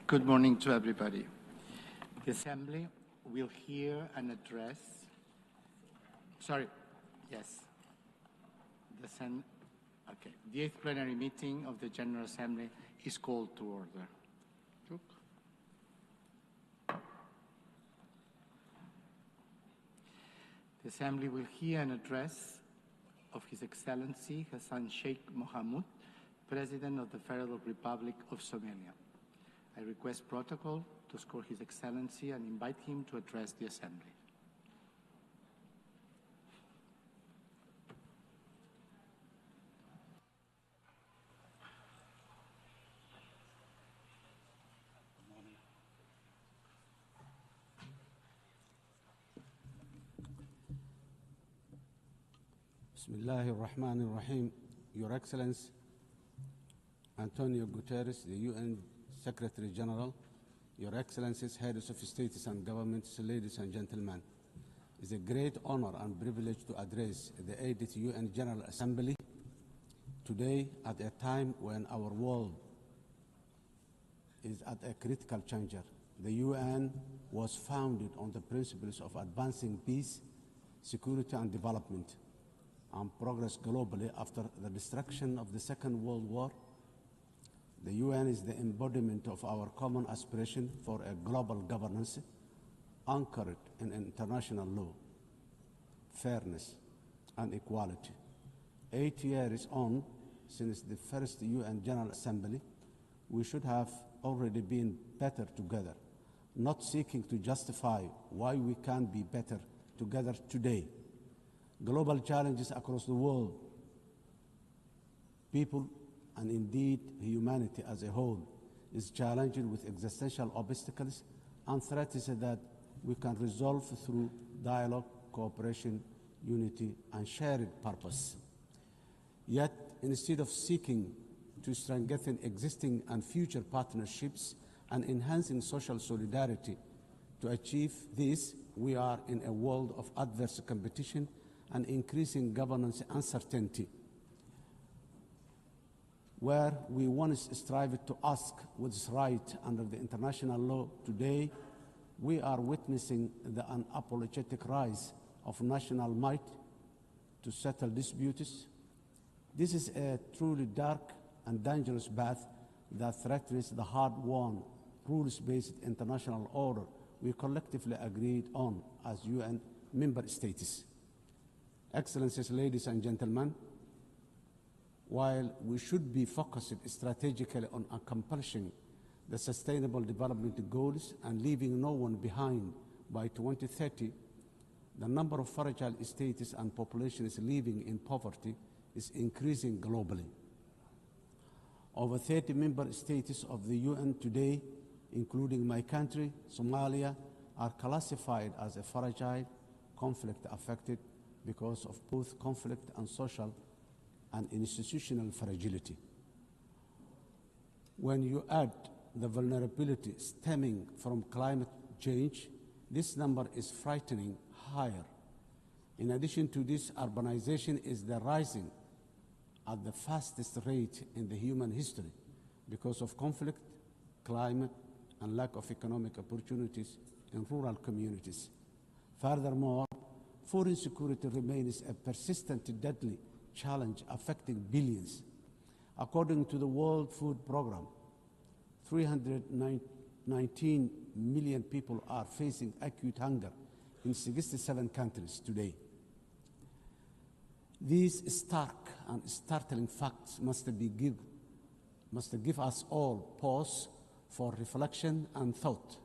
Good morning to everybody. The Assembly will hear an address. The 8th plenary meeting of the General Assembly is called to order. The Assembly will hear an address of His Excellency Hassan Sheikh Mohamud, President of the Federal Republic of Somalia. I request protocol to escort His Excellency and invite him to address the Assembly. Bismillahir Rahmanir Rahim. Your Excellency, Antonio Guterres, the UN Secretary General, Your Excellencies, Heads of States and Governments, ladies and gentlemen, it's a great honor and privilege to address the 80th UN General Assembly today at a time when our world is at a critical juncture. The UN was founded on the principles of advancing peace, security and development, and progress globally after the destruction of the Second World War. The UN is the embodiment of our common aspiration for a global governance anchored in international law, fairness, and equality. 8 years on, since the first UN General Assembly, we should have already been better together, not seeking to justify why we can't be better together today. Global challenges across the world, people, and indeed humanity as a whole, is challenged with existential obstacles and threats that we can resolve through dialogue, cooperation, unity, and shared purpose. Yet, instead of seeking to strengthen existing and future partnerships and enhancing social solidarity, to achieve this, we are in a world of adverse competition and increasing governance uncertainty, where we once strived to ask what is right under the international law. Today, we are witnessing the unapologetic rise of national might to settle disputes. This is a truly dark and dangerous path that threatens the hard-won, rules-based international order we collectively agreed on as UN member states. Excellencies, ladies and gentlemen, while we should be focused strategically on accomplishing the Sustainable Development Goals and leaving no one behind by 2030, the number of fragile states and populations living in poverty is increasing globally. Over 30 member states of the UN today, including my country, Somalia, are classified as a fragile, conflict-affected because of both conflict and social and institutional fragility. When you add the vulnerability stemming from climate change, this number is frightening higher. In addition to this, urbanization is rising at the fastest rate in the human history because of conflict, climate, and lack of economic opportunities in rural communities. Furthermore, food insecurity remains a persistent, deadly challenge affecting billions. According to the World Food Programme, 319 million people are facing acute hunger in 67 countries today. These stark and startling facts must give us all pause for reflection and thought.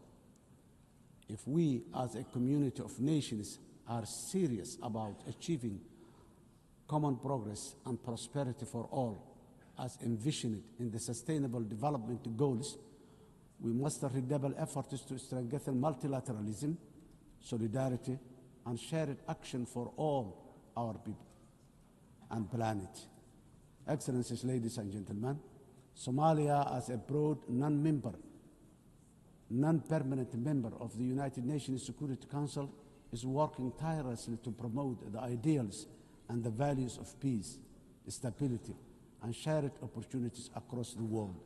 If we, as a community of nations, are serious about achieving common progress and prosperity for all, as envisioned in the Sustainable Development Goals, we must redouble efforts to strengthen multilateralism, solidarity, and shared action for all our people and planet. Excellencies, ladies and gentlemen, Somalia, as a broad non-permanent member of the United Nations Security Council, is working tirelessly to promote the ideals and the values of peace, stability, and shared opportunities across the world.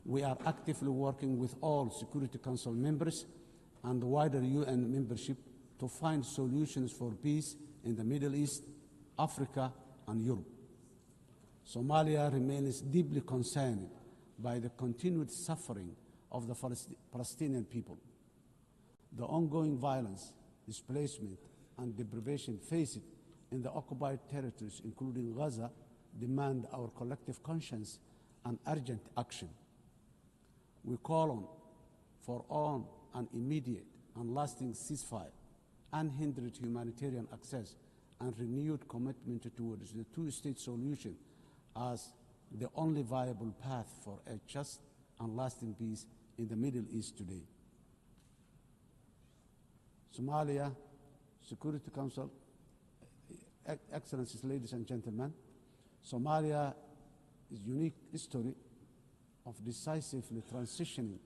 We are actively working with all Security Council members and the wider UN membership to find solutions for peace in the Middle East, Africa, and Europe. Somalia remains deeply concerned by the continued suffering of the Palestinian people. The ongoing violence, displacement, and deprivation faced in the occupied territories, including Gaza, demand our collective conscience and urgent action. We call for an immediate and lasting ceasefire, unhindered humanitarian access, and renewed commitment towards the two-state solution as the only viable path for a just and lasting peace in the Middle East today. Somalia Security Council, Excellencies, ladies and gentlemen, Somalia is a unique history of decisively transitioning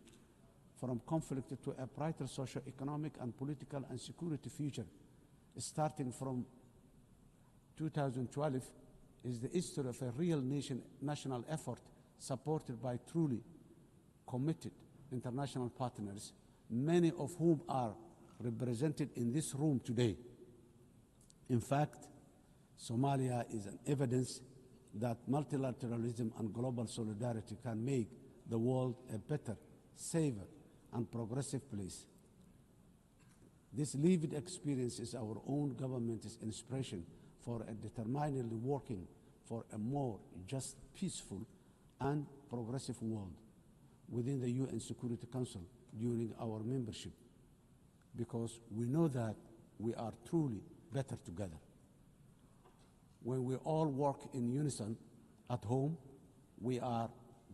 from conflict to a brighter socio-economic and political and security future. Starting from 2012 is the history of a real national effort supported by truly committed international partners, many of whom are represented in this room today. In fact, Somalia is an evidence that multilateralism and global solidarity can make the world a better, safer, and progressive place. This lived experience is our own government's inspiration for a determinedly working for a more just, peaceful, and progressive world within the UN Security Council during our membership, because we know that we are truly better together. When we all work in unison at home, we are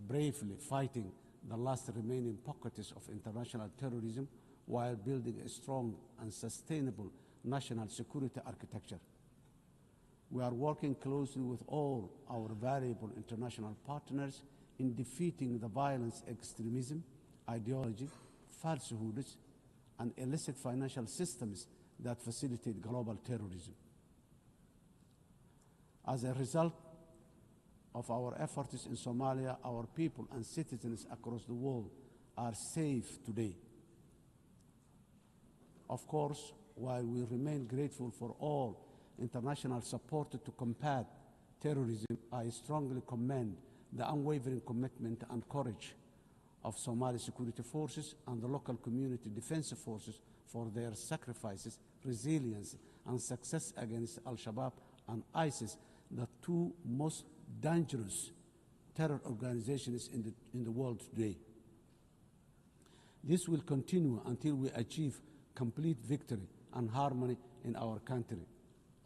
bravely fighting the last remaining pockets of international terrorism while building a strong and sustainable national security architecture. We are working closely with all our valuable international partners in defeating the violence, extremism, ideology, falsehoods, and illicit financial systems that facilitate global terrorism. As a result of our efforts in Somalia, our people and citizens across the world are safe today. Of course, while we remain grateful for all international support to combat terrorism, I strongly commend the unwavering commitment and courage of Somali security forces and the local community defense forces for their sacrifices, resilience, and success against Al-Shabaab and ISIS, the two most dangerous terror organizations in the world today. This will continue until we achieve complete victory and harmony in our country,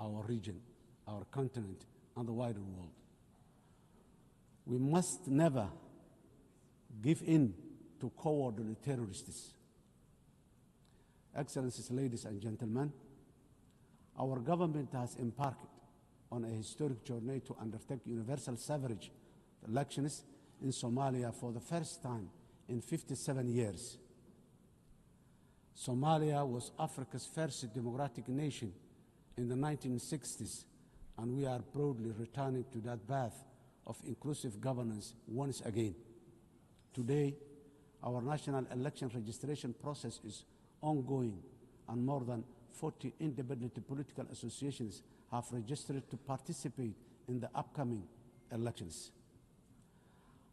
our region, our continent, and the wider world. We must never give in to cowardly terrorists. Excellencies, ladies and gentlemen, our government has embarked on a historic journey to undertake universal suffrage elections in Somalia for the first time in 57 years. Somalia was Africa's first democratic nation in the 1960s, and we are proudly returning to that path of inclusive governance once again. Today, our national election registration process is ongoing, and more than 40 independent political associations have registered to participate in the upcoming elections.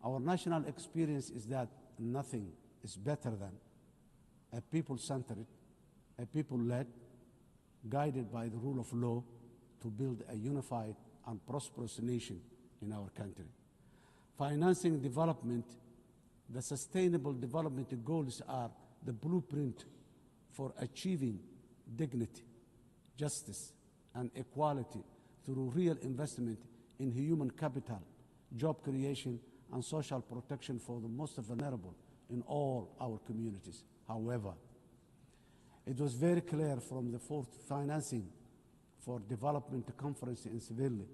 Our national experience is that nothing is better than a people-centered, a people-led, guided by the rule of law to build a unified and prosperous nation in our country. Financing development, the sustainable development goals are the blueprint for achieving dignity, justice, and equality through real investment in human capital, job creation, and social protection for the most vulnerable in all our communities. However, it was very clear from the fourth financing for development conference in Seville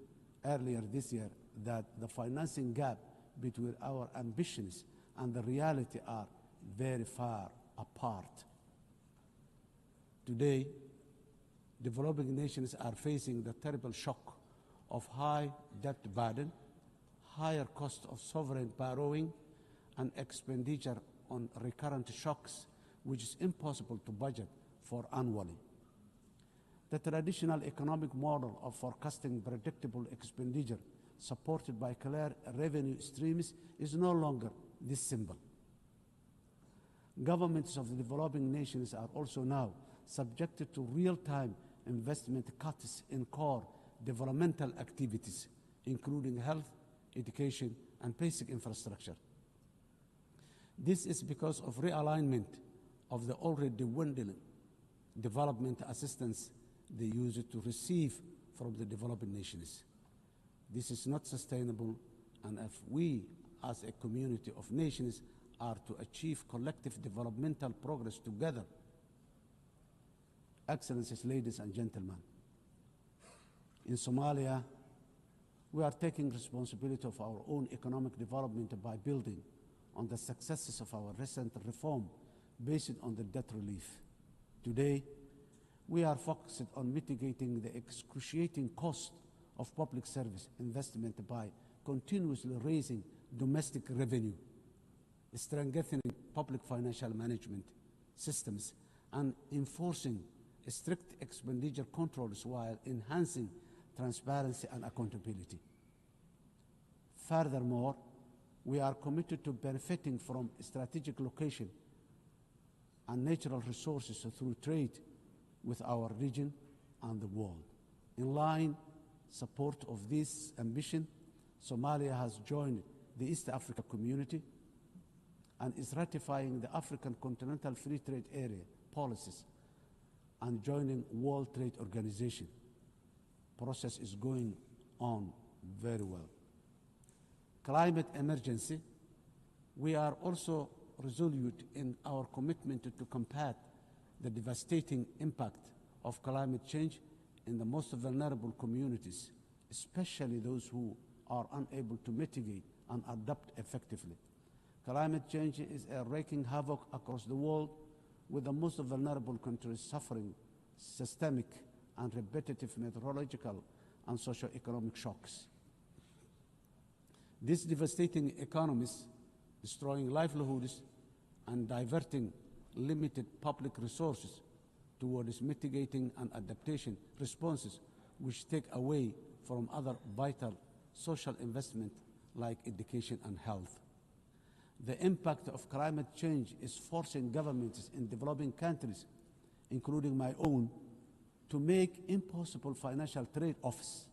earlier this year that the financing gap between our ambitions and the reality are very far apart. Today, developing nations are facing the terrible shock of high debt burden, higher cost of sovereign borrowing, and expenditure on recurrent shocks, which is impossible to budget for annually. The traditional economic model of forecasting predictable expenditure supported by clear revenue streams is no longer this simple. Governments of the developing nations are also now subjected to real-time investment cuts in core developmental activities, including health, education, and basic infrastructure. This is because of realignment of the already dwindling development assistance they use to receive from the developing nations. This is not sustainable, and if we, as a community of nations, are to achieve collective developmental progress together, Excellencies, ladies and gentlemen, in Somalia, we are taking responsibility of our own economic development by building on the successes of our recent reform based on the debt relief. Today, we are focused on mitigating the excruciating cost of public service investment by continuously raising domestic revenue, strengthening public financial management systems, and enforcing strict expenditure controls while enhancing transparency and accountability. Furthermore, we are committed to benefiting from strategic location and natural resources through trade with our region and the world. In line support of this ambition, Somalia has joined the East Africa Community and is ratifying the African Continental Free Trade Area policies and joining World Trade Organization. Process is going on very well. Climate emergency. We are also resolute in our commitment to combat the devastating impact of climate change in the most vulnerable communities, especially those who are unable to mitigate and adapt effectively. Climate change is wreaking havoc across the world, with the most vulnerable countries suffering systemic and repetitive meteorological and socio-economic shocks. These devastating economies, destroying livelihoods and diverting limited public resources towards mitigating and adaptation responses, which take away from other vital social investment like education and health. The impact of climate change is forcing governments in developing countries, including my own, to make impossible financial trade-offs,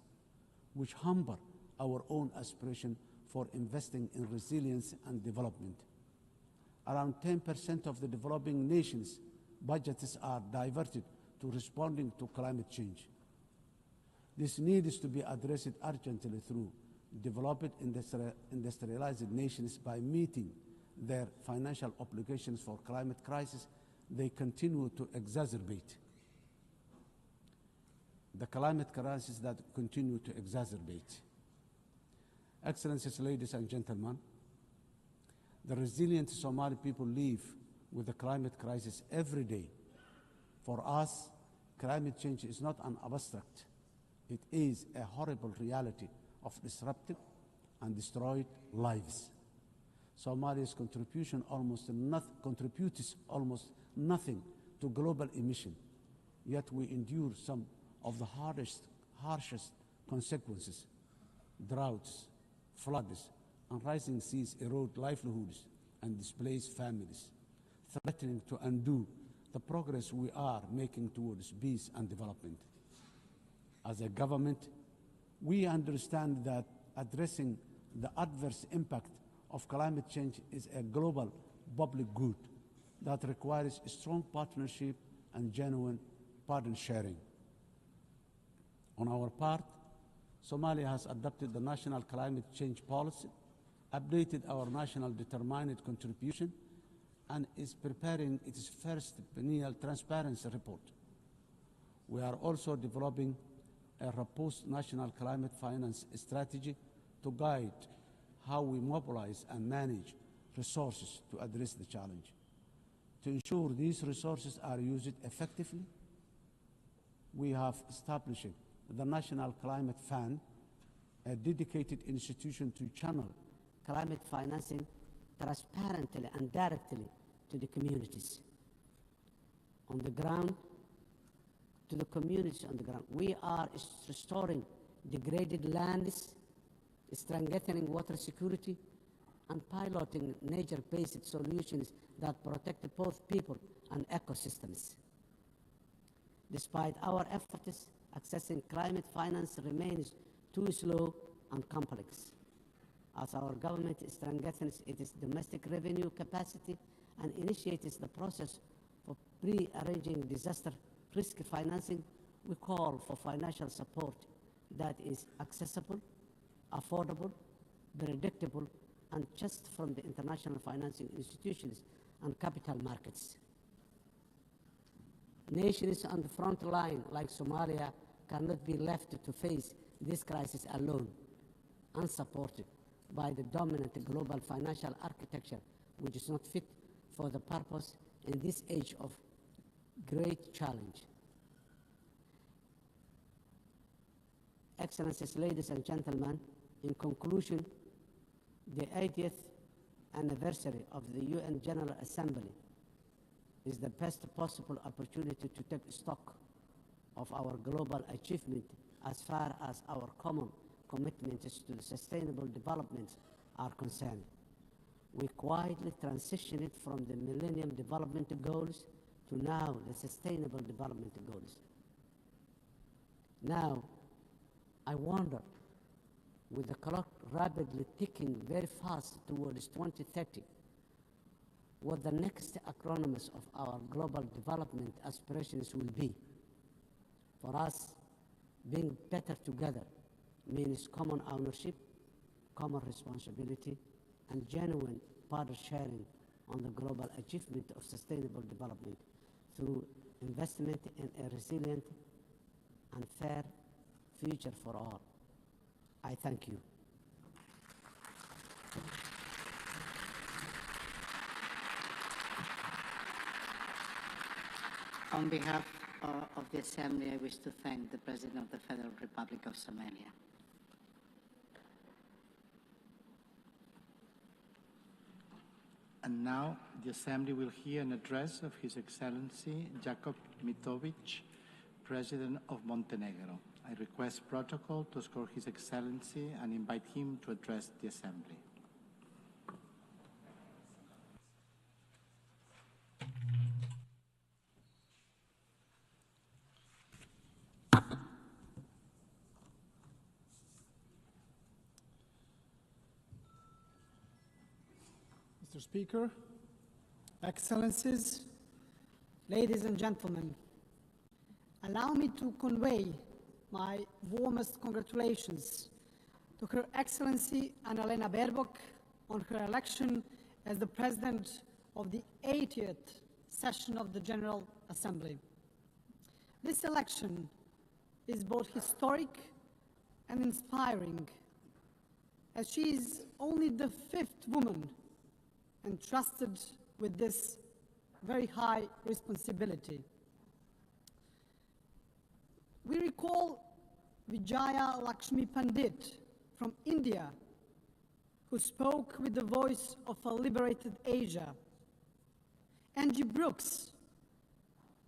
which hamper our own aspiration for investing in resilience and development. Around 10% of the developing nations' budgets are diverted to responding to climate change. This needs to be addressed urgently through developed industrialized nations by meeting their financial obligations for climate crisis they continue to exacerbate. The climate crisis that continue to exacerbate. Excellencies, ladies and gentlemen, the resilient Somali people live with the climate crisis every day. For us, climate change is not an abstract. It is a horrible reality of disrupted and destroyed lives. Somalia's contributes almost nothing to global emission, yet we endure some of the harshest consequences. Droughts, floods, and rising seas erode livelihoods and displace families, threatening to undo the progress we are making towards peace and development. As a government, we understand that addressing the adverse impact of climate change is a global public good that requires strong partnership and genuine burden sharing. On our part, Somalia has adopted the national climate change policy, updated our national determined contribution, and is preparing its first biennial transparency report. We are also developing a robust national climate finance strategy to guide how we mobilize and manage resources to address the challenge. To ensure these resources are used effectively, we have established the National Climate Fund, a dedicated institution to channel climate financing transparently and directly to the communities on the ground, to the communities on the ground. We are restoring degraded lands, strengthening water security, and piloting nature-based solutions that protect both people and ecosystems. Despite our efforts, accessing climate finance remains too slow and complex. As our government strengthens its domestic revenue capacity and initiates the process for pre-arranging disaster risk financing, we call for financial support that is accessible, affordable, predictable, and just from the international financing institutions and capital markets. Nations on the front line, like Somalia, cannot be left to face this crisis alone, unsupported by the dominant global financial architecture, which is not fit for the purpose in this age of great challenge. Excellencies, ladies and gentlemen, in conclusion, the 80th anniversary of the UN General Assembly is the best possible opportunity to take stock of our global achievement as far as our common commitments to the sustainable development are concerned. We quietly transitioned from the Millennium Development Goals to now the Sustainable Development Goals. Now, I wonder, with the clock rapidly ticking very fast towards 2030, what the next acronyms of our global development aspirations will be. For us, being better together means common ownership, common responsibility, and genuine partner sharing on the global achievement of sustainable development through investment in a resilient and fair future for all. I thank you. On behalf of the Assembly, I wish to thank the President of the Federal Republic of Somalia. And now the Assembly will hear an address of His Excellency Jakob Mitovic, President of Montenegro. I request protocol to escort His Excellency and invite him to address the Assembly. Mr. Speaker, Excellencies, ladies and gentlemen, allow me to convey my warmest congratulations to Her Excellency Annalena Baerbock on her election as the President of the 80th session of the General Assembly. This election is both historic and inspiring, as she is only the 5th woman entrusted with this very high responsibility. We recall Vijaya Lakshmi Pandit from India, who spoke with the voice of a liberated Asia. Angie Brooks,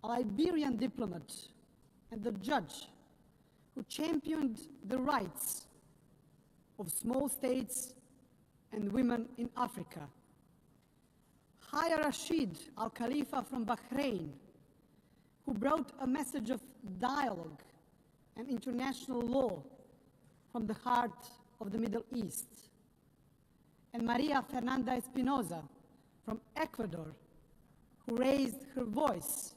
a Liberian diplomat and a judge who championed the rights of small states and women in Africa. Haya Rashid Al Khalifa from Bahrain, who brought a message of dialogue and international law from the heart of the Middle East. And Maria Fernanda Espinosa from Ecuador, who raised her voice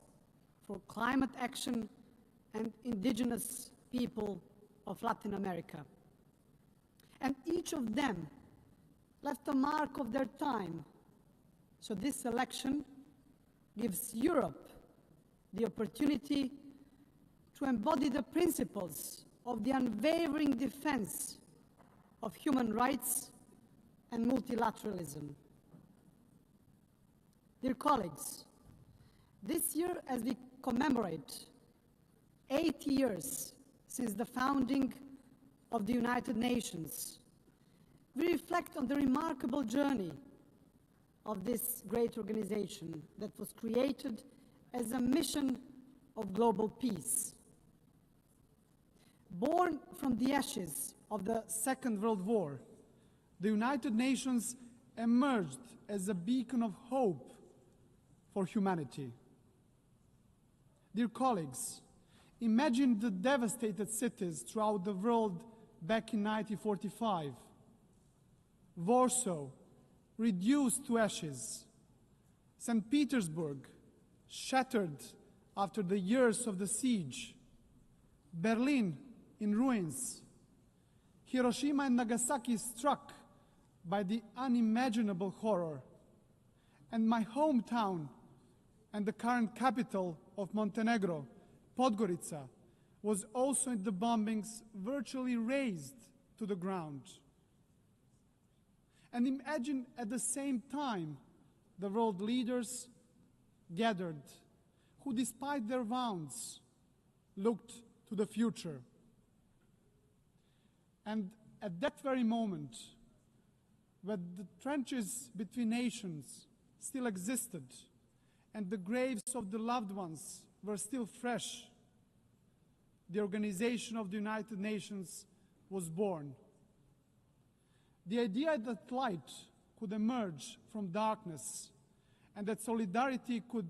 for climate action and indigenous people of Latin America. And each of them left a mark of their time. So this election gives Europe the opportunity to embody the principles of the unwavering defense of human rights and multilateralism. Dear colleagues, this year, as we commemorate 80 years since the founding of the United Nations, we reflect on the remarkable journey of this great organization that was created as a mission of global peace. Born from the ashes of the Second World War, the United Nations emerged as a beacon of hope for humanity. Dear colleagues, imagine the devastated cities throughout the world back in 1945. Warsaw, reduced to ashes. St. Petersburg, shattered after the years of the siege. Berlin, in ruins. Hiroshima and Nagasaki struck by the unimaginable horror. And my hometown and the current capital of Montenegro, Podgorica, was also in the bombings virtually razed to the ground. And imagine at the same time the world leaders gathered who, despite their wounds, looked to the future. And at that very moment, when the trenches between nations still existed and the graves of the loved ones were still fresh, the Organization of the United Nations was born. The idea that light could emerge from darkness and that solidarity could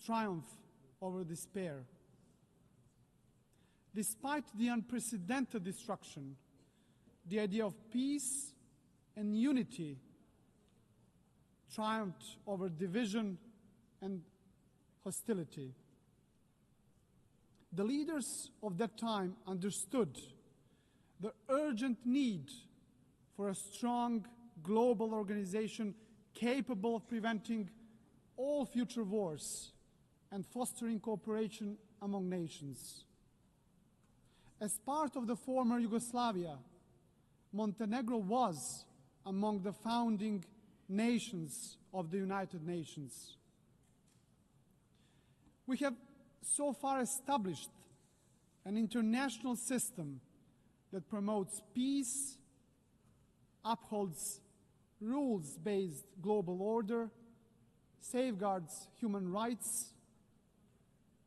triumph over despair. Despite the unprecedented destruction, the idea of peace and unity triumphed over division and hostility. The leaders of that time understood the urgent need for a strong global organization capable of preventing all future wars and fostering cooperation among nations. As part of the former Yugoslavia, Montenegro was among the founding nations of the United Nations. We have so far established an international system that promotes peace, upholds rules-based global order, safeguards human rights,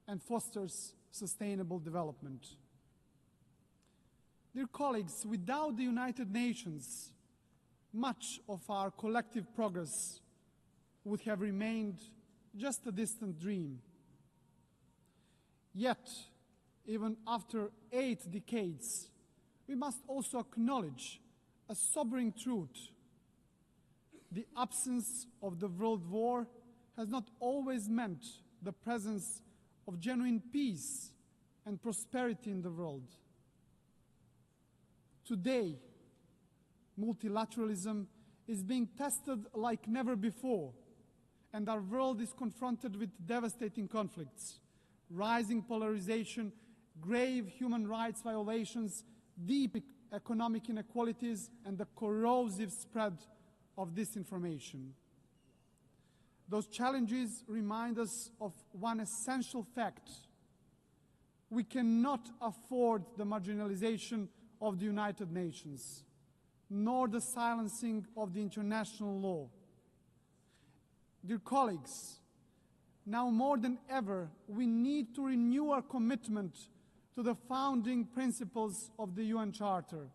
and fosters sustainable development. Dear colleagues, without the United Nations, much of our collective progress would have remained just a distant dream. Yet, even after 8 decades, we must also acknowledge a sobering truth. The absence of the World War has not always meant the presence of genuine peace and prosperity in the world. Today, multilateralism is being tested like never before, and our world is confronted with devastating conflicts, rising polarization, grave human rights violations, deep economic inequalities, and the corrosive spread of disinformation. Those challenges remind us of one essential fact. We cannot afford the marginalization of the United Nations, nor the silencing of the international law. Dear colleagues, now more than ever, we need to renew our commitment to the founding principles of the UN Charter.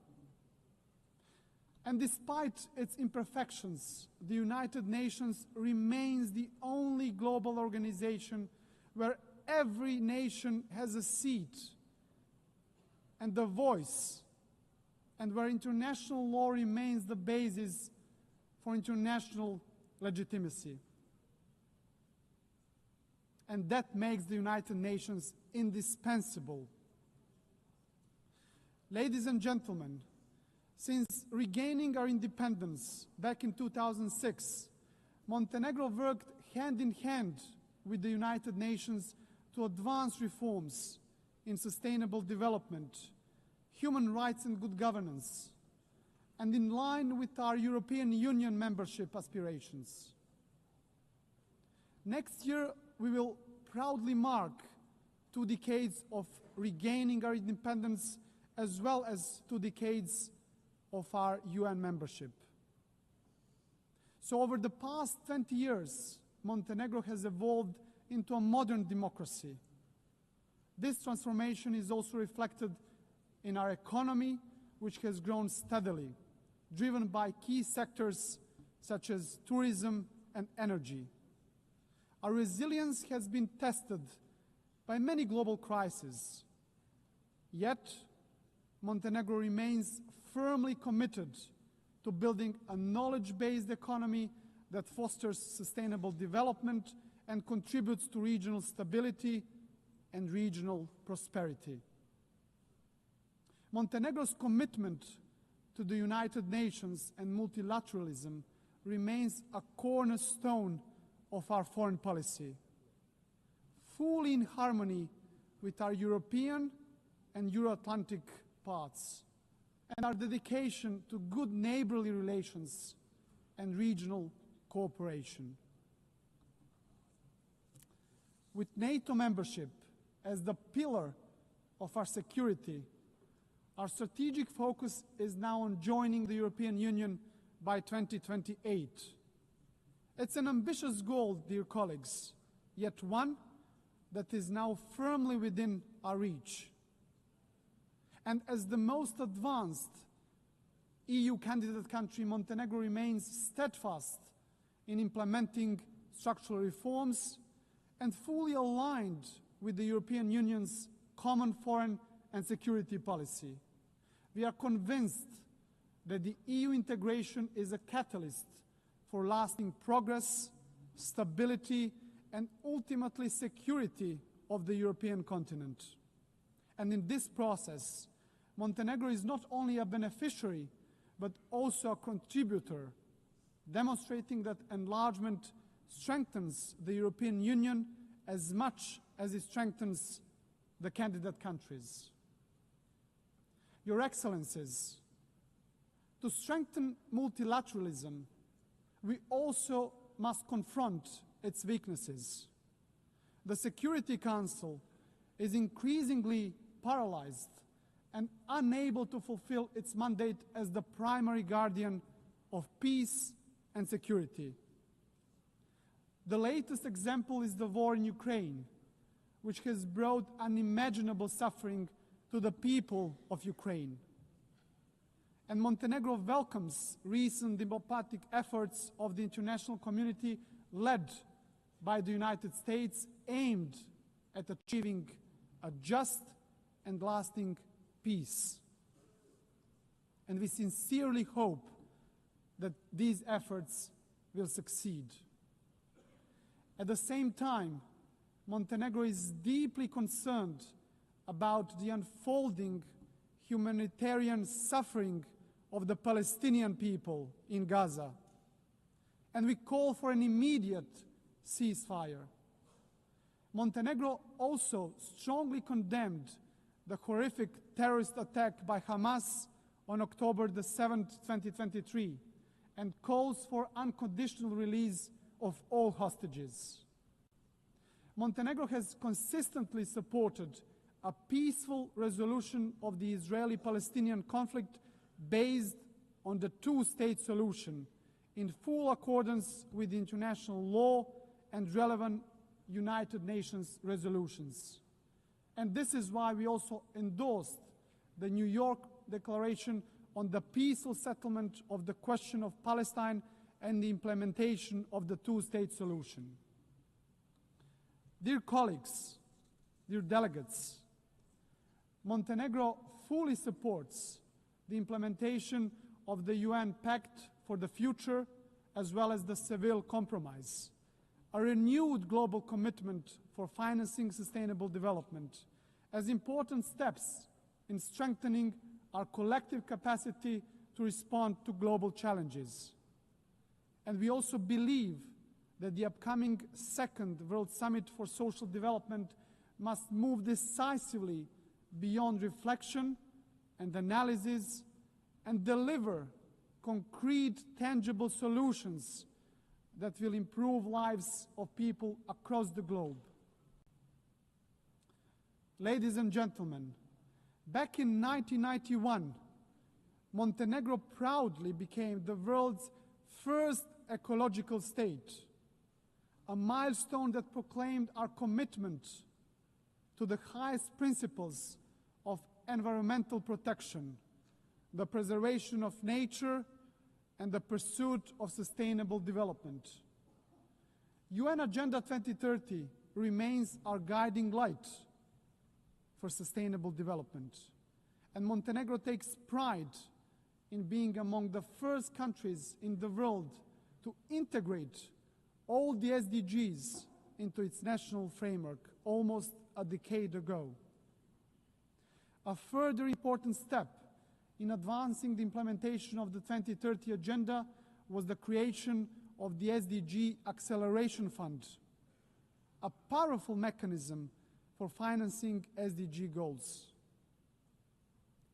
And despite its imperfections, the United Nations remains the only global organization where every nation has a seat and a voice, and where international law remains the basis for international legitimacy. And that makes the United Nations indispensable. Ladies and gentlemen, since regaining our independence back in 2006, Montenegro worked hand in hand with the United Nations to advance reforms in sustainable development, human rights and good governance, and in line with our European Union membership aspirations. Next year, we will proudly mark 2 decades of regaining our independence, as well as 2 decades of our UN membership. So over the past 20 years, Montenegro has evolved into a modern democracy. This transformation is also reflected in our economy, which has grown steadily, driven by key sectors such as tourism and energy. Our resilience has been tested by many global crises. Yet, Montenegro remains firmly committed to building a knowledge-based economy that fosters sustainable development and contributes to regional stability and regional prosperity. Montenegro's commitment to the United Nations and multilateralism remains a cornerstone of our foreign policy, fully in harmony with our European and Euro-Atlantic paths, and our dedication to good neighborly relations and regional cooperation. With NATO membership as the pillar of our security, our strategic focus is now on joining the European Union by 2028. It's an ambitious goal, dear colleagues, yet one that is now firmly within our reach. And as the most advanced EU candidate country, Montenegro remains steadfast in implementing structural reforms and fully aligned with the European Union's common foreign and security policy. We are convinced that the EU integration is a catalyst for lasting progress, stability, and ultimately security of the European continent. And in this process, Montenegro is not only a beneficiary, but also a contributor, demonstrating that enlargement strengthens the European Union as much as it strengthens the candidate countries. Your Excellencies, to strengthen multilateralism, we also must confront its weaknesses. The Security Council is increasingly paralyzed and unable to fulfill its mandate as the primary guardian of peace and security. The latest example is the war in Ukraine, which has brought unimaginable suffering to the people of Ukraine. And Montenegro welcomes recent diplomatic efforts of the international community led by the United States aimed at achieving a just and lasting peace. And we sincerely hope that these efforts will succeed. At the same time, Montenegro is deeply concerned about the unfolding humanitarian suffering of the Palestinian people in Gaza, and we call for an immediate ceasefire. Montenegro also strongly condemned the horrific terrorist attack by Hamas on October the 7th, 2023, and calls for unconditional release of all hostages. Montenegro has consistently supported a peaceful resolution of the Israeli-Palestinian conflict based on the two-state solution in full accordance with international law and relevant United Nations resolutions. And this is why we also endorsed the New York Declaration on the peaceful settlement of the question of Palestine and the implementation of the two-state solution. Dear colleagues, dear delegates, Montenegro fully supports the implementation of the UN Pact for the Future as well as the Seville Compromise, a renewed global commitment for financing sustainable development as important steps in strengthening our collective capacity to respond to global challenges. And we also believe that the upcoming second World Summit for Social Development must move decisively beyond reflection and analysis and deliver concrete, tangible solutions that will improve lives of people across the globe. Ladies and gentlemen, back in 1991, Montenegro proudly became the world's first ecological state, a milestone that proclaimed our commitment to the highest principles of environmental protection, the preservation of nature, and the pursuit of sustainable development. UN Agenda 2030 remains our guiding light for sustainable development, and Montenegro takes pride in being among the first countries in the world to integrate all the SDGs into its national framework almost a decade ago. A further important step in advancing the implementation of the 2030 Agenda was the creation of the SDG Acceleration Fund, a powerful mechanism for financing SDG goals.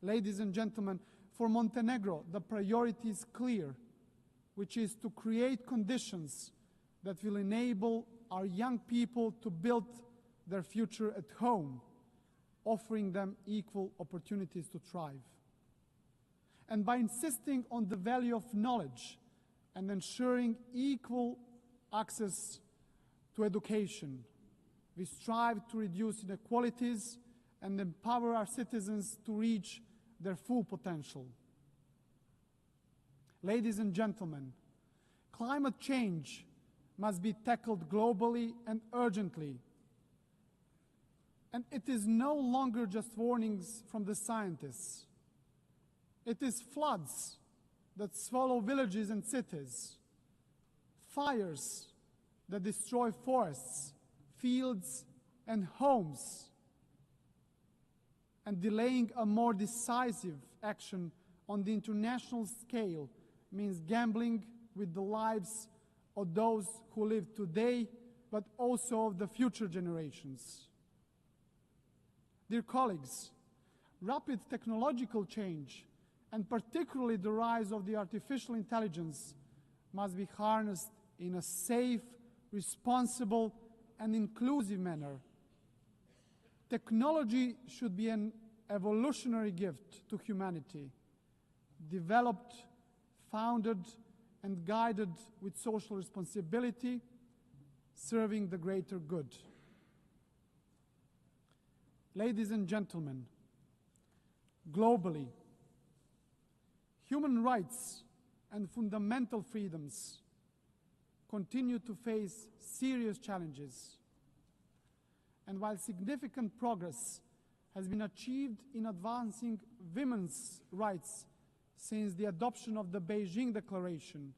Ladies and gentlemen, for Montenegro, the priority is clear, which is to create conditions that will enable our young people to build their future at home, offering them equal opportunities to thrive. And by insisting on the value of knowledge and ensuring equal access to education, we strive to reduce inequalities and empower our citizens to reach their full potential. Ladies and gentlemen, climate change must be tackled globally and urgently. And it is no longer just warnings from the scientists. It is floods that swallow villages and cities, fires that destroy forests, fields, and homes, and delaying a more decisive action on the international scale means gambling with the lives of those who live today, but also of the future generations. Dear colleagues, rapid technological change, and particularly the rise of the artificial intelligence, must be harnessed in a safe, responsible, and inclusive manner. Technology should be an evolutionary gift to humanity, developed, founded, and guided with social responsibility, serving the greater good. Ladies and gentlemen, globally, human rights and fundamental freedoms continue to face serious challenges. And while significant progress has been achieved in advancing women's rights since the adoption of the Beijing Declaration,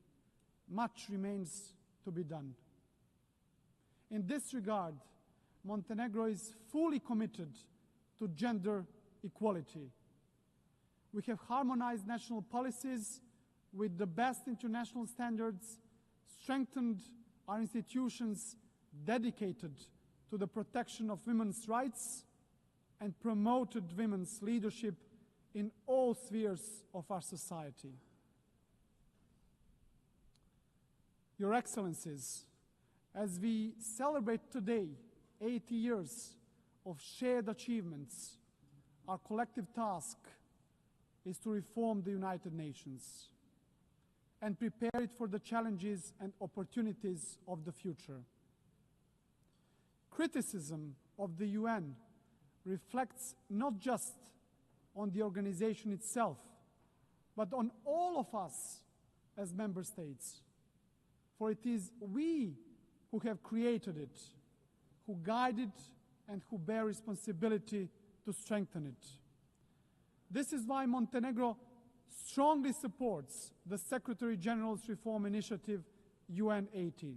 much remains to be done. In this regard, Montenegro is fully committed to gender equality. We have harmonized national policies with the best international standards, strengthened our institutions dedicated to the protection of women's rights, and promoted women's leadership in all spheres of our society. Your Excellencies, as we celebrate today 80 years of shared achievements, our collective task is to reform the United Nations and prepare it for the challenges and opportunities of the future. Criticism of the UN reflects not just on the organization itself, but on all of us as member states. For it is we who have created it, who guide it, and who bear responsibility to strengthen it. This is why Montenegro strongly supports the Secretary General's Reform Initiative, UN 80.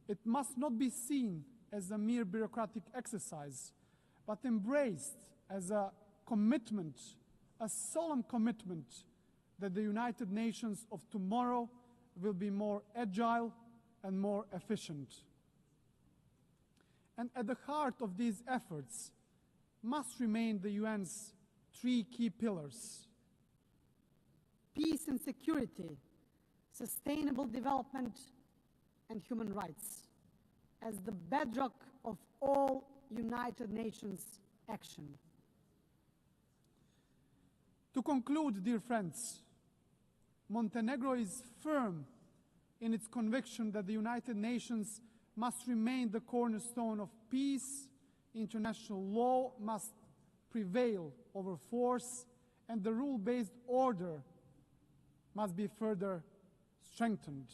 It must not be seen as a mere bureaucratic exercise, but embraced as a commitment, a solemn commitment that the United Nations of tomorrow will be more agile and more efficient. And at the heart of these efforts must remain the UN's three key pillars: peace and security, sustainable development, and human rights, as the bedrock of all United Nations action. To conclude, dear friends, Montenegro is firm in its conviction that the United Nations must remain the cornerstone of peace, international law must prevail over force, and the rule-based order must be further strengthened.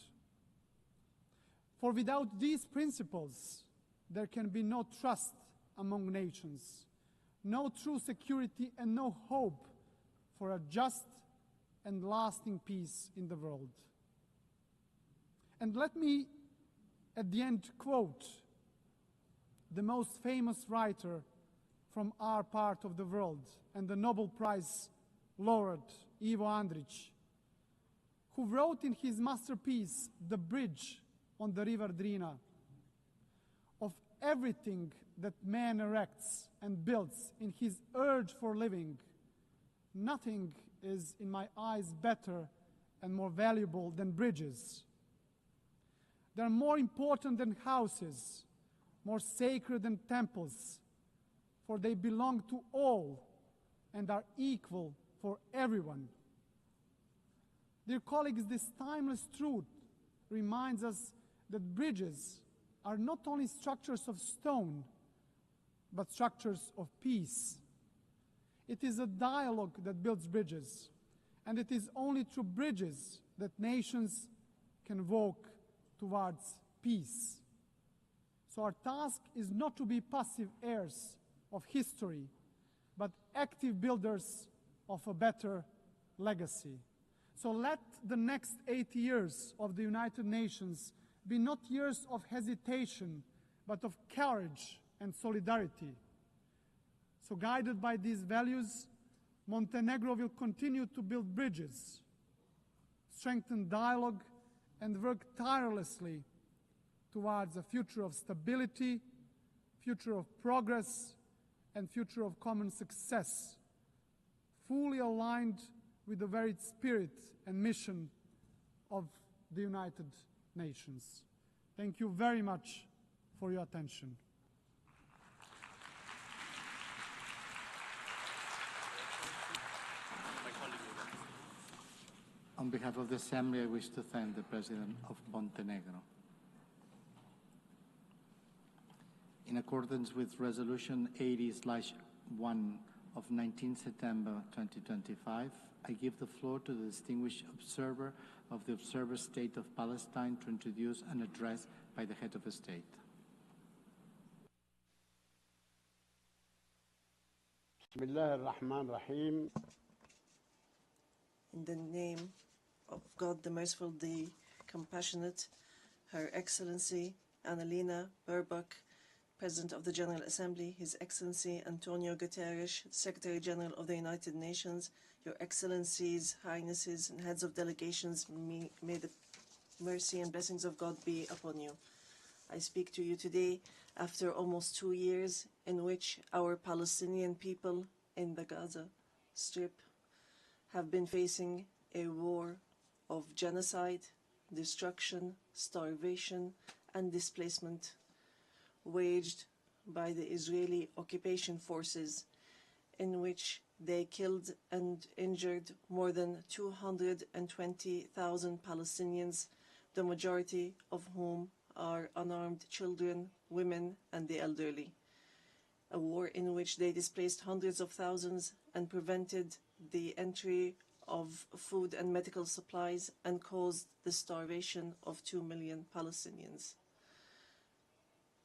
For without these principles, there can be no trust among nations, no true security, and no hope for a just and lasting peace in the world. And let me, at the end, quote the most famous writer from our part of the world and the Nobel Prize laureate, Ivo Andrić, who wrote in his masterpiece, The Bridge on the River Drina, of everything that man erects and builds in his urge for living, nothing is, in my eyes, better and more valuable than bridges. They are more important than houses, more sacred than temples, for they belong to all and are equal for everyone. Dear colleagues, this timeless truth reminds us that bridges are not only structures of stone, but structures of peace. It is a dialogue that builds bridges, and it is only through bridges that nations can walk towards peace. So our task is not to be passive heirs of history, but active builders of a better legacy. So let the next 80 years of the United Nations be not years of hesitation, but of courage and solidarity. So guided by these values, Montenegro will continue to build bridges, strengthen dialogue, and work tirelessly towards a future of stability, future of progress, and future of common success, fully aligned with the very spirit and mission of the United Nations. Thank you very much for your attention. On behalf of the Assembly, I wish to thank the President of Montenegro. In accordance with Resolution 80/1 of 19 September 2025, I give the floor to the distinguished observer of the Observer State of Palestine to introduce an address by the head of the state. In the name of God, the Merciful, the Compassionate, Her Excellency Annalena Baerbock, President of the General Assembly, His Excellency Antonio Guterres, Secretary General of the United Nations, Your Excellencies, Highnesses, and Heads of Delegations, may the mercy and blessings of God be upon you. I speak to you today after almost 2 years in which our Palestinian people in the Gaza Strip have been facing a war of genocide, destruction, starvation, and displacement waged by the Israeli occupation forces, in which they killed and injured more than 220,000 Palestinians, the majority of whom are unarmed children, women, and the elderly. A war in which they displaced hundreds of thousands and prevented the entry of food and medical supplies and caused the starvation of 2 million Palestinians.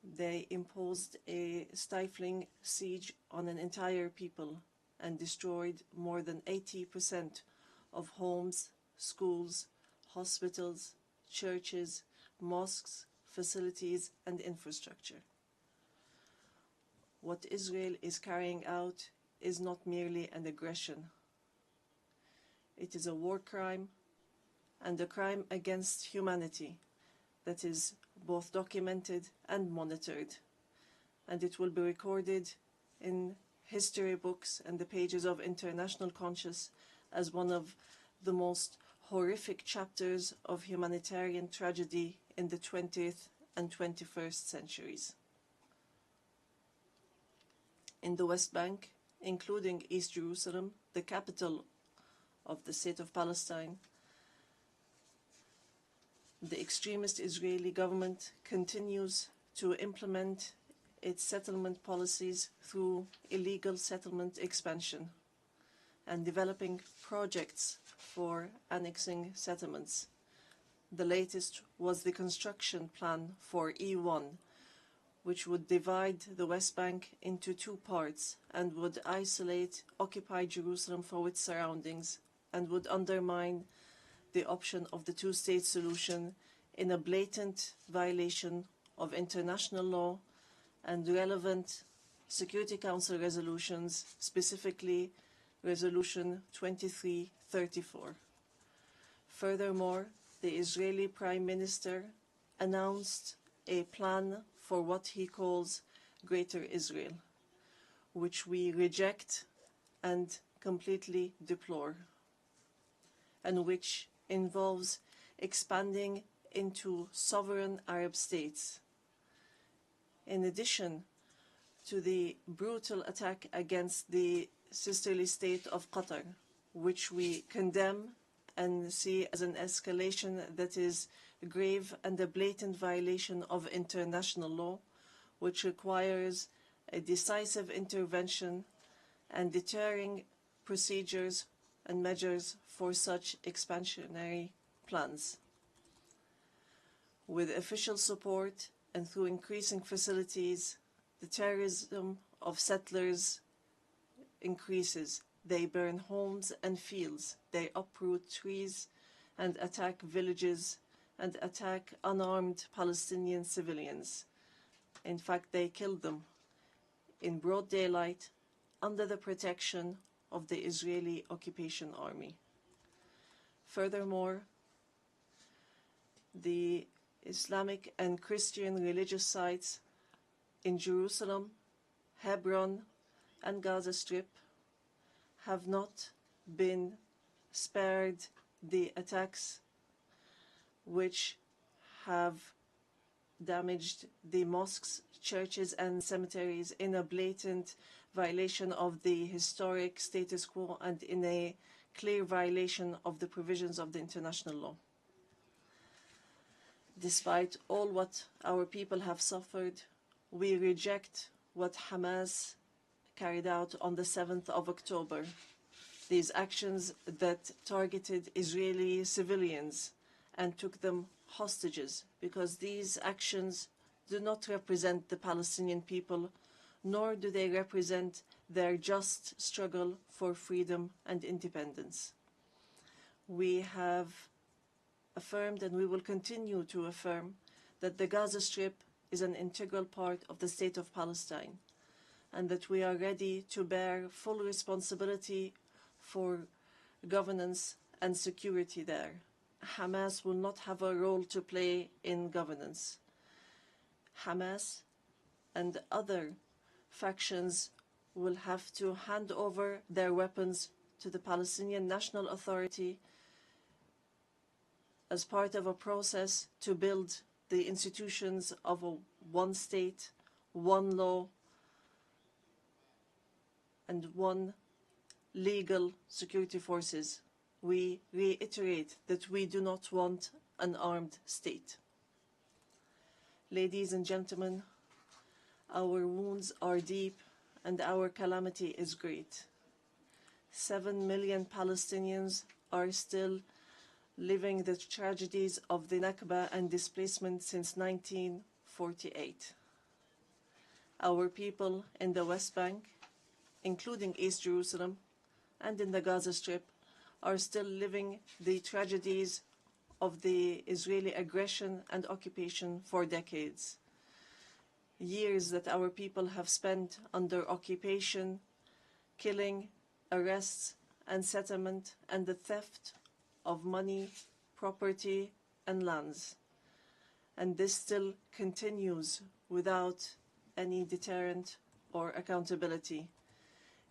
They imposed a stifling siege on an entire people and destroyed more than 80% of homes, schools, hospitals, churches, mosques, facilities, and infrastructure. What Israel is carrying out is not merely an aggression. It is a war crime and a crime against humanity that is both documented and monitored, and it will be recorded in history books and the pages of international conscience as one of the most horrific chapters of humanitarian tragedy in the 20th and 21st centuries. In the West Bank, including East Jerusalem, the capital of the State of Palestine, the extremist Israeli government continues to implement its settlement policies through illegal settlement expansion and developing projects for annexing settlements. The latest was the construction plan for E1, which would divide the West Bank into two parts and would isolate occupied Jerusalem from its surroundings and would undermine the option of the two-state solution in a blatant violation of international law and relevant Security Council resolutions, specifically Resolution 2334. Furthermore, the Israeli Prime Minister announced a plan for what he calls Greater Israel, which we reject and completely deplore, and which involves expanding into sovereign Arab states. In addition to the brutal attack against the sisterly state of Qatar, which we condemn and see as an escalation that is grave and a blatant violation of international law, which requires a decisive intervention and deterring procedures and measures for such expansionary plans. With official support and through increasing facilities, the terrorism of settlers increases. They burn homes and fields, they uproot trees and attack villages and attack unarmed Palestinian civilians. In fact, they kill them in broad daylight under the protection of the Israeli occupation army. Furthermore, the Islamic and Christian religious sites in Jerusalem, Hebron, and Gaza Strip have not been spared the attacks which have damaged the mosques, churches, and cemeteries in a blatant violation of the historic status quo and in a clear violation of the provisions of the international law. Despite all what our people have suffered, we reject what Hamas carried out on the 7th of October. These actions that targeted Israeli civilians and took them hostages, because these actions do not represent the Palestinian people, nor do they represent their just struggle for freedom and independence. We have affirmed, and we will continue to affirm, that the Gaza Strip is an integral part of the state of Palestine, and that we are ready to bear full responsibility for governance and security there. Hamas will not have a role to play in governance. Hamas and other factions will have to hand over their weapons to the Palestinian National Authority as part of a process to build the institutions of a one state, one law, and one legal security forces. We reiterate that we do not want an armed state. Ladies and gentlemen, our wounds are deep and our calamity is great. 7 million Palestinians are still living the tragedies of the Nakba and displacement since 1948. Our people in the West Bank, including East Jerusalem, and in the Gaza Strip, are still living the tragedies of the Israeli aggression and occupation for decades. Years that our people have spent under occupation, killing, arrests, and settlement, and the theft of money, property, and lands. And this still continues without any deterrent or accountability.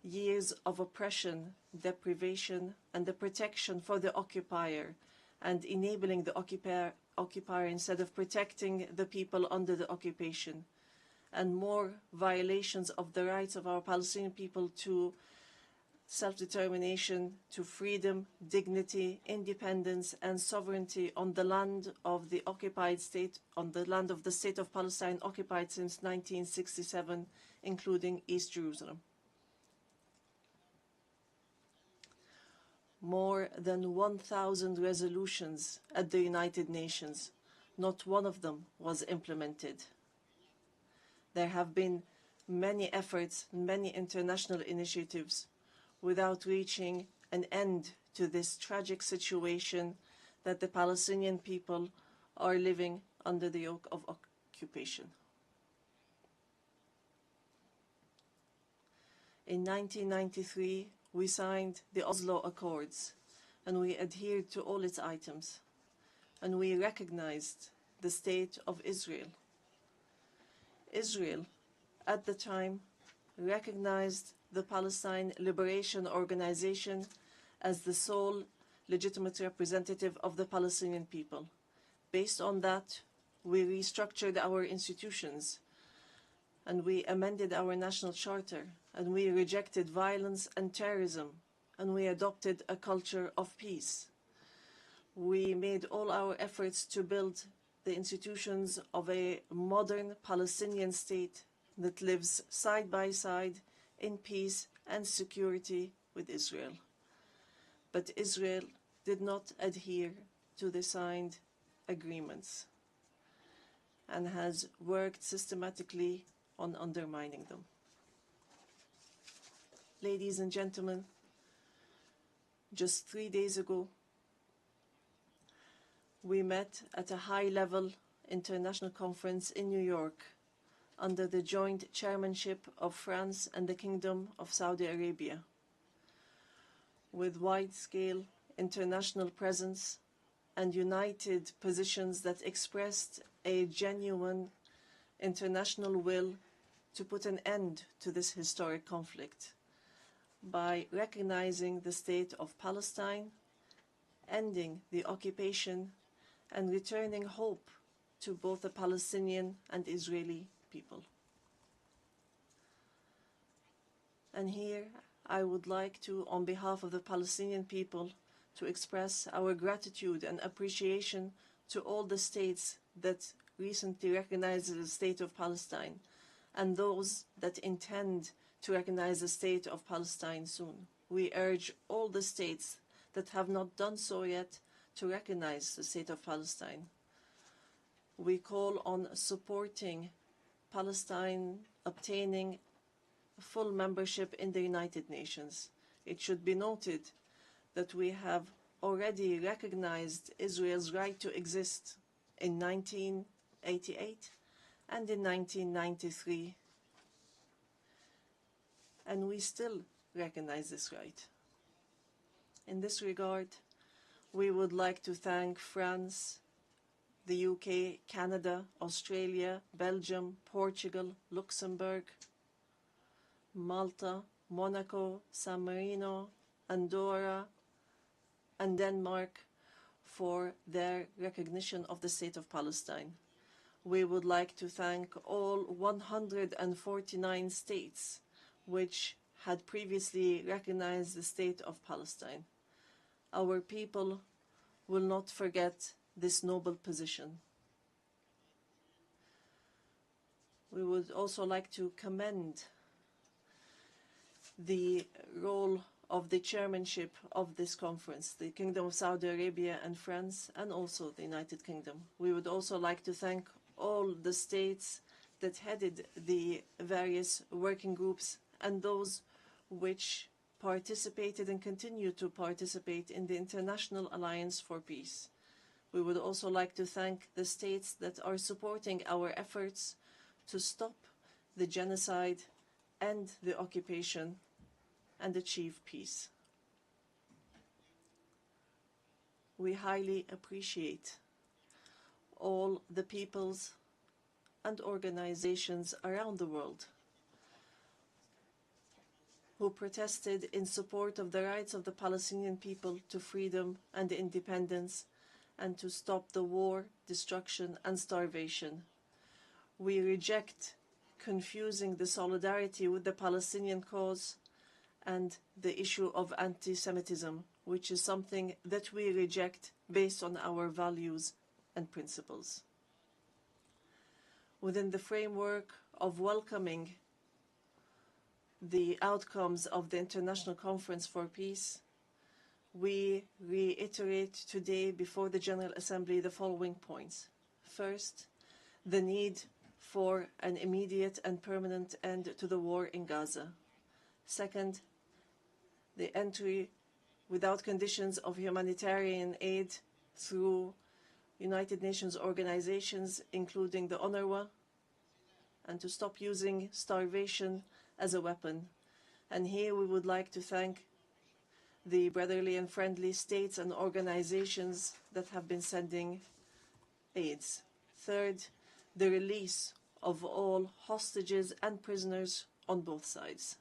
Years of oppression, deprivation, and the protection for the occupier, and enabling the occupier instead of protecting the people under the occupation, and more violations of the rights of our Palestinian people to self-determination to freedom, dignity, independence, and sovereignty on the land of the occupied state, on the land of the State of Palestine occupied since 1967, including East Jerusalem. More than 1,000 resolutions at the United Nations, not one of them was implemented. There have been many efforts, many international initiatives without reaching an end to this tragic situation that the Palestinian people are living under the yoke of occupation. In 1993, we signed the Oslo Accords, and we adhered to all its items, and we recognized the State of Israel. Israel, at the time, recognized the Palestine Liberation Organization as the sole legitimate representative of the Palestinian people. Based on that, we restructured our institutions, and we amended our national charter, and we rejected violence and terrorism, and we adopted a culture of peace. We made all our efforts to build the institutions of a modern Palestinian state that lives side by side in peace and security with Israel. But Israel did not adhere to the signed agreements and has worked systematically on undermining them. Ladies and gentlemen, just 3 days ago, we met at a high-level international conference in New York under the joint chairmanship of France and the Kingdom of Saudi Arabia, with wide-scale international presence and united positions that expressed a genuine international will to put an end to this historic conflict by recognizing the State of Palestine, ending the occupation, and returning hope to both the Palestinian and Israeli people. And here I would like to, on behalf of the Palestinian people, to express our gratitude and appreciation to all the states that recently recognized the State of Palestine and those that intend to recognize the State of Palestine soon. We urge all the states that have not done so yet to recognize the State of Palestine. We call on supporting Palestine obtaining full membership in the United Nations. It should be noted that we have already recognized Israel's right to exist in 1988 and in 1993, and we still recognize this right. In this regard, we would like to thank France, the UK, Canada, Australia, Belgium, Portugal, Luxembourg, Malta, Monaco, San Marino, Andorra, and Denmark for their recognition of the State of Palestine. We would like to thank all 149 states which had previously recognized the State of Palestine. Our people will not forget this noble position. We would also like to commend the role of the chairmanship of this conference, the Kingdom of Saudi Arabia and France, and also the United Kingdom. We would also like to thank all the states that headed the various working groups and those which participated and continue to participate in the International Alliance for Peace. We would also like to thank the states that are supporting our efforts to stop the genocide, end the occupation, and achieve peace. We highly appreciate all the peoples and organizations around the world who protested in support of the rights of the Palestinian people to freedom and independence and to stop the war, destruction, and starvation. We reject confusing the solidarity with the Palestinian cause and the issue of anti-Semitism, which is something that we reject based on our values and principles. Within the framework of welcoming the outcomes of the International Conference for Peace, we reiterate today before the General Assembly the following points. First, the need for an immediate and permanent end to the war in Gaza. Second, the entry without conditions of humanitarian aid through United Nations organizations, including the UNRWA, and to stop using starvation as a weapon. And here we would like to thank the brotherly and friendly states and organizations that have been sending aids. Third, the release of all hostages and prisoners on both sides.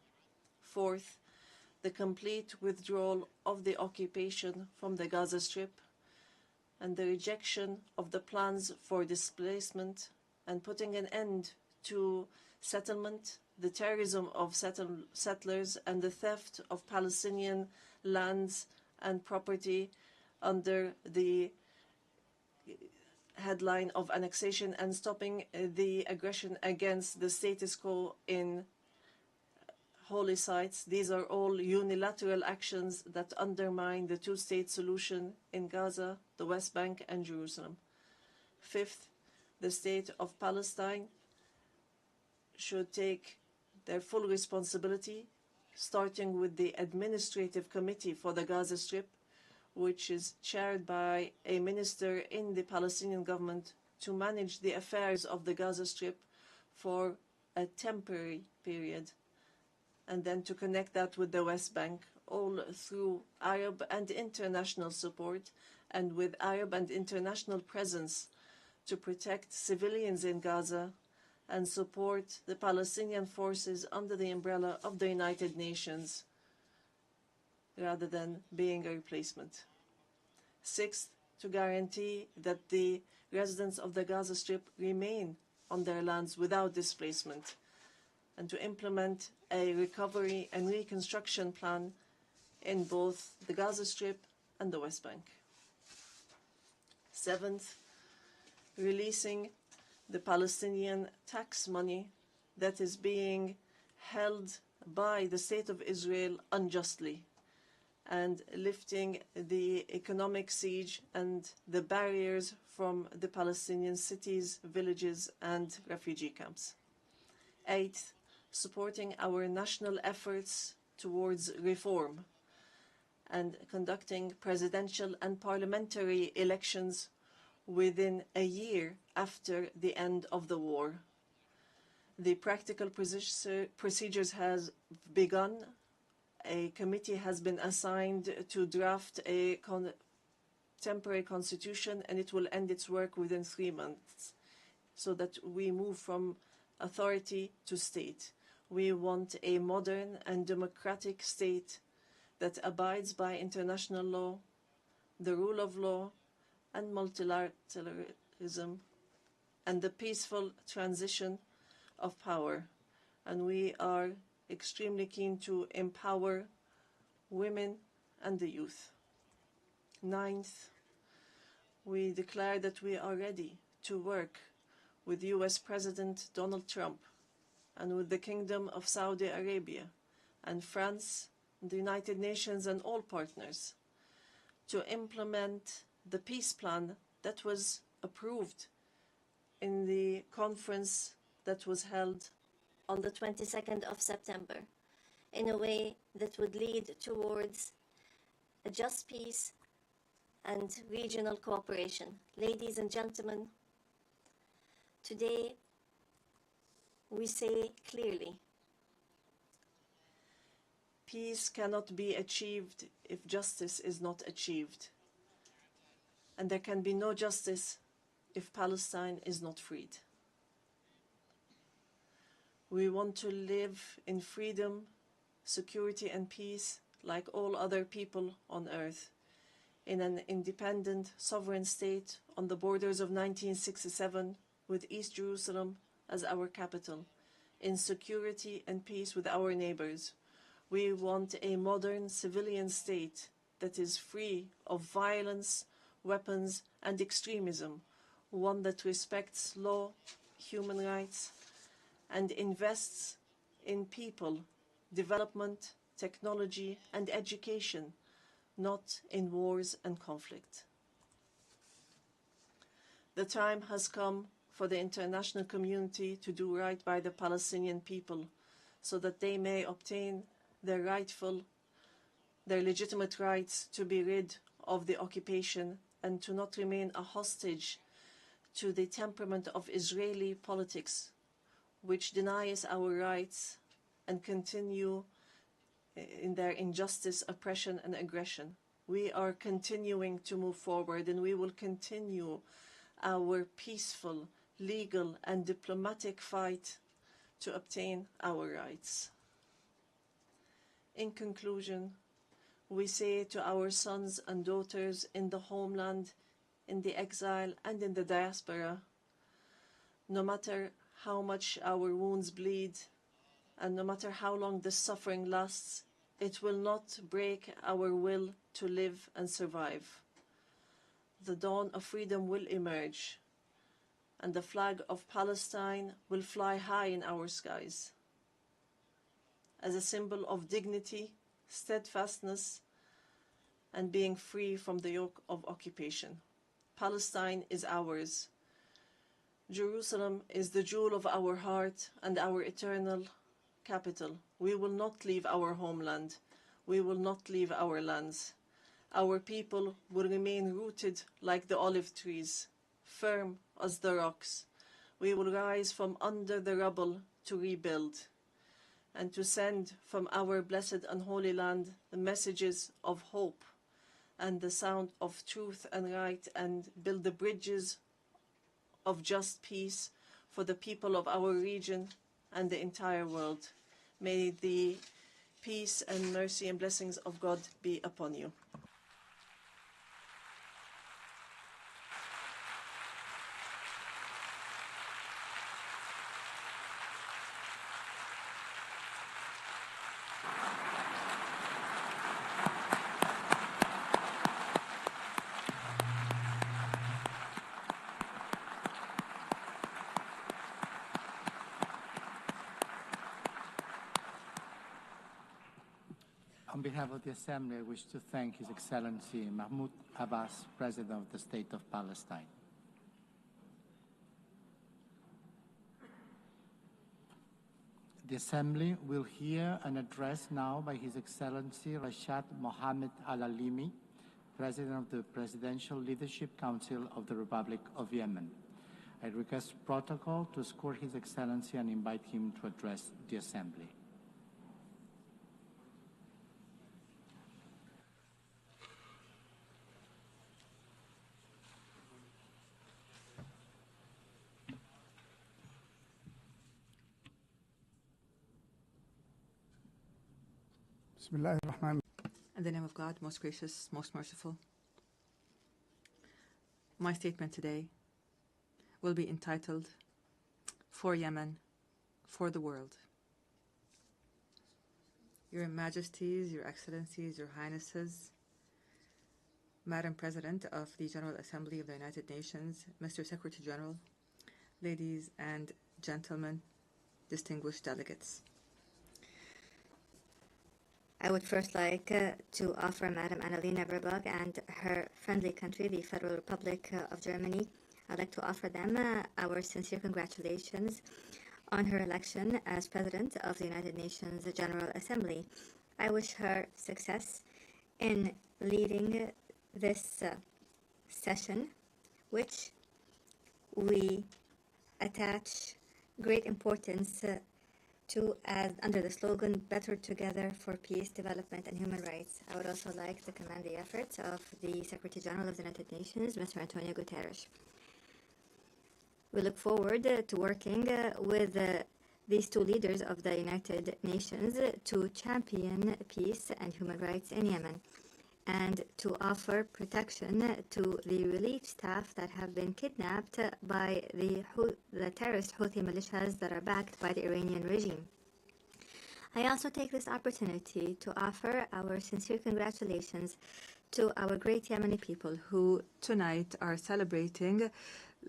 Fourth, the complete withdrawal of the occupation from the Gaza Strip and the rejection of the plans for displacement and putting an end to settlement, the terrorism of settlers, and the theft of Palestinian lands and property under the headline of annexation, and stopping the aggression against the status quo in holy sites. These are all unilateral actions that undermine the two-state solution in Gaza, the West Bank, and Jerusalem. Fifth, the state of Palestine should take their full responsibility, starting with the Administrative Committee for the Gaza Strip, which is chaired by a minister in the Palestinian government, to manage the affairs of the Gaza Strip for a temporary period, and then to connect that with the West Bank, all through Arab and international support, and with Arab and international presence to protect civilians in Gaza and support the Palestinian forces under the umbrella of the United Nations, rather than being a replacement. Sixth, to guarantee that the residents of the Gaza Strip remain on their lands without displacement, and to implement a recovery and reconstruction plan in both the Gaza Strip and the West Bank. Seventh, releasing the Palestinian tax money that is being held by the State of Israel unjustly, and lifting the economic siege and the barriers from the Palestinian cities, villages, and refugee camps. Eighth, supporting our national efforts towards reform and conducting presidential and parliamentary elections within a year after the end of the war. The practical procedures has begun. A committee has been assigned to draft a temporary constitution, and it will end its work within 3 months, so that we move from authority to state. We want a modern and democratic state that abides by international law, the rule of law, and multilateralism, and the peaceful transition of power. And we are extremely keen to empower women and the youth. Ninth, we declare that we are ready to work with US President Donald Trump and with the Kingdom of Saudi Arabia and France, the United Nations, and all partners to implement the peace plan that was approved in the conference that was held on the 22nd of September, in a way that would lead towards a just peace and regional cooperation. Ladies and gentlemen, today we say clearly, peace cannot be achieved if justice is not achieved. And there can be no justice if Palestine is not freed. We want to live in freedom, security, and peace like all other people on earth, in an independent, sovereign state on the borders of 1967, with East Jerusalem as our capital, in security and peace with our neighbors. We want a modern civilian state that is free of violence, weapons, and extremism, one that respects law, human rights, and invests in people, development, technology, and education, not in wars and conflict. The time has come for the international community to do right by the Palestinian people so that they may obtain their legitimate rights to be rid of the occupation and to not remain a hostage to the temperament of Israeli politics, which denies our rights and continue in their injustice, oppression, and aggression. We are continuing to move forward, and we will continue our peaceful, legal, and diplomatic fight to obtain our rights. In conclusion, we say to our sons and daughters in the homeland, in the exile, and in the diaspora, no matter how much our wounds bleed, and no matter how long the suffering lasts, it will not break our will to live and survive. The dawn of freedom will emerge, and the flag of Palestine will fly high in our skies as a symbol of dignity, steadfastness, and being free from the yoke of occupation. Palestine is ours. Jerusalem is the jewel of our heart and our eternal capital. We will not leave our homeland. We will not leave our lands. Our people will remain rooted like the olive trees, firm as the rocks. We will rise from under the rubble to rebuild and to send from our blessed and holy land the messages of hope and the sound of truth and right, and build the bridges of just peace for the people of our region and the entire world. May the peace and mercy and blessings of God be upon you. On behalf of the Assembly, I wish to thank His Excellency Mahmoud Abbas, President of the State of Palestine. The Assembly will hear an address now by His Excellency Rashad Mohammed Al-Alimi, President of the Presidential Leadership Council of the Republic of Yemen. I request protocol to escort His Excellency and invite him to address the Assembly. In the name of God, most gracious, most merciful. My statement today will be entitled, For Yemen, for the World. Your Majesties, Your Excellencies, Your Highnesses, Madam President of the General Assembly of the United Nations, Mr. Secretary General, ladies and gentlemen, distinguished delegates. I would first like to offer Madam Annalena Baerbock and her friendly country, the Federal Republic of Germany, I'd like to offer them our sincere congratulations on her election as President of the United Nations General Assembly. I wish her success in leading this session, which we attach great importance to as under the slogan, Better Together for Peace, Development and Human Rights. I would also like to commend the efforts of the Secretary General of the United Nations, Mr. Antonio Guterres. We look forward to working with these two leaders of the United Nations to champion peace and human rights in Yemen and to offer protection to the relief staff that have been kidnapped by the terrorist Houthi militias that are backed by the Iranian regime. I also take this opportunity to offer our sincere congratulations to our great Yemeni people who tonight are celebrating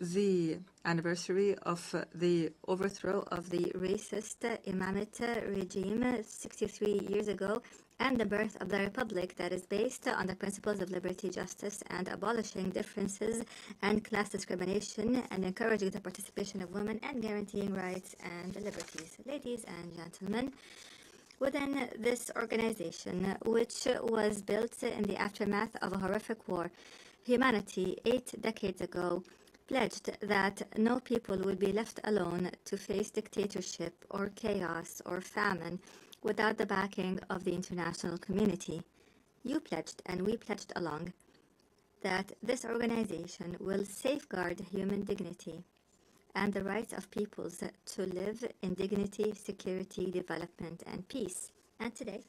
the anniversary of the overthrow of the racist Imamate regime 63 years ago, and the birth of the republic that is based on the principles of liberty, justice, and abolishing differences and class discrimination, and encouraging the participation of women and guaranteeing rights and liberties. Ladies and gentlemen, within this organization, which was built in the aftermath of a horrific war, humanity 8 decades ago pledged that no people would be left alone to face dictatorship or chaos or famine without the backing of the international community. You pledged, and we pledged along, that this organization will safeguard human dignity and the rights of peoples to live in dignity, security, development, and peace. And today,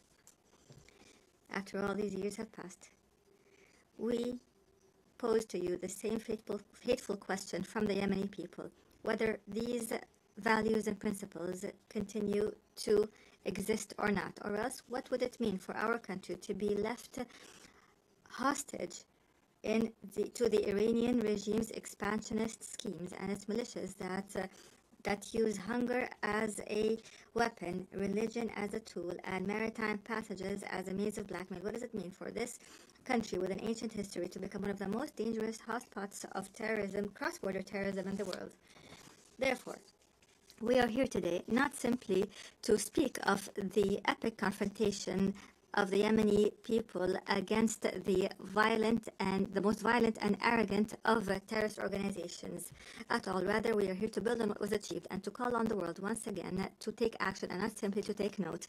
after all these years have passed, we pose to you the same fateful question from the Yemeni people, whether these values and principles continue to exist or not, or else what would it mean for our country to be left hostage to the Iranian regime's expansionist schemes and its militias that use hunger as a weapon, religion as a tool, and maritime passages as a means of blackmail? What does it mean for this country with an ancient history to become one of the most dangerous hotspots of terrorism, cross-border terrorism in the world? Therefore, we are here today not simply to speak of the epic confrontation of the Yemeni people against the most violent and arrogant of terrorist organizations at all. Rather, we are here to build on what was achieved and to call on the world once again to take action and not simply to take note,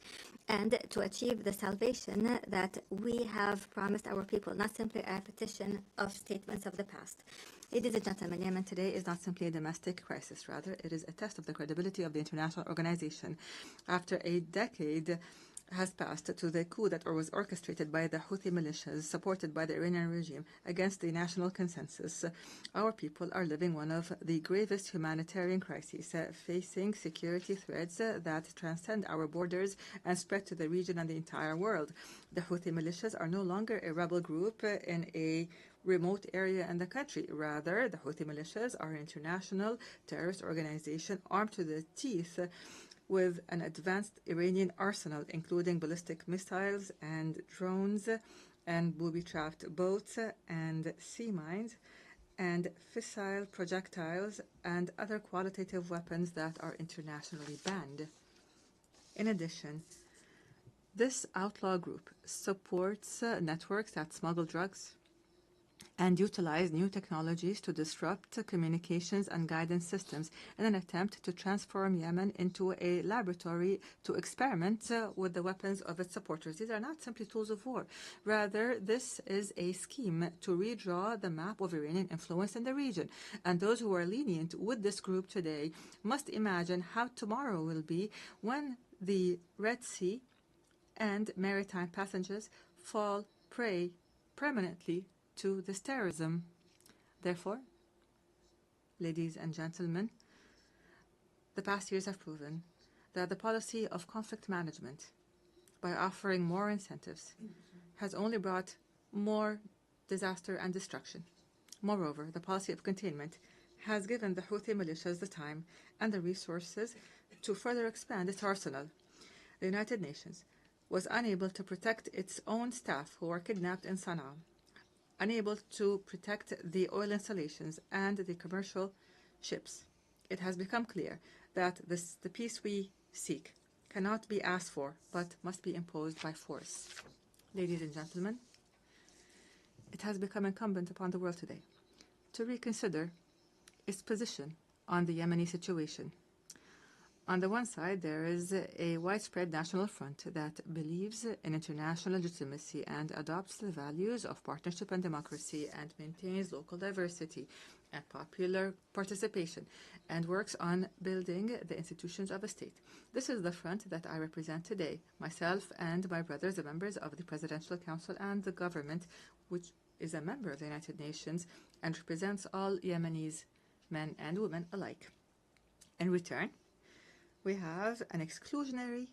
and to achieve the salvation that we have promised our people, not simply a repetition of statements of the past. Ladies and gentlemen, Yemen today is not simply a domestic crisis. Rather, it is a test of the credibility of the international organization. After a decade has passed to the coup that was orchestrated by the Houthi militias supported by the Iranian regime against the national consensus, our people are living one of the gravest humanitarian crises, facing security threats that transcend our borders and spread to the region and the entire world. The Houthi militias are no longer a rebel group in a remote area in the country. Rather, the Houthi militias are an international terrorist organization armed to the teeth with an advanced Iranian arsenal, including ballistic missiles and drones and booby-trapped boats and sea mines and fissile projectiles and other qualitative weapons that are internationally banned. In addition, this outlaw group supports networks that smuggle drugs and utilize new technologies to disrupt communications and guidance systems in an attempt to transform Yemen into a laboratory to experiment with the weapons of its supporters. These are not simply tools of war. Rather, this is a scheme to redraw the map of Iranian influence in the region. And those who are lenient with this group today must imagine how tomorrow will be when the Red Sea and maritime passengers fall prey permanently to this terrorism. Therefore, ladies and gentlemen, the past years have proven that the policy of conflict management, by offering more incentives, has only brought more disaster and destruction. Moreover, the policy of containment has given the Houthi militias the time and the resources to further expand its arsenal. The United Nations was unable to protect its own staff who were kidnapped in Sana'a, unable to protect the oil installations and the commercial ships. It has become clear that the peace we seek cannot be asked for, but must be imposed by force. Ladies and gentlemen, it has become incumbent upon the world today to reconsider its position on the Yemeni situation. On the one side, there is a widespread national front that believes in international legitimacy and adopts the values of partnership and democracy and maintains local diversity and popular participation and works on building the institutions of a state. This is the front that I represent today, myself and my brothers, the members of the Presidential Council and the government, which is a member of the United Nations and represents all Yemenis, men and women alike. In return, we have an exclusionary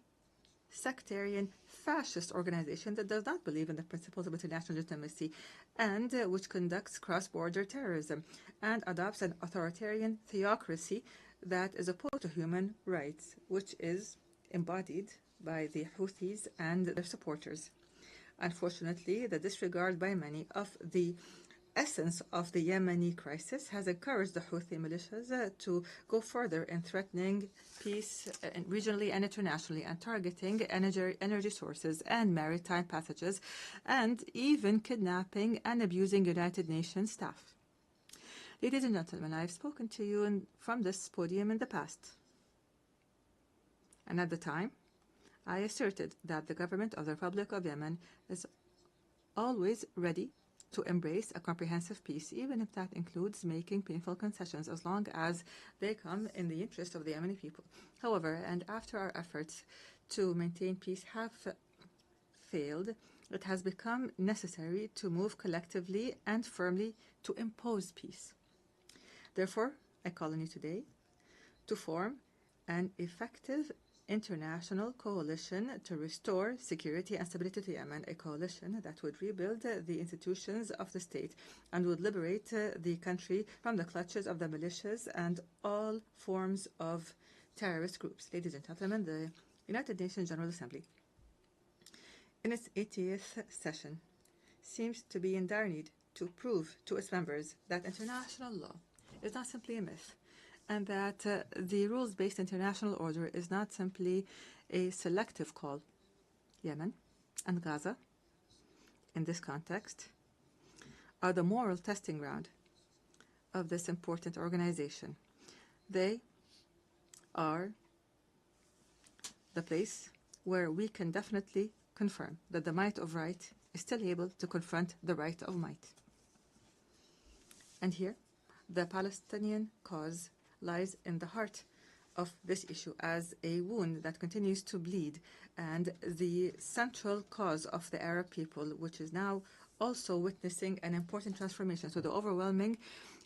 sectarian, fascist organization that does not believe in the principles of international legitimacy and which conducts cross-border terrorism and adopts an authoritarian theocracy that is opposed to human rights, which is embodied by the Houthis and their supporters. Unfortunately, the disregard by many of the essence of the Yemeni crisis has encouraged the Houthi militias to go further in threatening peace regionally and internationally and targeting energy sources and maritime passages and even kidnapping and abusing United Nations staff. Ladies and gentlemen, I've spoken to you from this podium in the past. And at the time, I asserted that the government of the Republic of Yemen is always ready to embrace a comprehensive peace, even if that includes making painful concessions, as long as they come in the interest of the Yemeni people. However, and after our efforts to maintain peace have failed, it has become necessary to move collectively and firmly to impose peace. Therefore, I call on you today to form an effective international coalition to restore security and stability to Yemen, a coalition that would rebuild the institutions of the state and would liberate the country from the clutches of the militias and all forms of terrorist groups. Ladies and gentlemen, the United Nations General Assembly, in its 80th session, seems to be in dire need to prove to its members that international law is not simply a myth, and that the rules-based international order is not simply a selective call. Yemen and Gaza, in this context, are the moral testing ground of this important organization. They are the place where we can definitely confirm that the might of right is still able to confront the right of might. And here, the Palestinian cause lies in the heart of this issue as a wound that continues to bleed and the central cause of the Arab people, which is now also witnessing an important transformation. So the overwhelming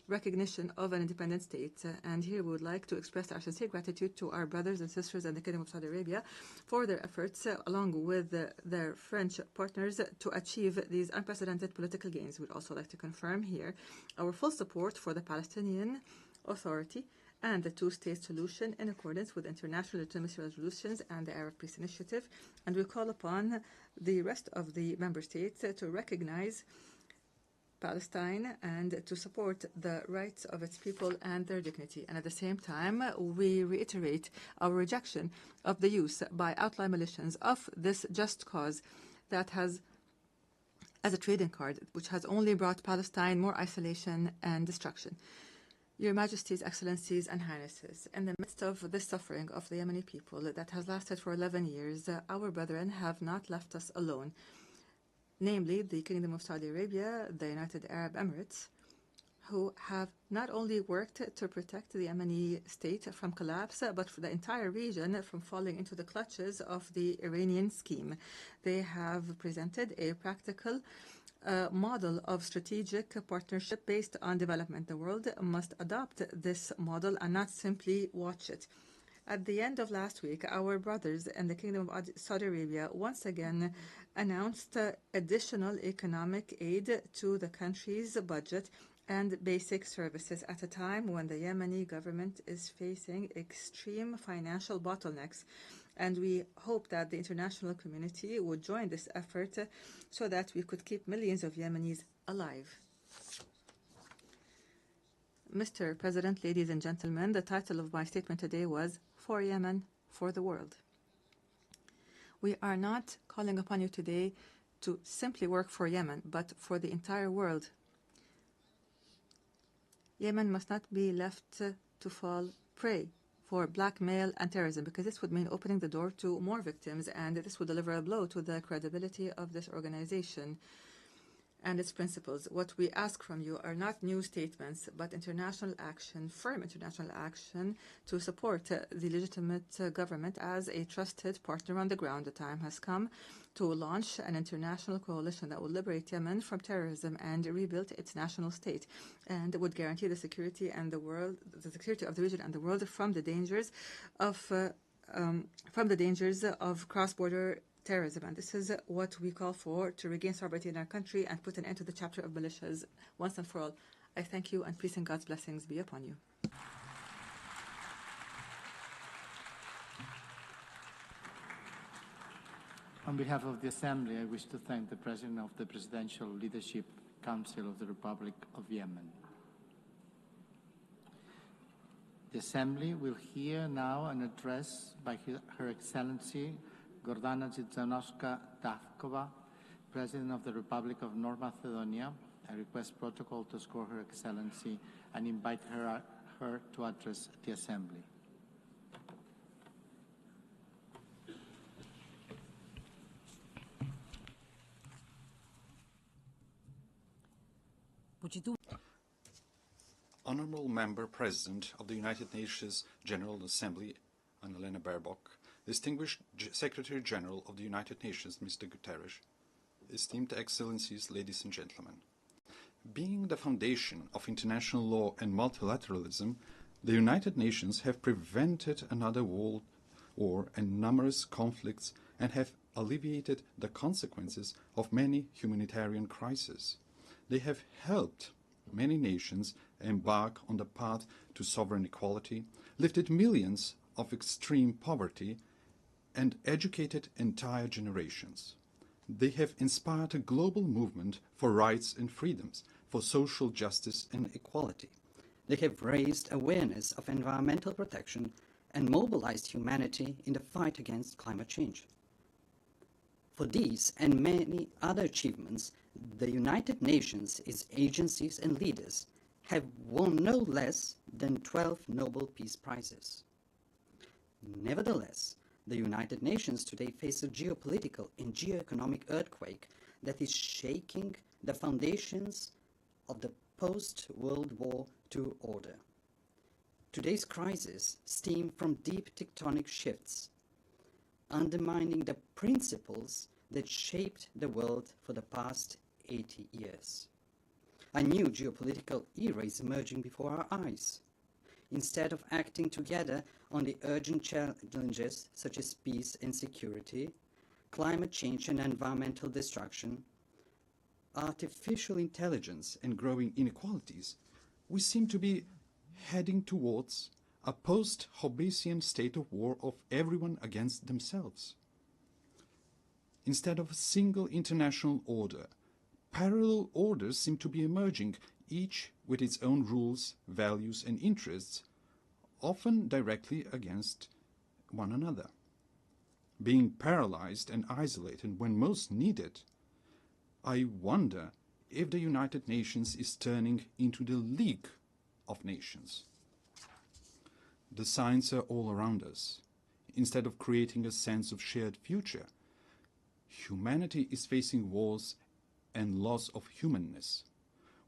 recognition of an independent state. And here we would like to express our sincere gratitude to our brothers and sisters in the Kingdom of Saudi Arabia for their efforts, along with their French partners, to achieve these unprecedented political gains. We'd also like to confirm here our full support for the Palestinian Authority and the two-state solution in accordance with international legitimacy resolutions and the Arab Peace Initiative. And we call upon the rest of the member states to recognize Palestine and to support the rights of its people and their dignity. And at the same time, we reiterate our rejection of the use by outlaw militias of this just cause that has as a trading card, which has only brought Palestine more isolation and destruction. Your Majesties, Excellencies, and Highnesses, in the midst of this suffering of the Yemeni people that has lasted for 11 years, our brethren have not left us alone, namely the Kingdom of Saudi Arabia, the United Arab Emirates, who have not only worked to protect the Yemeni state from collapse, but for the entire region from falling into the clutches of the Iranian scheme. They have presented a practical model of strategic partnership based on development. The world must adopt this model and not simply watch it. At the end of last week, our brothers in the Kingdom of Saudi Arabia once again announced additional economic aid to the country's budget and basic services at a time when the Yemeni government is facing extreme financial bottlenecks. And we hope that the international community would join this effort so that we could keep millions of Yemenis alive. Mr. President, ladies and gentlemen, the title of my statement today was For Yemen, for the World. We are not calling upon you today to simply work for Yemen, but for the entire world. Yemen must not be left to fall prey for blackmail and terrorism, because this would mean opening the door to more victims, and this would deliver a blow to the credibility of this organization and its principles. What we ask from you are not new statements, but international action, firm international action to support the legitimate government as a trusted partner on the ground. The time has come to launch an international coalition that will liberate Yemen from terrorism and rebuild its national state, and would guarantee the security and the security of the region and the world from the dangers of from the dangers of cross-border terrorism. And this is what we call for to regain sovereignty in our country and put an end to the chapter of militias once and for all. I thank you, and peace and God's blessings be upon you. On behalf of the Assembly, I wish to thank the President of the Presidential Leadership Council of the Republic of Yemen. The Assembly will hear now an address by Her Excellency Gordana Dzizanowska-Davkova, President of the Republic of North Macedonia. I request protocol to escort Her Excellency and invite her to address the Assembly. Honourable Member President of the United Nations General Assembly, Annalena Baerbock, distinguished Secretary General of the United Nations, Mr. Guterres, esteemed Excellencies, ladies and gentlemen. Being the foundation of international law and multilateralism, the United Nations have prevented another world war and numerous conflicts and have alleviated the consequences of many humanitarian crises. They have helped many nations embark on the path to sovereign equality, lifted millions of extreme poverty, and educated entire generations. They have inspired a global movement for rights and freedoms, for social justice and equality. They have raised awareness of environmental protection and mobilized humanity in the fight against climate change. For these and many other achievements, the United Nations, its agencies and leaders have won no less than 12 Nobel Peace Prizes. Nevertheless, the United Nations today face a geopolitical and geoeconomic earthquake that is shaking the foundations of the post-World War II order. Today's crisis stems from deep tectonic shifts, undermining the principles that shaped the world for the past 80 years. A new geopolitical era is emerging before our eyes. Instead of acting together on the urgent challenges such as peace and security, climate change and environmental destruction, artificial intelligence and growing inequalities, we seem to be heading towards a post-Hobbesian state of war of everyone against themselves. Instead of a single international order, parallel orders seem to be emerging, each with its own rules, values and interests, often directly against one another. Being paralyzed and isolated when most needed, I wonder if the United Nations is turning into the League of Nations. The signs are all around us. Instead of creating a sense of shared future, humanity is facing wars and loss of humanness.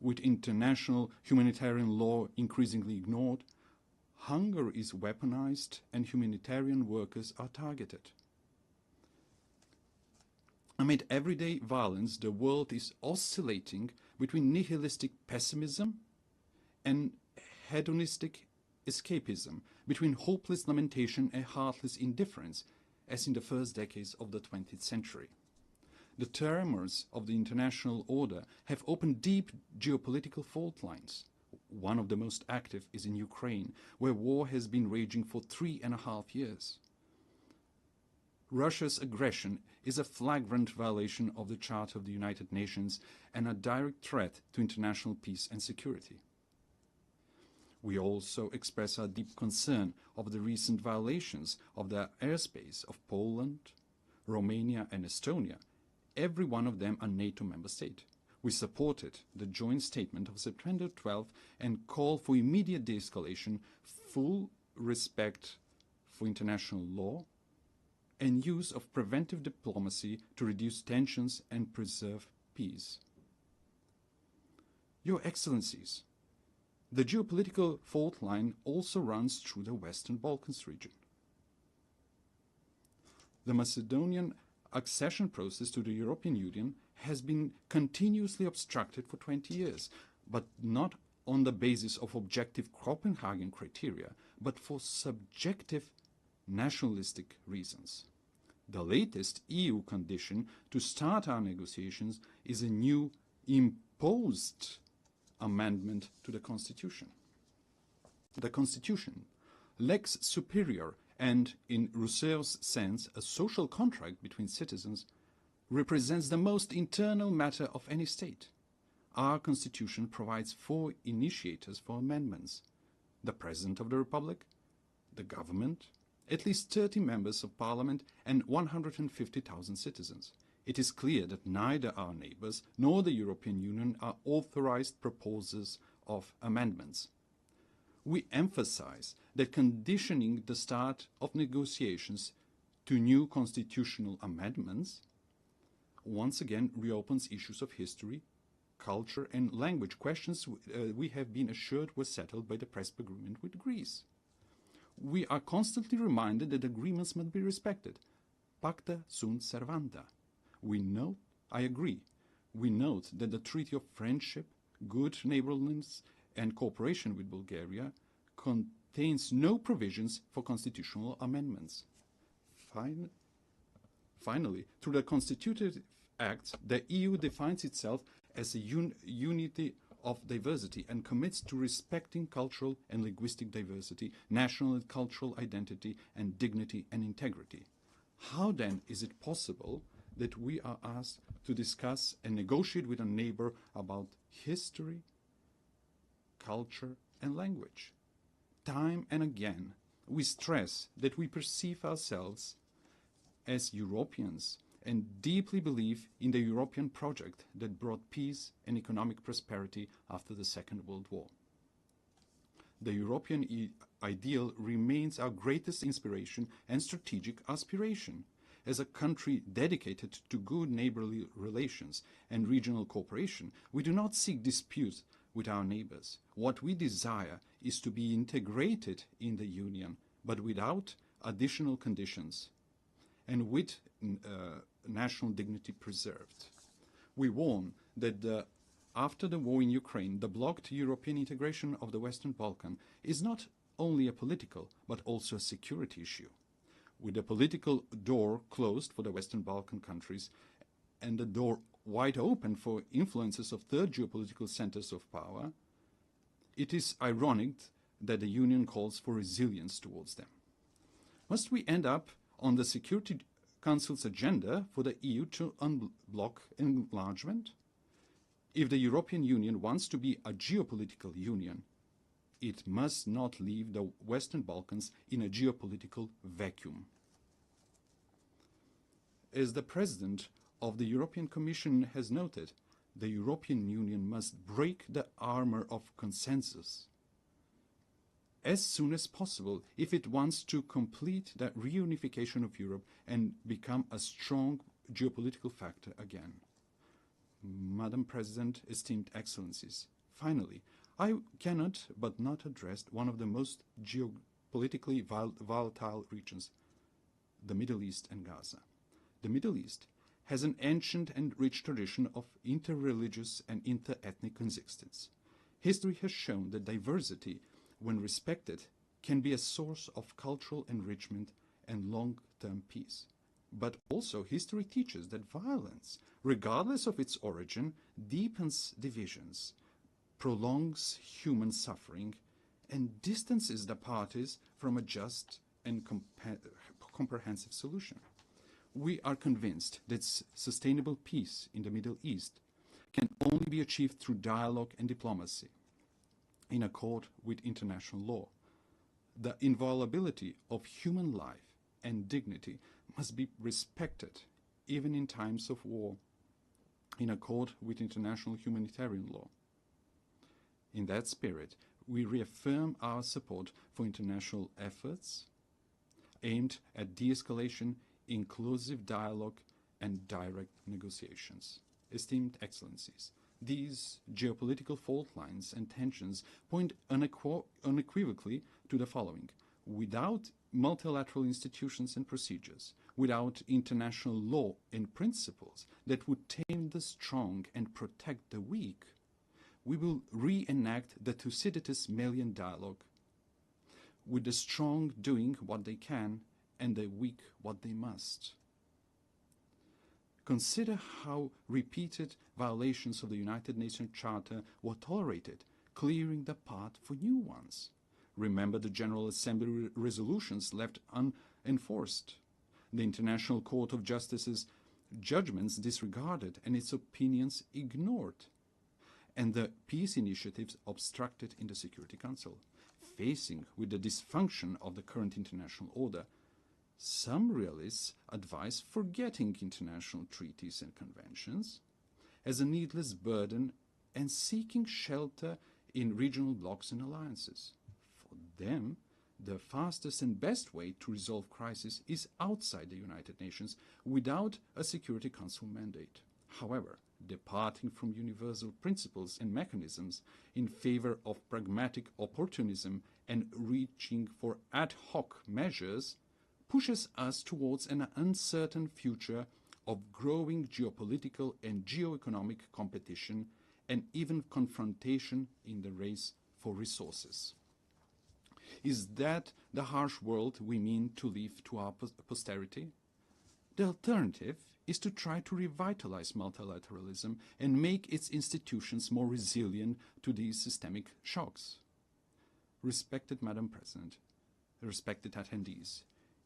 With international humanitarian law increasingly ignored, hunger is weaponized and humanitarian workers are targeted. Amid everyday violence, the world is oscillating between nihilistic pessimism and hedonistic escapism, between hopeless lamentation and heartless indifference, as in the first decades of the 20th century. The tremors of the international order have opened deep geopolitical fault lines. One of the most active is in Ukraine, where war has been raging for 3.5 years. Russia's aggression is a flagrant violation of the Charter of the United Nations and a direct threat to international peace and security. We also express our deep concern of the recent violations of the airspace of Poland, Romania and Estonia, every one of them a NATO member state. We supported the joint statement of September 12 and call for immediate de-escalation, full respect for international law, and use of preventive diplomacy to reduce tensions and preserve peace. Your Excellencies, the geopolitical fault line also runs through the Western Balkans region. The Macedonian accession process to the European Union has been continuously obstructed for 20 years, but not on the basis of objective Copenhagen criteria, but for subjective nationalistic reasons. The latest EU condition to start our negotiations is a new imposed amendment to the Constitution. The Constitution, lex superior and, in Rousseau's sense, a social contract between citizens, represents the most internal matter of any state. Our Constitution provides 4 initiators for amendments: the President of the Republic, the government, at least 30 members of parliament, and 150,000 citizens. It is clear that neither our neighbors nor the European Union are authorized proposers of amendments. We emphasize that conditioning the start of negotiations to new constitutional amendments once again reopens issues of history, culture and language, questions we have been assured were settled by the Prespa agreement with Greece. We are constantly reminded that agreements must be respected. Pacta sunt servanda. I agree, we note that the Treaty of Friendship, Good Neighborliness and Cooperation with Bulgaria contains no provisions for constitutional amendments. Finally, through the constitutive acts, the EU defines itself as a unity of diversity and commits to respecting cultural and linguistic diversity, national and cultural identity, and dignity and integrity. How then is it possible that we are asked to discuss and negotiate with a neighbor about history, culture, and language? Time and again, we stress that we perceive ourselves as Europeans and deeply believe in the European project that brought peace and economic prosperity after the Second World War. The European ideal remains our greatest inspiration and strategic aspiration. As a country dedicated to good neighborly relations and regional cooperation, we do not seek disputes with our neighbors. What we desire is to be integrated in the Union, but without additional conditions and with national dignity preserved. We warn that after the war in Ukraine, the blocked European integration of the Western Balkans is not only a political but also a security issue. With the political door closed for the Western Balkan countries and the door wide open for influences of third geopolitical centers of power, it is ironic that the Union calls for resilience towards them. Must we end up on the Security Council's agenda for the EU to unblock enlargement? If the European Union wants to be a geopolitical union, it must not leave the Western Balkans in a geopolitical vacuum. As the President of the European Commission has noted, the European Union must break the armor of consensus as soon as possible if it wants to complete the reunification of Europe and become a strong geopolitical factor again. Madam President, esteemed Excellencies, finally, I cannot but not address one of the most geopolitically volatile regions, the Middle East and Gaza. The Middle East has an ancient and rich tradition of inter-religious and inter-ethnic coexistence. History has shown that diversity, when respected, can be a source of cultural enrichment and long-term peace. But also history teaches that violence, regardless of its origin, deepens divisions, prolongs human suffering, and distances the parties from a just and comprehensive solution. We are convinced that sustainable peace in the Middle East can only be achieved through dialogue and diplomacy, in accord with international law. The inviolability of human life and dignity must be respected, even in times of war, in accord with international humanitarian law. In that spirit, we reaffirm our support for international efforts aimed at de-escalation, inclusive dialogue, and direct negotiations. Esteemed Excellencies, these geopolitical fault lines and tensions point unequivocally to the following. Without multilateral institutions and procedures, without international law and principles that would tame the strong and protect the weak, we will reenact the Thucydides Melian dialogue, with the strong doing what they can and the weak what they must. Consider how repeated violations of the United Nations Charter were tolerated, clearing the path for new ones. Remember the General Assembly resolutions left unenforced, the International Court of Justice's judgments disregarded and its opinions ignored, and the peace initiatives obstructed in the Security Council. Facing with the dysfunction of the current international order, some realists advise forgetting international treaties and conventions as a needless burden and seeking shelter in regional blocs and alliances. For them, the fastest and best way to resolve crisis is outside the United Nations without a Security Council mandate. However, departing from universal principles and mechanisms in favor of pragmatic opportunism and reaching for ad hoc measures pushes us towards an uncertain future of growing geopolitical and geoeconomic competition and even confrontation in the race for resources. Is that the harsh world we mean to leave to our posterity? The alternative is to try to revitalize multilateralism and make its institutions more resilient to these systemic shocks. Respected Madam President, respected attendees,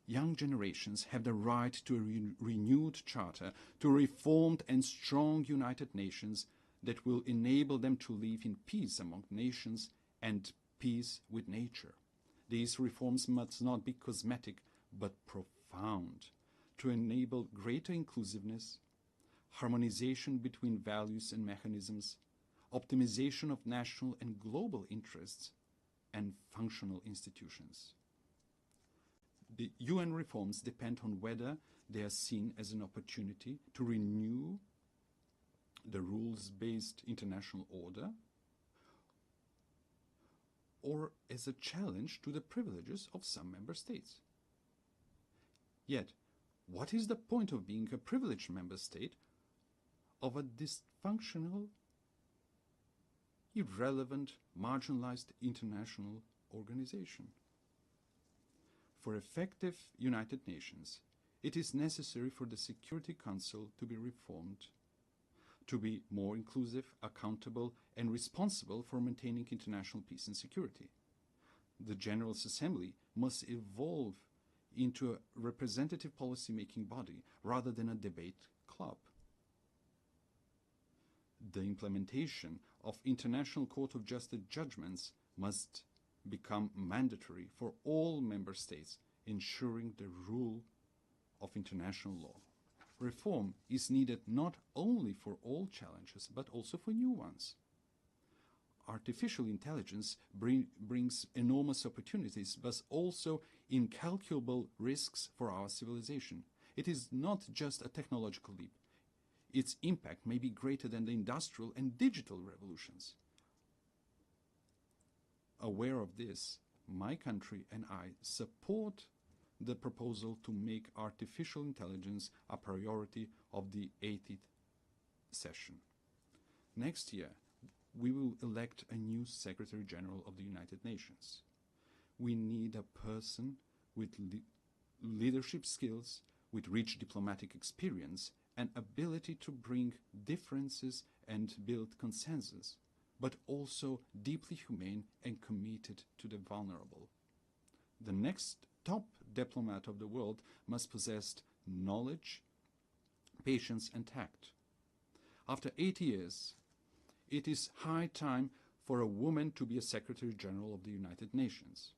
young generations have the right to a renewed charter, to a reformed and strong United Nations that will enable them to live in peace among nations and peace with nature. These reforms must not be cosmetic, but profound, to enable greater inclusiveness, harmonization between values and mechanisms, optimization of national and global interests, and functional institutions. The UN reforms depend on whether they are seen as an opportunity to renew the rules-based international order or as a challenge to the privileges of some member states. Yet, what is the point of being a privileged member state of a dysfunctional, irrelevant, marginalized international organization? For effective United Nations, it is necessary for the Security Council to be reformed, to be more inclusive, accountable, and responsible for maintaining international peace and security. The General Assembly must evolve into a representative policy-making body rather than a debate club. The implementation of International Court of Justice judgments must become mandatory for all member states, ensuring the rule of international law. Reform is needed not only for all challenges, but also for new ones. Artificial intelligence brings enormous opportunities, but also incalculable risks for our civilization. It is not just a technological leap. Its impact may be greater than the industrial and digital revolutions. Aware of this, my country and I support the proposal to make artificial intelligence a priority of the 80th session. Next year, we will elect a new Secretary General of the United Nations. We need a person with leadership skills, with rich diplomatic experience, and ability to bring differences and build consensus, but also deeply humane and committed to the vulnerable. The next top diplomat of the world must possess knowledge, patience, and tact. After 8 years, it is high time for a woman to be a Secretary General of the United Nations.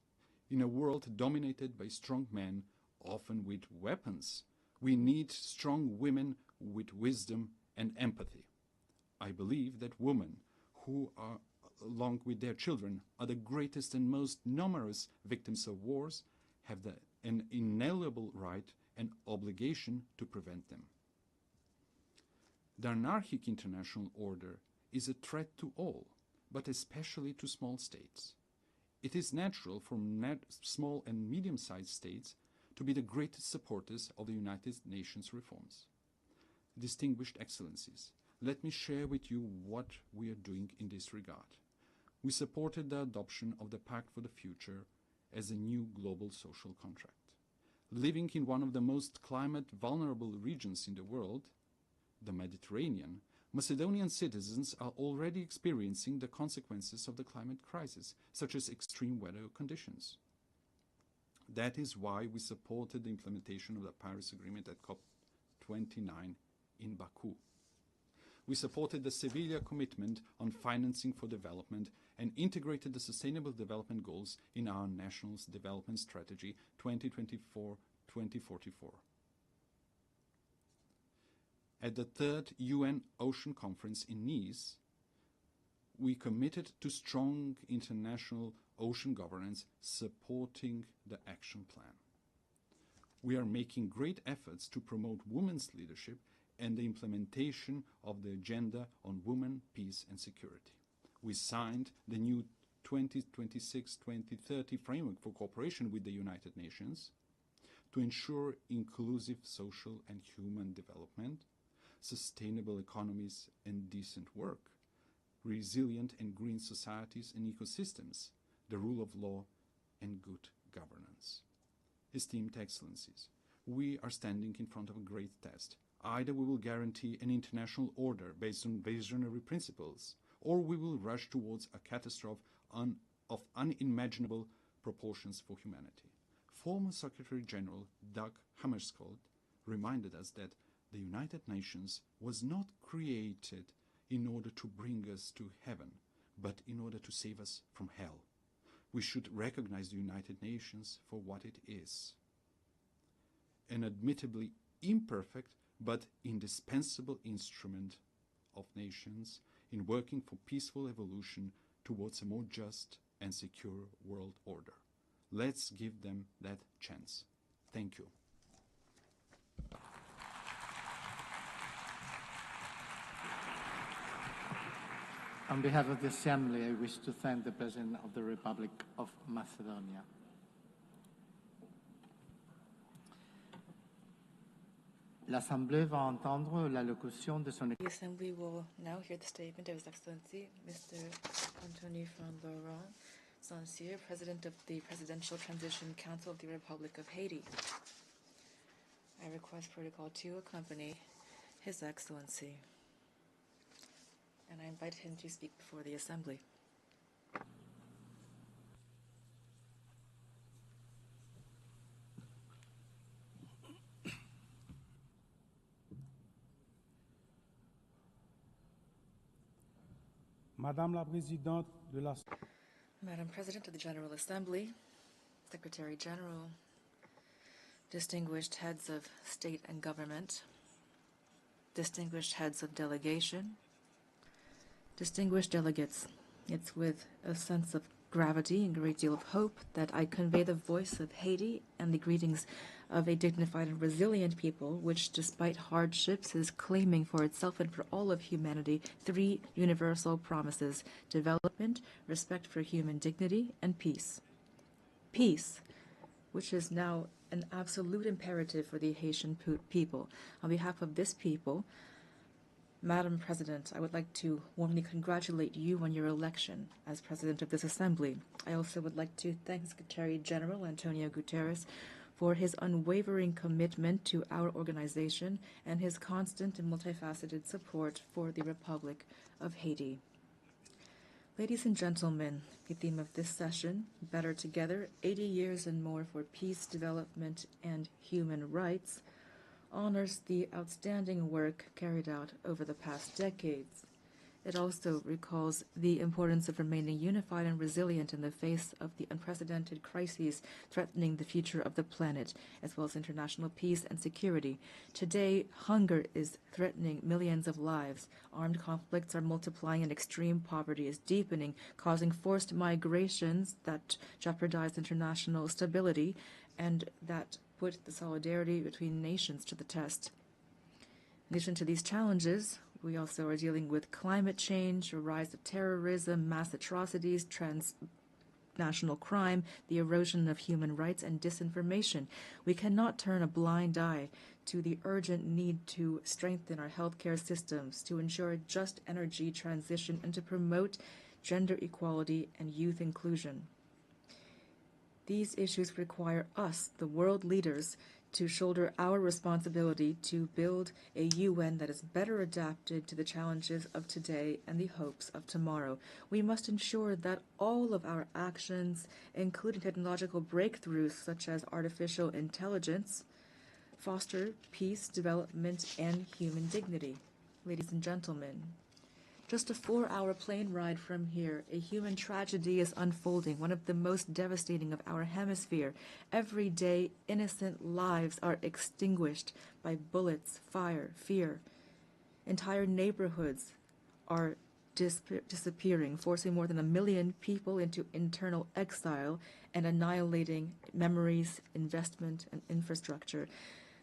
In a world dominated by strong men, often with weapons, we need strong women with wisdom and empathy. I believe that women who are, along with their children, are the greatest and most numerous victims of wars, have an inalienable right and obligation to prevent them. The anarchic international order is a threat to all, but especially to small states. It is natural for small and medium-sized states to be the greatest supporters of the United Nations reforms. Distinguished Excellencies, let me share with you what we are doing in this regard. We supported the adoption of the Pact for the Future as a new global social contract. living in one of the most climate vulnerable regions in the world, the Mediterranean, Macedonian citizens are already experiencing the consequences of the climate crisis, such as extreme weather conditions. That is why we supported the implementation of the Paris Agreement at COP29 in Baku. We supported the Sevilla commitment on financing for development and integrated the Sustainable Development Goals in our National Development Strategy 2024-2044. At the third UN Ocean Conference in Nice, we committed to strong international ocean governance supporting the action plan. We are making great efforts to promote women's leadership and the implementation of the Agenda on Women, Peace and Security. We signed the new 2026-2030 framework for cooperation with the United Nations to ensure inclusive social and human development, sustainable economies and decent work, resilient and green societies and ecosystems, the rule of law and good governance. Esteemed Excellencies, we are standing in front of a great test. Either we will guarantee an international order based on visionary principles, or we will rush towards a catastrophe of unimaginable proportions for humanity. Former Secretary General Dag Hammarskjöld reminded us that the United Nations was not created in order to bring us to heaven, but in order to save us from hell. We should recognize the United Nations for what it is: an admittedly imperfect but indispensable instrument of nations in working for peaceful evolution towards a more just and secure world order. Let's give them that chance. Thank you. On behalf of the Assembly, I wish to thank the President of the Republic of Macedonia. L'Assemblée va entendre l'allocution de son... The Assembly will now hear the statement of His Excellency, Mr. Anthony van Laurent Saint-Cyr, President of the Presidential Transition Council of the Republic of Haiti. I request Protocol to accompany His Excellency, and I invite him to speak before the Assembly. Madame la Présidente de la... Madam President of the General Assembly, Secretary General, distinguished heads of state and government, distinguished heads of delegation, distinguished delegates, it's with a sense of gravity and a great deal of hope that I convey the voice of Haiti and the greetings of a dignified and resilient people, which, despite hardships, is claiming for itself and for all of humanity 3 universal promises: development, respect for human dignity, and peace. Peace, which is now an absolute imperative for the Haitian people. On behalf of this people, Madam President, I would like to warmly congratulate you on your election as President of this Assembly. I also would like to thank Secretary General Antonio Guterres for his unwavering commitment to our organization and his constant and multifaceted support for the Republic of Haiti. Ladies and gentlemen, the theme of this session, Better Together, 80 Years and More for Peace, Development, and Human Rights, honors the outstanding work carried out over the past decades. It also recalls the importance of remaining unified and resilient in the face of the unprecedented crises threatening the future of the planet, as well as international peace and security. Today, hunger is threatening millions of lives. Armed conflicts are multiplying and extreme poverty is deepening, causing forced migrations that jeopardize international stability and that put the solidarity between nations to the test. In addition to these challenges, we also are dealing with climate change, a rise of terrorism, mass atrocities, transnational crime, the erosion of human rights, and disinformation. We cannot turn a blind eye to the urgent need to strengthen our healthcare systems, to ensure just energy transition, and to promote gender equality and youth inclusion. These issues require us, the world leaders, to shoulder our responsibility to build a UN that is better adapted to the challenges of today and the hopes of tomorrow. We must ensure that all of our actions, including technological breakthroughs such as artificial intelligence, foster peace, development, and human dignity. Ladies and gentlemen, just a 4-hour plane ride from here, a human tragedy is unfolding, one of the most devastating of our hemisphere. Every day, innocent lives are extinguished by bullets, fire, fear. Entire neighborhoods are disappearing, forcing more than 1 million people into internal exile and annihilating memories, investment, and infrastructure.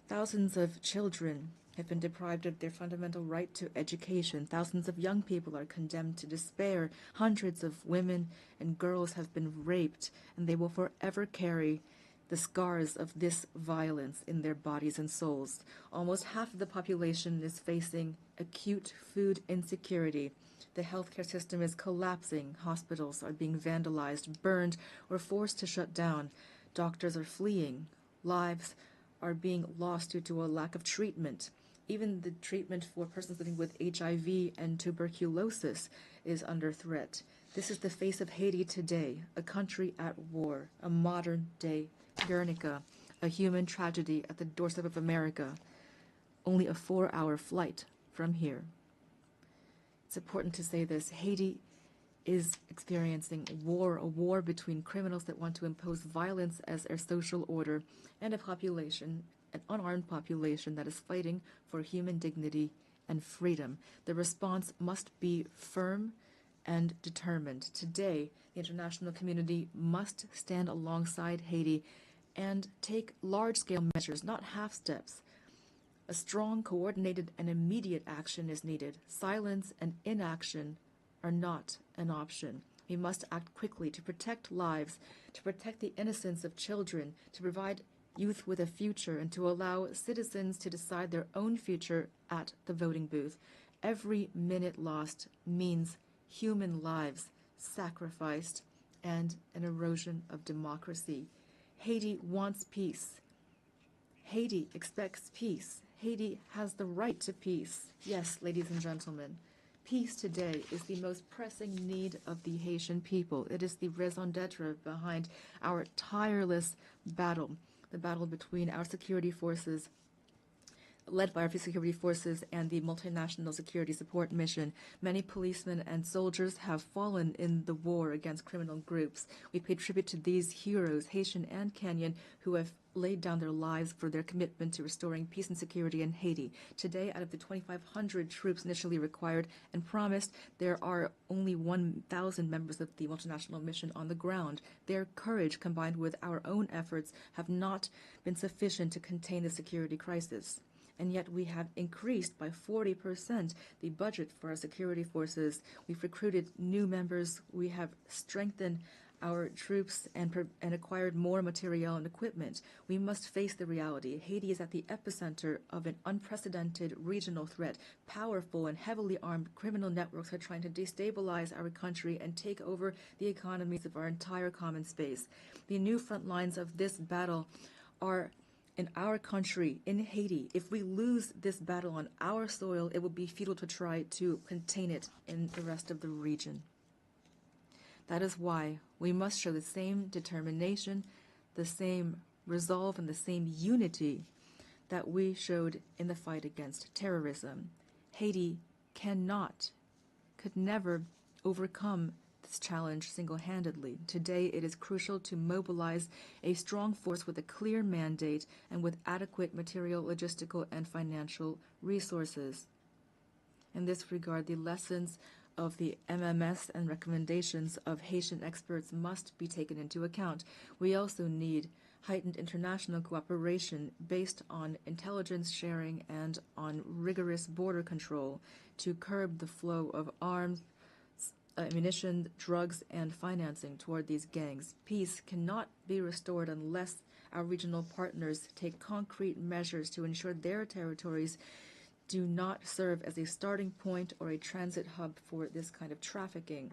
Thousands of children have been deprived of their fundamental right to education. Thousands of young people are condemned to despair. Hundreds of women and girls have been raped, and they will forever carry the scars of this violence in their bodies and souls. Almost half of the population is facing acute food insecurity. The healthcare system is collapsing. Hospitals are being vandalized, burned, or forced to shut down. Doctors are fleeing. Lives are being lost due to a lack of treatment. Even the treatment for persons living with HIV and tuberculosis is under threat. This is the face of Haiti today, a country at war, a modern-day Guernica, a human tragedy at the doorstep of America, only a 4-hour flight from here. It's important to say this. Haiti is experiencing a war between criminals that want to impose violence as their social order and a population, an unarmed population that is fighting for human dignity and freedom. The response must be firm and determined. Today, the international community must stand alongside Haiti and take large-scale measures, not half steps. A strong, coordinated, and immediate action is needed. Silence and inaction are not an option. We must act quickly to protect lives, to protect the innocence of children, to provide youth with a future, and to allow citizens to decide their own future at the voting booth. Every minute lost means human lives sacrificed and an erosion of democracy. Haiti wants peace. Haiti expects peace. Haiti has the right to peace. Yes, ladies and gentlemen, peace today is the most pressing need of the Haitian people. It is the raison d'etre behind our tireless battle, the battle between our security forces, led by our security forces and the multinational security support mission. Many policemen and soldiers have fallen in the war against criminal groups. We pay tribute to these heroes, Haitian and Kenyan, who have laid down their lives for their commitment to restoring peace and security in Haiti. Today, out of the 2,500 troops initially required and promised, there are only 1,000 members of the multinational mission on the ground. Their courage, combined with our own efforts, have not been sufficient to contain the security crisis. And yet we have increased by 40% the budget for our security forces. We've recruited new members. We have strengthened our troops and acquired more material and equipment. We must face the reality. Haiti is at the epicenter of an unprecedented regional threat. Powerful and heavily armed criminal networks are trying to destabilize our country and take over the economies of our entire common space. The new front lines of this battle are in our country, in Haiti. If we lose this battle on our soil, it will be futile to try to contain it in the rest of the region. That is why we must show the same determination, the same resolve, and the same unity that we showed in the fight against terrorism. Haiti could never overcome this challenge single-handedly. Today, it is crucial to mobilize a strong force with a clear mandate and with adequate material, logistical, and financial resources. In this regard, the lessons of the MMS and recommendations of Haitian experts must be taken into account. We also need heightened international cooperation based on intelligence sharing and on rigorous border control to curb the flow of arms, ammunition, drugs, and financing toward these gangs. Peace cannot be restored unless our regional partners take concrete measures to ensure their territories do not serve as a starting point or a transit hub for this kind of trafficking.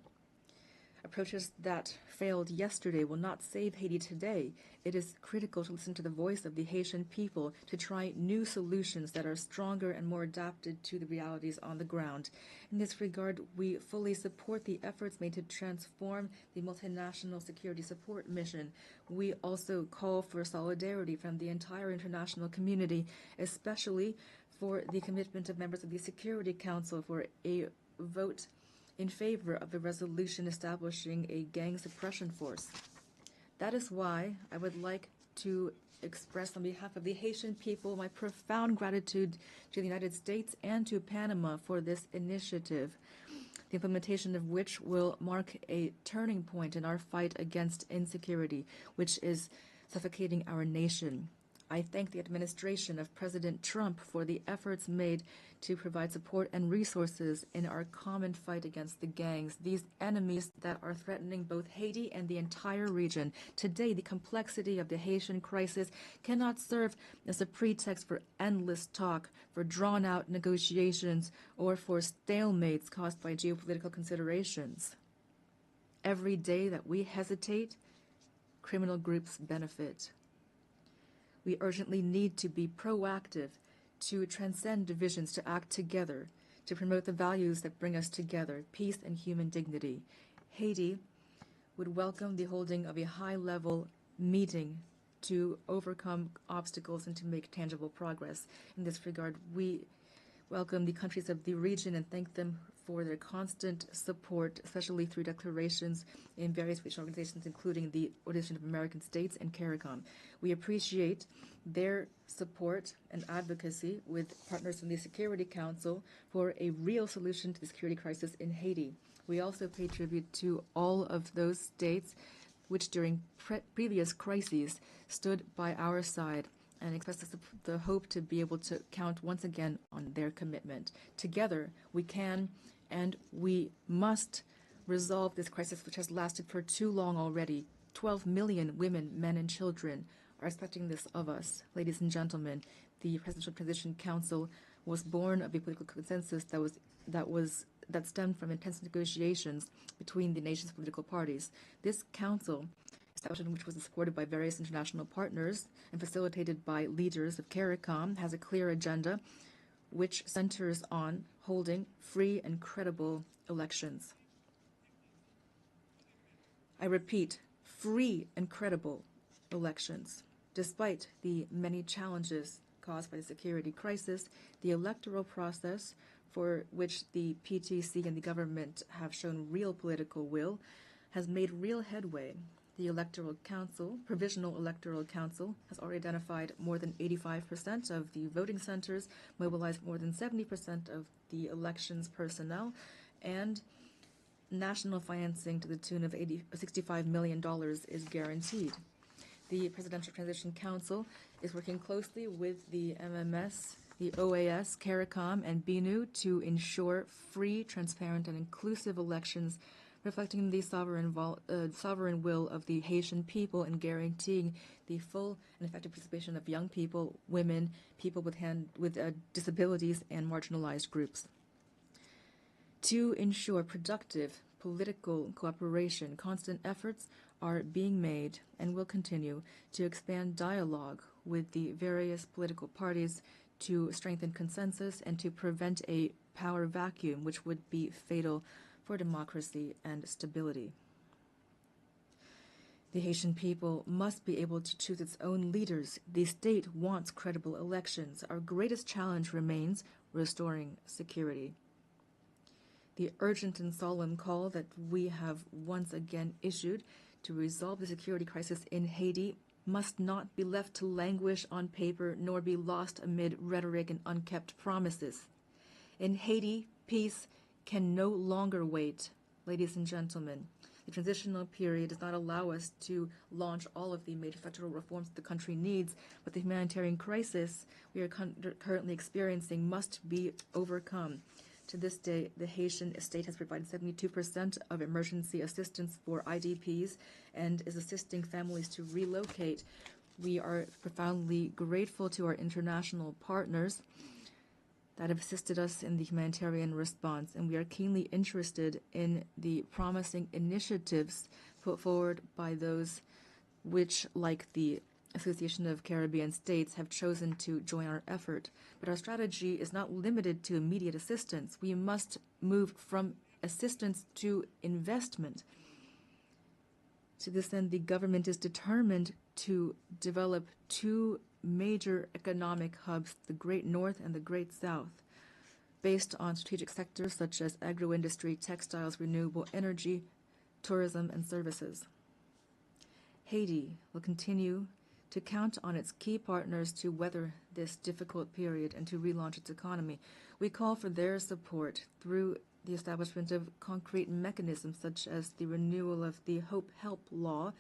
Approaches that failed yesterday will not save Haiti today. It is critical to listen to the voice of the Haitian people, to try new solutions that are stronger and more adapted to the realities on the ground. In this regard, we fully support the efforts made to transform the multinational security support mission. We also call for solidarity from the entire international community, especially for the commitment of members of the Security Council for a vote in favor of the resolution establishing a gang suppression force. That is why I would like to express on behalf of the Haitian people my profound gratitude to the United States and to Panama for this initiative, the implementation of which will mark a turning point in our fight against insecurity, which is suffocating our nation. I thank the administration of President Trump for the efforts made to provide support and resources in our common fight against the gangs, these enemies that are threatening both Haiti and the entire region. Today, the complexity of the Haitian crisis cannot serve as a pretext for endless talk, for drawn-out negotiations, or for stalemates caused by geopolitical considerations. Every day that we hesitate, criminal groups benefit. We urgently need to be proactive, to transcend divisions, to act together, to promote the values that bring us together, peace and human dignity. Haiti would welcome the holding of a high-level meeting to overcome obstacles and to make tangible progress. In this regard, we welcome the countries of the region and thank them for their constant support, especially through declarations in various regional organizations, including the Organization of American States and CARICOM. We appreciate their support and advocacy with partners from the Security Council for a real solution to the security crisis in Haiti. We also pay tribute to all of those states which during previous crises stood by our side and express the hope to be able to count once again on their commitment. Together, we can and we must resolve this crisis, which has lasted for too long already. 12 million women, men, and children are expecting this of us. Ladies and gentlemen, the Presidential Transition Council was born of a political consensus that stemmed from intense negotiations between the nation's political parties. This council, establishment which was supported by various international partners and facilitated by leaders of CARICOM, has a clear agenda which centers on holding free and credible elections. I repeat, free and credible elections. Despite the many challenges caused by the security crisis, the electoral process, for which the PTC and the government have shown real political will, has made real headway. The Electoral Council, Provisional Electoral Council, has already identified more than 85% of the voting centers, mobilized more than 70% of the elections personnel, and national financing to the tune of $65 million is guaranteed. The Presidential Transition Council is working closely with the MMS, the OAS, CARICOM, and BNU to ensure free, transparent, and inclusive elections reflecting the sovereign will of the Haitian people and guaranteeing the full and effective participation of young people, women, people with disabilities, and marginalized groups. To ensure productive political cooperation, constant efforts are being made and will continue to expand dialogue with the various political parties to strengthen consensus and to prevent a power vacuum which would be fatal for democracy and stability. The Haitian people must be able to choose its own leaders. The state wants credible elections. Our greatest challenge remains restoring security. The urgent and solemn call that we have once again issued to resolve the security crisis in Haiti must not be left to languish on paper nor be lost amid rhetoric and unkept promises. In Haiti, peace can no longer wait. Ladies and gentlemen, the transitional period does not allow us to launch all of the major structural reforms the country needs, but the humanitarian crisis we are currently experiencing must be overcome. To this day, the Haitian state has provided 72% of emergency assistance for IDPs and is assisting families to relocate. We are profoundly grateful to our international partners that have assisted us in the humanitarian response, and we are keenly interested in the promising initiatives put forward by those which, like the Association of Caribbean States, have chosen to join our effort. But our strategy is not limited to immediate assistance. We must move from assistance to investment. To this end, the government is determined to develop two major economic hubs, the Great North and the Great South, based on strategic sectors such as agro-industry, textiles, renewable energy, tourism, and services. Haiti will continue to count on its key partners to weather this difficult period and to relaunch its economy. We call for their support through the establishment of concrete mechanisms such as the renewal of the Hope Help Law,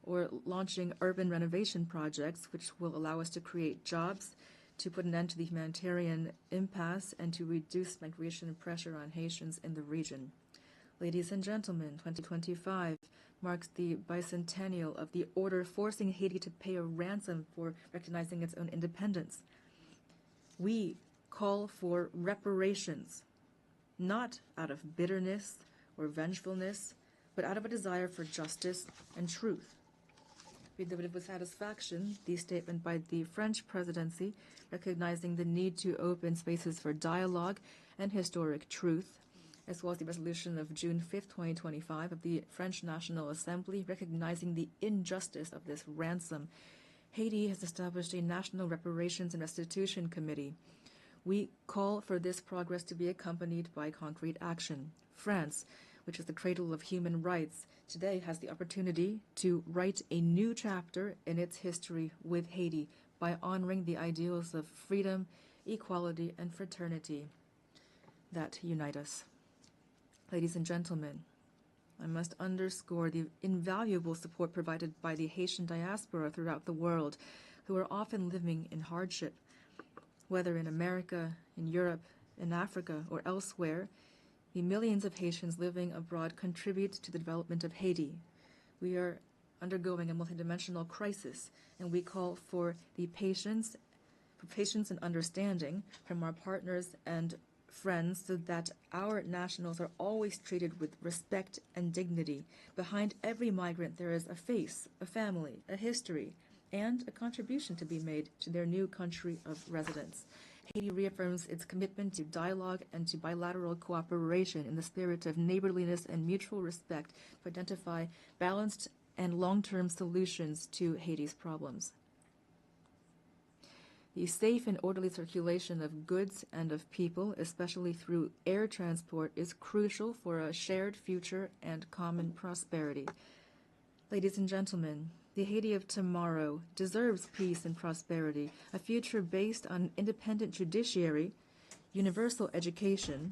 or launching urban renovation projects which will allow us to create jobs, to put an end to the humanitarian impasse, and to reduce migration and pressure on Haitians in the region. Ladies and gentlemen, 2025 marks the bicentennial of the order forcing Haiti to pay a ransom for recognizing its own independence. We call for reparations, not out of bitterness or vengefulness, but out of a desire for justice and truth. We noted with satisfaction the statement by the French presidency recognizing the need to open spaces for dialogue and historic truth, as well as the resolution of June 5, 2025 of the French National Assembly recognizing the injustice of this ransom. Haiti has established a National Reparations and Restitution Committee. We call for this progress to be accompanied by concrete action. France, which is the cradle of human rights, today has the opportunity to write a new chapter in its history with Haiti by honoring the ideals of freedom, equality, and fraternity that unite us. Ladies and gentlemen, I must underscore the invaluable support provided by the Haitian diaspora throughout the world, who are often living in hardship. Whether in America, in Europe, in Africa, or elsewhere, the millions of Haitians living abroad contribute to the development of Haiti. We are undergoing a multidimensional crisis, and we call for patience and understanding from our partners and friends so that our nationals are always treated with respect and dignity. Behind every migrant there is a face, a family, a history, and a contribution to be made to their new country of residence. Haiti reaffirms its commitment to dialogue and to bilateral cooperation in the spirit of neighborliness and mutual respect to identify balanced and long-term solutions to Haiti's problems. The safe and orderly circulation of goods and of people, especially through air transport, is crucial for a shared future and common prosperity. Ladies and gentlemen, the Haiti of tomorrow deserves peace and prosperity, a future based on independent judiciary, universal education,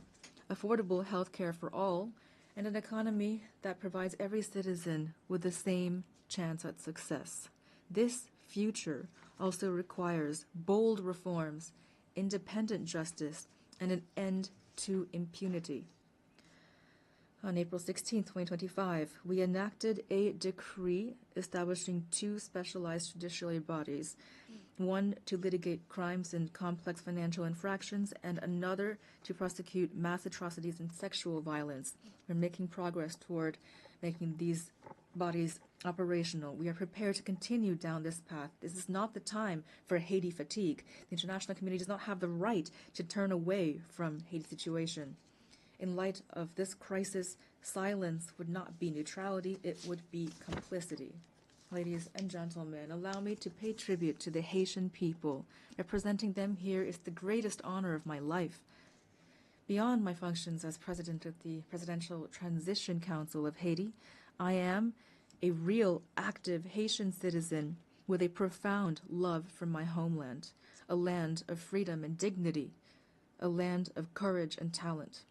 affordable health care for all, and an economy that provides every citizen with the same chance at success. This future also requires bold reforms, independent justice, and an end to impunity. On April 16, 2025, we enacted a decree establishing two specialized judiciary bodies, one to litigate crimes and complex financial infractions, and another to prosecute mass atrocities and sexual violence. We're making progress toward making these bodies operational. We are prepared to continue down this path. This is not the time for Haiti fatigue. The international community does not have the right to turn away from Haiti's situation. In light of this crisis, silence would not be neutrality, it would be complicity. Ladies and gentlemen, allow me to pay tribute to the Haitian people. Representing them here is the greatest honor of my life. Beyond my functions as president of the Presidential Transition Council of Haiti, I am a real, active Haitian citizen with a profound love for my homeland, a land of freedom and dignity, a land of courage and talent.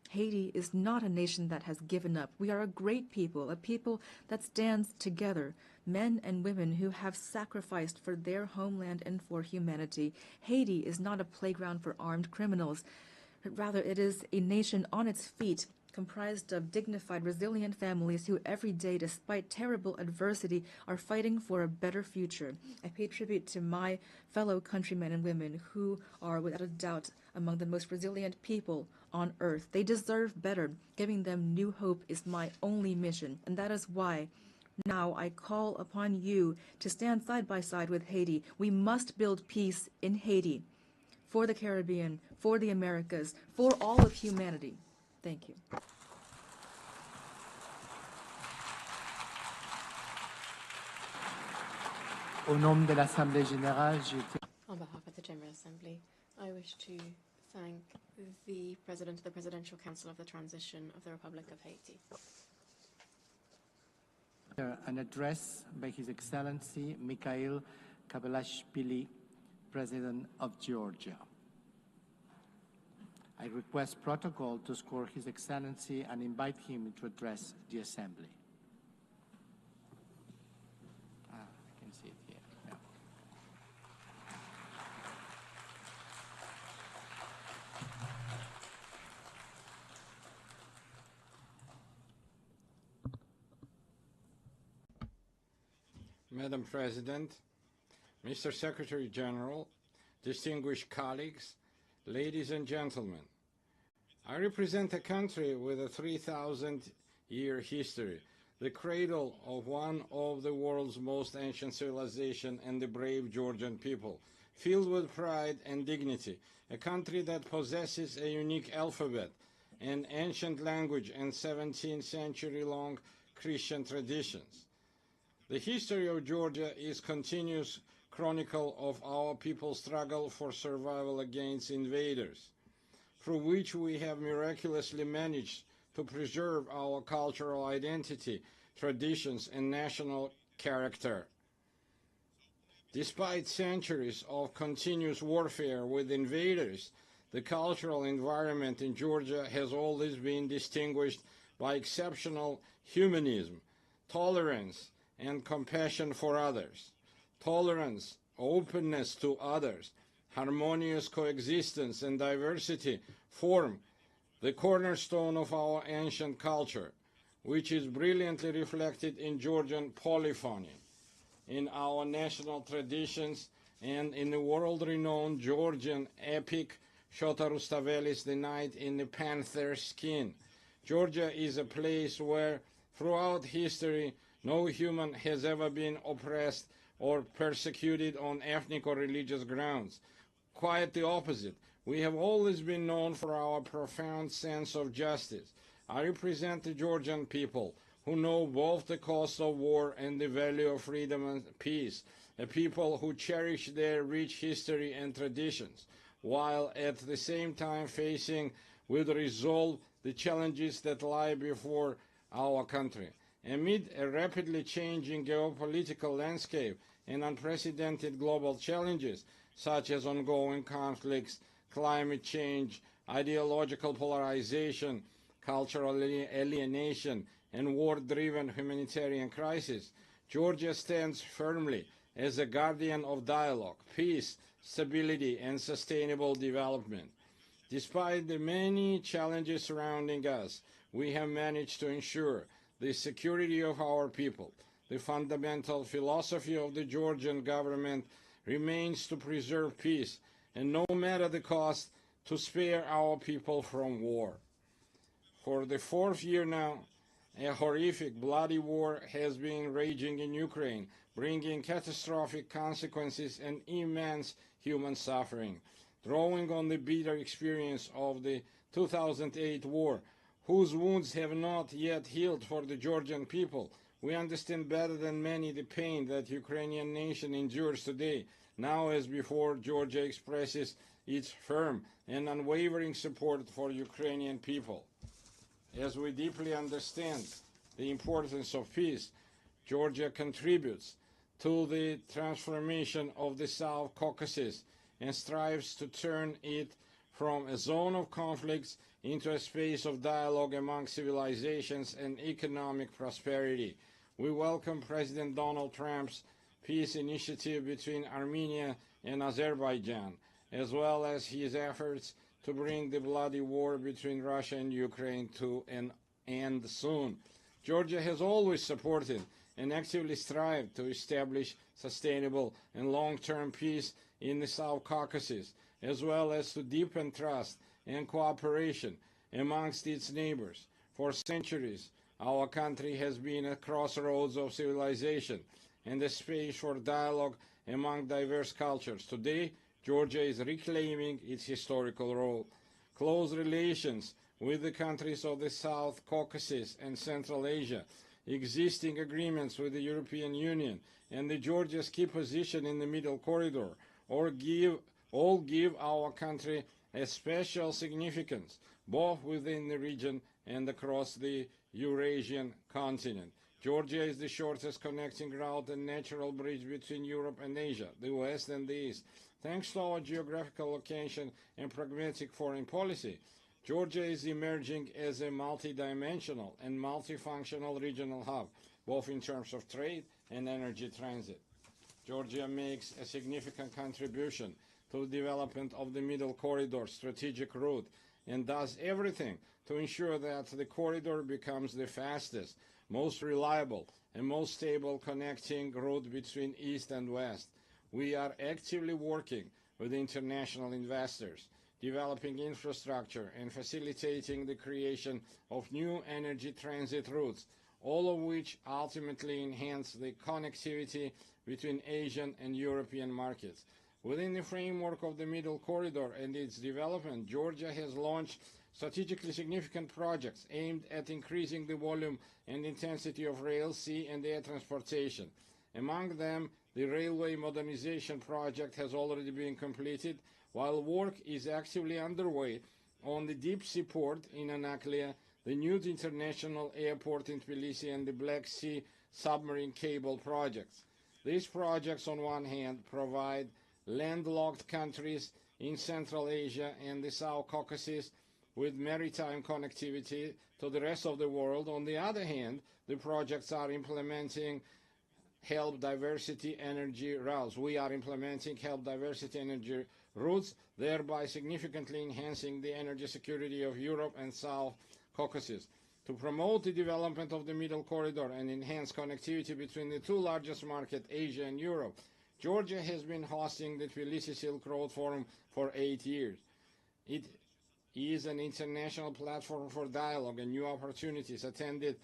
Haiti is not a nation that has given up. We are a great people, a people that stands together, men and women who have sacrificed for their homeland and for humanity. Haiti is not a playground for armed criminals, but rather it is a nation on its feet, comprised of dignified, resilient families who every day, despite terrible adversity, are fighting for a better future. I pay tribute to my fellow countrymen and women who are, without a doubt, among the most resilient people on earth. They deserve better. Giving them new hope is my only mission, and that is why now I call upon you to stand side by side with Haiti. We must build peace in Haiti, for the Caribbean, for the Americas, for all of humanity. Thank you. Au nom de l'Assemblée générale, On behalf of the General Assembly, I wish to thank the President of the Presidential Council of the Transition of the Republic of Haiti. An address by His Excellency Mikhail Kabalashvili, President of Georgia. I request protocol to score His Excellency and invite him to address the Assembly. I can see it here. Yeah. Madam President, Mr. Secretary General, distinguished colleagues, ladies and gentlemen, I represent a country with a 3,000-year history, the cradle of one of the world's most ancient civilizations and the brave Georgian people, filled with pride and dignity, a country that possesses a unique alphabet, an ancient language, and 17th century-long Christian traditions. The history of Georgia is continuous chronicle of our people's struggle for survival against invaders, through which we have miraculously managed to preserve our cultural identity, traditions, and national character. Despite centuries of continuous warfare with invaders, the cultural environment in Georgia has always been distinguished by exceptional humanism, tolerance, and compassion for others. Tolerance, openness to others, harmonious coexistence, and diversity form the cornerstone of our ancient culture, which is brilliantly reflected in Georgian polyphony, in our national traditions, and in the world-renowned Georgian epic Shota Rustaveli's The Knight in the Panther Skin. Georgia is a place where, throughout history, no human has ever been oppressed or persecuted on ethnic or religious grounds. Quite the opposite. We have always been known for our profound sense of justice. I represent the Georgian people, who know both the cost of war and the value of freedom and peace, a people who cherish their rich history and traditions, while at the same time facing with resolve the challenges that lie before our country. Amid a rapidly changing geopolitical landscape and unprecedented global challenges, such as ongoing conflicts, climate change, ideological polarization, cultural alienation, and war-driven humanitarian crisis, Georgia stands firmly as a guardian of dialogue, peace, stability, and sustainable development. Despite the many challenges surrounding us, we have managed to ensure the security of our people. The fundamental philosophy of the Georgian government remains to preserve peace, and no matter the cost, to spare our people from war. For the fourth year now, a horrific, bloody war has been raging in Ukraine, bringing catastrophic consequences and immense human suffering. Drawing on the bitter experience of the 2008 war, whose wounds have not yet healed for the Georgian people, we understand better than many the pain that Ukrainian nation endures today. Now as before, Georgia expresses its firm and unwavering support for Ukrainian people. As we deeply understand the importance of peace, Georgia contributes to the transformation of the South Caucasus and strives to turn it from a zone of conflicts into a space of dialogue among civilizations and economic prosperity. We welcome President Donald Trump's peace initiative between Armenia and Azerbaijan, as well as his efforts to bring the bloody war between Russia and Ukraine to an end soon. Georgia has always supported and actively strived to establish sustainable and long-term peace in the South Caucasus, as well as to deepen trust and cooperation amongst its neighbors. For centuries, our country has been at crossroads of civilization and a space for dialogue among diverse cultures. Today, Georgia is reclaiming its historical role. Close relations with the countries of the South Caucasus and Central Asia, existing agreements with the European Union, and Georgia's key position in the Middle Corridor all give our country a special significance, both within the region and across the Eurasian continent. Georgia is the shortest connecting route and natural bridge between Europe and Asia, the West and the East. Thanks to our geographical location and pragmatic foreign policy, Georgia is emerging as a multidimensional and multifunctional regional hub, both in terms of trade and energy transit. Georgia makes a significant contribution to the development of the Middle Corridor strategic route and does everything to ensure that the corridor becomes the fastest, most reliable, and most stable connecting route between East and West. We are actively working with international investors, developing infrastructure and facilitating the creation of new energy transit routes, all of which ultimately enhance the connectivity between Asian and European markets. Within the framework of the Middle Corridor and its development, Georgia has launched strategically significant projects aimed at increasing the volume and intensity of rail, sea, and air transportation. Among them, the railway modernization project has already been completed, while work is actively underway on the deep sea port in Anaklia, the new international airport in Tbilisi, and the Black Sea submarine cable projects. These projects, on one hand, provide landlocked countries in Central Asia and the South Caucasus with maritime connectivity to the rest of the world. On the other hand, the projects are implementing help diversity energy routes. We are implementing help diversity energy routes, thereby significantly enhancing the energy security of Europe and South Caucasus. To promote the development of the Middle Corridor and enhance connectivity between the two largest markets, Asia and Europe, Georgia has been hosting the Tbilisi Silk Road Forum for 8 years. It is an international platform for dialogue and new opportunities, attended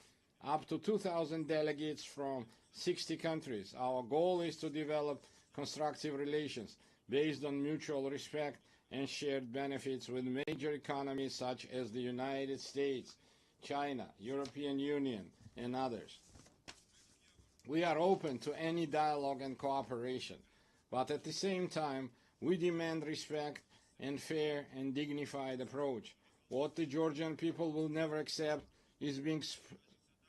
up to 2,000 delegates from 60 countries. Our goal is to develop constructive relations based on mutual respect and shared benefits with major economies such as the United States, China, European Union, and others. We are open to any dialogue and cooperation, but at the same time, we demand respect and fair and dignified approach. What the Georgian people will never accept is being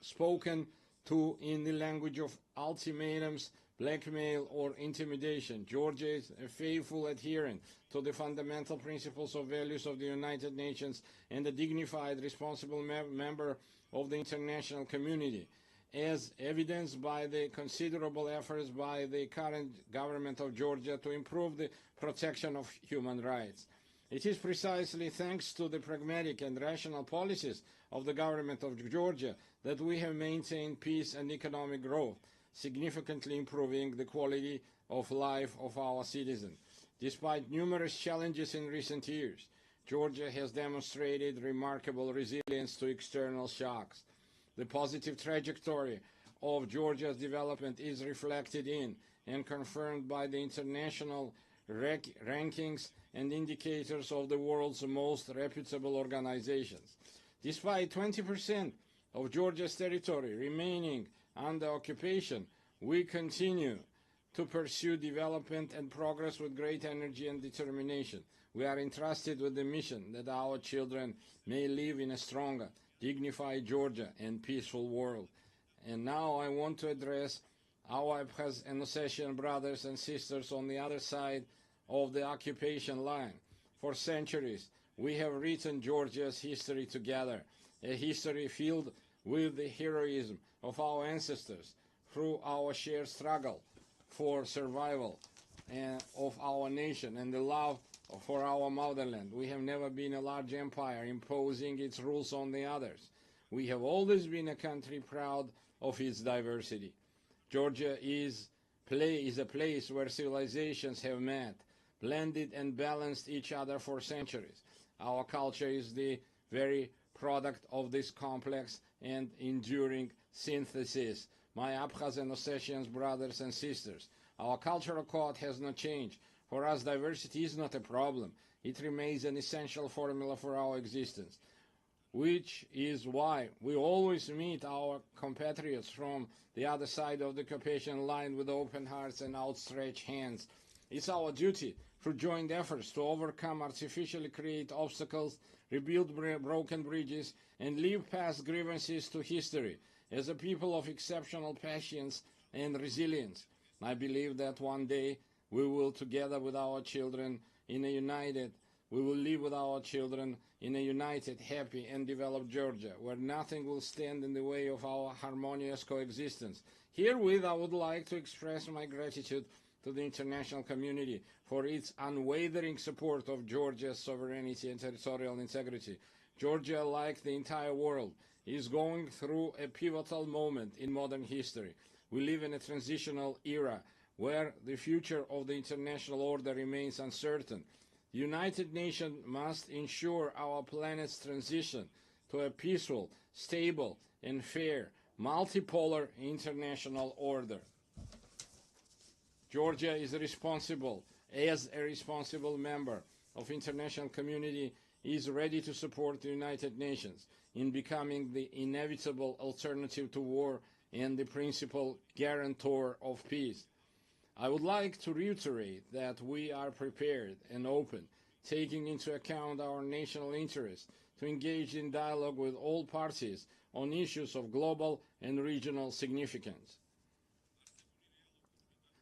spoken to in the language of ultimatums, blackmail, or intimidation. Georgia is a faithful adherent to the fundamental principles of values of the United Nations and a dignified, responsible member of the international community, as evidenced by the considerable efforts by the current government of Georgia to improve the protection of human rights. It is precisely thanks to the pragmatic and rational policies of the government of Georgia that we have maintained peace and economic growth, significantly improving the quality of life of our citizens. Despite numerous challenges in recent years, Georgia has demonstrated remarkable resilience to external shocks. The positive trajectory of Georgia's development is reflected in and confirmed by the international rankings and indicators of the world's most reputable organizations. Despite 20% of Georgia's territory remaining under occupation, we continue to pursue development and progress with great energy and determination. We are entrusted with the mission that our children may live in a stronger, dignified Georgia and peaceful world. And now I want to address our Abkhaz and Ossetian brothers and sisters on the other side of the occupation line. For centuries, we have written Georgia's history together, a history filled with the heroism of our ancestors through our shared struggle for survival of our nation and the love for our motherland. We have never been a large empire imposing its rules on the others. We have always been a country proud of its diversity. Georgia is a place where civilizations have met, blended and balanced each other for centuries. Our culture is the very product of this complex and enduring synthesis. My Abkhaz and Ossetian brothers and sisters, our cultural code has not changed. For us, diversity is not a problem. It remains an essential formula for our existence, which is why we always meet our compatriots from the other side of the Caucasian line with open hearts and outstretched hands. It's our duty through joint efforts to overcome artificially created obstacles, rebuild broken bridges, and leave past grievances to history as a people of exceptional patience and resilience. I believe that one day we will, together with our children, we will live with our children in a united, happy, and developed Georgia, where nothing will stand in the way of our harmonious coexistence. Herewith, I would like to express my gratitude to the international community for its unwavering support of Georgia's sovereignty and territorial integrity. Georgia, like the entire world, is going through a pivotal moment in modern history. We live in a transitional era where the future of the international order remains uncertain. The United Nations must ensure our planet's transition to a peaceful, stable, and fair, multipolar international order. Georgia is responsible, as a responsible member of the international community, is ready to support the United Nations in becoming the inevitable alternative to war and the principal guarantor of peace. I would like to reiterate that we are prepared and open, taking into account our national interests, to engage in dialogue with all parties on issues of global and regional significance.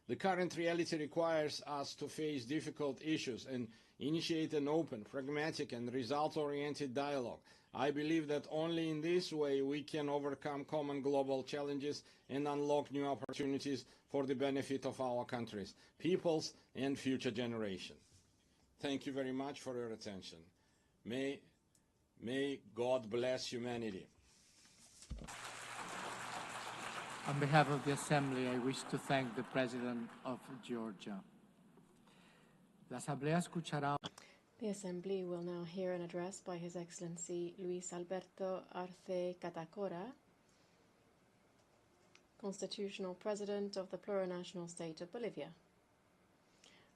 The current reality requires us to face difficult issues and initiate an open, pragmatic, and result-oriented dialogue. I believe that only in this way we can overcome common global challenges and unlock new opportunities for the benefit of our countries, peoples, and future generations. Thank you very much for your attention. May God bless humanity. On behalf of the Assembly, I wish to thank the President of Georgia. La Asamblea escuchará. The Assembly will now hear an address by His Excellency Luis Alberto Arce Catacora, Constitutional President of the Plurinational State of Bolivia.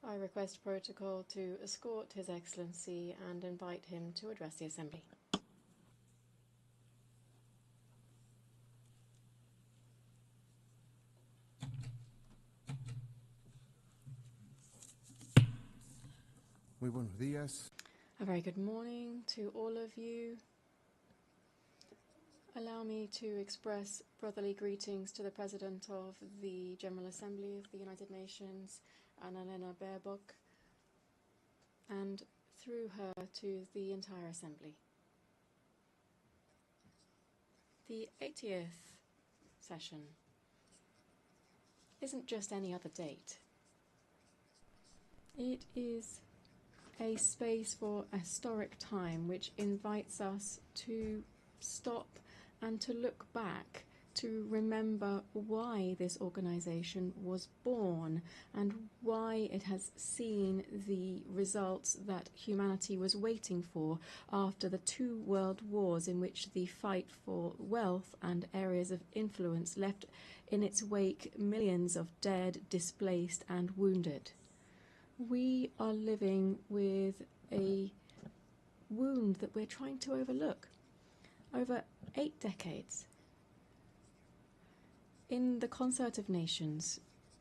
I request protocol to escort His Excellency and invite him to address the Assembly. Muy buenos días. A very good morning to all of you. Allow me to express brotherly greetings to the President of the General Assembly of the United Nations, Annalena Baerbock, and through her to the entire Assembly. The 80th session isn't just any other date. It is a space for a historic time which invites us to stop and to look back, to remember why this organization was born and why it has seen the results that humanity was waiting for after the 2 world wars in which the fight for wealth and areas of influence left in its wake millions of dead, displaced and wounded. We are living with a wound that we're trying to overlook. Over 8 decades, in the concert of nations,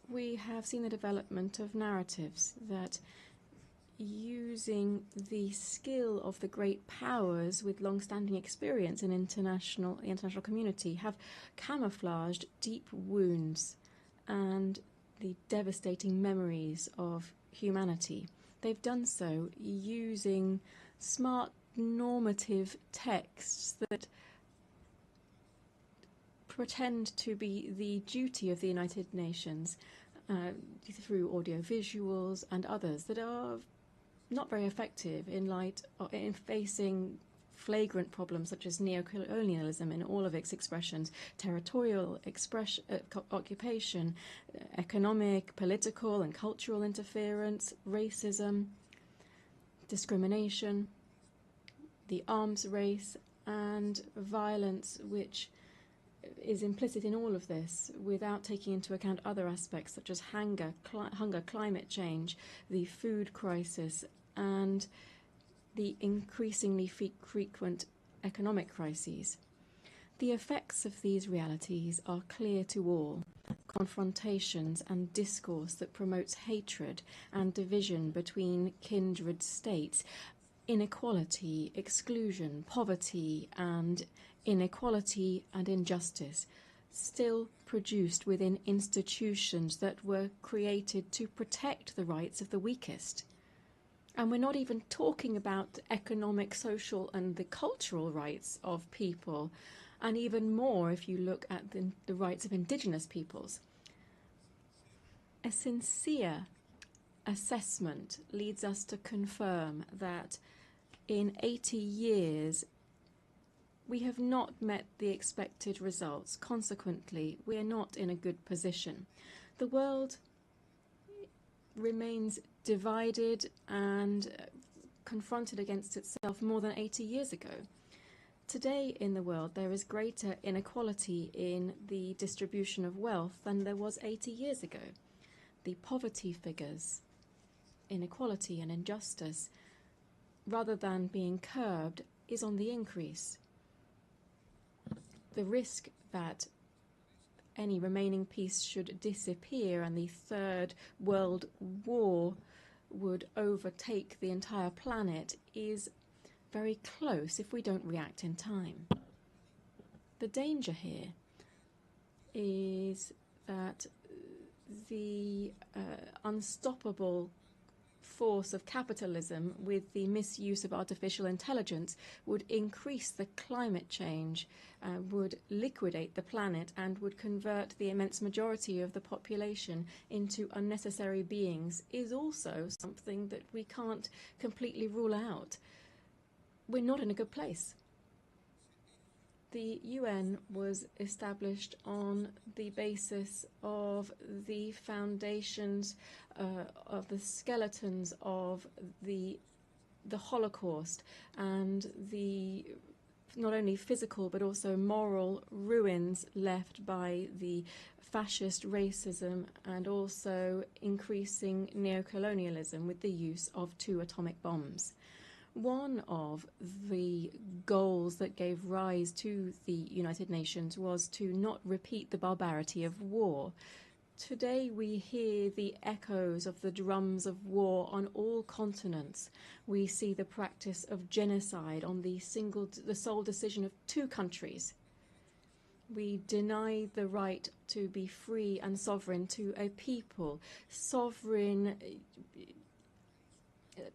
we have seen the development of narratives that, using the skill of the great powers with long-standing experience in the international community, have camouflaged deep wounds and the devastating memories of humanity. They've done so using smart normative texts that pretend to be the duty of the United Nations through audiovisuals and others that are not very effective in facing flagrant problems such as neocolonialism in all of its expressions, territorial occupation, economic, political and cultural interference, racism, discrimination, the arms race, and violence, which is implicit in all of this without taking into account other aspects such as hunger, climate change, the food crisis, and the increasingly frequent economic crises. The effects of these realities are clear to all. Confrontations and discourse that promotes hatred and division between kindred states, inequality, exclusion, poverty, and inequality and injustice, still produced within institutions that were created to protect the rights of the weakest. And we're not even talking about economic, social, and the cultural rights of people, and even more if you look at the rights of indigenous peoples. A sincere assessment leads us to confirm that in 80 years, we have not met the expected results. Consequently, we are not in a good position. The world remains divided and confronted against itself more than 80 years ago. Today in the world, there is greater inequality in the distribution of wealth than there was 80 years ago. The poverty figures, inequality and injustice, rather than being curbed, is on the increase. The risk that any remaining peace should disappear and the Third World War would overtake the entire planet is very close if we don't react in time. The danger here is that the unstoppable force of capitalism with the misuse of artificial intelligence would increase the climate change, would liquidate the planet, and would convert the immense majority of the population into unnecessary beings is also something that we can't completely rule out. We're not in a good place. The UN was established on the basis of the foundations of the skeletons of the Holocaust and the not only physical but also moral ruins left by the fascist racism and also increasing neocolonialism with the use of 2 atomic bombs. One of the goals that gave rise to the United Nations was to not repeat the barbarity of war. Today we hear the echoes of the drums of war on all continents. We see the practice of genocide on the sole decision of 2 countries. We deny the right to be free and sovereign to a people.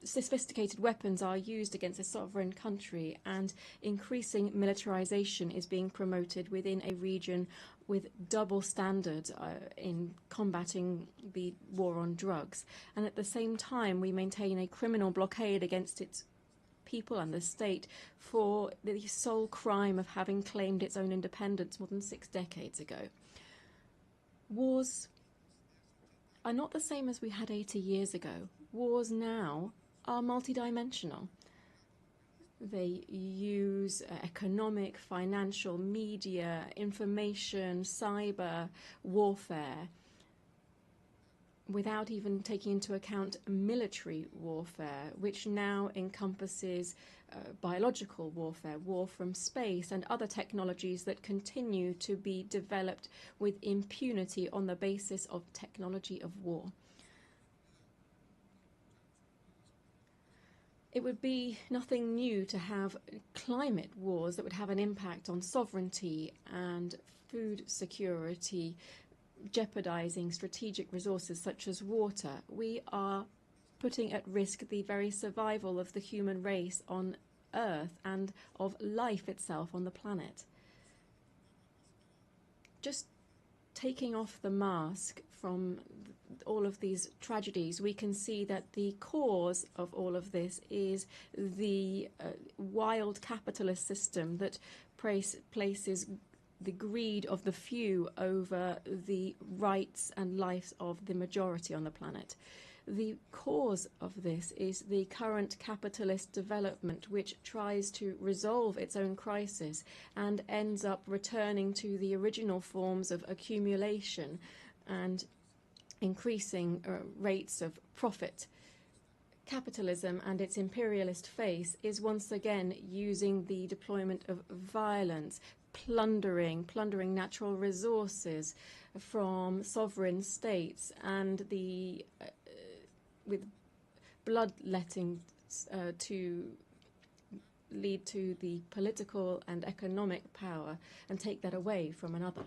Sophisticated weapons are used against a sovereign country, and increasing militarization is being promoted within a region with double standards in combating the war on drugs. And at the same time, we maintain a criminal blockade against its people and the state for the sole crime of having claimed its own independence more than 6 decades ago. Wars are not the same as we had 80 years ago. Wars now are multidimensional. They use economic, financial, media, information, cyber warfare, without even taking into account military warfare, which now encompasses biological warfare, war from space, and other technologies that continue to be developed with impunity on the basis of technology of war. It would be nothing new to have climate wars that would have an impact on sovereignty and food security, jeopardizing strategic resources such as water. We are putting at risk the very survival of the human race on Earth and of life itself on the planet. Just taking off the mask from all of these tragedies, we can see that the cause of all of this is the wild capitalist system that places the greed of the few over the rights and lives of the majority on the planet. The cause of this is the current capitalist development, which tries to resolve its own crisis and ends up returning to the original forms of accumulation and increasing rates of profit. Capitalism and its imperialist face is once again using the deployment of violence, plundering natural resources from sovereign states, and with bloodletting to lead to the political and economic power and take that away from another.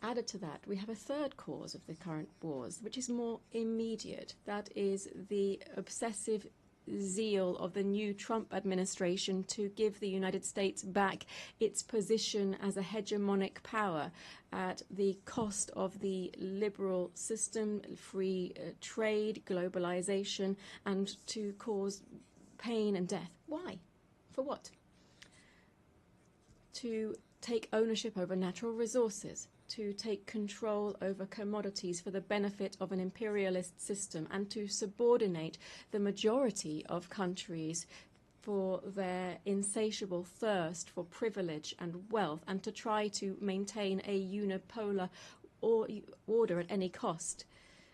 Added to that, we have a third cause of the current wars, which is more immediate. That is the obsessive zeal of the new Trump administration to give the United States back its position as a hegemonic power at the cost of the liberal system, free trade, globalization, and to cause pain and death. Why? For what? To take ownership over natural resources, to take control over commodities for the benefit of an imperialist system, and to subordinate the majority of countries for their insatiable thirst for privilege and wealth, and to try to maintain a unipolar order at any cost.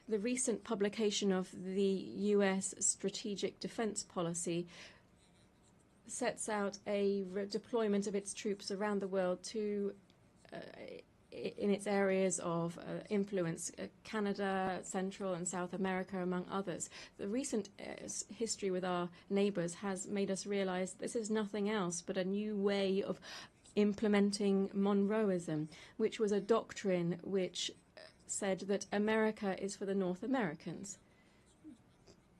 The recent publication of the US Strategic Defense Policy sets out a deployment of its troops around the world to in its areas of influence, Canada, Central and South America, among others. The recent history with our neighbours has made us realise this is nothing else but a new way of implementing Monroeism, which was a doctrine which said that America is for the North Americans,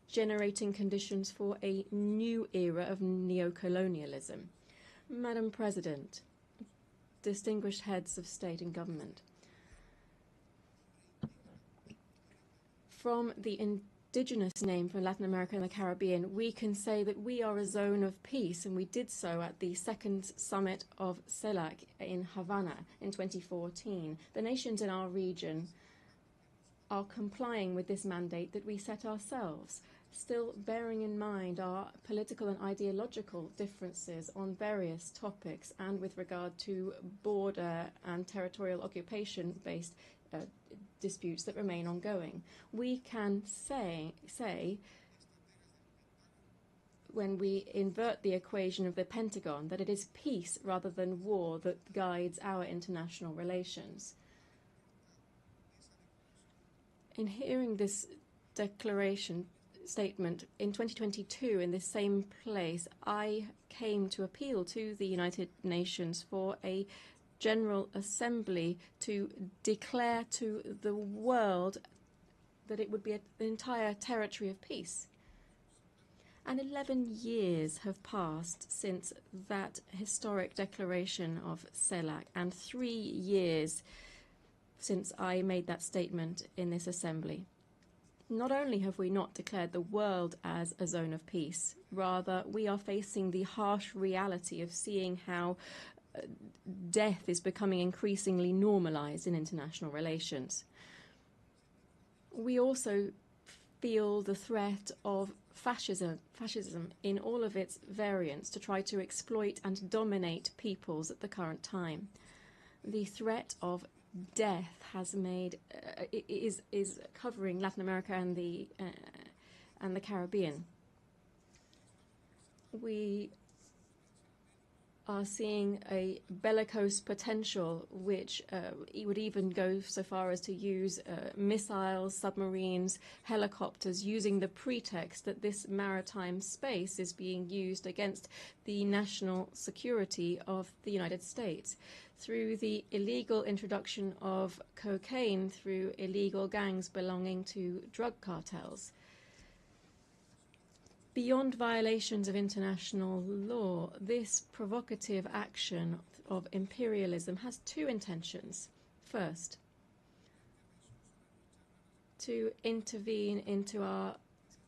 generating conditions for a new era of neocolonialism. Madam President, distinguished heads of state and government, from the indigenous name for Latin America and the Caribbean, we can say that we are a zone of peace, and we did so at the second summit of CELAC in Havana in 2014. The nations in our region are complying with this mandate that we set ourselves, still bearing in mind our political and ideological differences on various topics and with regard to border and territorial occupation-based disputes that remain ongoing. We can say, when we invert the equation of the Pentagon, that it is peace rather than war that guides our international relations. In hearing this statement in 2022 in this same place, I came to appeal to the United Nations for a General Assembly to declare to the world that it would be an entire territory of peace. And 11 years have passed since that historic declaration of CELAC, and 3 years since I made that statement in this assembly. Not only have we not declared the world as a zone of peace, rather we are facing the harsh reality of seeing how death is becoming increasingly normalized in international relations. We also feel the threat of fascism in all of its variants to try to exploit and dominate peoples at the current time. The threat of death has made is covering Latin America and the Caribbean. We are seeing a bellicose potential which would even go so far as to use missiles, submarines, helicopters, using the pretext that this maritime space is being used against the national security of the United States, through the illegal introduction of cocaine through illegal gangs belonging to drug cartels. Beyond violations of international law, this provocative action of imperialism has two intentions. First, to intervene into our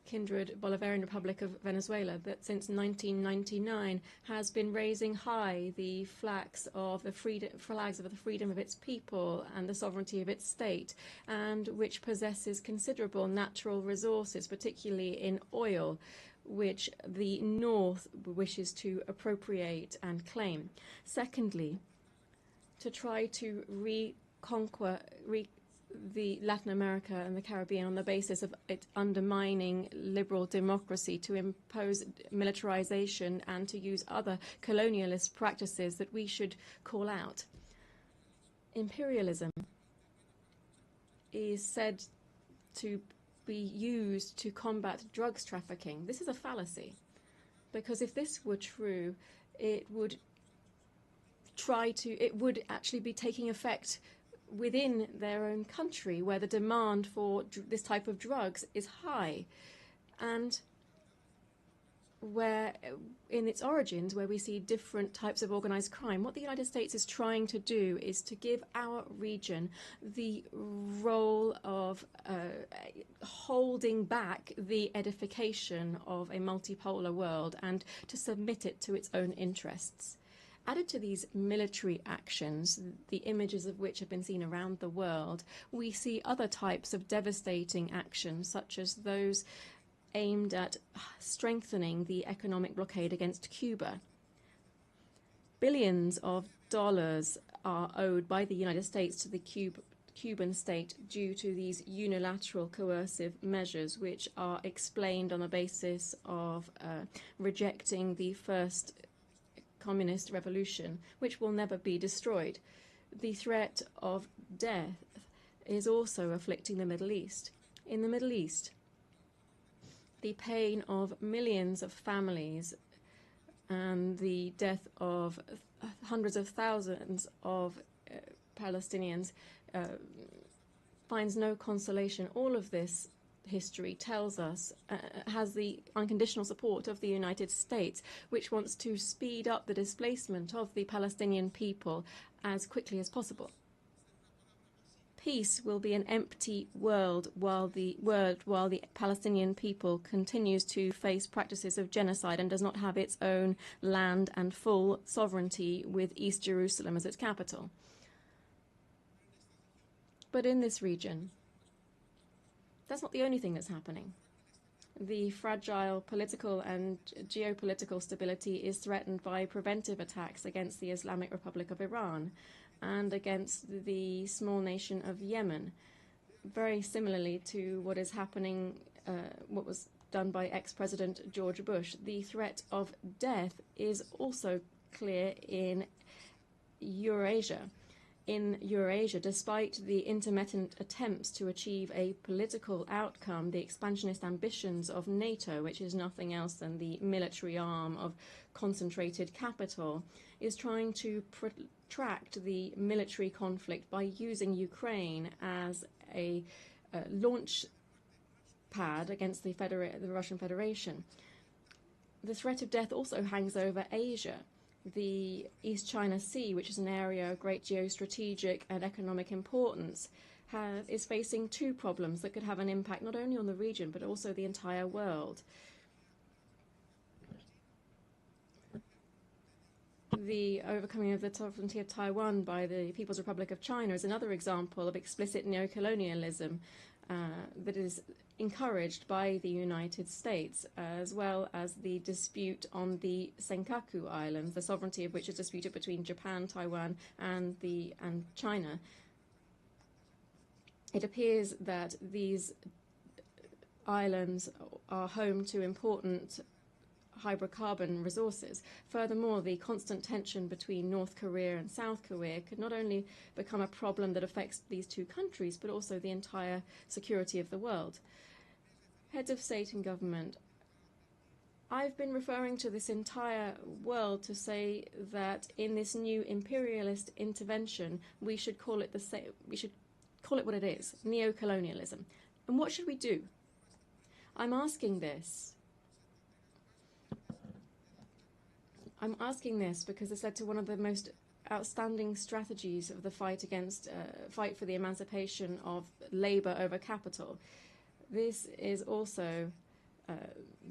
kindred Bolivarian Republic of Venezuela that since 1999 has been raising high the flags of the freedom of its people and the sovereignty of its state, and which possesses considerable natural resources, particularly in oil, which the North wishes to appropriate and claim. Secondly, to try to reconquer the Latin America and the Caribbean on the basis of it undermining liberal democracy, to impose militarization and to use other colonialist practices that we should call out. Imperialism is said to be used to combat drugs trafficking. This is a fallacy, because if this were true, it would actually be taking effect within their own country, where the demand for this type of drugs is high, and where in its origins where we see different types of organized crime. What the United States is trying to do is to give our region the role of holding back the edification of a multipolar world and to submit it to its own interests. Added to these military actions, the images of which have been seen around the world, we see other types of devastating actions, such as those aimed at strengthening the economic blockade against Cuba. Billions of dollars are owed by the United States to the Cuban state due to these unilateral coercive measures, which are explained on the basis of rejecting the first communist revolution, which will never be destroyed. The threat of death is also afflicting the Middle East. In the Middle East, the pain of millions of families and the death of hundreds of thousands of Palestinians finds no consolation. All of this history tells us has the unconditional support of the United States, which wants to speed up the displacement of the Palestinian people as quickly as possible. Peace will be an empty world while the Palestinian people continues to face practices of genocide and does not have its own land and full sovereignty with East Jerusalem as its capital. But in this region, that's not the only thing that's happening. The fragile political and geopolitical stability is threatened by preventive attacks against the Islamic Republic of Iran and against the small nation of Yemen, very similarly to what is happening, what was done by ex-President George Bush. The threat of death is also clear in Eurasia. In Eurasia, despite the intermittent attempts to achieve a political outcome, the expansionist ambitions of NATO, which is nothing else than the military arm of concentrated capital, is trying to protract the military conflict by using Ukraine as a launch pad against the Russian Federation. The threat of death also hangs over Asia. The East China Sea, which is an area of great geostrategic and economic importance, is facing two problems that could have an impact not only on the region but also the entire world. The overcoming of the sovereignty of Taiwan by the People's Republic of China is another example of explicit neocolonialism that is encouraged by the United States, as well as the dispute on the Senkaku Islands, the sovereignty of which is disputed between Japan, Taiwan, and China. It appears that these islands are home to important hydrocarbon resources. Furthermore, the constant tension between North Korea and South Korea could not only become a problem that affects these two countries, but also the entire security of the world. Heads of state and government, I've been referring to this entire world to say that in this new imperialist intervention, we should call it what it is, neocolonialism. And what should we do? I'm asking this because it's led to one of the most outstanding strategies of the fight for the emancipation of labor over capital. This is also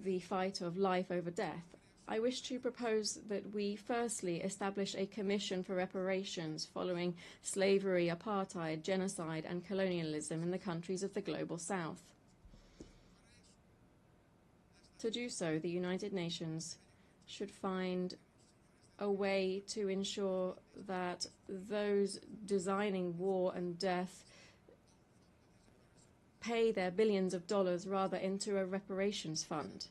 the fight of life over death. I wish to propose that we firstly establish a commission for reparations following slavery, apartheid, genocide and colonialism in the countries of the Global South. To do so, the United Nations should find a way to ensure that those designing war and death pay their billions of dollars rather into a reparations fund.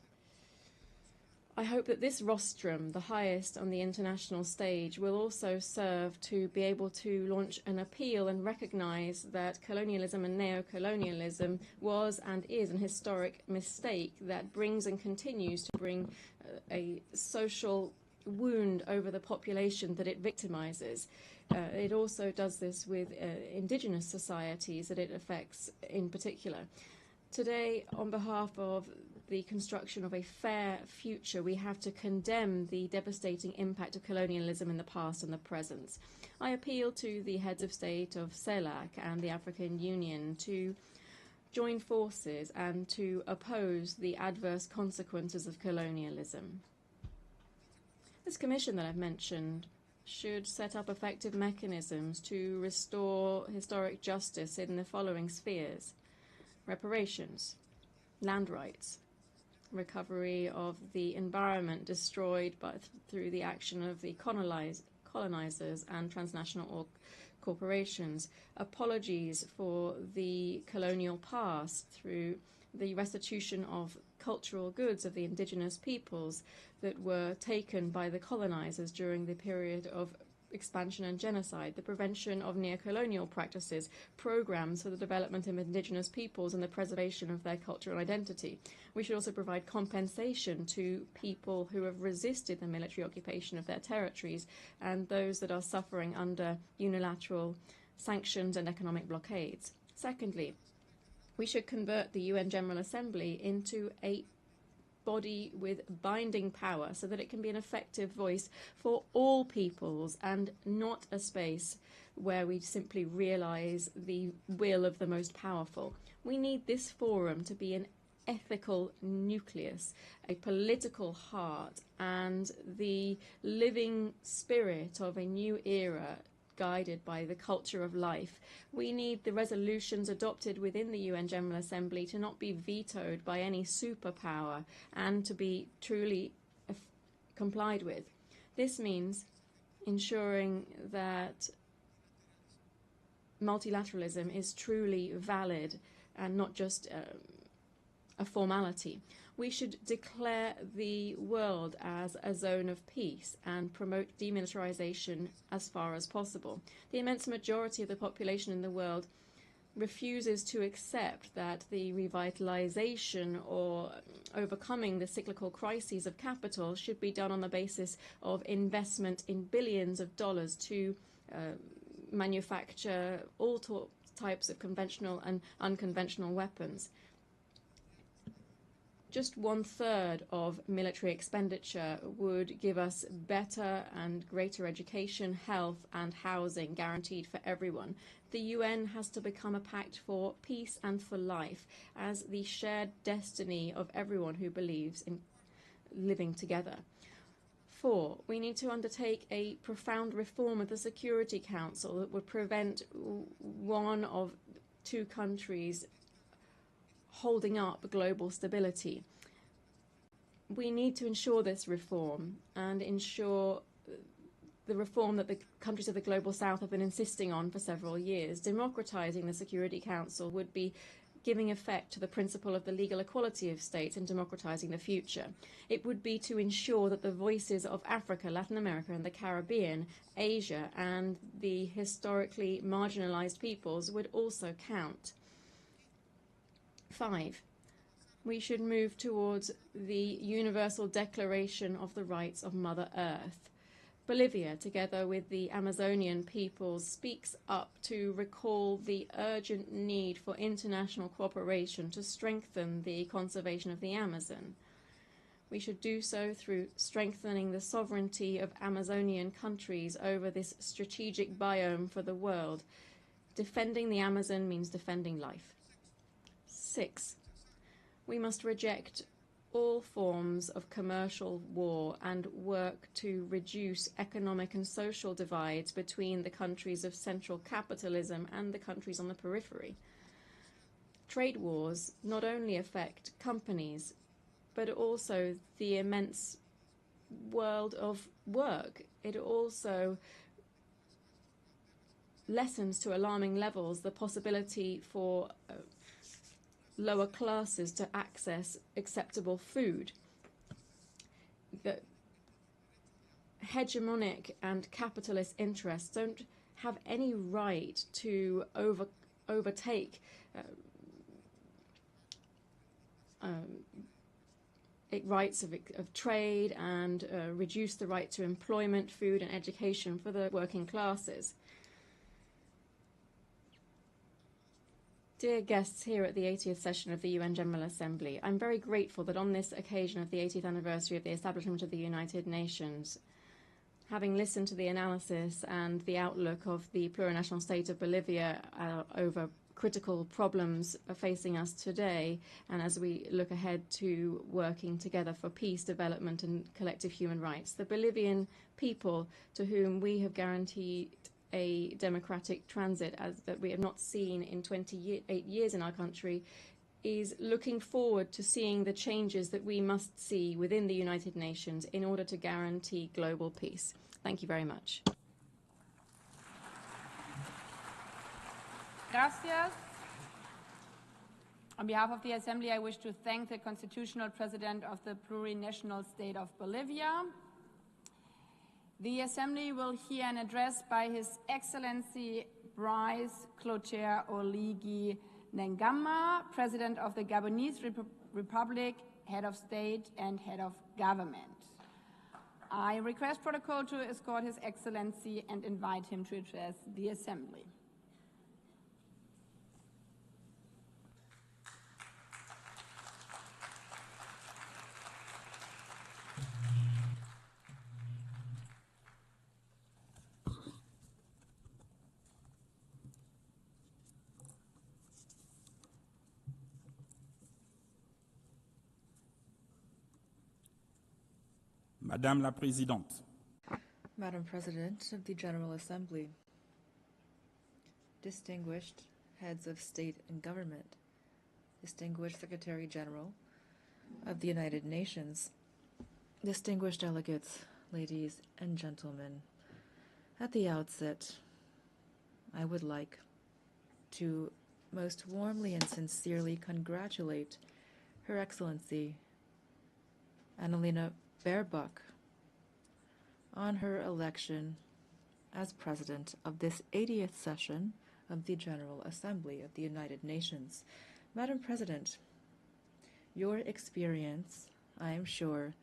I hope that this rostrum, the highest on the international stage, will also serve to be able to launch an appeal and recognize that colonialism and neo-colonialism was and is an historic mistake that brings and continues to bring a social wound over the population that it victimizes. It also does this with indigenous societies that it affects in particular. Today, on behalf of the construction of a fair future, we have to condemn the devastating impact of colonialism in the past and the present. I appeal to the heads of state of CELAC and the African Union to join forces and to oppose the adverse consequences of colonialism. This commission that I've mentioned should set up effective mechanisms to restore historic justice in the following spheres: reparations, land rights, recovery of the environment destroyed through the action of the colonizers and transnational corporations, apologies for the colonial past through the restitution of cultural goods of the indigenous peoples that were taken by the colonizers during the period of expansion and genocide, the prevention of neo-colonial practices, programs for the development of indigenous peoples and the preservation of their cultural identity. We should also provide compensation to people who have resisted the military occupation of their territories and those that are suffering under unilateral sanctions and economic blockades. Secondly, we should convert the UN General Assembly into a body with binding power so that it can be an effective voice for all peoples and not a space where we simply realize the will of the most powerful. We need this forum to be an ethical nucleus, a political heart, and the living spirit of a new era guided by the culture of life. We need the resolutions adopted within the UN General Assembly to not be vetoed by any superpower and to be truly complied with. This means ensuring that multilateralism is truly valid and not just a formality. We should declare the world as a zone of peace and promote demilitarization as far as possible. The immense majority of the population in the world refuses to accept that the revitalization or overcoming the cyclical crises of capital should be done on the basis of investment in billions of dollars to manufacture all types of conventional and unconventional weapons. Just 1/3 of military expenditure would give us better and greater education, health and housing guaranteed for everyone. The UN has to become a pact for peace and for life as the shared destiny of everyone who believes in living together. 4, we need to undertake a profound reform of the Security Council that would prevent one of 2 countries holding up global stability. We need to ensure this reform and ensure the reform that the countries of the Global South have been insisting on for several years. Democratizing the Security Council would be giving effect to the principle of the legal equality of states and democratizing the future. It would be to ensure that the voices of Africa, Latin America and the Caribbean, Asia and the historically marginalized peoples would also count. 5, we should move towards the Universal Declaration of the Rights of Mother Earth. Bolivia, together with the Amazonian peoples, speaks up to recall the urgent need for international cooperation to strengthen the conservation of the Amazon. We should do so through strengthening the sovereignty of Amazonian countries over this strategic biome for the world. Defending the Amazon means defending life. 6. We must reject all forms of commercial war and work to reduce economic and social divides between the countries of central capitalism and the countries on the periphery. Trade wars not only affect companies, but also the immense world of work. It also lessens to alarming levels the possibility for lower classes to access acceptable food. The hegemonic and capitalist interests don't have any right to overtake rights of trade and reduce the right to employment, food and education for the working classes. Dear guests here at the 80th session of the UN General Assembly, I'm very grateful that on this occasion of the 80th anniversary of the establishment of the United Nations, having listened to the analysis and the outlook of the plurinational state of Bolivia over critical problems facing us today, and as we look ahead to working together for peace, development and collective human rights, the Bolivian people, to whom we have guaranteed a democratic transit that we have not seen in 28 years in our country, is looking forward to seeing the changes that we must see within the United Nations in order to guarantee global peace. Thank you very much. Gracias. On behalf of the Assembly, I wish to thank the Constitutional President of the Plurinational State of Bolivia. The Assembly will hear an address by His Excellency Brice Clotaire Oligui Nguema, President of the Gabonese Republic, Head of State and Head of Government. I request protocol to escort His Excellency and invite him to address the Assembly. Madame la Présidente. Madam President of the General Assembly, distinguished heads of state and government, distinguished Secretary General of the United Nations, distinguished delegates, ladies and gentlemen, at the outset, I would like to most warmly and sincerely congratulate Her Excellency Annalena Baerbock on her election as President of this 80th session of the General Assembly of the United Nations. Madam President, your experience, I am sure,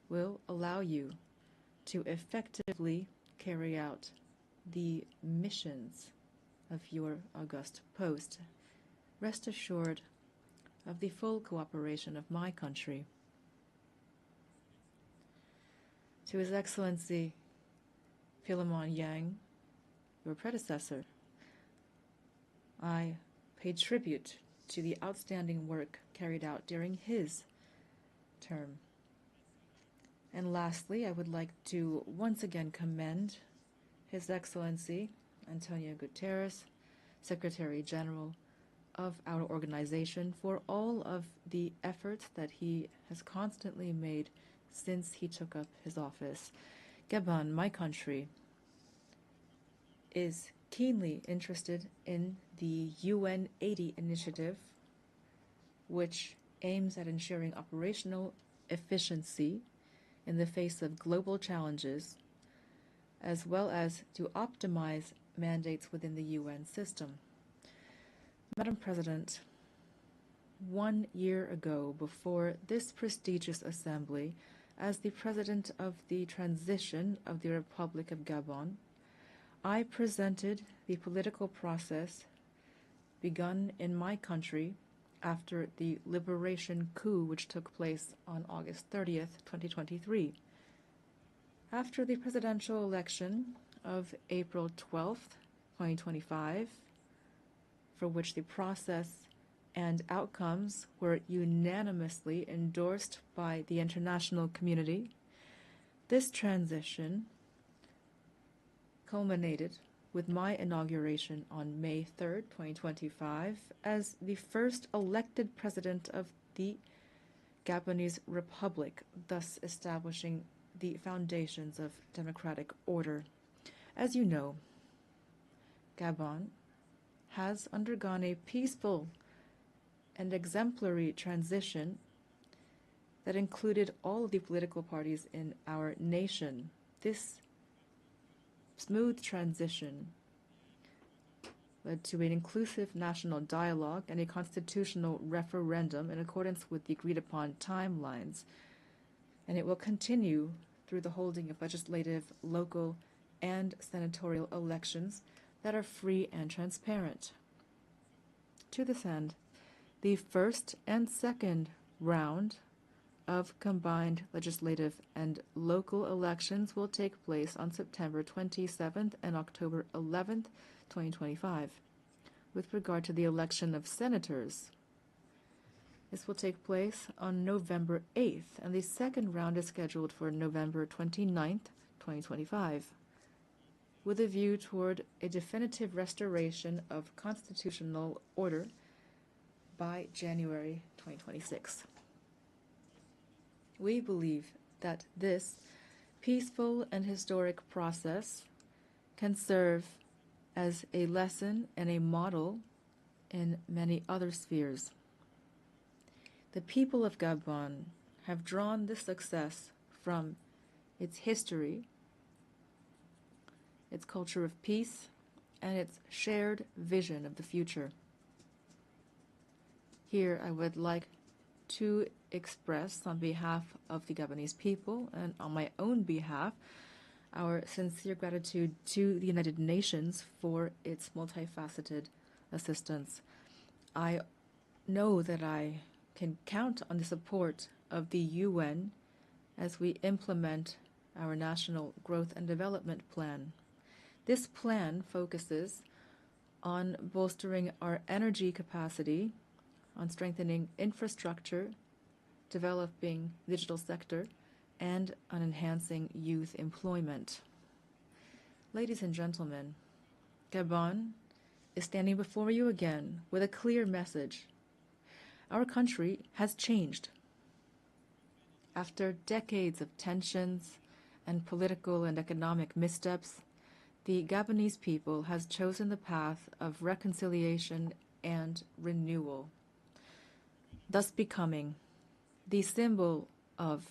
will allow you to effectively carry out the missions of your august post. Rest assured of the full cooperation of my country. To His Excellency Philemon Yang, your predecessor, I pay tribute to the outstanding work carried out during his term. And lastly, I would like to once again commend His Excellency Antonio Guterres, Secretary General of our organization, for all of the efforts that he has constantly made since he took up his office. Gabon, my country, is keenly interested in the UN 80 initiative, which aims at ensuring operational efficiency in the face of global challenges, as well as to optimize mandates within the UN system. Madam President, 1 year ago, before this prestigious assembly, as the President of the Transition of the Republic of Gabon, I presented the political process begun in my country after the liberation coup which took place on August 30th, 2023. After the presidential election of April 12th, 2025, for which the process and outcomes were unanimously endorsed by the international community, this transition culminated with my inauguration on May 3rd, 2025, as the first elected president of the Gabonese Republic, thus establishing the foundations of democratic order. As you know, Gabon has undergone a peaceful and exemplary transition that included all of the political parties in our nation. This smooth transition led to an inclusive national dialogue and a constitutional referendum in accordance with the agreed-upon timelines, and it will continue through the holding of legislative, local, and senatorial elections that are free and transparent. To this end, the first and second round of combined legislative and local elections will take place on September 27th and October 11th, 2025. With regard to the election of senators, this will take place on November 8th, and the second round is scheduled for November 29th, 2025, with a view toward a definitive restoration of constitutional order by January 2026. We believe that this peaceful and historic process can serve as a lesson and a model in many other spheres. The people of Gabon have drawn this success from its history, its culture of peace, and its shared vision of the future. Here I would like to express, on behalf of the Gabonese people and on my own behalf, our sincere gratitude to the United Nations for its multifaceted assistance. I know that I can count on the support of the UN as we implement our National Growth and Development Plan. This plan focuses on bolstering our energy capacity, on strengthening infrastructure, developing the digital sector, and on enhancing youth employment. Ladies and gentlemen, Gabon is standing before you again with a clear message. Our country has changed. After decades of tensions and political and economic missteps, the Gabonese people has chosen the path of reconciliation and renewal, thus becoming the symbol of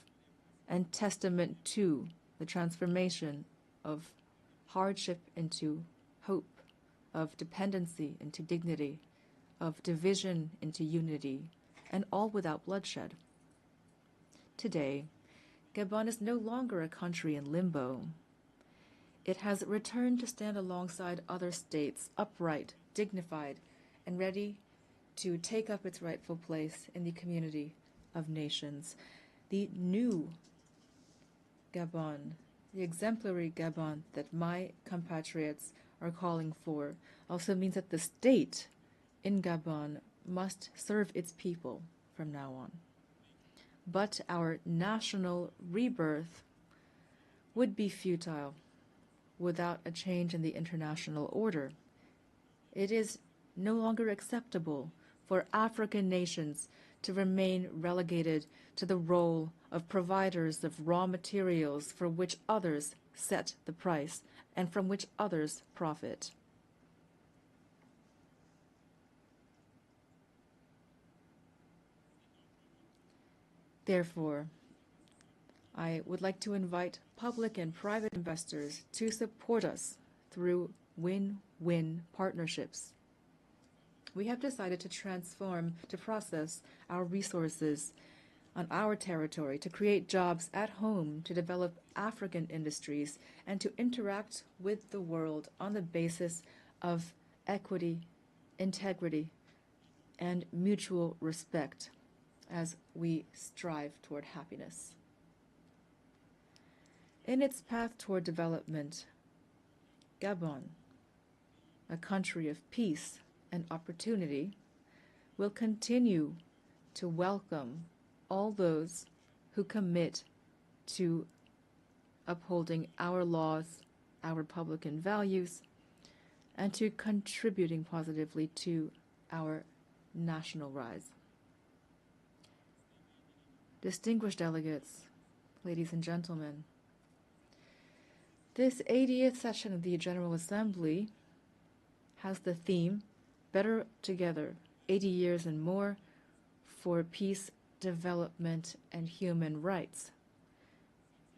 and testament to the transformation of hardship into hope, of dependency into dignity, of division into unity, and all without bloodshed. Today, Gabon is no longer a country in limbo. It has returned to stand alongside other states, upright, dignified, and ready to take up its rightful place in the community of nations. The new Gabon, the exemplary Gabon that my compatriots are calling for, also means that the state in Gabon must serve its people from now on. But our national rebirth would be futile without a change in the international order. It is no longer acceptable for African nations to remain relegated to the role of providers of raw materials for which others set the price and from which others profit. Therefore, I would like to invite public and private investors to support us through win-win partnerships. We have decided to process our resources on our territory, to create jobs at home, to develop African industries, and to interact with the world on the basis of equity, integrity, and mutual respect as we strive toward happiness. In its path toward development, Gabon, a country of peace and opportunity, will continue to welcome all those who commit to upholding our laws, our Republican values, and to contributing positively to our national rise. Distinguished delegates, ladies and gentlemen, this 80th session of the General Assembly has the theme, Better Together, 80 Years and More for Peace, Development, and Human Rights.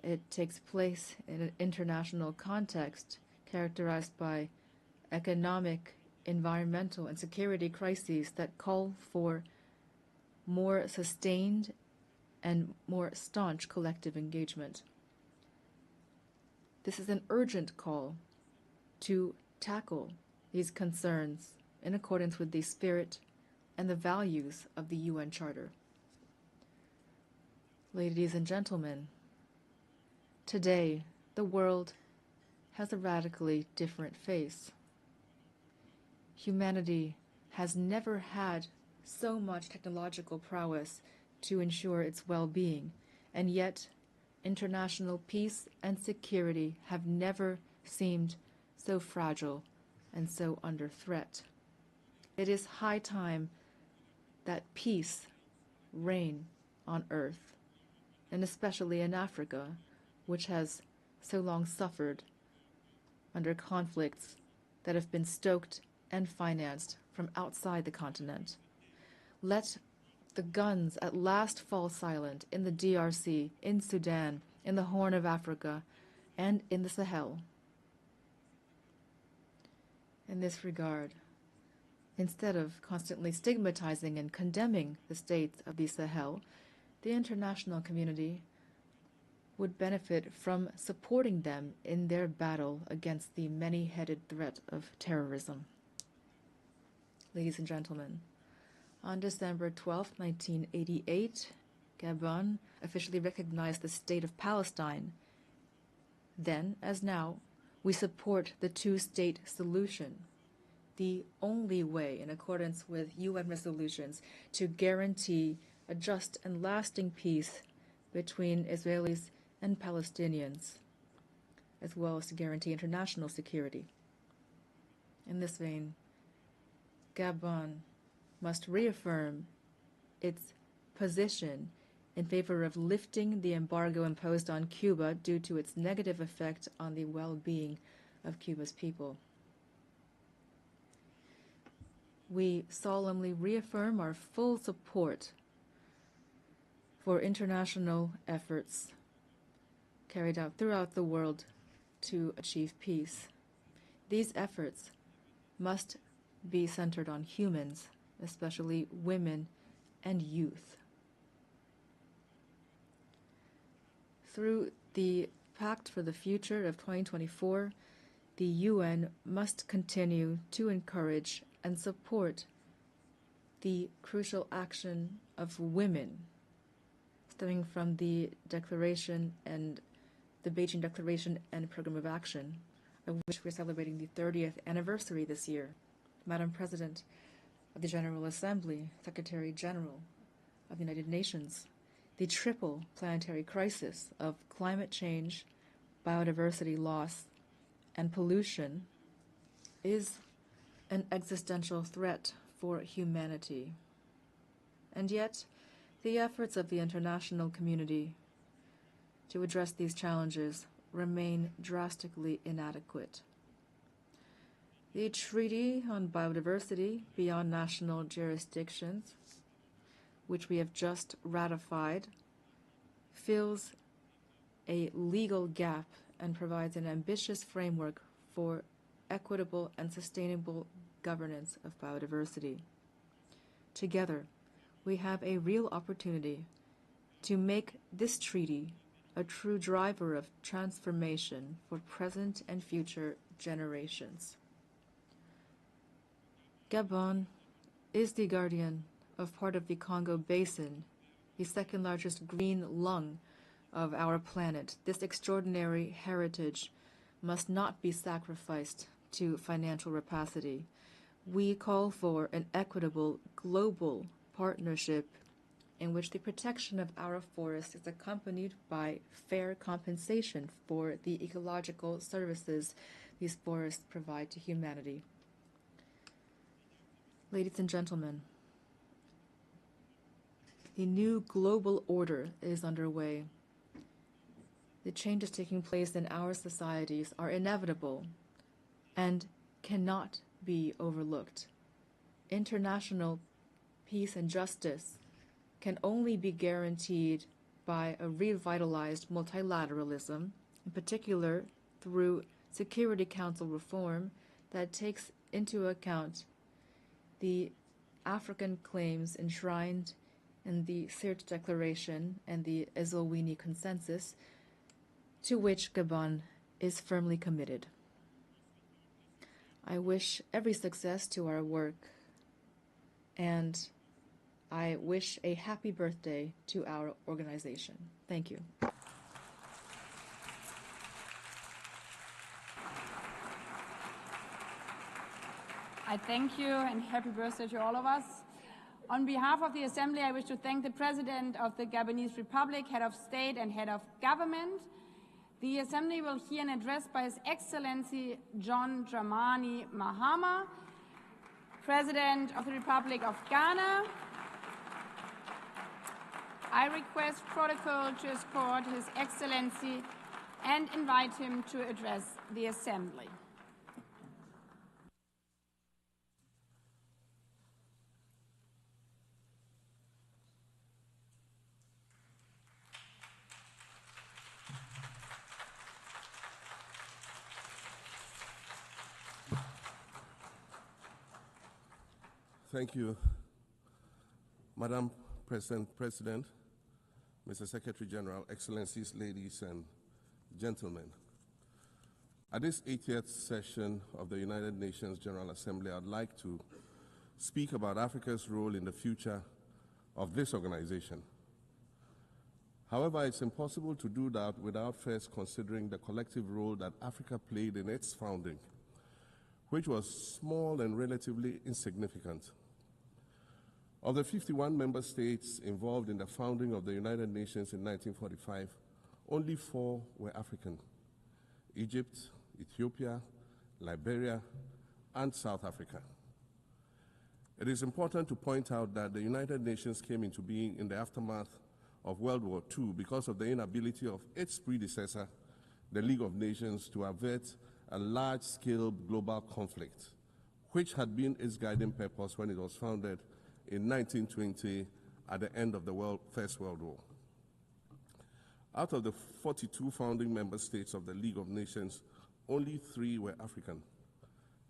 It takes place in an international context characterized by economic, environmental, and security crises that call for more sustained and more staunch collective engagement. This is an urgent call to tackle these concerns in accordance with the spirit and the values of the UN Charter. Ladies and gentlemen, today the world has a radically different face. Humanity has never had so much technological prowess to ensure its well-being, and yet international peace and security have never seemed so fragile and so under threat. It is high time that peace reign on earth, and especially in Africa, which has so long suffered under conflicts that have been stoked and financed from outside the continent. Let the guns at last fall silent in the DRC, in Sudan, in the Horn of Africa, and in the Sahel. In this regard, instead of constantly stigmatizing and condemning the states of the Sahel, the international community would benefit from supporting them in their battle against the many-headed threat of terrorism. Ladies and gentlemen, on December 12, 1988, Gabon officially recognized the state of Palestine. Then, as now, we support the two-state solution, the only way, in accordance with UN resolutions, to guarantee a just and lasting peace between Israelis and Palestinians, as well as to guarantee international security. In this vein, Gabon must reaffirm its position in favor of lifting the embargo imposed on Cuba due to its negative effect on the well-being of Cuba's people. We solemnly reaffirm our full support for international efforts carried out throughout the world to achieve peace. These efforts must be centered on humans, especially women and youth. Through the Pact for the Future of 2024, the UN must continue to encourage and support the crucial action of women, stemming from the Declaration and the Beijing Declaration and Program of Action, of which we're celebrating the 30th anniversary this year. Madam President of the General Assembly, Secretary General of the United Nations, the triple planetary crisis of climate change, biodiversity loss, and pollution is an existential threat for humanity. And yet, the efforts of the international community to address these challenges remain drastically inadequate. The Treaty on Biodiversity Beyond National Jurisdictions, which we have just ratified, fills a legal gap and provides an ambitious framework for equitable and sustainable governance of biodiversity. Together, we have a real opportunity to make this treaty a true driver of transformation for present and future generations. Gabon is the guardian of part of the Congo Basin, the second largest green lung of our planet. This extraordinary heritage must not be sacrificed to financial rapacity. We call for an equitable global partnership in which the protection of our forests is accompanied by fair compensation for the ecological services these forests provide to humanity. Ladies and gentlemen, the new global order is underway. The changes taking place in our societies are inevitable and cannot be overlooked. International peace and justice can only be guaranteed by a revitalized multilateralism, in particular through Security Council reform that takes into account the African claims enshrined in the Sirte Declaration and the Eswatini Consensus, to which Gabon is firmly committed. I wish every success to our work, and I wish a happy birthday to our organization. Thank you. I thank you and happy birthday to all of us. On behalf of the Assembly, I wish to thank the President of the Gabonese Republic, Head of State and Head of Government. The Assembly will hear an address by His Excellency John Dramani Mahama, President of the Republic of Ghana. I request protocol to escort His Excellency and invite him to address the Assembly. Thank you, Madam President, Mr. Secretary General, Excellencies, ladies and gentlemen. At this 80th session of the United Nations General Assembly, I'd like to speak about Africa's role in the future of this organization. However, it's impossible to do that without first considering the collective role that Africa played in its founding, which was small and relatively insignificant. Of the 51 member states involved in the founding of the United Nations in 1945, only 4 were African: Egypt, Ethiopia, Liberia, and South Africa. It is important to point out that the United Nations came into being in the aftermath of World War II because of the inability of its predecessor, the League of Nations, to avert a large-scale global conflict, which had been its guiding purpose when it was founded in 1920 at the end of the First World War. Out of the 42 founding member states of the League of Nations, only 3 were African: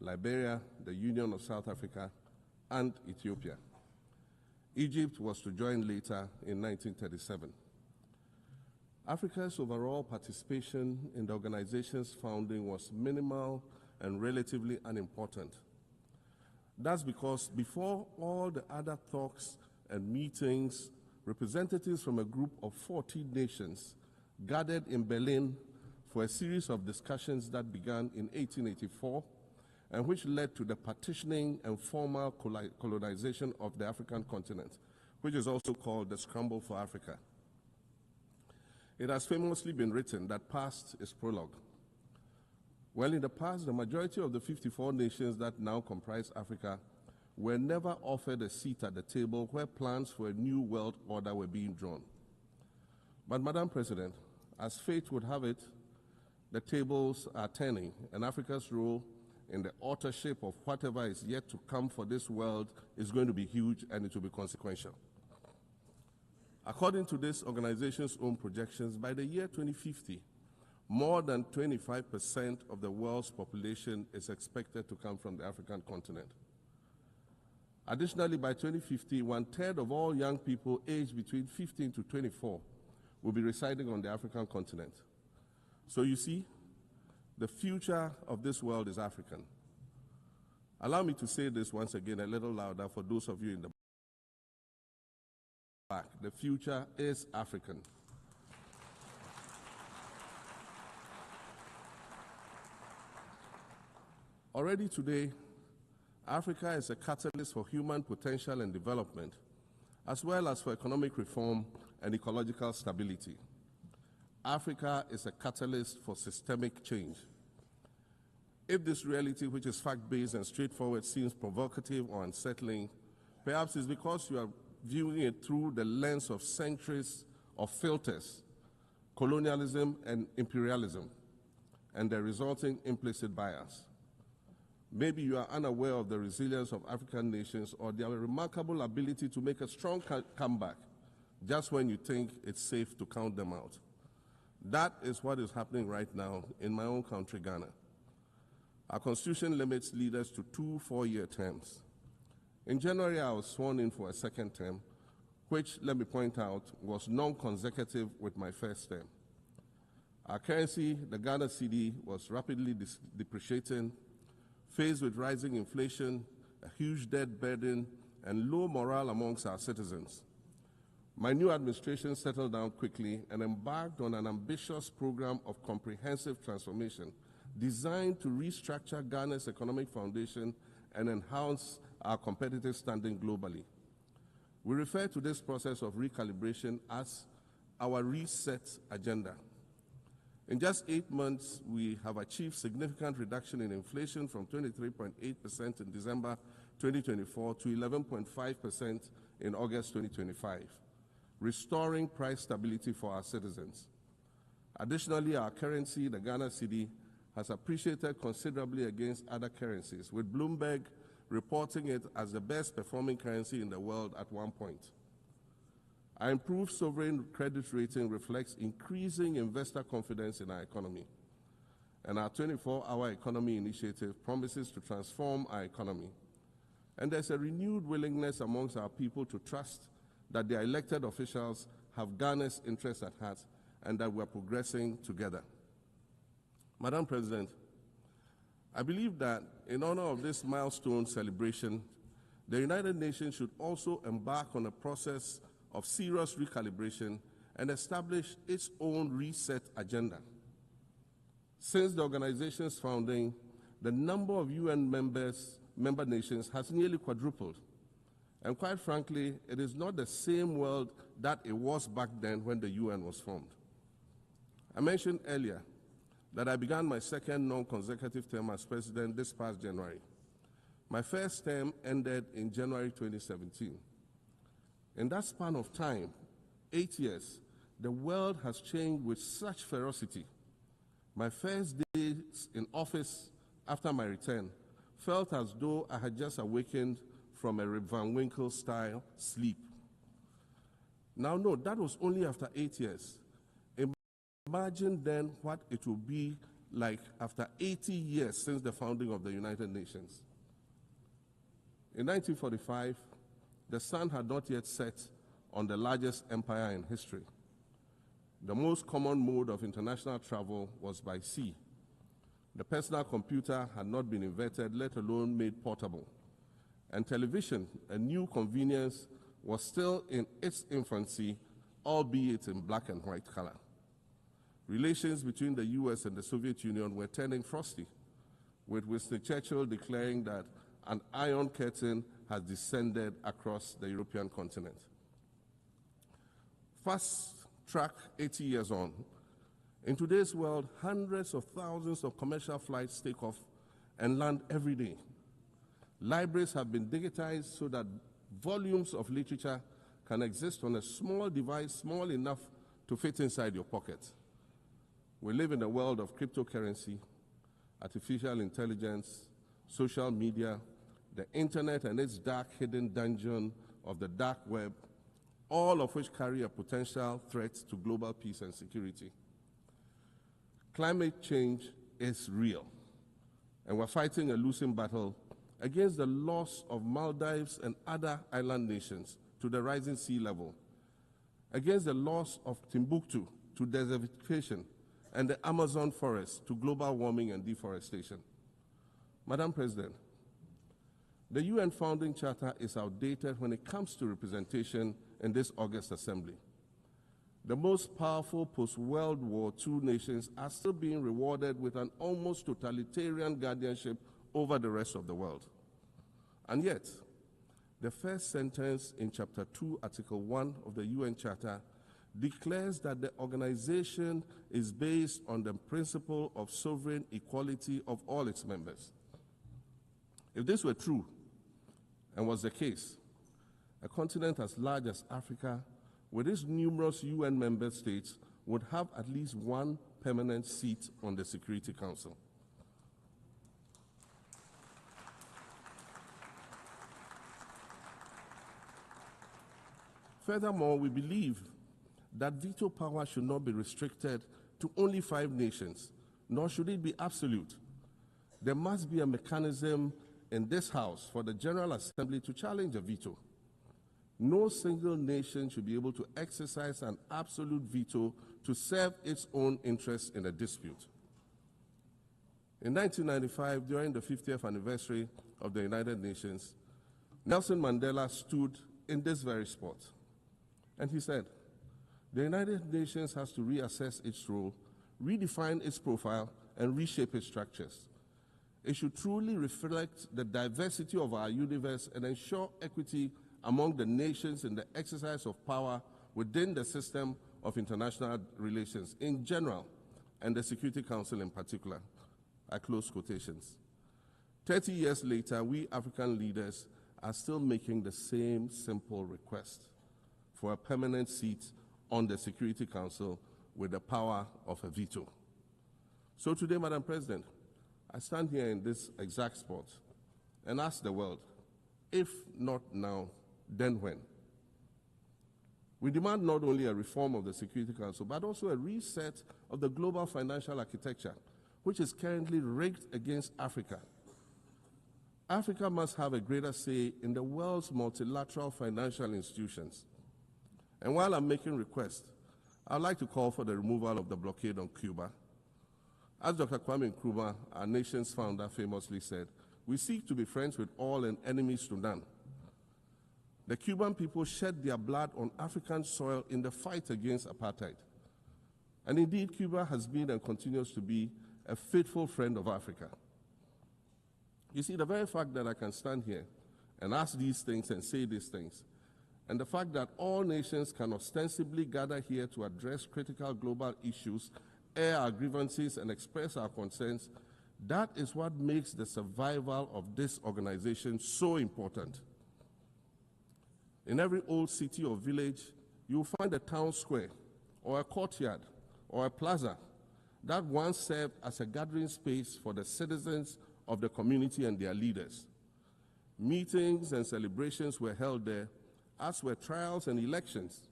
Liberia, the Union of South Africa, and Ethiopia. Egypt was to join later in 1937. Africa's overall participation in the organization's founding was minimal and relatively unimportant. That's because before all the other talks and meetings, representatives from a group of 40 nations gathered in Berlin for a series of discussions that began in 1884 and which led to the partitioning and formal colonization of the African continent, which is also called the Scramble for Africa. It has famously been written that past is prologue. Well, in the past, the majority of the 54 nations that now comprise Africa were never offered a seat at the table where plans for a new world order were being drawn. But, Madam President, as fate would have it, the tables are turning, and Africa's role in the authorship of whatever is yet to come for this world is going to be huge, and it will be consequential. According to this organization's own projections, by the year 2050, more than 25% of the world's population is expected to come from the African continent. Additionally, by 2050, 1/3 of all young people aged between 15 to 24 will be residing on the African continent. So you see, the future of this world is African. Allow me to say this once again a little louder for those of you in the back. The future is African. Already today, Africa is a catalyst for human potential and development, as well as for economic reform and ecological stability. Africa is a catalyst for systemic change. If this reality, which is fact-based and straightforward, seems provocative or unsettling, perhaps it's because you are viewing it through the lens of centuries of filters, colonialism and imperialism, and the resulting implicit bias. Maybe you are unaware of the resilience of African nations or their remarkable ability to make a strong comeback just when you think it's safe to count them out. That is what is happening right now in my own country, Ghana. Our constitution limits leaders to 2 4-year terms. In January, I was sworn in for a second term, which, let me point out, was non-consecutive with my first term. Our currency, the Ghana cedi, was rapidly depreciating, faced with rising inflation, a huge debt burden, and low morale amongst our citizens. My new administration settled down quickly and embarked on an ambitious program of comprehensive transformation designed to restructure Ghana's economic foundation and enhance our competitive standing globally. We refer to this process of recalibration as our reset agenda. In just 8 months, we have achieved significant reduction in inflation from 23.8% in December 2024 to 11.5% in August 2025, restoring price stability for our citizens. Additionally, our currency, the Ghana cedi, has appreciated considerably against other currencies, with Bloomberg reporting it as the best performing currency in the world at one point. Our improved sovereign credit rating reflects increasing investor confidence in our economy, and our 24-hour economy initiative promises to transform our economy. And there's a renewed willingness amongst our people to trust that their elected officials have Ghana's interests at heart and that we're progressing together. Madam President, I believe that in honor of this milestone celebration, the United Nations should also embark on a process of serious recalibration and establish its own reset agenda. Since the organization's founding, the number of UN member nations has nearly quadrupled. And quite frankly, it is not the same world that it was back then when the UN was formed. I mentioned earlier that I began my second non-consecutive term as president this past January. My first term ended in January 2017. In that span of time, 8 years, the world has changed with such ferocity. My first days in office after my return felt as though I had just awakened from a Rip Van Winkle-style sleep. Now, no, that was only after 8 years. Imagine then what it will be like after 80 years since the founding of the United Nations. In 1945, the sun had not yet set on the largest empire in history. The most common mode of international travel was by sea. The personal computer had not been invented, let alone made portable. And television, a new convenience, was still in its infancy, albeit in black and white color. Relations between the US and the Soviet Union were turning frosty, with Winston Churchill declaring that an iron curtain has descended across the European continent. Fast track 80 years on. In today's world, hundreds of thousands of commercial flights take off and land every day. Libraries have been digitized so that volumes of literature can exist on a small device, small enough to fit inside your pocket. We live in a world of cryptocurrency, artificial intelligence, social media, the internet and its dark hidden dungeon of the dark web, all of which carry a potential threat to global peace and security. Climate change is real, and we're fighting a losing battle against the loss of Maldives and other island nations to the rising sea level, against the loss of Timbuktu to desertification, and the Amazon forest to global warming and deforestation. Madam President, The UN Founding Charter is outdated when it comes to representation in this August Assembly. The most powerful post-World War II nations are still being rewarded with an almost totalitarian guardianship over the rest of the world. And yet, the first sentence in Chapter 2, Article 1 of the UN Charter declares that the organization is based on the principle of sovereign equality of all its members. If this were true, and was the case, a continent as large as Africa, with its numerous UN member states, would have at least one permanent seat on the Security Council. Furthermore, we believe that veto power should not be restricted to only 5 nations, nor should it be absolute. There must be a mechanism in this House for the General Assembly to challenge a veto. No single nation should be able to exercise an absolute veto to serve its own interests in a dispute. In 1995, during the 50th anniversary of the United Nations, Nelson Mandela stood in this very spot, and he said, "The United Nations has to reassess its role, redefine its profile, and reshape its structures. It should truly reflect the diversity of our universe and ensure equity among the nations in the exercise of power within the system of international relations in general and the Security Council in particular." I close quotations. 30 years later, we African leaders are still making the same simple request for a permanent seat on the Security Council with the power of a veto. So today, Madam President, I stand here in this exact spot and ask the world, if not now, then when? We demand not only a reform of the Security Council, but also a reset of the global financial architecture, which is currently rigged against Africa. Africa must have a greater say in the world's multilateral financial institutions. And while I'm making requests, I'd like to call for the removal of the blockade on Cuba. As Dr. Kwame Nkrumah, our nation's founder, famously said, "We seek to be friends with all and enemies to none." The Cuban people shed their blood on African soil in the fight against apartheid. And indeed, Cuba has been and continues to be a faithful friend of Africa. You see, the very fact that I can stand here and ask these things and say these things, and the fact that all nations can ostensibly gather here to address critical global issues, air our grievances, and express our concerns, that is what makes the survival of this organization so important. In every old city or village, you'll find a town square, or a courtyard, or a plaza that once served as a gathering space for the citizens of the community and their leaders. Meetings and celebrations were held there, as were trials and elections.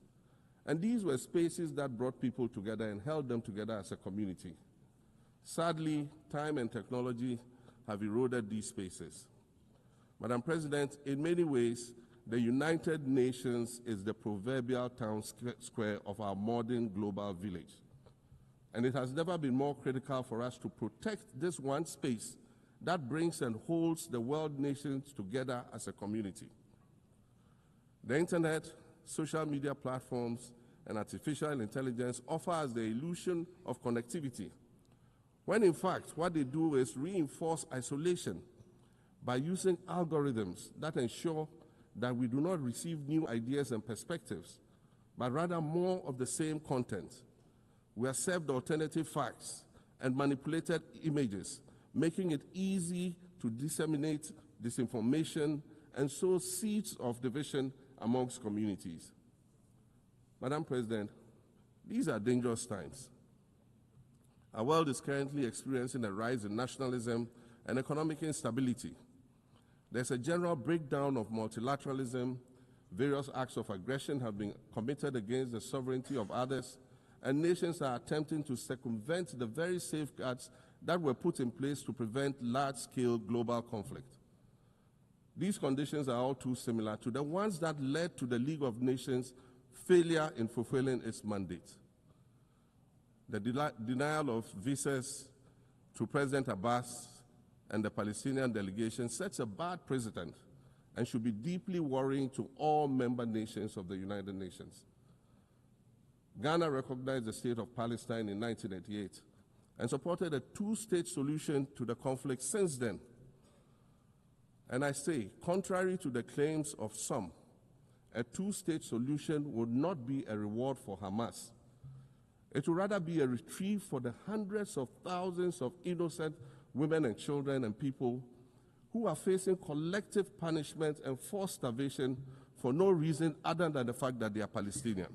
And these were spaces that brought people together and held them together as a community. Sadly, time and technology have eroded these spaces. Madam President, in many ways, the United Nations is the proverbial town square of our modern global village. And it has never been more critical for us to protect this one space that brings and holds the world nations together as a community. The internet, social media platforms, and artificial intelligence offer us the illusion of connectivity, when in fact what they do is reinforce isolation by using algorithms that ensure that we do not receive new ideas and perspectives, but rather more of the same content. We are served alternative facts and manipulated images, making it easy to disseminate disinformation and sow seeds of division amongst communities. Madam President, these are dangerous times. Our world is currently experiencing a rise in nationalism and economic instability. There's a general breakdown of multilateralism. Various acts of aggression have been committed against the sovereignty of others, and nations are attempting to circumvent the very safeguards that were put in place to prevent large-scale global conflict. These conditions are all too similar to the ones that led to the League of Nations' failure in fulfilling its mandate. The denial of visas to President Abbas and the Palestinian delegation sets a bad precedent and should be deeply worrying to all member nations of the United Nations. Ghana recognized the state of Palestine in 1988 and supported a two-state solution to the conflict since then. And I say, contrary to the claims of some, a two-state solution would not be a reward for Hamas. It would rather be a reprieve for the hundreds of thousands of innocent women and children and people who are facing collective punishment and forced starvation for no reason other than the fact that they are Palestinian.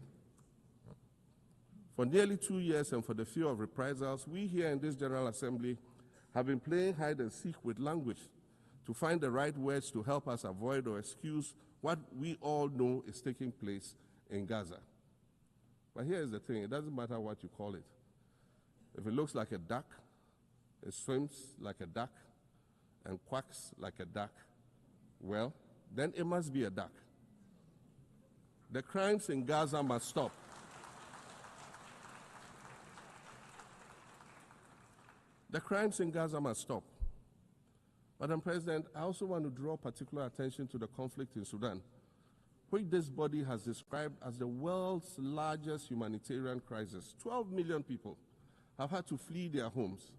For nearly 2 years and for the fear of reprisals, we here in this General Assembly have been playing hide and seek with language to find the right words to help us avoid or excuse what we all know is taking place in Gaza. But here's the thing, it doesn't matter what you call it. If it looks like a duck, it swims like a duck, and quacks like a duck, well, then it must be a duck. The crimes in Gaza must stop. The crimes in Gaza must stop. Madam President, I also want to draw particular attention to the conflict in Sudan, which this body has described as the world's largest humanitarian crisis. 12 million people have had to flee their homes.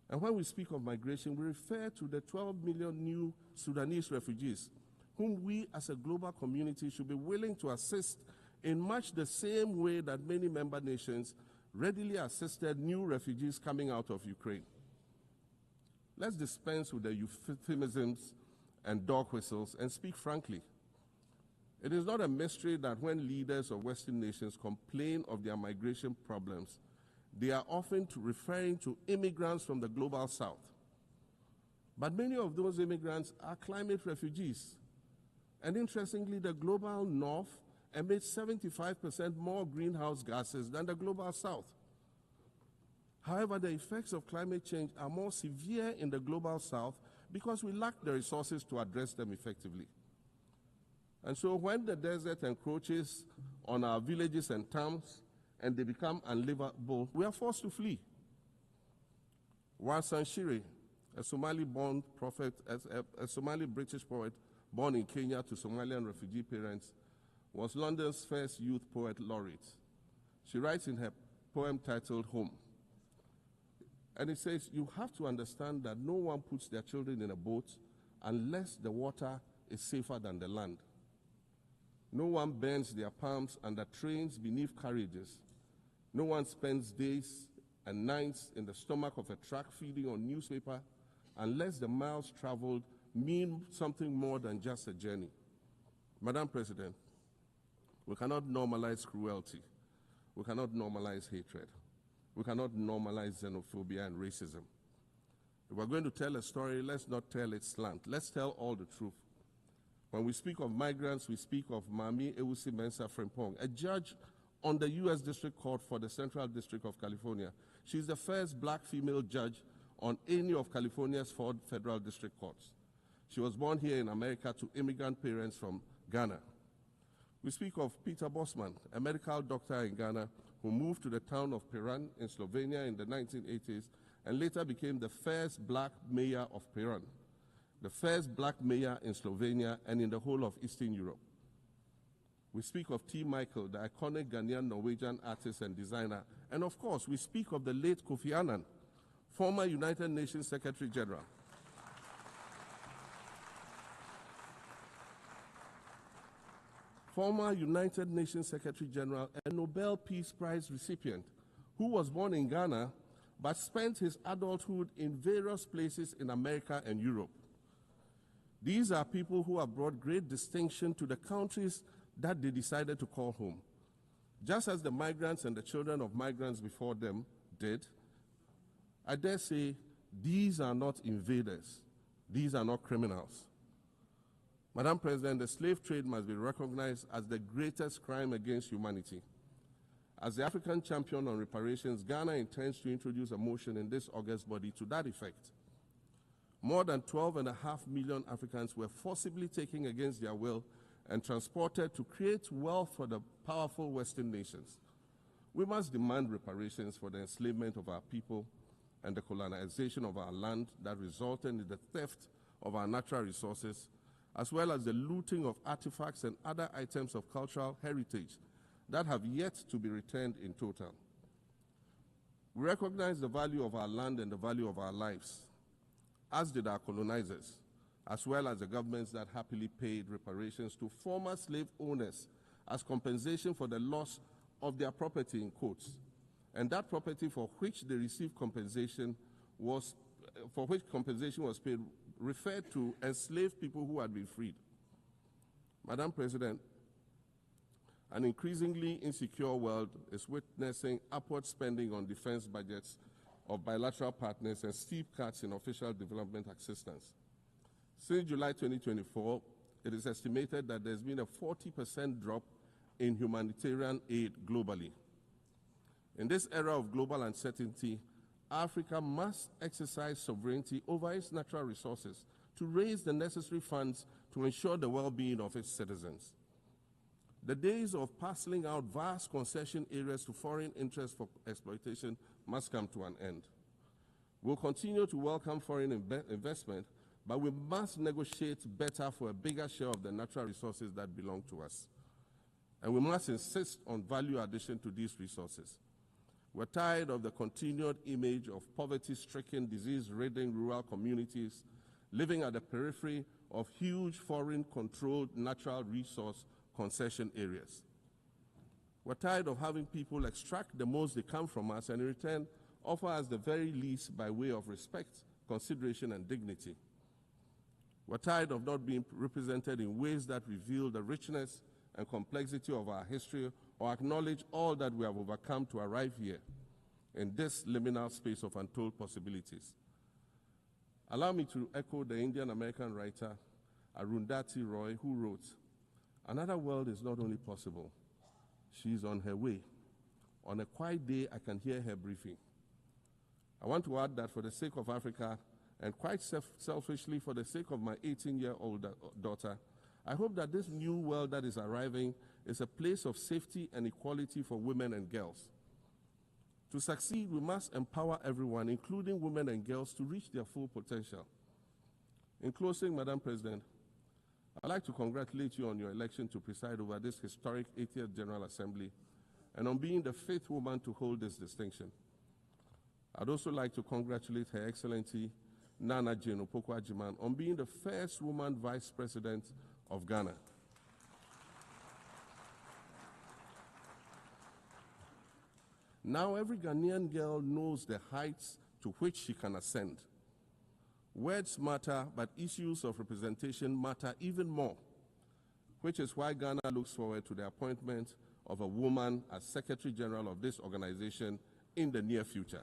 And when we speak of migration, we refer to the 12 million new Sudanese refugees, whom we as a global community should be willing to assist in much the same way that many member nations readily assisted new refugees coming out of Ukraine. Let's dispense with the euphemisms and dog whistles and speak frankly. It is not a mystery that when leaders of Western nations complain of their migration problems, they are often referring to immigrants from the global south. But many of those immigrants are climate refugees. And interestingly, the global north emits 75% more greenhouse gases than the global south. However, the effects of climate change are more severe in the global south because we lack the resources to address them effectively. And so when the desert encroaches on our villages and towns and they become unlivable, we are forced to flee. Warsan Shire, a Somali-born prophet, a Somali-British poet born in Kenya to Somalian refugee parents, was London's first youth poet laureate. She writes in her poem titled Home. And it says, you have to understand that no one puts their children in a boat unless the water is safer than the land. No one bends their palms under trains beneath carriages. No one spends days and nights in the stomach of a truck feeding on newspaper unless the miles traveled mean something more than just a journey. Madam President, we cannot normalize cruelty. We cannot normalize hatred. We cannot normalize xenophobia and racism. If we're going to tell a story, let's not tell it slant. Let's tell all the truth. When we speak of migrants, we speak of Mami Ewusi Mensah Frimpong, a judge on the U.S. District Court for the Central District of California. She's the first black female judge on any of California's 4 federal district courts. She was born here in America to immigrant parents from Ghana. We speak of Peter Bosman, a medical doctor in Ghana who moved to the town of Piran in Slovenia in the 1980s and later became the first black mayor of Piran, the first black mayor in Slovenia and in the whole of Eastern Europe. We speak of T. Michael, the iconic Ghanaian Norwegian artist and designer. And of course, we speak of the late Kofi Annan, former United Nations Secretary General. Former United Nations Secretary General and Nobel Peace Prize recipient, who was born in Ghana but spent his adulthood in various places in America and Europe. These are people who have brought great distinction to the countries that they decided to call home. Just as the migrants and the children of migrants before them did, I dare say these are not invaders. These are not criminals. Madam President, the slave trade must be recognized as the greatest crime against humanity. As the African champion on reparations, Ghana intends to introduce a motion in this August body to that effect. More than 12.5 million Africans were forcibly taken against their will and transported to create wealth for the powerful Western nations. We must demand reparations for the enslavement of our people and the colonization of our land that resulted in the theft of our natural resources, as well as the looting of artifacts and other items of cultural heritage that have yet to be returned in total. We recognize the value of our land and the value of our lives, as did our colonizers, as well as the governments that happily paid reparations to former slave owners as compensation for the loss of their property, in quotes, and that property for which they received compensation was paid referred to enslaved people who had been freed. Madam President, an increasingly insecure world is witnessing upward spending on defense budgets of bilateral partners and steep cuts in official development assistance. Since July 2024, it is estimated that there's been a 40% drop in humanitarian aid globally. In this era of global uncertainty, Africa must exercise sovereignty over its natural resources to raise the necessary funds to ensure the well-being of its citizens. The days of parceling out vast concession areas to foreign interests for exploitation must come to an end. We'll continue to welcome foreign investment, but we must negotiate better for a bigger share of the natural resources that belong to us. And we must insist on value addition to these resources. We're tired of the continued image of poverty-stricken, disease-ridden rural communities living at the periphery of huge foreign-controlled natural resource concession areas. We're tired of having people extract the most they can from us and in return offer us the very least by way of respect, consideration, and dignity. We're tired of not being represented in ways that reveal the richness and complexity of our history or acknowledge all that we have overcome to arrive here in this liminal space of untold possibilities. Allow me to echo the Indian-American writer Arundhati Roy, who wrote, "Another world is not only possible, she is on her way. On a quiet day, I can hear her breathing." I want to add that for the sake of Africa, and quite selfishly for the sake of my 18-year-old daughter, I hope that this new world that is arriving is a place of safety and equality for women and girls. To succeed, we must empower everyone, including women and girls, to reach their full potential. In closing, Madam President, I'd like to congratulate you on your election to preside over this historic 80th General Assembly and on being the 5th woman to hold this distinction. I'd also like to congratulate Her Excellency Nana Jane Opoku-Agyeman on being the first woman Vice President of Ghana. Now every Ghanaian girl knows the heights to which she can ascend. Words matter, but issues of representation matter even more, which is why Ghana looks forward to the appointment of a woman as Secretary General of this organization in the near future.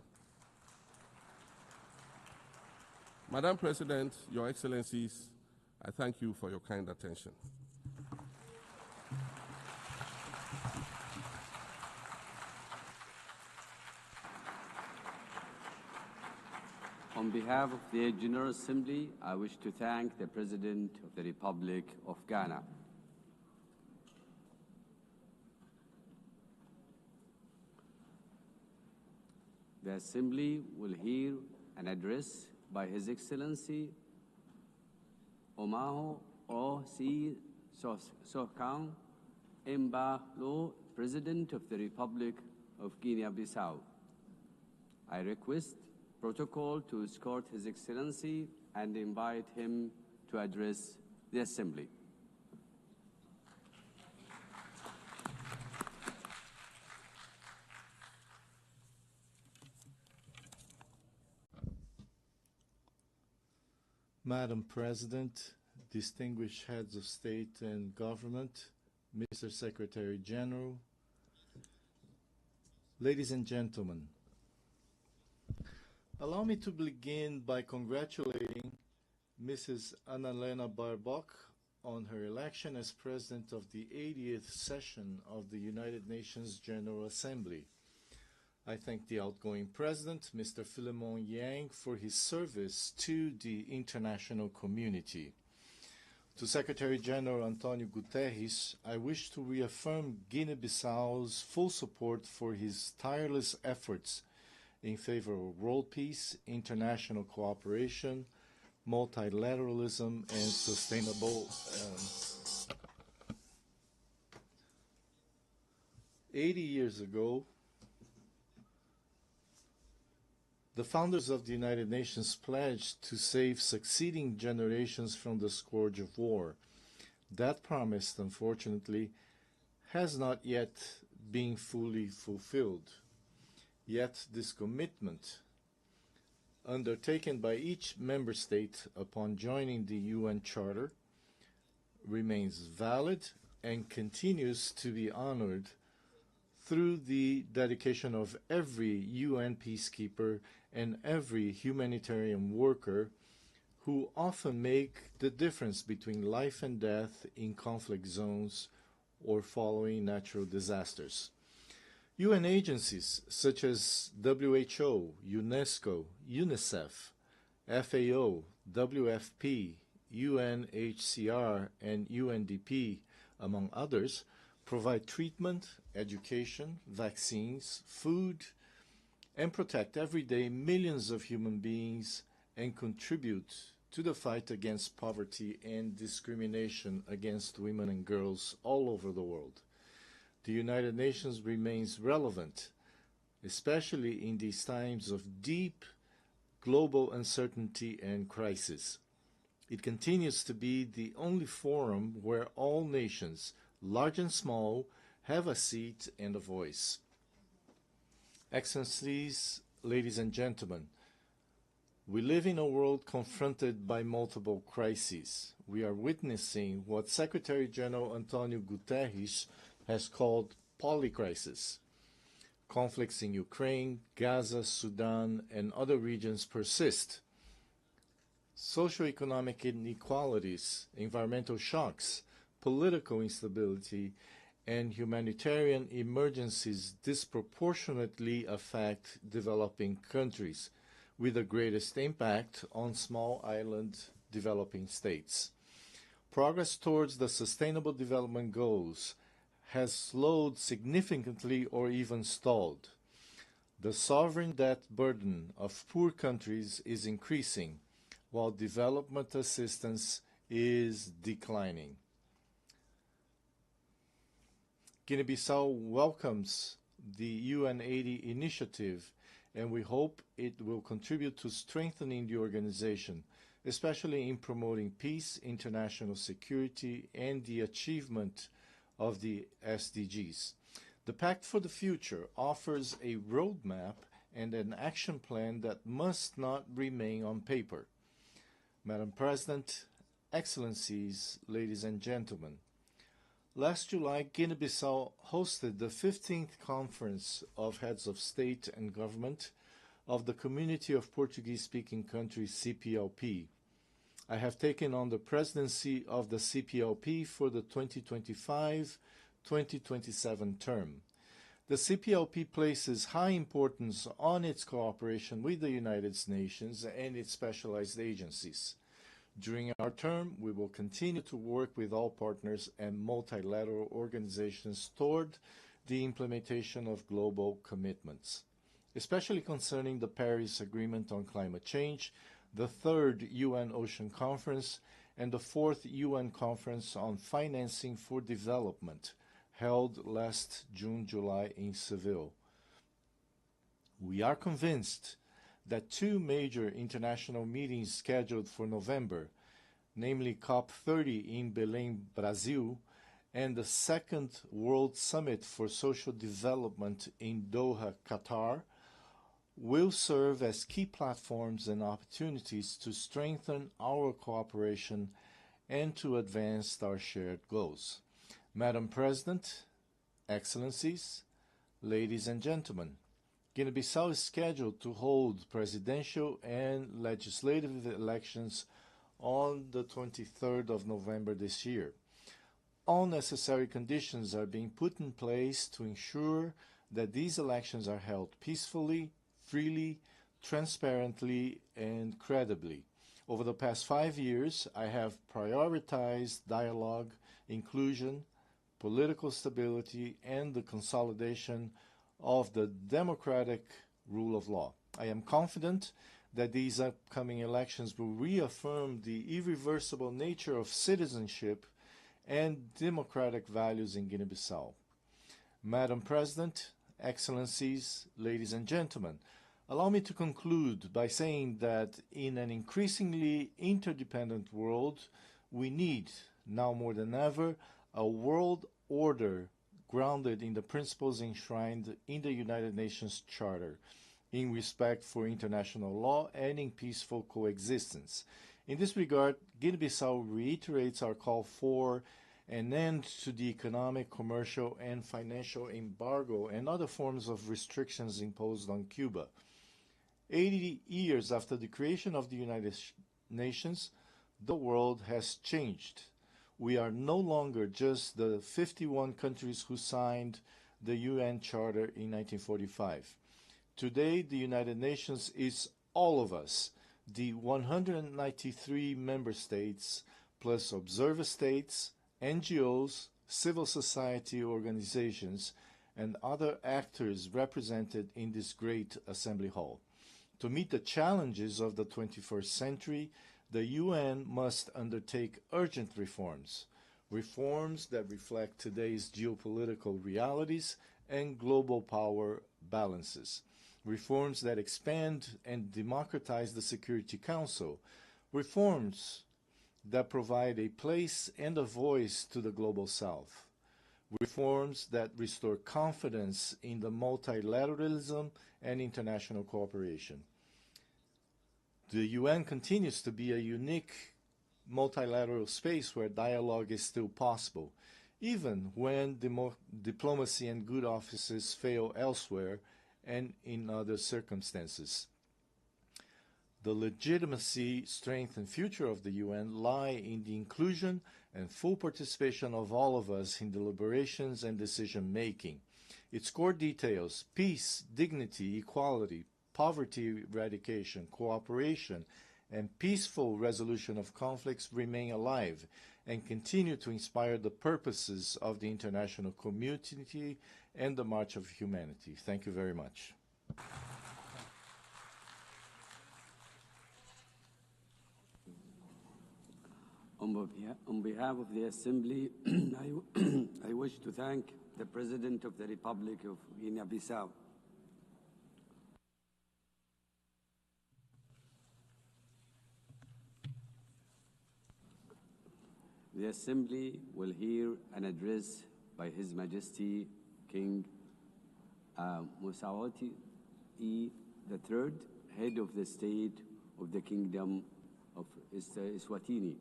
Madam President, Your Excellencies, I thank you for your kind attention. On behalf of the General Assembly, I wish to thank the President of the Republic of Ghana. The Assembly will hear an address by His Excellency Omaho O.C. Sokang Embalo, President of the Republic of Guinea-Bissau. I request protocol to escort His Excellency and invite him to address the Assembly. Madam President, distinguished heads of state and government, Mr. Secretary General, ladies and gentlemen, allow me to begin by congratulating Mrs. Annalena Baerbock on her election as President of the 80th session of the United Nations General Assembly. I thank the outgoing President, Mr. Philemon Yang, for his service to the international community. To Secretary General Antonio Guterres, I wish to reaffirm Guinea-Bissau's full support for his tireless efforts in favor of world peace, international cooperation, multilateralism, and sustainable 80 years ago, the founders of the United Nations pledged to save succeeding generations from the scourge of war. That promise, unfortunately, has not yet been fully fulfilled. Yet this commitment, undertaken by each member state upon joining the UN Charter, remains valid and continues to be honored through the dedication of every UN peacekeeper and every humanitarian worker who often make the difference between life and death in conflict zones or following natural disasters. UN agencies such as WHO, UNESCO, UNICEF, FAO, WFP, UNHCR, and UNDP, among others, provide treatment, education, vaccines, food, and protect every day millions of human beings and contribute to the fight against poverty and discrimination against women and girls all over the world. The United Nations remains relevant, especially in these times of deep global uncertainty and crisis. It continues to be the only forum where all nations, large and small, have a seat and a voice. Excellencies, ladies and gentlemen, we live in a world confronted by multiple crises. We are witnessing what Secretary General Antonio Guterres has called polycrisis. Conflicts in Ukraine, Gaza, Sudan, and other regions persist. Socioeconomic inequalities, environmental shocks, political instability, and humanitarian emergencies disproportionately affect developing countries, with the greatest impact on small island developing states. Progress towards the Sustainable Development Goals has slowed significantly or even stalled. The sovereign debt burden of poor countries is increasing, while development assistance is declining. Guinea-Bissau welcomes the UN80 initiative, and we hope it will contribute to strengthening the organization, especially in promoting peace, international security, and the achievement of the SDGs. The Pact for the Future offers a roadmap and an action plan that must not remain on paper. Madam President, Excellencies, ladies and gentlemen, last July, Guinea-Bissau hosted the 15th Conference of Heads of State and Government of the Community of Portuguese-Speaking Countries, CPLP. I have taken on the presidency of the CPLP for the 2025-2027 term. The CPLP places high importance on its cooperation with the United Nations and its specialized agencies. During our term, we will continue to work with all partners and multilateral organizations toward the implementation of global commitments, especially concerning the Paris Agreement on Climate Change, the 3rd UN Ocean Conference, and the 4th UN Conference on Financing for Development, held last June-July in Seville. We are convinced that two major international meetings scheduled for November, namely COP30 in Belém, Brazil, and the Second World Summit for Social Development in Doha, Qatar, will serve as key platforms and opportunities to strengthen our cooperation and to advance our shared goals. Madam President, Excellencies, ladies and gentlemen, Guinea-Bissau is scheduled to hold presidential and legislative elections on the 23rd of November this year. All necessary conditions are being put in place to ensure that these elections are held peacefully, freely, transparently, and credibly. Over the past 5 years, I have prioritized dialogue, inclusion, political stability, and the consolidation of the democratic rule of law. I am confident that these upcoming elections will reaffirm the irreversible nature of citizenship and democratic values in Guinea-Bissau. Madam President, Excellencies, ladies and gentlemen, allow me to conclude by saying that in an increasingly interdependent world, we need, now more than ever, a world order grounded in the principles enshrined in the United Nations Charter, in respect for international law and in peaceful coexistence. In this regard, Guinea-Bissau reiterates our call for an end to the economic, commercial, and financial embargo and other forms of restrictions imposed on Cuba. 80 years after the creation of the United Nations, the world has changed. We are no longer just the 51 countries who signed the UN Charter in 1945. Today, the United Nations is all of us, the 193 member states, plus observer states, NGOs, civil society organizations, and other actors represented in this great assembly hall. To meet the challenges of the 21st century, the UN must undertake urgent reforms, reforms that reflect today's geopolitical realities and global power balances, reforms that expand and democratize the Security Council, reforms that provide a place and a voice to the Global South, reforms that restore confidence in the multilateralism and international cooperation. The UN continues to be a unique multilateral space where dialogue is still possible, even when diplomacy and good offices fail elsewhere and in other circumstances. The legitimacy, strength, and future of the UN lie in the inclusion and full participation of all of us in deliberations and decision-making. Its core details, peace, dignity, equality, poverty eradication, cooperation, and peaceful resolution of conflicts remain alive and continue to inspire the purposes of the international community and the March of Humanity. Thank you very much. On behalf of the Assembly, I wish to thank the President of the Republic of Guinea-Bissau. The Assembly will hear an address by His Majesty King Musawati III, Head of the State of the Kingdom of Eswatini.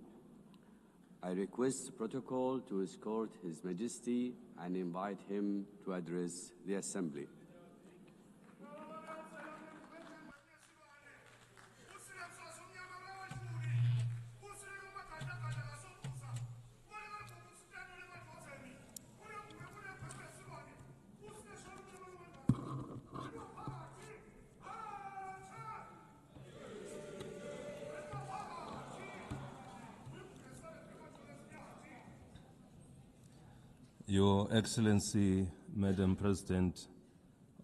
I request protocol to escort His Majesty and invite him to address the Assembly. Your Excellency, Madam President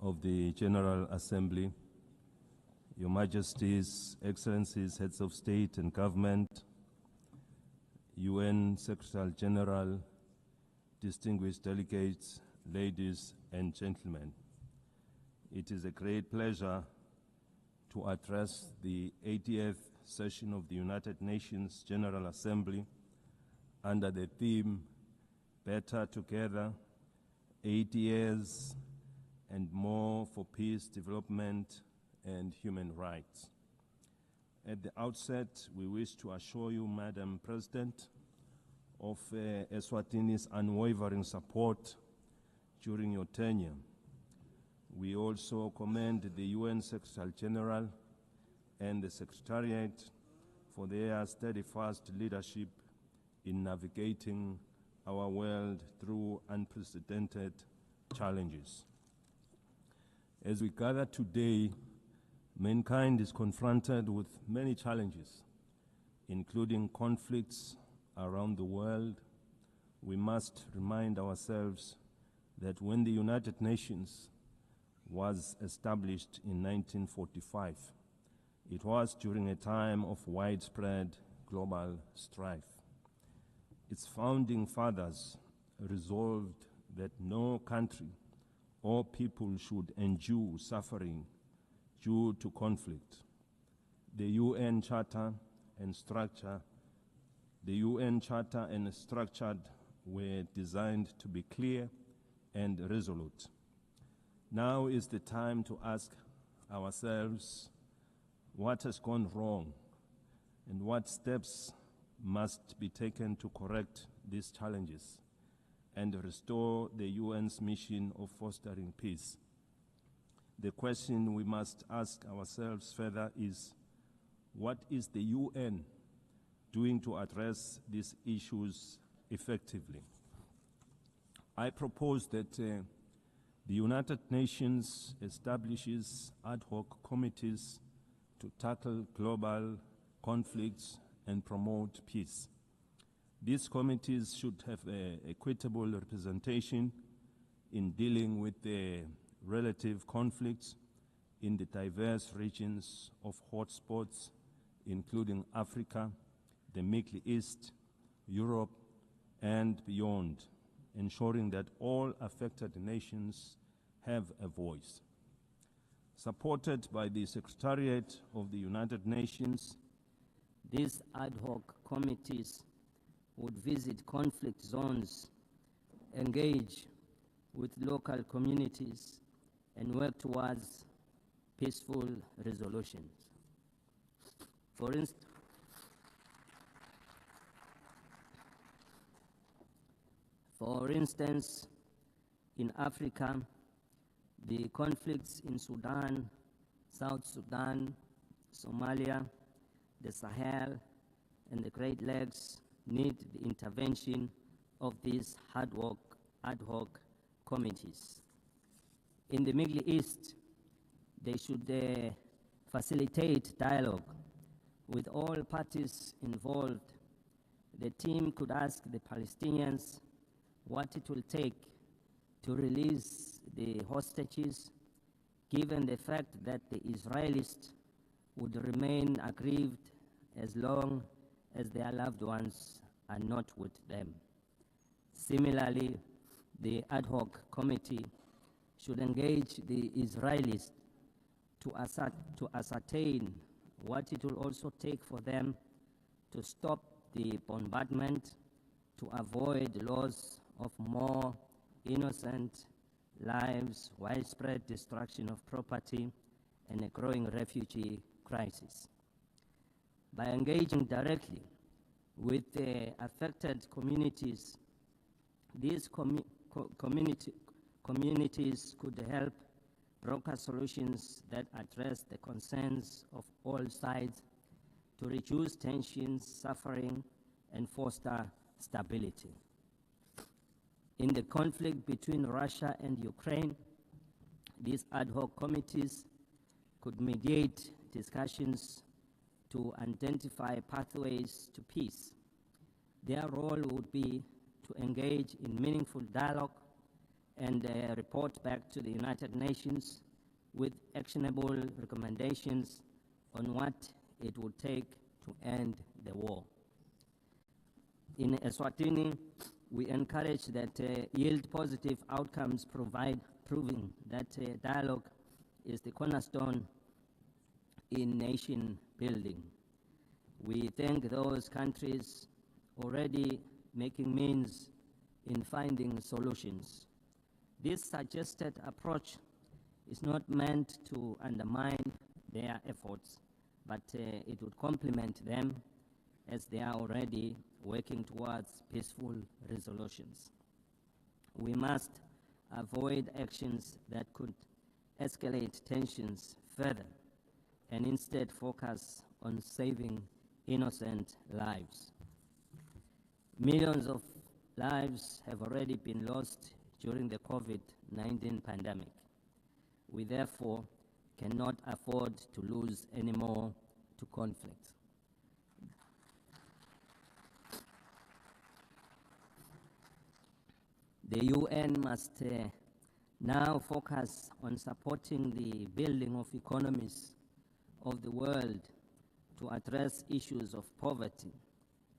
of the General Assembly, Your Majesties, Excellencies, Heads of State and Government, UN Secretary General, distinguished delegates, ladies and gentlemen, it is a great pleasure to address the 80th session of the United Nations General Assembly under the theme Better Together, 80 years and more for peace, development, and human rights. At the outset, we wish to assure you, Madam President, of Eswatini's unwavering support during your tenure. We also commend the UN Secretary General and the Secretariat for their steadfast leadership in navigating our world through unprecedented challenges. As we gather today, mankind is confronted with many challenges, including conflicts around the world. We must remind ourselves that when the United Nations was established in 1945, It was during a time of widespread global strife. Its founding fathers resolved that no country or people should endure suffering due to conflict. The UN Charter and structure were designed to be clear and resolute. Now is the time to ask ourselves what has gone wrong and what steps must be taken to correct these challenges and restore the UN's mission of fostering peace. The question we must ask ourselves further is, what is the UN doing to address these issues effectively? I propose that the United Nations establishes ad hoc committees to tackle global conflicts and promote peace. These committees should have equitable representation in dealing with the relative conflicts in the diverse regions of hotspots, including Africa, the Middle East, Europe, and beyond, ensuring that all affected nations have a voice. Supported by the Secretariat of the United Nations, these ad hoc committees would visit conflict zones, engage with local communities, and work towards peaceful resolutions. For instance, in Africa, the conflicts in Sudan, South Sudan, Somalia, the Sahel, and the Great Lakes need the intervention of these ad hoc committees. In the Middle East, they should facilitate dialogue with all parties involved. The team could ask the Palestinians what it will take to release the hostages, given the fact that the Israelis would remain aggrieved as long as their loved ones are not with them. Similarly, the ad hoc committee should engage the Israelis to ascertain what it will also take for them to stop the bombardment, to avoid loss of more innocent lives, widespread destruction of property, and a growing refugee crisis. By engaging directly with the affected communities, these communities could help broker solutions that address the concerns of all sides to reduce tensions, suffering, and foster stability. In the conflict between Russia and Ukraine, these ad hoc committees could mediate discussions to identify pathways to peace. Their role would be to engage in meaningful dialogue and report back to the United Nations with actionable recommendations on what it would take to end the war. In Eswatini, we encourage that yield positive outcomes, proving that dialogue is the cornerstone in nation building. We thank those countries already making means in finding solutions. This suggested approach is not meant to undermine their efforts, but it would complement them as they are already working towards peaceful resolutions. We must avoid actions that could escalate tensions further and instead focus on saving innocent lives. Millions of lives have already been lost during the COVID-19 pandemic. We therefore cannot afford to lose any more to conflict. The UN must now focus on supporting the building of economies of the world to address issues of poverty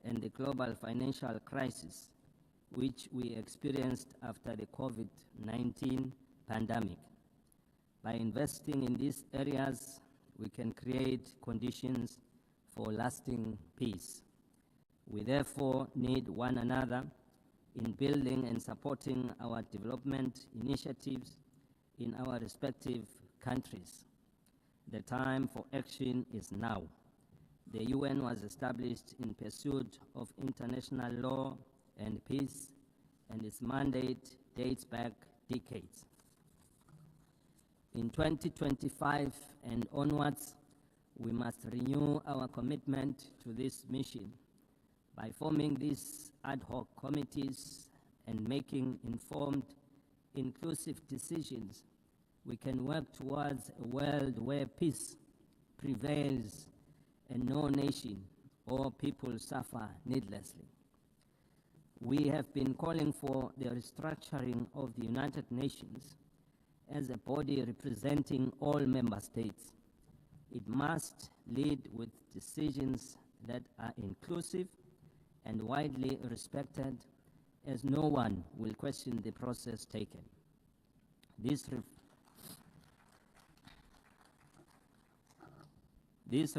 and the global financial crisis which we experienced after the COVID-19 pandemic. By investing in these areas, we can create conditions for lasting peace. We therefore need one another in building and supporting our development initiatives in our respective countries. The time for action is now. The UN was established in pursuit of international law and peace, and its mandate dates back decades. In 2025 and onwards, we must renew our commitment to this mission. By forming these ad hoc committees and making informed, inclusive decisions, we can work towards a world where peace prevails and no nation or people suffer needlessly. We have been calling for the restructuring of the United Nations as a body representing all member states. It must lead with decisions that are inclusive and widely respected, as no one will question the process taken. These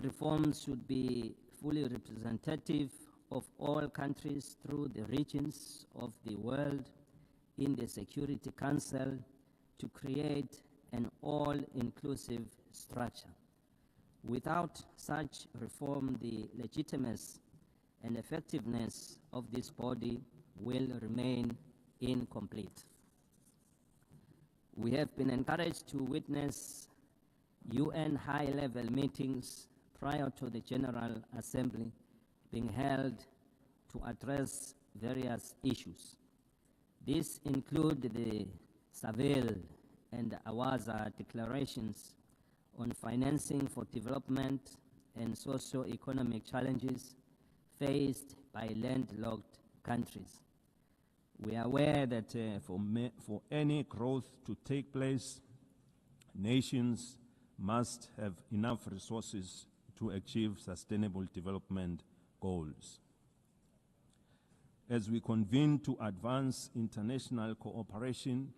reforms should be fully representative of all countries through the regions of the world in the Security Council to create an all-inclusive structure. Without such reform, the legitimacy and effectiveness of this body will remain incomplete. We have been encouraged to witness UN high-level meetings prior to the General Assembly being held to address various issues. These include the Seville and Awaza declarations on financing for development and socio-economic challenges faced by landlocked countries. We are aware that for any growth to take place, nations must have enough resources to achieve sustainable development goals. As we convene to advance international cooperation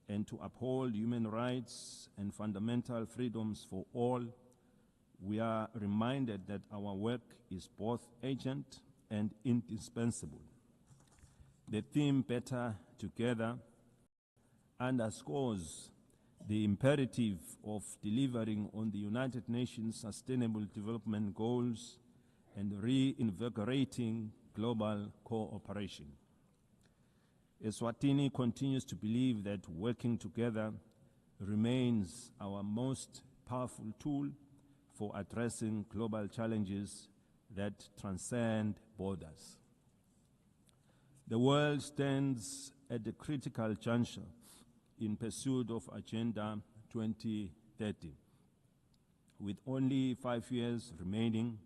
and to uphold human rights and fundamental freedoms for all, we are reminded that our work is both urgent and indispensable. The theme Better Together underscores the imperative of delivering on the United Nations Sustainable Development Goals and reinvigorating global cooperation. Eswatini continues to believe that working together remains our most powerful tool for addressing global challenges that transcend borders. The world stands at a critical juncture in pursuit of Agenda 2030. With only 5 years remaining,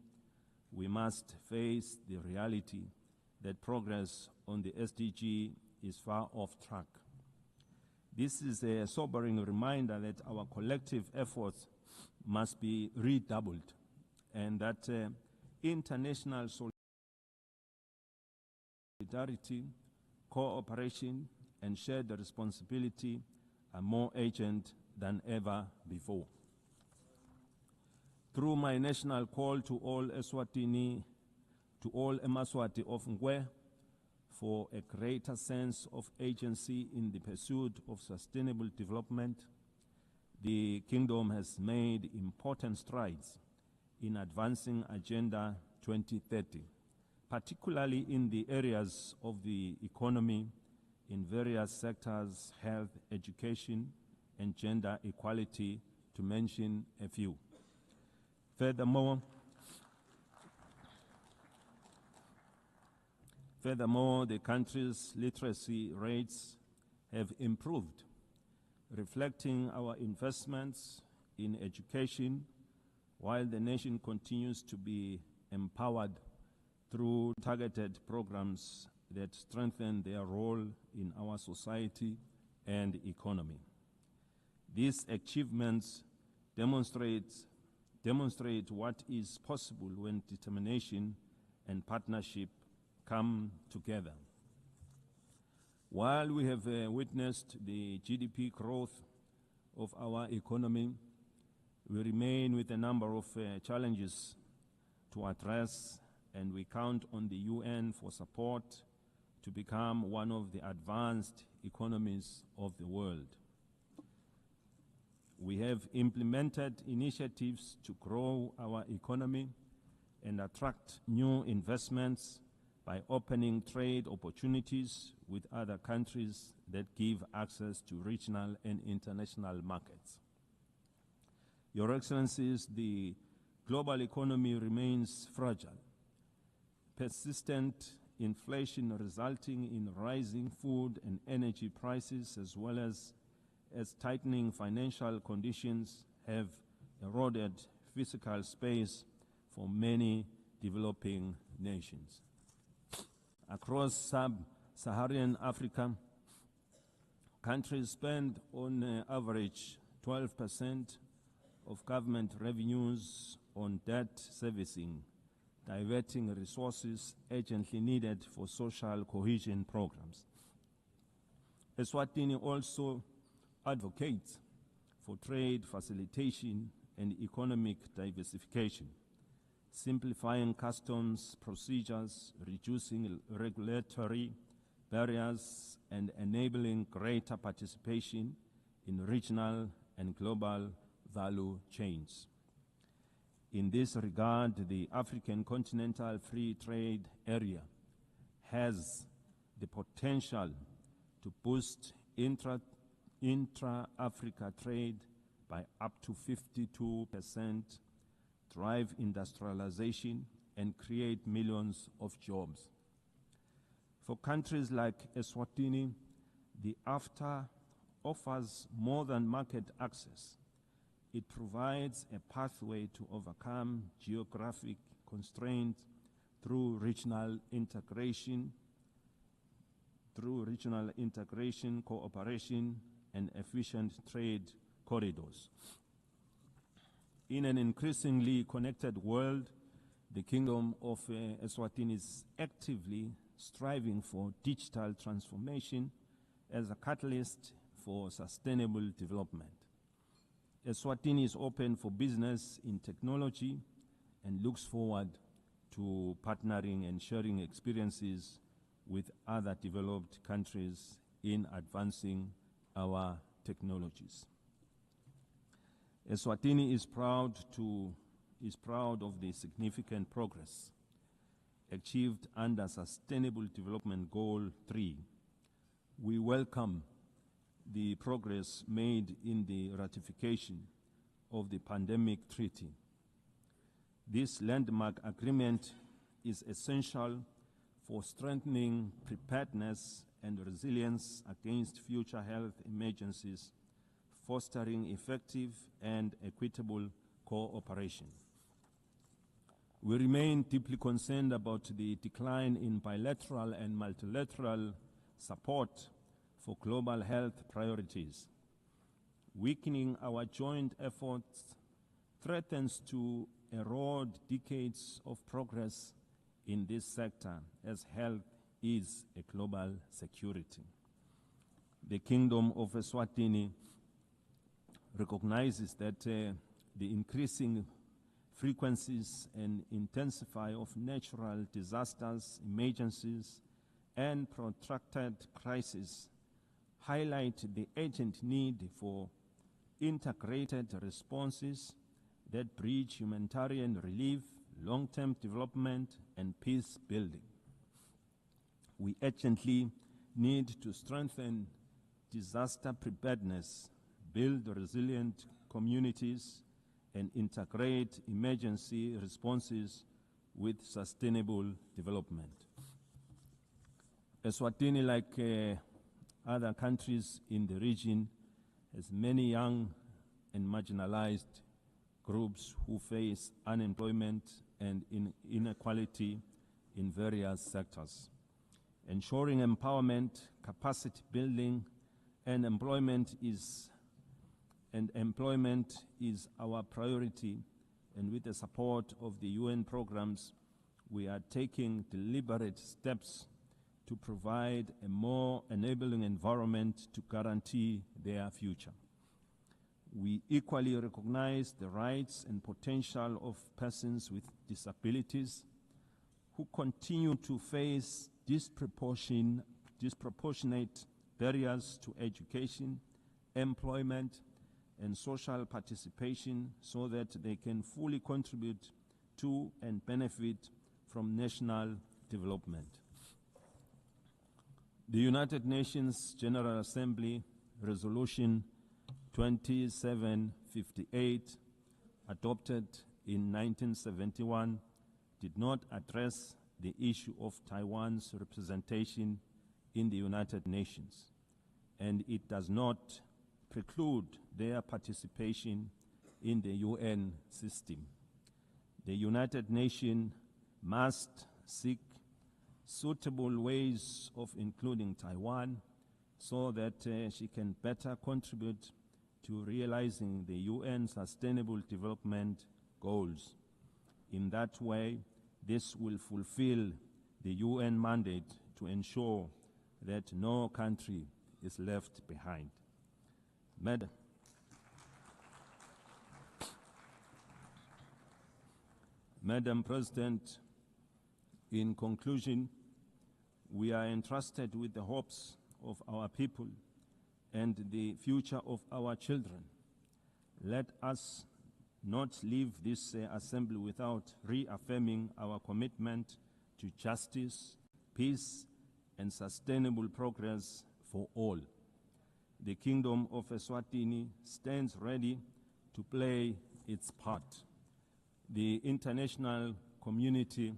we must face the reality that progress on the SDG is far off track. This is a sobering reminder that our collective efforts must be redoubled and that international solidarity, cooperation, and shared responsibility are more urgent than ever before. Through my national call to all Eswatini, to all Emaswati of Ngwe, for a greater sense of agency in the pursuit of sustainable development, the Kingdom has made important strides in advancing Agenda 2030, particularly in the areas of the economy, in various sectors, health, education, and gender equality, to mention a few. Furthermore, the country's literacy rates have improved, reflecting our investments in education, while the nation continues to be empowered through targeted programs that strengthen their role in our society and economy. These achievements demonstrate demonstrate what is possible when determination and partnership come together. While we have witnessed the GDP growth of our economy, we remain with a number of challenges to address, and we count on the UN for support to become one of the advanced economies of the world. We have implemented initiatives to grow our economy and attract new investments by opening trade opportunities with other countries that give access to regional and international markets. Your Excellencies, the global economy remains fragile. Persistent inflation resulting in rising food and energy prices, as well as tightening financial conditions, have eroded physical space for many developing nations. Across sub-Saharan Africa, countries spend on average 12% of government revenues on debt servicing, diverting resources urgently needed for social cohesion programs. Eswatini also advocates for trade facilitation and economic diversification, simplifying customs procedures, reducing regulatory barriers, and enabling greater participation in regional and global value chains. In this regard, the African Continental Free Trade Area has the potential to boost intra-Africa trade by up to 52%, drive industrialization, and create millions of jobs. For countries like Eswatini, the AfTA offers more than market access. It provides a pathway to overcome geographic constraints through regional integration, cooperation, and efficient trade corridors. In an increasingly connected world, the Kingdom of Eswatini is actively striving for digital transformation as a catalyst for sustainable development. Eswatini is open for business in technology and looks forward to partnering and sharing experiences with other developed countries in advancing our technologies. Eswatini is proud of the significant progress achieved under Sustainable Development Goal 3. We welcome the progress made in the ratification of the Pandemic Treaty. This landmark agreement is essential for strengthening preparedness and resilience against future health emergencies, fostering effective and equitable cooperation. We remain deeply concerned about the decline in bilateral and multilateral support for global health priorities. Weakening our joint efforts threatens to erode decades of progress in this sector, as health is a global security. The Kingdom of Eswatini recognizes that the increasing frequencies and intensity of natural disasters, emergencies, and protracted crises highlight the urgent need for integrated responses that bridge humanitarian relief, long-term development, and peace building. We urgently need to strengthen disaster preparedness, build resilient communities, and integrate emergency responses with sustainable development. Eswatini, like other countries in the region, has many young and marginalized groups who face unemployment and inequality in various sectors. Ensuring empowerment, capacity building, and employment is our priority and with the support of the UN programs, we are taking deliberate steps to provide a more enabling environment to guarantee their future. We equally recognize the rights and potential of persons with disabilities who continue to face disproportionate barriers to education, employment, and social participation so that they can fully contribute to and benefit from national development. The United Nations General Assembly Resolution 2758, adopted in 1971, did not address the issue of Taiwan's representation in the United Nations, and it does not preclude their participation in the UN system. The United Nations must seek suitable ways of including Taiwan so that she can better contribute to realizing the UN Sustainable Development Goals. In that way, this will fulfill the UN mandate to ensure that no country is left behind. Madam President, in conclusion, we are entrusted with the hopes of our people and the future of our children. Let us not leave this assembly without reaffirming our commitment to justice, peace, and sustainable progress for all. The Kingdom of Eswatini stands ready to play its part. The international community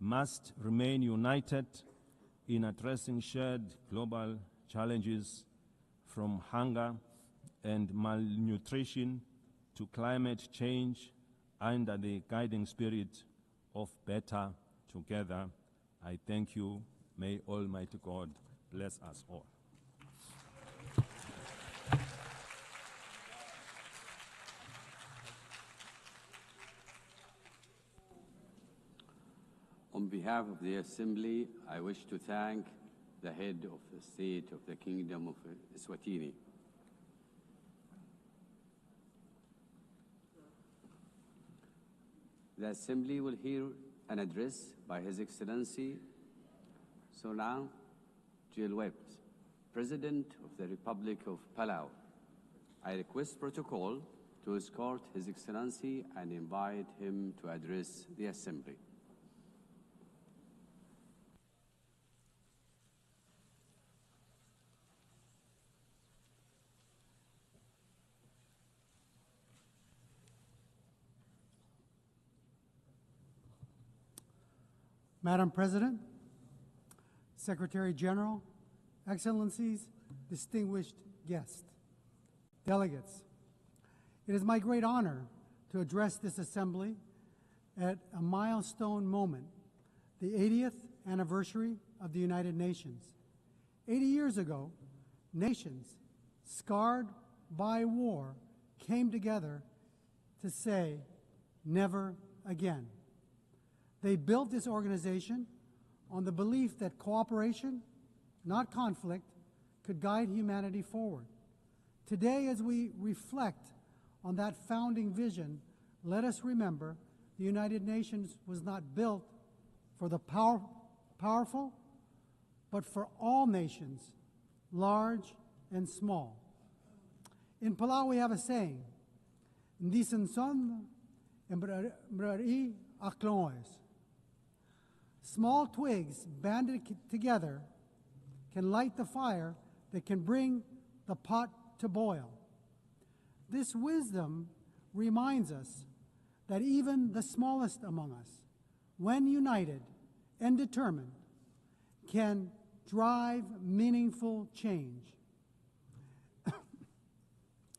must remain united in addressing shared global challenges, from hunger and malnutrition to climate change, under the guiding spirit of better together. I thank you. May Almighty God bless us all. On behalf of the Assembly, I wish to thank the head of the state of the Kingdom of Eswatini. The Assembly will hear an address by His Excellency Sonang Jilweb, President of the Republic of Palau. I request protocol to escort His Excellency and invite him to address the Assembly. Madam President, Secretary General, Excellencies, distinguished guests, delegates, it is my great honor to address this assembly at a milestone moment, the 80th anniversary of the United Nations. 80 years ago, nations scarred by war came together to say, never again. They built this organization on the belief that cooperation, not conflict, could guide humanity forward. Today, as we reflect on that founding vision, let us remember the United Nations was not built for the powerful, but for all nations, large and small. In Palau, we have a saying, "Ndisan son embrari akloes." Small twigs banded together can light the fire that can bring the pot to boil. This wisdom reminds us that even the smallest among us, when united and determined, can drive meaningful change.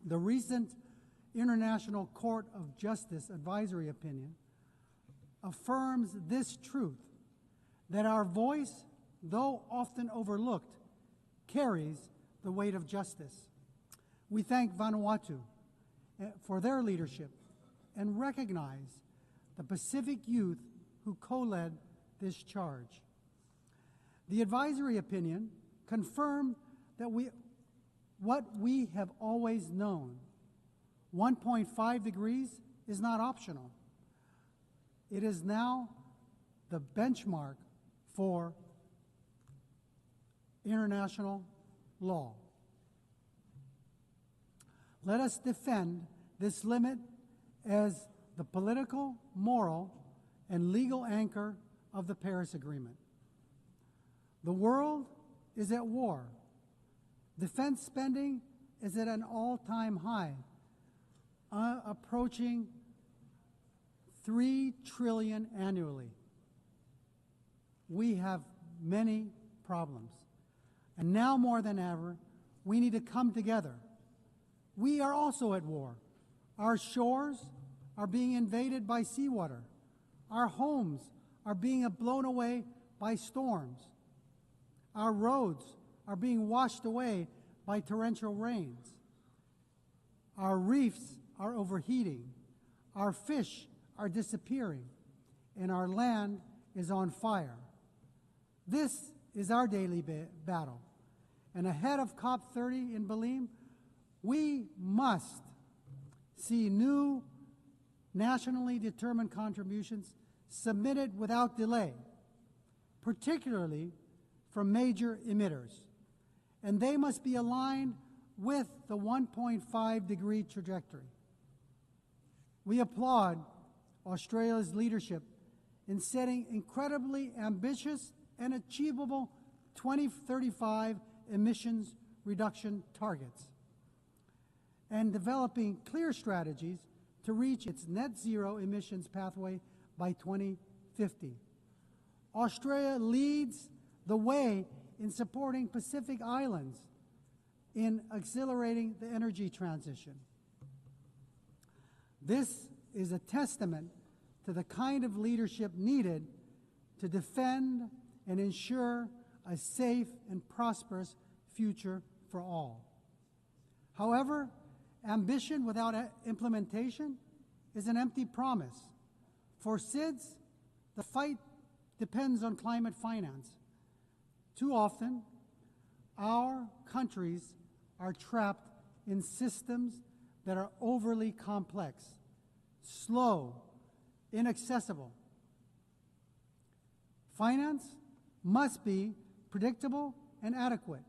The recent International Court of Justice advisory opinion affirms this truth, that our voice, though often overlooked, carries the weight of justice. We thank Vanuatu for their leadership and recognize the Pacific youth who co-led this charge. The advisory opinion confirmed that what we have always known. 1.5 degrees is not optional. It is now the benchmark for international law. Let us defend this limit as the political, moral, and legal anchor of the Paris Agreement. The world is at war. Defense spending is at an all-time high, approaching $3 trillion annually. We have many problems. And now more than ever, we need to come together. We are also at war. Our shores are being invaded by seawater. Our homes are being blown away by storms. Our roads are being washed away by torrential rains. Our reefs are overheating. Our fish are disappearing. And our land is on fire. This is our daily battle. And ahead of COP30 in Belém, we must see new nationally determined contributions submitted without delay, particularly from major emitters. And they must be aligned with the 1.5 degree trajectory. We applaud Australia's leadership in setting incredibly ambitious and achievable 2035 emissions reduction targets and developing clear strategies to reach its net zero emissions pathway by 2050. Australia leads the way in supporting Pacific Islands in accelerating the energy transition. This is a testament to the kind of leadership needed to defend and ensure a safe and prosperous future for all. However, ambition without implementation is an empty promise. For SIDS, the fight depends on climate finance. Too often, our countries are trapped in systems that are overly complex, slow, inaccessible. Finance must be predictable and adequate.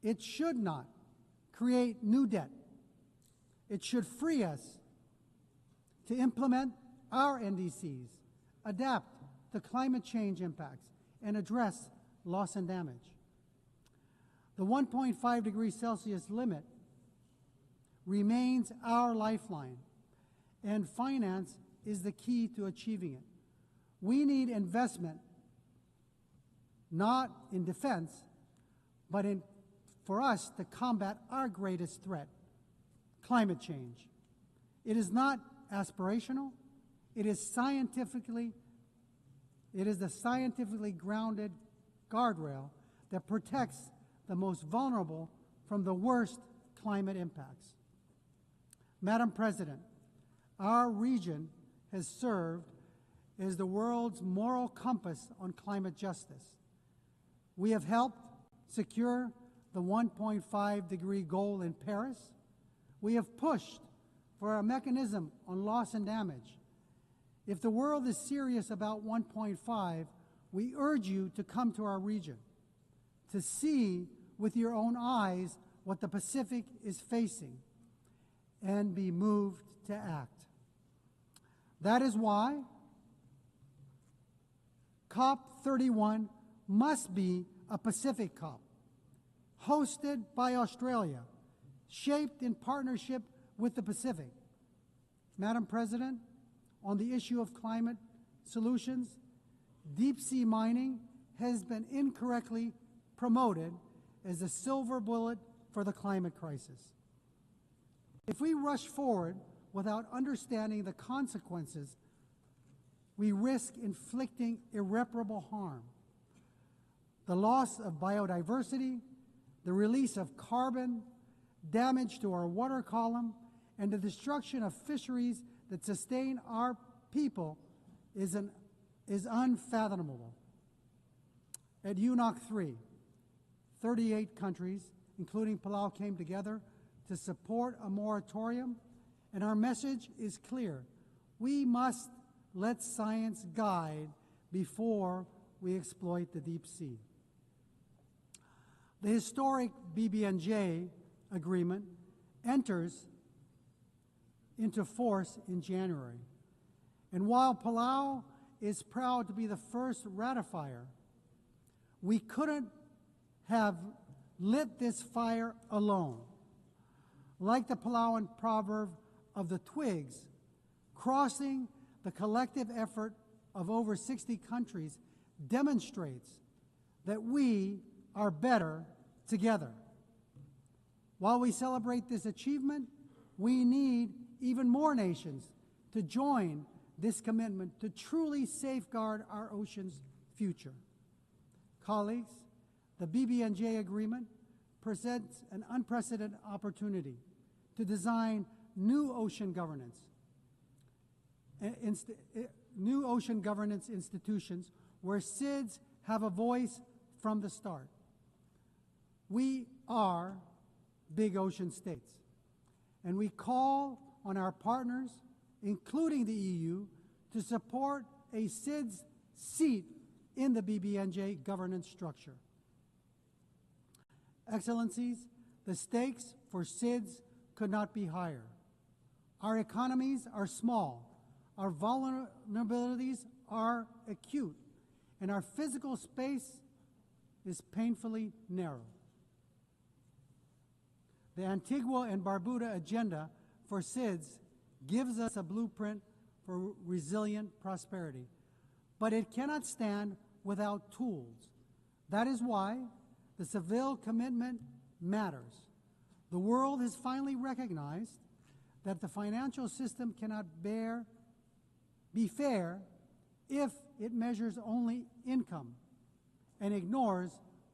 It should not create new debt. It should free us to implement our NDCs, adapt to climate change impacts, and address loss and damage. The 1.5 degrees Celsius limit remains our lifeline, and finance is the key to achieving it. We need investment, not in defense, but for us to combat our greatest threat, climate change. It is not aspirational. It is the scientifically grounded guardrail that protects the most vulnerable from the worst climate impacts. Madam President, our region has served as the world's moral compass on climate justice. We have helped secure the 1.5 degree goal in Paris. We have pushed for a mechanism on loss and damage. If the world is serious about 1.5, we urge you to come to our region, to see with your own eyes what the Pacific is facing, and be moved to act. That is why COP31 must be a Pacific COP, hosted by Australia, shaped in partnership with the Pacific. Madam President, on the issue of climate solutions, deep-sea mining has been incorrectly promoted as the silver bullet for the climate crisis. If we rush forward without understanding the consequences, we risk inflicting irreparable harm. The loss of biodiversity, the release of carbon, damage to our water column, and the destruction of fisheries that sustain our people is unfathomable. At UNOC 3, 38 countries, including Palau, came together to support a moratorium, and our message is clear. We must let science guide before we exploit the deep sea. The historic BBNJ agreement enters into force in January. And while Palau is proud to be the first ratifier, we couldn't have lit this fire alone. Like the Palauan proverb of the twigs, crossing the collective effort of over 60 countries demonstrates that we are better together. While we celebrate this achievement, we need even more nations to join this commitment to truly safeguard our ocean's future. Colleagues, the BBNJ agreement presents an unprecedented opportunity to design new ocean governance institutions where SIDS have a voice from the start. We are big ocean states, and we call on our partners, including the EU, to support a SIDS seat in the BBNJ governance structure. Excellencies, the stakes for SIDS could not be higher. Our economies are small, our vulnerabilities are acute, and our physical space is painfully narrow. The Antigua and Barbuda agenda for SIDS gives us a blueprint for resilient prosperity, but it cannot stand without tools. That is why the Seville commitment matters. The world has finally recognized that the financial system cannot be fair if it measures only income and ignores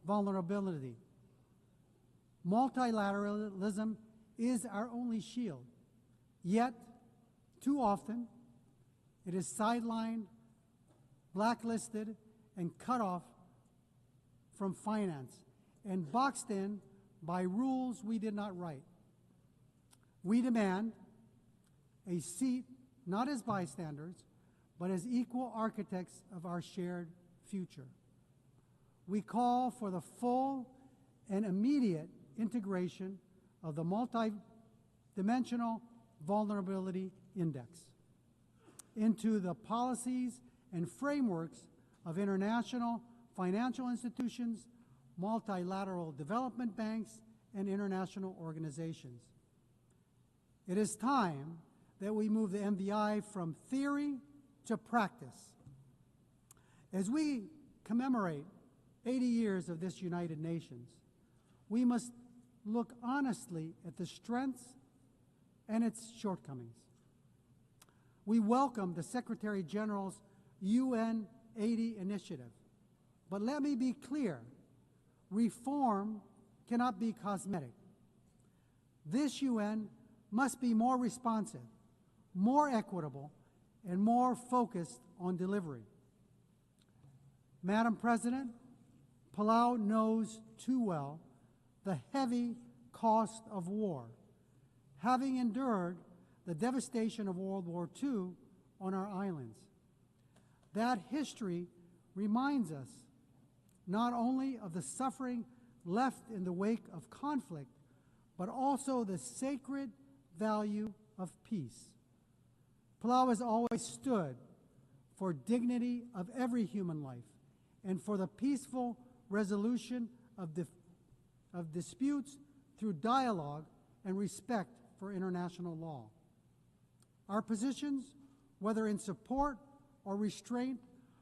vulnerability. Multilateralism is our only shield, yet too often it is sidelined, blacklisted, and cut off from finance and boxed in by rules we did not write. We demand a seat not as bystanders, but as equal architects of our shared future. We call for the full and immediate integration of the multi-dimensional vulnerability index into the policies and frameworks of international financial institutions, multilateral development banks, and international organizations. It is time that we move the MVI from theory to practice. As we commemorate 80 years of this United Nations, we must look honestly at the strengths and its shortcomings. We welcome the Secretary General's UN 80 initiative, but let me be clear, reform cannot be cosmetic. This UN must be more responsive, more equitable, and more focused on delivery. Madam President, Palau knows too well the heavy cost of war, having endured the devastation of World War II on our islands. That history reminds us not only of the suffering left in the wake of conflict, but also the sacred value of peace. Palau has always stood for dignity of every human life and for the peaceful resolution of disputes through dialogue and respect for international law. Our positions, whether in support or restraint,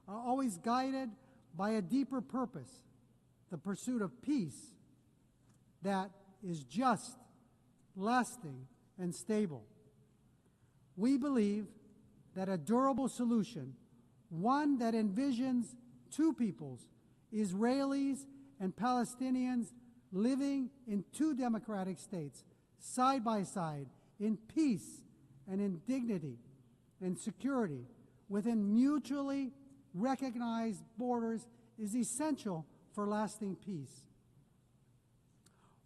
are always guided by a deeper purpose, the pursuit of peace that is just, lasting, and stable. We believe that a durable solution, one that envisions two peoples, Israelis and Palestinians living in two democratic states, side by side, in peace and in dignity and security within mutually recognized borders is essential for lasting peace.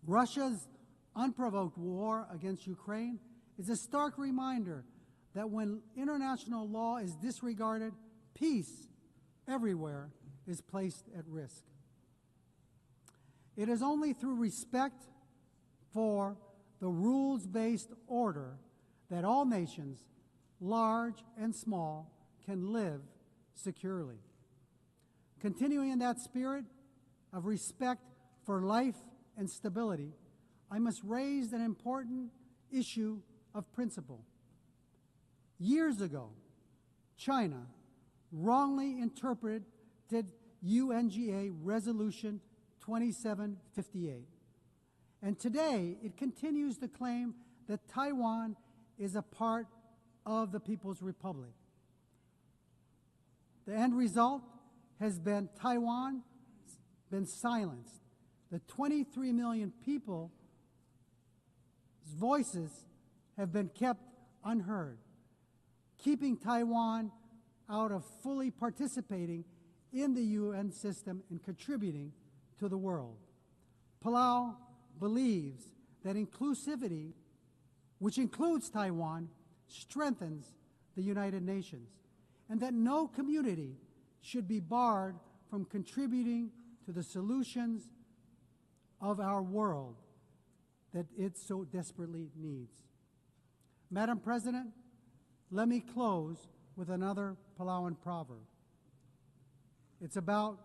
Russia's unprovoked war against Ukraine is a stark reminder that when international law is disregarded, peace everywhere is placed at risk. It is only through respect for the rules-based order that all nations, large and small, can live securely. Continuing in that spirit of respect for life and stability, I must raise an important issue of principle. Years ago, China wrongly interpreted UNGA Resolution 2758. And today, it continues to claim that Taiwan is a part of the People's Republic. The end result has been Taiwan been silenced. The 23 million people's voices have been kept unheard, keeping Taiwan out of fully participating in the UN system and contributing to the world. Palau believes that inclusivity, which includes Taiwan, strengthens the United Nations, and that no community should be barred from contributing to the solutions of our world that it so desperately needs. Madam President, let me close with another Palauan proverb. It's about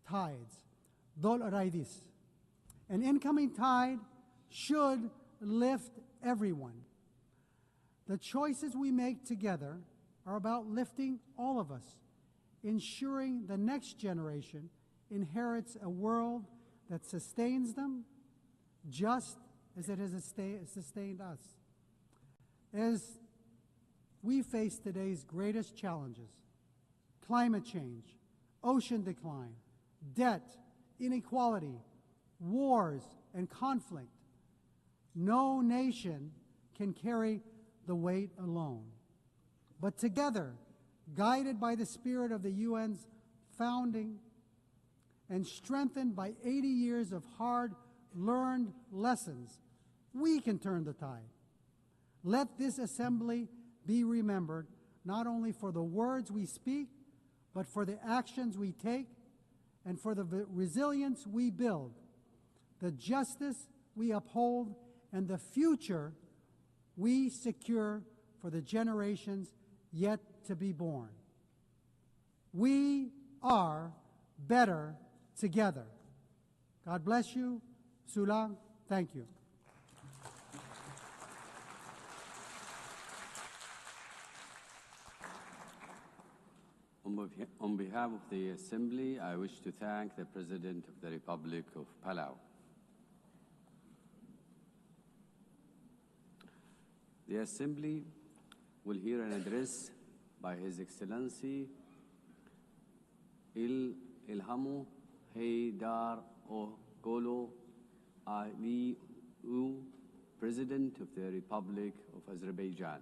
tides. Dol raidis. An incoming tide should lift everyone. The choices we make together are about lifting all of us, ensuring the next generation inherits a world that sustains them just as it has sustained us. As we face today's greatest challenges, climate change, ocean decline, debt, inequality, wars, and conflict, no nation can carry the weight alone. But together, guided by the spirit of the UN's founding and strengthened by 80 years of hard-learned lessons, we can turn the tide. Let this assembly be remembered not only for the words we speak, but for the actions we take and for the resilience we build, the justice we uphold, and the future we secure for the generations yet to be born. We are better together. God bless you. Sulang, thank you. On behalf of the Assembly, I wish to thank the President of the Republic of Palau. The Assembly will hear an address by His Excellency Ilhamu Haydar Ogolo Aliu, President of the Republic of Azerbaijan.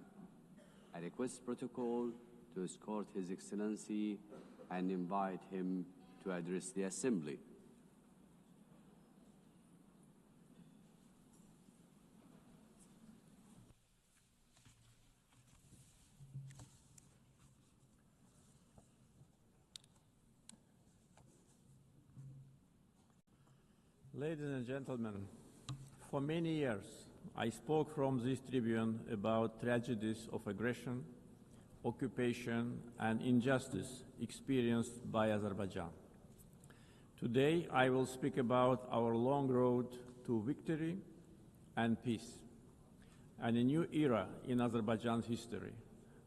I request protocol to escort His Excellency and invite him to address the Assembly. Ladies and gentlemen, for many years I spoke from this tribune about tragedies of aggression, occupation, and injustice experienced by Azerbaijan. Today I will speak about our long road to victory and peace, and a new era in Azerbaijan's history,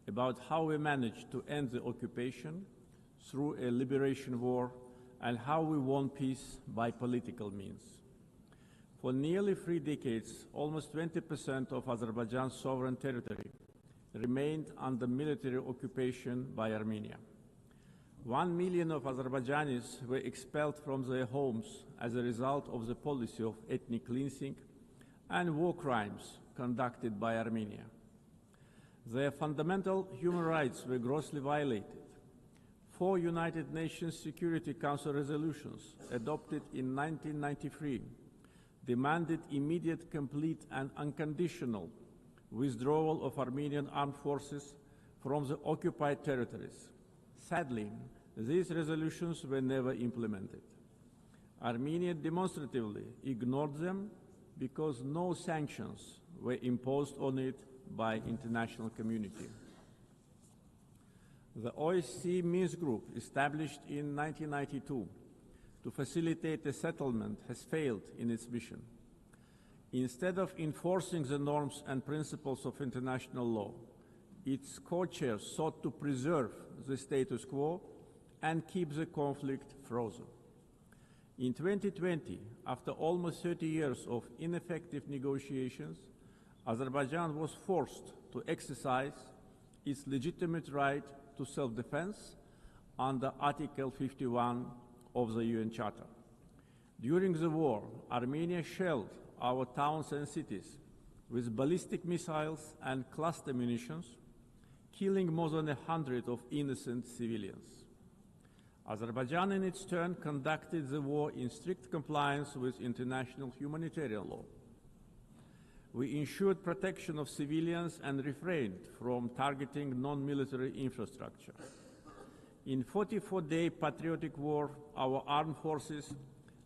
about how we managed to end the occupation through a liberation war and how we won peace by political means. For nearly 3 decades, almost 20% of Azerbaijan's sovereign territory remained under military occupation by Armenia. 1 million of Azerbaijanis were expelled from their homes as a result of the policy of ethnic cleansing and war crimes conducted by Armenia. Their fundamental human rights were grossly violated. 4 United Nations Security Council resolutions adopted in 1993 demanded immediate, complete, and unconditional withdrawal of Armenian armed forces from the occupied territories. Sadly, these resolutions were never implemented. Armenia demonstratively ignored them because no sanctions were imposed on it by international community. The OSCE Minsk Group, established in 1992 to facilitate a settlement, has failed in its mission. Instead of enforcing the norms and principles of international law, its co-chairs sought to preserve the status quo and keep the conflict frozen. In 2020, after almost 30 years of ineffective negotiations, Azerbaijan was forced to exercise its legitimate right to self-defense under Article 51 of the UN Charter. During the war, Armenia shelled our towns and cities with ballistic missiles and cluster munitions, killing more than 100 of innocent civilians. Azerbaijan, in its turn, conducted the war in strict compliance with international humanitarian law. We ensured protection of civilians and refrained from targeting non-military infrastructure. In 44-day patriotic war, our armed forces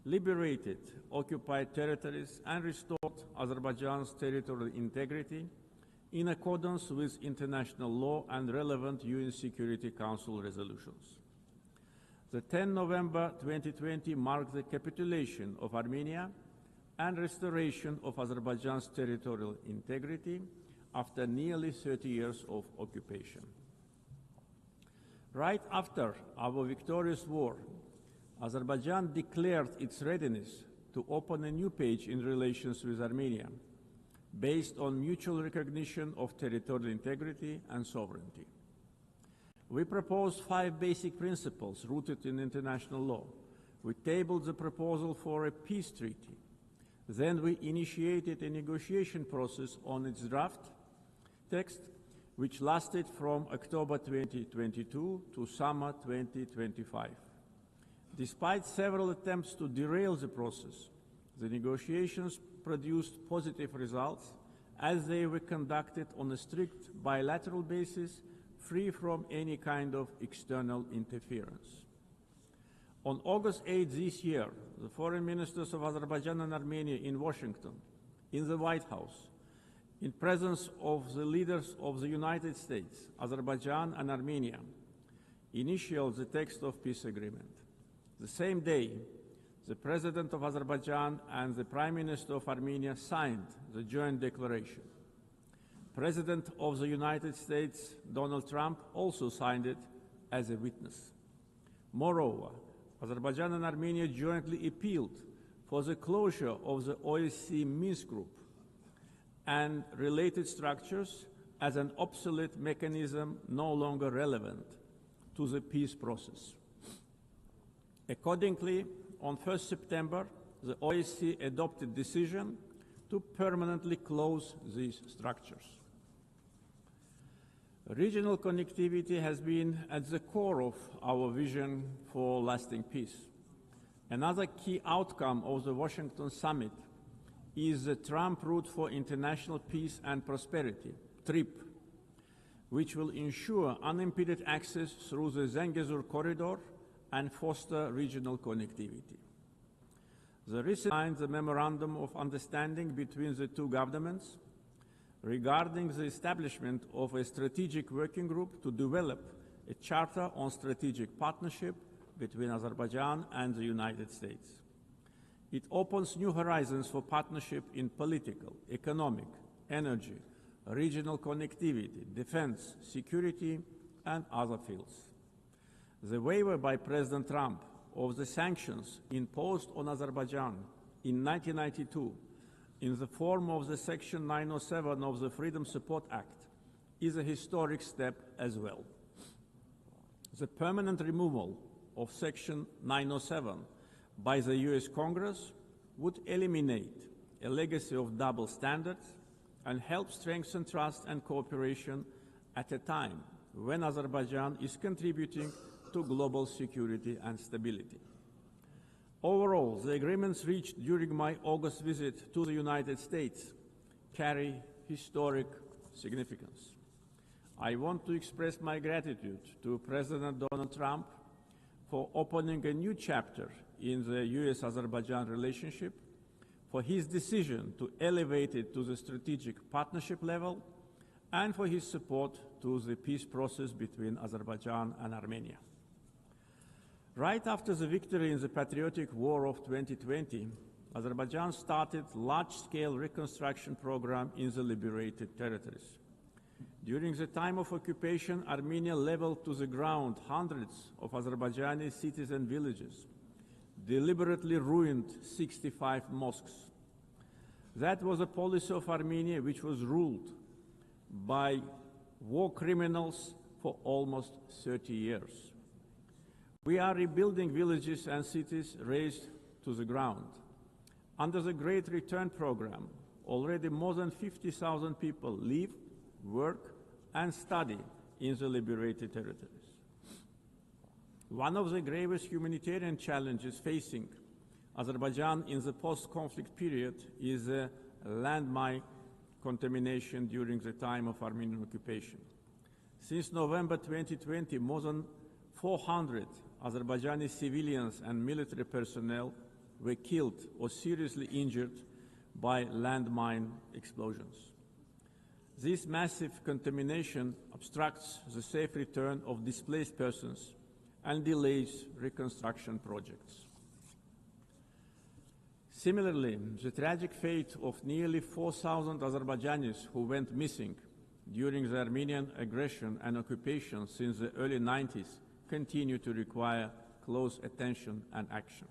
liberated occupied territories and restored Azerbaijan's territorial integrity in accordance with international law and relevant UN Security Council resolutions. The 10 November 2020 marked the capitulation of Armenia and restoration of Azerbaijan's territorial integrity after nearly 30 years of occupation. Right after our victorious war, Azerbaijan declared its readiness to open a new page in relations with Armenia, based on mutual recognition of territorial integrity and sovereignty. We proposed 5 basic principles rooted in international law. We tabled the proposal for a peace treaty. Then we initiated a negotiation process on its draft text, which lasted from October 2022 to summer 2025. Despite several attempts to derail the process, the negotiations produced positive results as they were conducted on a strict bilateral basis, free from any kind of external interference. On August 8 this year, the foreign ministers of Azerbaijan and Armenia in Washington, in the White House, in presence of the leaders of the United States, Azerbaijan and Armenia, initialed the text of peace agreement. The same day, the President of Azerbaijan and the Prime Minister of Armenia signed the joint declaration. President of the United States, Donald Trump, also signed it as a witness. Moreover, Azerbaijan and Armenia jointly appealed for the closure of the OSCE Minsk Group and related structures as an obsolete mechanism no longer relevant to the peace process. Accordingly, on 1 September, the OSCE adopted a decision to permanently close these structures. Regional connectivity has been at the core of our vision for lasting peace. Another key outcome of the Washington summit is the Trump Route for International Peace and Prosperity, TRIP, which will ensure unimpeded access through the Zangezur corridor and foster regional connectivity. The recent signed the Memorandum of Understanding between the two governments regarding the establishment of a strategic working group to develop a charter on strategic partnership between Azerbaijan and the United States. It opens new horizons for partnership in political, economic, energy, regional connectivity, defense, security, and other fields. The waiver by President Trump of the sanctions imposed on Azerbaijan in 1992 in the form of the Section 907 of the Freedom Support Act is a historic step as well. The permanent removal of Section 907 by the US Congress would eliminate a legacy of double standards and help strengthen trust and cooperation at a time when Azerbaijan is contributing to global security and stability. Overall, the agreements reached during my August visit to the United States carry historic significance. I want to express my gratitude to President Donald Trump for opening a new chapter in the US-Azerbaijan relationship, for his decision to elevate it to the strategic partnership level, and for his support to the peace process between Azerbaijan and Armenia. Right after the victory in the Patriotic War of 2020, Azerbaijan started a large-scale reconstruction program in the liberated territories. During the time of occupation, Armenia leveled to the ground hundreds of Azerbaijani cities and villages, deliberately ruined 65 mosques. That was a policy of Armenia which was ruled by war criminals for almost 30 years. We are rebuilding villages and cities razed to the ground. Under the Great Return Program, already more than 50,000 people live, work, and study in the liberated territories. One of the gravest humanitarian challenges facing Azerbaijan in the post-conflict period is landmine contamination during the time of Armenian occupation. Since November 2020, more than 400 Azerbaijani civilians and military personnel were killed or seriously injured by landmine explosions. This massive contamination obstructs the safe return of displaced persons and delays reconstruction projects. Similarly, the tragic fate of nearly 4,000 Azerbaijanis who went missing during the Armenian aggression and occupation since the early 90s continue to require close attention and action.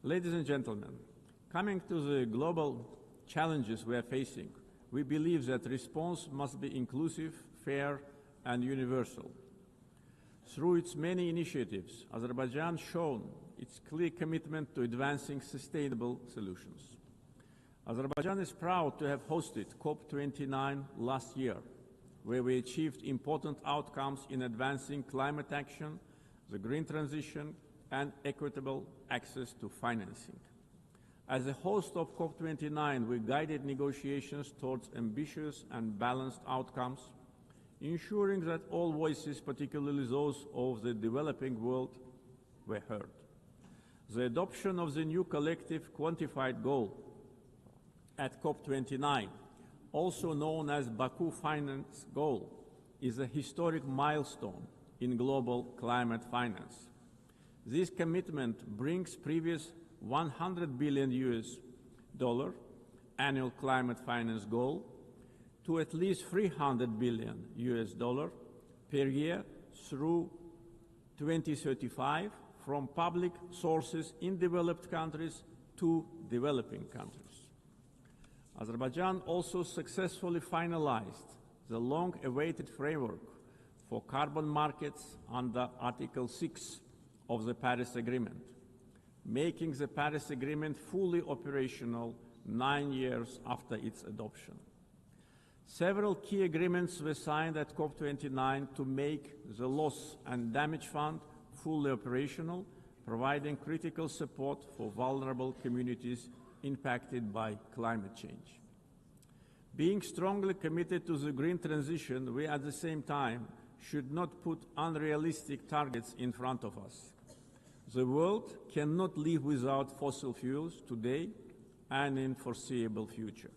Ladies and gentlemen, coming to the global challenges we are facing, we believe that response must be inclusive, fair, and universal. Through its many initiatives, Azerbaijan has shown its clear commitment to advancing sustainable solutions. Azerbaijan is proud to have hosted COP29 last year, where we achieved important outcomes in advancing climate action, the green transition, and equitable access to financing. As a host of COP29, we guided negotiations towards ambitious and balanced outcomes, ensuring that all voices, particularly those of the developing world, were heard. The adoption of the new collective quantified goal at COP29, also known as Baku Finance Goal, is a historic milestone in global climate finance. This commitment brings previous $100 billion annual climate finance goal to at least $300 billion per year through 2035 from public sources in developed countries to developing countries. Azerbaijan also successfully finalized the long-awaited framework for carbon markets under Article 6 of the Paris Agreement, making the Paris Agreement fully operational 9 years after its adoption. Several key agreements were signed at COP29 to make the Loss and Damage Fund fully operational, providing critical support for vulnerable communities impacted by climate change. Being strongly committed to the green transition, we at the same time should not put unrealistic targets in front of us. The world cannot live without fossil fuels today and in foreseeable future.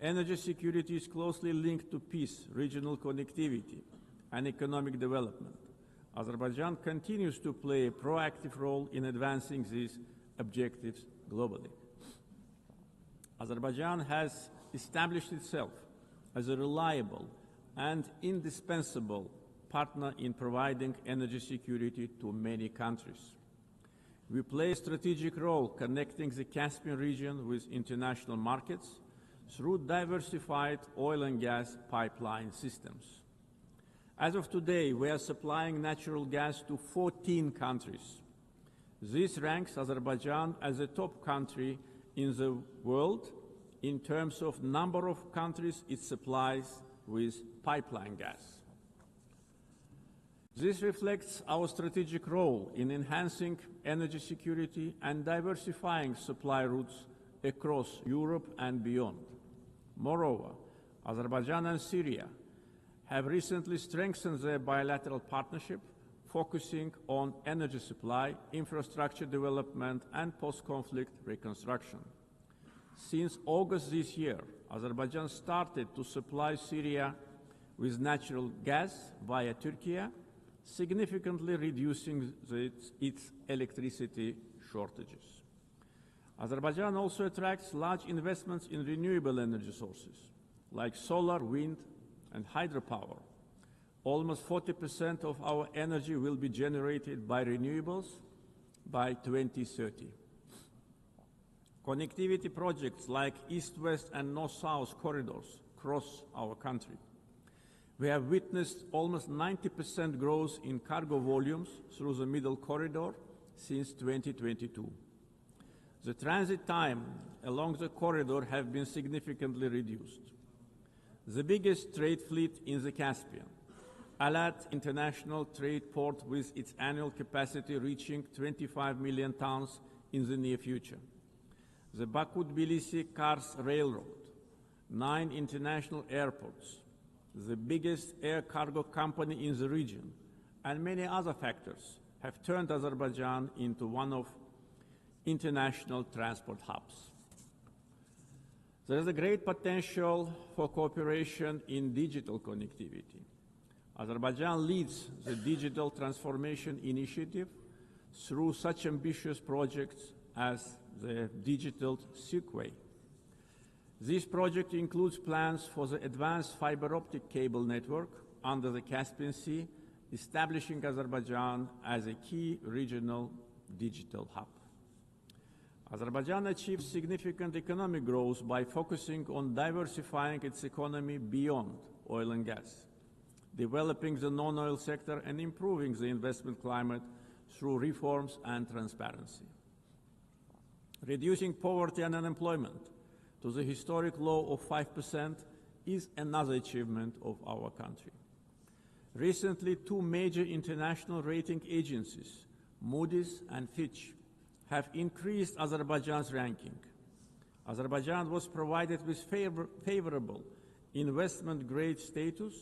Energy security is closely linked to peace, regional connectivity, and economic development. Azerbaijan continues to play a proactive role in advancing these objectives globally. Azerbaijan has established itself as a reliable and indispensable partner in providing energy security to many countries. We play a strategic role connecting the Caspian region with international markets through diversified oil and gas pipeline systems. As of today, we are supplying natural gas to 14 countries. This ranks Azerbaijan as a top country in the world in terms of number of countries it supplies with pipeline gas. This reflects our strategic role in enhancing energy security and diversifying supply routes across Europe and beyond. Moreover, Azerbaijan and Syria have recently strengthened their bilateral partnership, focusing on energy supply, infrastructure development, and post-conflict reconstruction. Since August this year, Azerbaijan started to supply Syria with natural gas via Turkey, significantly reducing its electricity shortages. Azerbaijan also attracts large investments in renewable energy sources, like solar, wind, and hydropower. Almost 40% of our energy will be generated by renewables by 2030. Connectivity projects like East-West and North-South corridors cross our country. We have witnessed almost 90% growth in cargo volumes through the Middle Corridor since 2022. The transit time along the corridor has been significantly reduced. The biggest trade fleet in the Caspian, Alat International Trade Port, with its annual capacity reaching 25 million tons in the near future. The Baku-Tbilisi-Kars Railroad, 9 international airports, the biggest air cargo company in the region, and many other factors have turned Azerbaijan into one of international transport hubs. There is a great potential for cooperation in digital connectivity. Azerbaijan leads the Digital Transformation Initiative through such ambitious projects as the Digital Silkway. This project includes plans for the advanced fiber optic cable network under the Caspian Sea, establishing Azerbaijan as a key regional digital hub. Azerbaijan achieved significant economic growth by focusing on diversifying its economy beyond oil and gas, developing the non-oil sector and improving the investment climate through reforms and transparency. Reducing poverty and unemployment to the historic low of 5% is another achievement of our country. Recently, 2 major international rating agencies, Moody's and Fitch, have increased Azerbaijan's ranking. Azerbaijan was provided with favorable investment-grade status,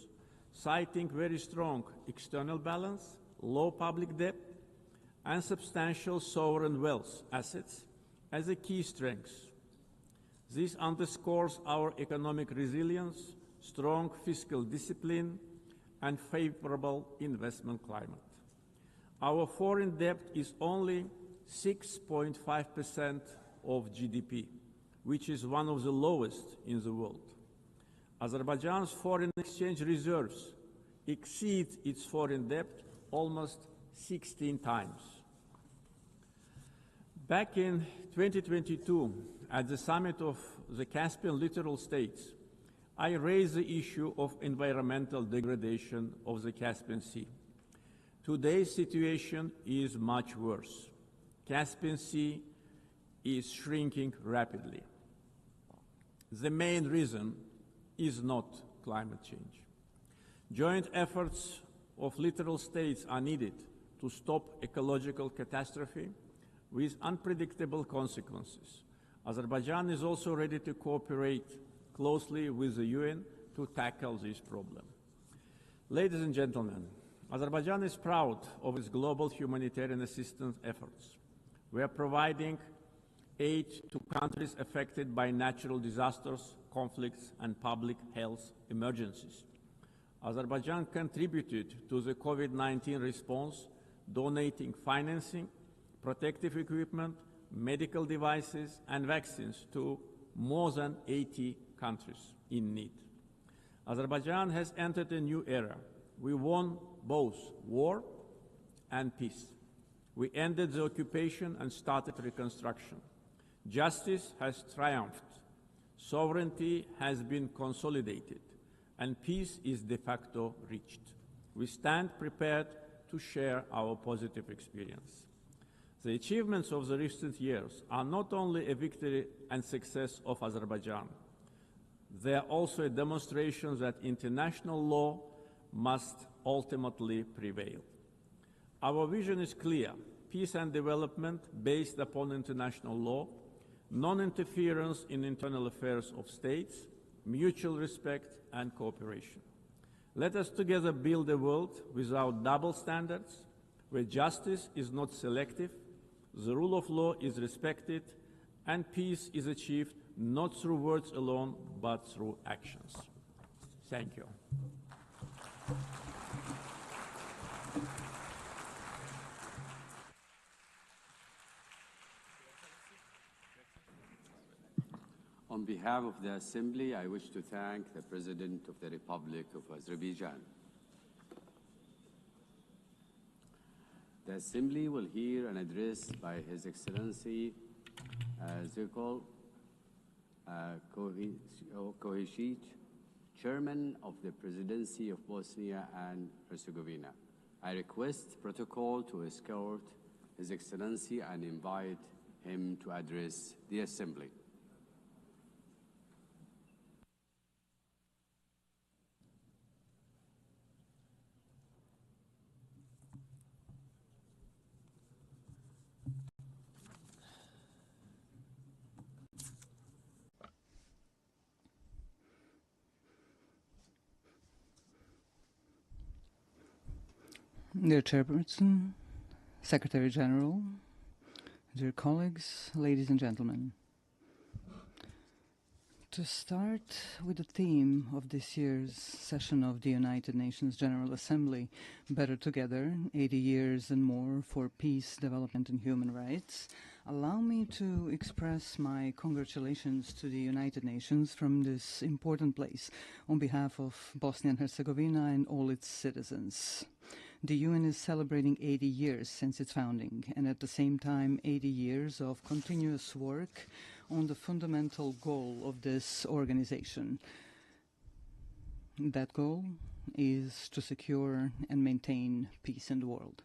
citing very strong external balance, low public debt, and substantial sovereign wealth assets as a key strengths. This underscores our economic resilience, strong fiscal discipline, and favorable investment climate. Our foreign debt is only 6.5% of GDP, which is one of the lowest in the world. Azerbaijan's foreign exchange reserves exceed its foreign debt almost 16 times. Back in 2022, at the summit of the Caspian littoral states, I raised the issue of environmental degradation of the Caspian Sea. Today's situation is much worse. Caspian Sea is shrinking rapidly. The main reason is not climate change. Joint efforts of littoral states are needed to stop ecological catastrophe with unpredictable consequences. Azerbaijan is also ready to cooperate closely with the UN to tackle this problem. Ladies and gentlemen, Azerbaijan is proud of its global humanitarian assistance efforts. We are providing aid to countries affected by natural disasters, conflicts, and public health emergencies. Azerbaijan contributed to the COVID-19 response, donating financing, protective equipment, medical devices, and vaccines to more than 80 countries in need. Azerbaijan has entered a new era. We won both war and peace. We ended the occupation and started reconstruction. Justice has triumphed. Sovereignty has been consolidated, and peace is de facto reached. We stand prepared to share our positive experience. The achievements of the recent years are not only a victory and success of Azerbaijan, they are also a demonstration that international law must ultimately prevail. Our vision is clear: peace and development based upon international law, non-interference in internal affairs of states, mutual respect and cooperation. Let us together build a world without double standards, where justice is not selective, the rule of law is respected, and peace is achieved not through words alone, but through actions. Thank you. On behalf of the Assembly, I wish to thank the President of the Republic of Azerbaijan. The Assembly will hear an address by His Excellency Zirkol Kohesic, Chairman of the Presidency of Bosnia and Herzegovina. I request protocol to escort His Excellency and invite him to address the Assembly. Dear Chairperson, Secretary General, dear colleagues, ladies and gentlemen. To start with the theme of this year's session of the United Nations General Assembly, Better Together, 80 Years and More for Peace, Development and Human Rights, allow me to express my congratulations to the United Nations from this important place on behalf of Bosnia and Herzegovina and all its citizens. The UN is celebrating 80 years since its founding, and at the same time 80 years of continuous work on the fundamental goal of this organization. That goal is to secure and maintain peace in the world.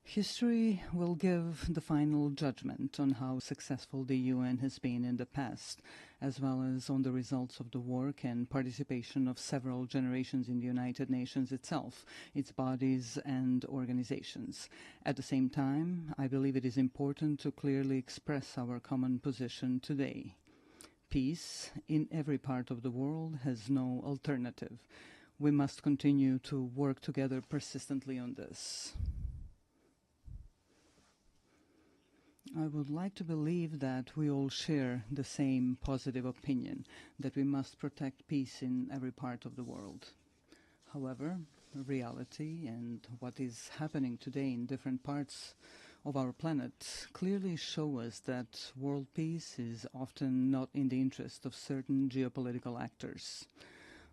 History will give the final judgment on how successful the UN has been in the past, as well as on the results of the work and participation of several generations in the United Nations itself, its bodies and organizations. At the same time, I believe it is important to clearly express our common position today. Peace in every part of the world has no alternative. We must continue to work together persistently on this. I would like to believe that we all share the same positive opinion, that we must protect peace in every part of the world. However, reality and what is happening today in different parts of our planet clearly show us that world peace is often not in the interest of certain geopolitical actors.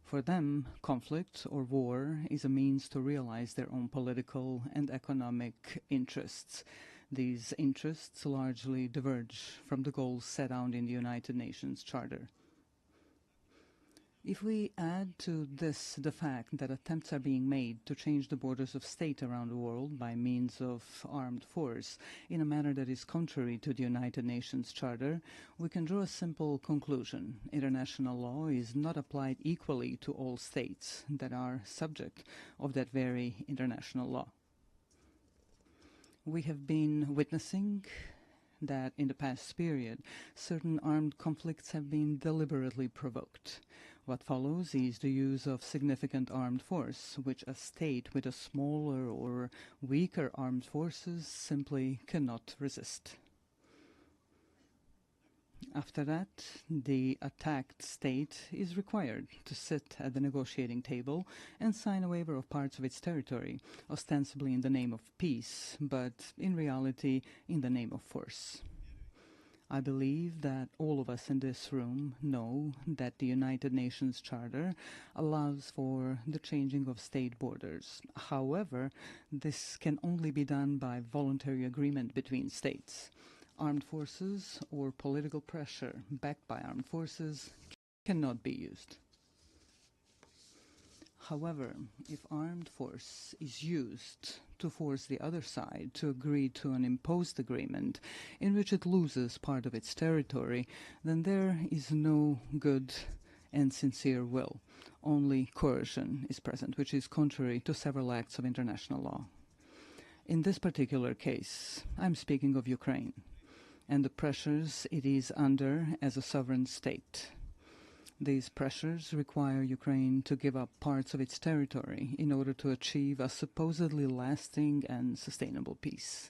For them, conflict or war is a means to realize their own political and economic interests. These interests largely diverge from the goals set out in the United Nations Charter. If we add to this the fact that attempts are being made to change the borders of state around the world by means of armed force in a manner that is contrary to the United Nations Charter, we can draw a simple conclusion. International law is not applied equally to all states that are subject of that very international law. We have been witnessing that in the past period, certain armed conflicts have been deliberately provoked. What follows is the use of significant armed force, which a state with a smaller or weaker armed forces simply cannot resist. After that, the attacked state is required to sit at the negotiating table and sign a waiver of parts of its territory, ostensibly in the name of peace, but in reality in the name of force. I believe that all of us in this room know that the United Nations Charter allows for the changing of state borders. However, this can only be done by voluntary agreement between states. Armed forces or political pressure backed by armed forces cannot be used. However, if armed force is used to force the other side to agree to an imposed agreement in which it loses part of its territory, then there is no good and sincere will. Only coercion is present, which is contrary to several acts of international law. In this particular case, I'm speaking of Ukraine and the pressures it is under as a sovereign state. These pressures require Ukraine to give up parts of its territory in order to achieve a supposedly lasting and sustainable peace.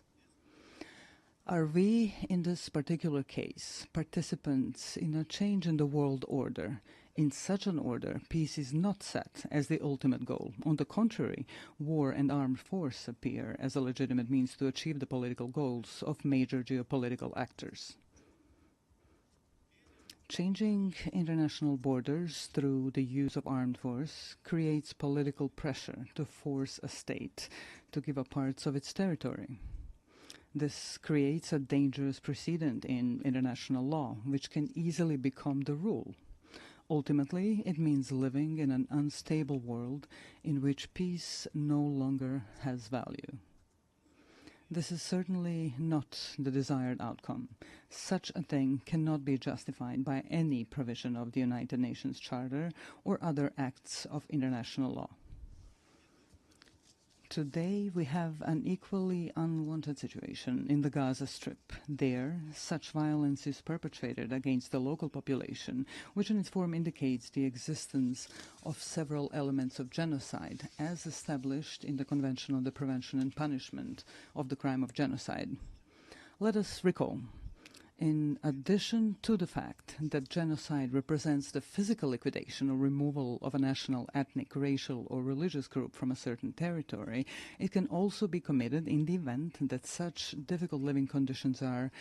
Are we, in this particular case, participants in a change in the world order? In such an order, peace is not set as the ultimate goal. On the contrary, war and armed force appear as a legitimate means to achieve the political goals of major geopolitical actors. Changing international borders through the use of armed force creates political pressure to force a state to give up parts of its territory. This creates a dangerous precedent in international law, which can easily become the rule. Ultimately, it means living in an unstable world in which peace no longer has value. This is certainly not the desired outcome. Such a thing cannot be justified by any provision of the United Nations Charter or other acts of international law. Today, we have an equally unwanted situation in the Gaza Strip. There, such violence is perpetrated against the local population, which in its form indicates the existence of several elements of genocide, as established in the Convention on the Prevention and Punishment of the Crime of Genocide. Let us recall, in addition to the fact that genocide represents the physical liquidation or removal of a national, ethnic, racial, or religious group from a certain territory, it can also be committed in the event that such difficult living conditions are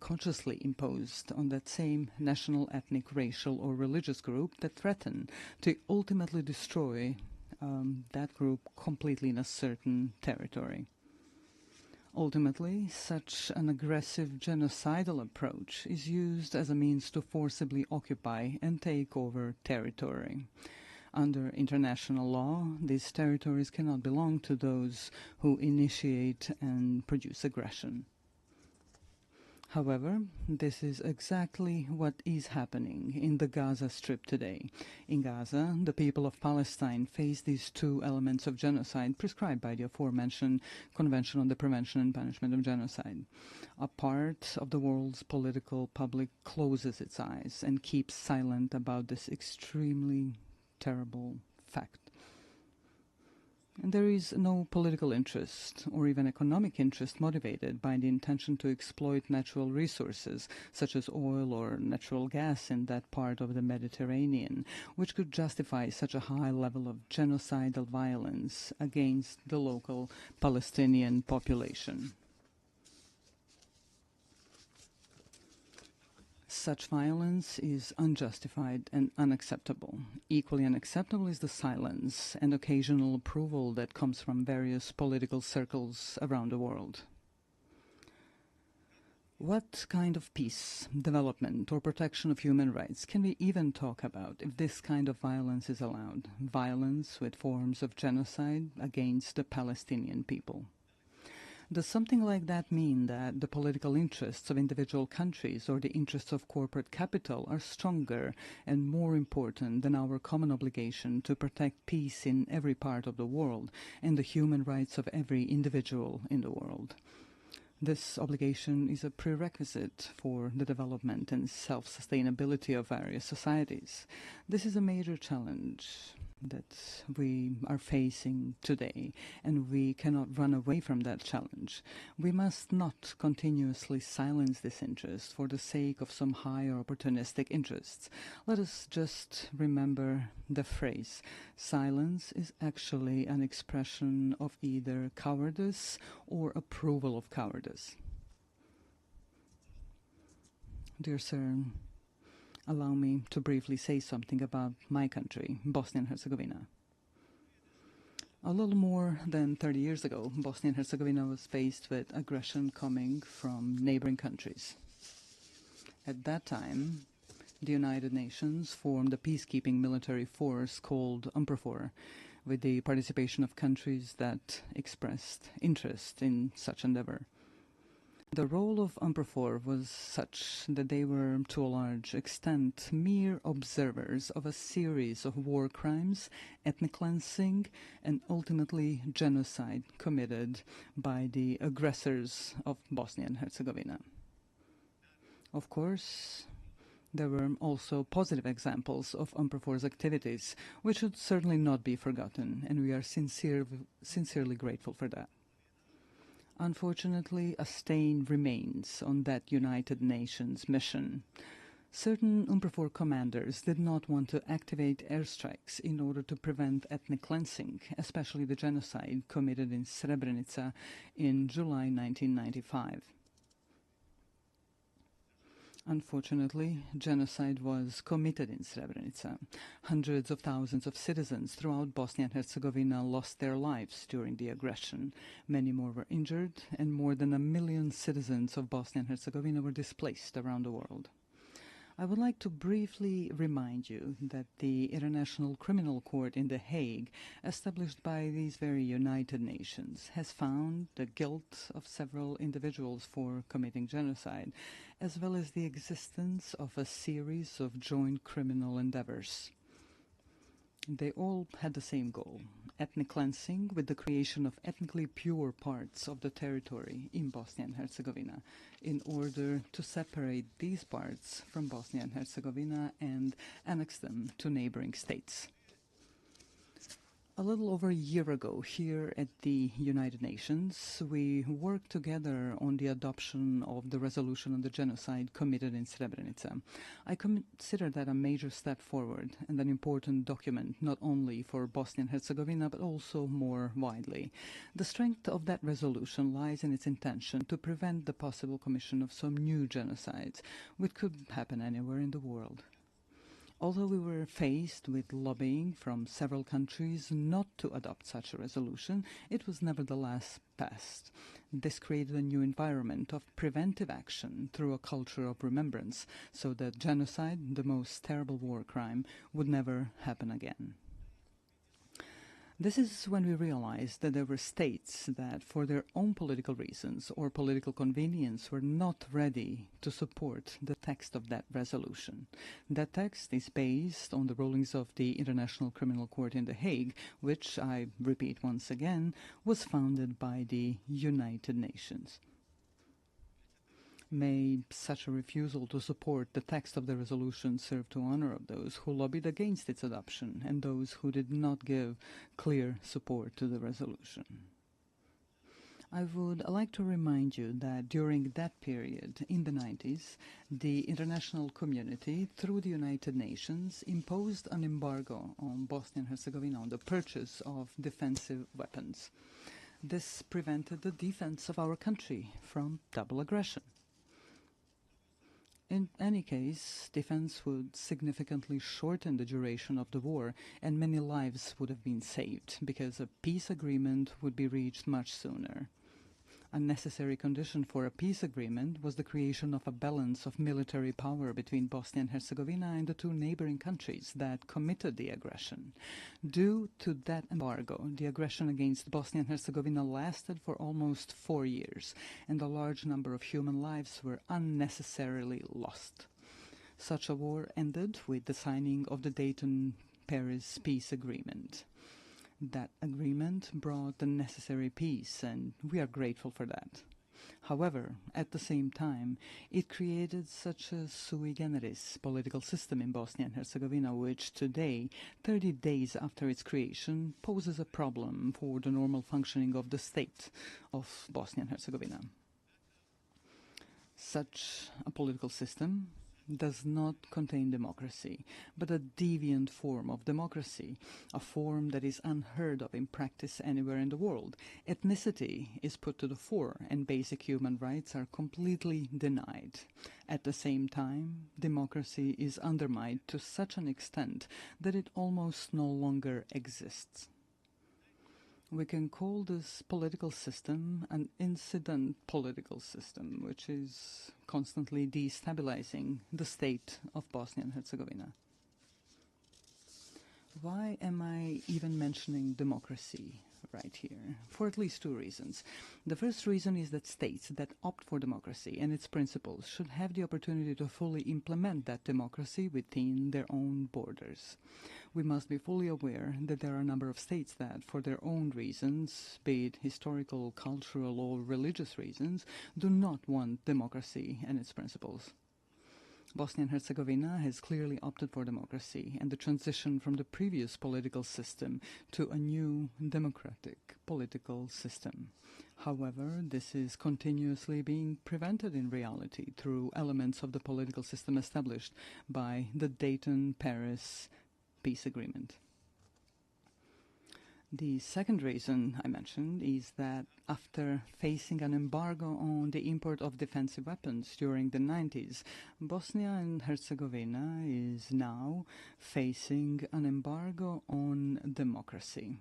consciously imposed on that same national, ethnic, racial, or religious group that threaten to ultimately destroy that group completely in a certain territory. Ultimately, such an aggressive genocidal approach is used as a means to forcibly occupy and take over territory. Under international law, these territories cannot belong to those who initiate and produce aggression. However, this is exactly what is happening in the Gaza Strip today. In Gaza, the people of Palestine face these two elements of genocide prescribed by the aforementioned Convention on the Prevention and Punishment of Genocide. A part of the world's political public closes its eyes and keeps silent about this extremely terrible fact. And there is no political interest or even economic interest motivated by the intention to exploit natural resources such as oil or natural gas in that part of the Mediterranean, which could justify such a high level of genocidal violence against the local Palestinian population. Such violence is unjustified and unacceptable. Equally unacceptable is the silence and occasional approval that comes from various political circles around the world. What kind of peace, development, or protection of human rights can we even talk about if this kind of violence is allowed? Violence with forms of genocide against the Palestinian people. Does something like that mean that the political interests of individual countries or the interests of corporate capital are stronger and more important than our common obligation to protect peace in every part of the world and the human rights of every individual in the world? This obligation is a prerequisite for the development and self-sustainability of various societies. This is a major challenge that we are facing today, and we cannot run away from that challenge. We must not continuously silence this interest for the sake of some higher opportunistic interests. Let us just remember the phrase, silence is actually an expression of either cowardice or approval of cowardice. Dear sir, allow me to briefly say something about my country, Bosnia and Herzegovina. A little more than 30 years ago, Bosnia and Herzegovina was faced with aggression coming from neighboring countries. At that time, the United Nations formed a peacekeeping military force called UNPROFOR, with the participation of countries that expressed interest in such endeavor. The role of UNPROFOR was such that they were, to a large extent, mere observers of a series of war crimes, ethnic cleansing, and ultimately genocide committed by the aggressors of Bosnia and Herzegovina. Of course, there were also positive examples of UNPROFOR's activities, which should certainly not be forgotten, and we are sincerely grateful for that. Unfortunately, a stain remains on that United Nations mission. Certain UNPROFOR commanders did not want to activate airstrikes in order to prevent ethnic cleansing, especially the genocide committed in Srebrenica in July 1995. Unfortunately, genocide was committed in Srebrenica. Hundreds of thousands of citizens throughout Bosnia and Herzegovina lost their lives during the aggression. Many more were injured, and more than 1 million citizens of Bosnia and Herzegovina were displaced around the world. I would like to briefly remind you that the International Criminal Court in The Hague, established by these very United Nations, has found the guilt of several individuals for committing genocide, as well as the existence of a series of joint criminal endeavors. They all had the same goal: ethnic cleansing, with the creation of ethnically pure parts of the territory in Bosnia and Herzegovina, in order to separate these parts from Bosnia and Herzegovina and annex them to neighboring states. A little over a year ago, here at the United Nations, we worked together on the adoption of the resolution on the genocide committed in Srebrenica. I consider that a major step forward and an important document, not only for Bosnia and Herzegovina, but also more widely. The strength of that resolution lies in its intention to prevent the possible commission of some new genocides, which could happen anywhere in the world. Although we were faced with lobbying from several countries not to adopt such a resolution, it was nevertheless passed. This created a new environment of preventive action through a culture of remembrance, so that genocide, the most terrible war crime, would never happen again. This is when we realized that there were states that, for their own political reasons or political convenience, were not ready to support the text of that resolution. That text is based on the rulings of the International Criminal Court in The Hague, which, I repeat once again, was founded by the United Nations. May such a refusal to support the text of the resolution serve to honor those who lobbied against its adoption and those who did not give clear support to the resolution. I would like to remind you that during that period, in the 90s, the international community, through the United Nations, imposed an embargo on Bosnia and Herzegovina on the purchase of defensive weapons. This prevented the defense of our country from double aggression. In any case, defense would significantly shorten the duration of the war, and many lives would have been saved, because a peace agreement would be reached much sooner. A necessary condition for a peace agreement was the creation of a balance of military power between Bosnia and Herzegovina and the two neighboring countries that committed the aggression. Due to that embargo, the aggression against Bosnia and Herzegovina lasted for almost 4 years, and a large number of human lives were unnecessarily lost. Such a war ended with the signing of the Dayton-Paris peace agreement. That agreement brought the necessary peace, and we are grateful for that. However, at the same time, it created such a sui generis political system in Bosnia and Herzegovina, which today, 30 days after its creation, poses a problem for the normal functioning of the state of Bosnia and Herzegovina. Such a political system does not contain democracy, but a deviant form of democracy, a form that is unheard of in practice anywhere in the world. Ethnicity is put to the fore, and basic human rights are completely denied. At the same time, democracy is undermined to such an extent that it almost no longer exists. We can call this political system an incident political system, which is constantly destabilizing the state of Bosnia and Herzegovina. Why am I even mentioning democracy right here? For at least two reasons. The first reason is that states that opt for democracy and its principles should have the opportunity to fully implement that democracy within their own borders. We must be fully aware that there are a number of states that, for their own reasons, be it historical, cultural, or religious reasons, do not want democracy and its principles. Bosnia and Herzegovina has clearly opted for democracy and the transition from the previous political system to a new democratic political system. However, this is continuously being prevented in reality through elements of the political system established by the Dayton-Paris peace agreement. The second reason I mentioned is that after facing an embargo on the import of defensive weapons during the 90s, Bosnia and Herzegovina is now facing an embargo on democracy.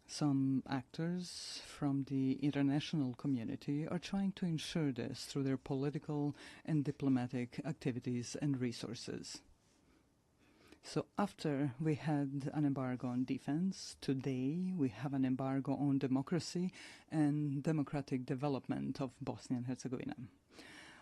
Some actors from the international community are trying to ensure this through their political and diplomatic activities and resources. So after we had an embargo on defense, today we have an embargo on democracy and democratic development of Bosnia and Herzegovina.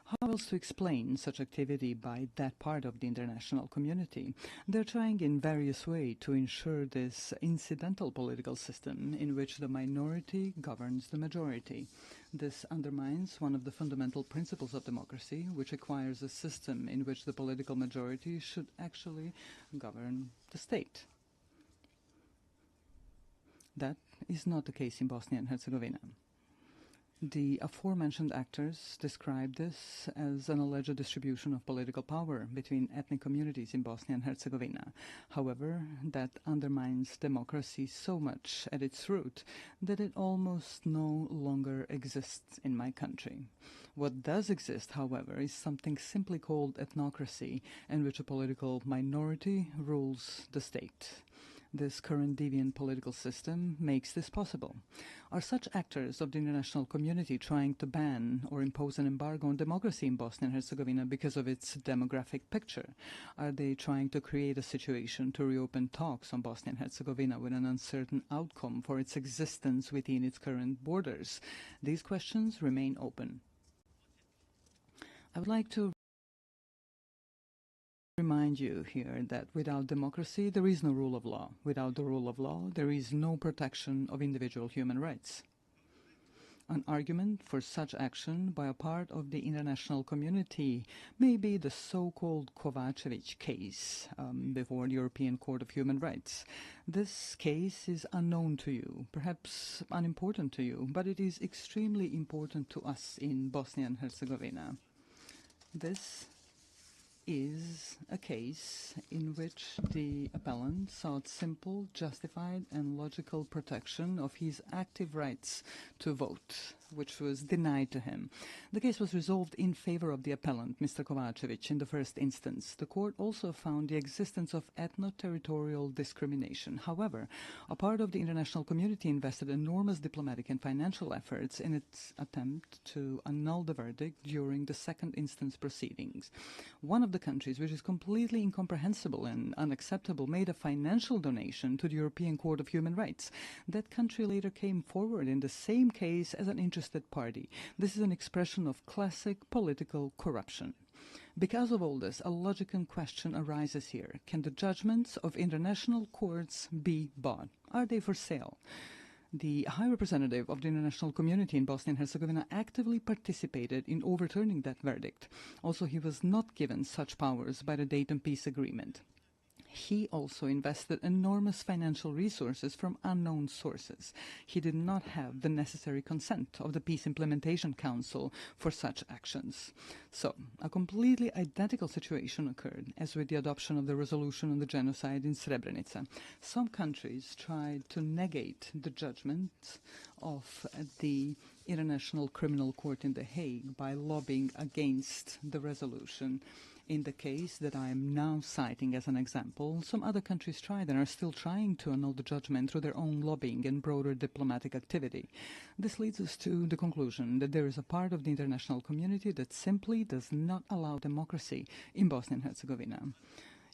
How else to explain such activity by that part of the international community? They're trying in various ways to ensure this incidental political system in which the minority governs the majority. This undermines one of the fundamental principles of democracy, which requires a system in which the political majority should actually govern the state. That is not the case in Bosnia and Herzegovina. The aforementioned actors describe this as an alleged distribution of political power between ethnic communities in Bosnia and Herzegovina. However, that undermines democracy so much at its root that it almost no longer exists in my country. What does exist, however, is something simply called ethnocracy, in which a political minority rules the state. This current deviant political system makes this possible. Are such actors of the international community trying to ban or impose an embargo on democracy in Bosnia and Herzegovina because of its demographic picture? Are they trying to create a situation to reopen talks on Bosnia and Herzegovina with an uncertain outcome for its existence within its current borders? These questions remain open. I would like to remind you here that without democracy, there is no rule of law. Without the rule of law, there is no protection of individual human rights. An argument for such action by a part of the international community may be the so-called Kovacevic case before the European Court of Human Rights. This case is unknown to you, perhaps unimportant to you, but it is extremely important to us in Bosnia and Herzegovina. This is a case in which the appellant sought simple, justified and logical protection of his active rights to vote, which was denied to him. The case was resolved in favor of the appellant, Mr. Kovacevic, in the first instance. The court also found the existence of ethno-territorial discrimination. However, a part of the international community invested enormous diplomatic and financial efforts in its attempt to annul the verdict during the second instance proceedings. One of the countries, which is completely incomprehensible and unacceptable, made a financial donation to the European Court of Human Rights. That country later came forward in the same case as an interested party. This is an expression of classic political corruption. Because of all this, a logical question arises here. Can the judgments of international courts be bought? Are they for sale? The High Representative of the international community in Bosnia and Herzegovina actively participated in overturning that verdict. Also, he was not given such powers by the Dayton Peace Agreement. He also invested enormous financial resources from unknown sources. He did not have the necessary consent of the Peace Implementation Council for such actions. So, a completely identical situation occurred as with the adoption of the resolution on the genocide in Srebrenica. Some countries tried to negate the judgment of the International Criminal Court in The Hague by lobbying against the resolution. In the case that I am now citing as an example, some other countries tried and are still trying to annul the judgment through their own lobbying and broader diplomatic activity. This leads us to the conclusion that there is a part of the international community that simply does not allow democracy in Bosnia and Herzegovina.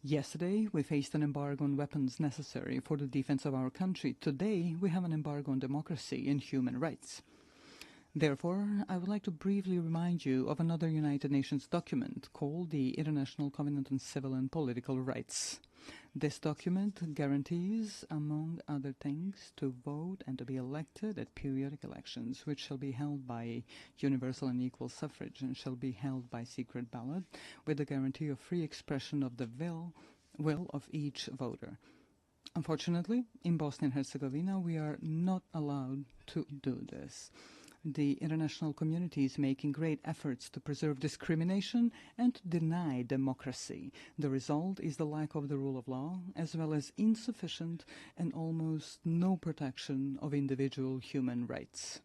Yesterday, we faced an embargo on weapons necessary for the defense of our country. Today, we have an embargo on democracy and human rights. Therefore, I would like to briefly remind you of another United Nations document called the International Covenant on Civil and Political Rights. This document guarantees, among other things, to vote and to be elected at periodic elections, which shall be held by universal and equal suffrage and shall be held by secret ballot, with the guarantee of free expression of the will of each voter. Unfortunately, in Bosnia and Herzegovina, we are not allowed to do this. The international community is making great efforts to preserve discrimination and to deny democracy. The result is the lack of the rule of law, as well as insufficient and almost no protection of individual human rights.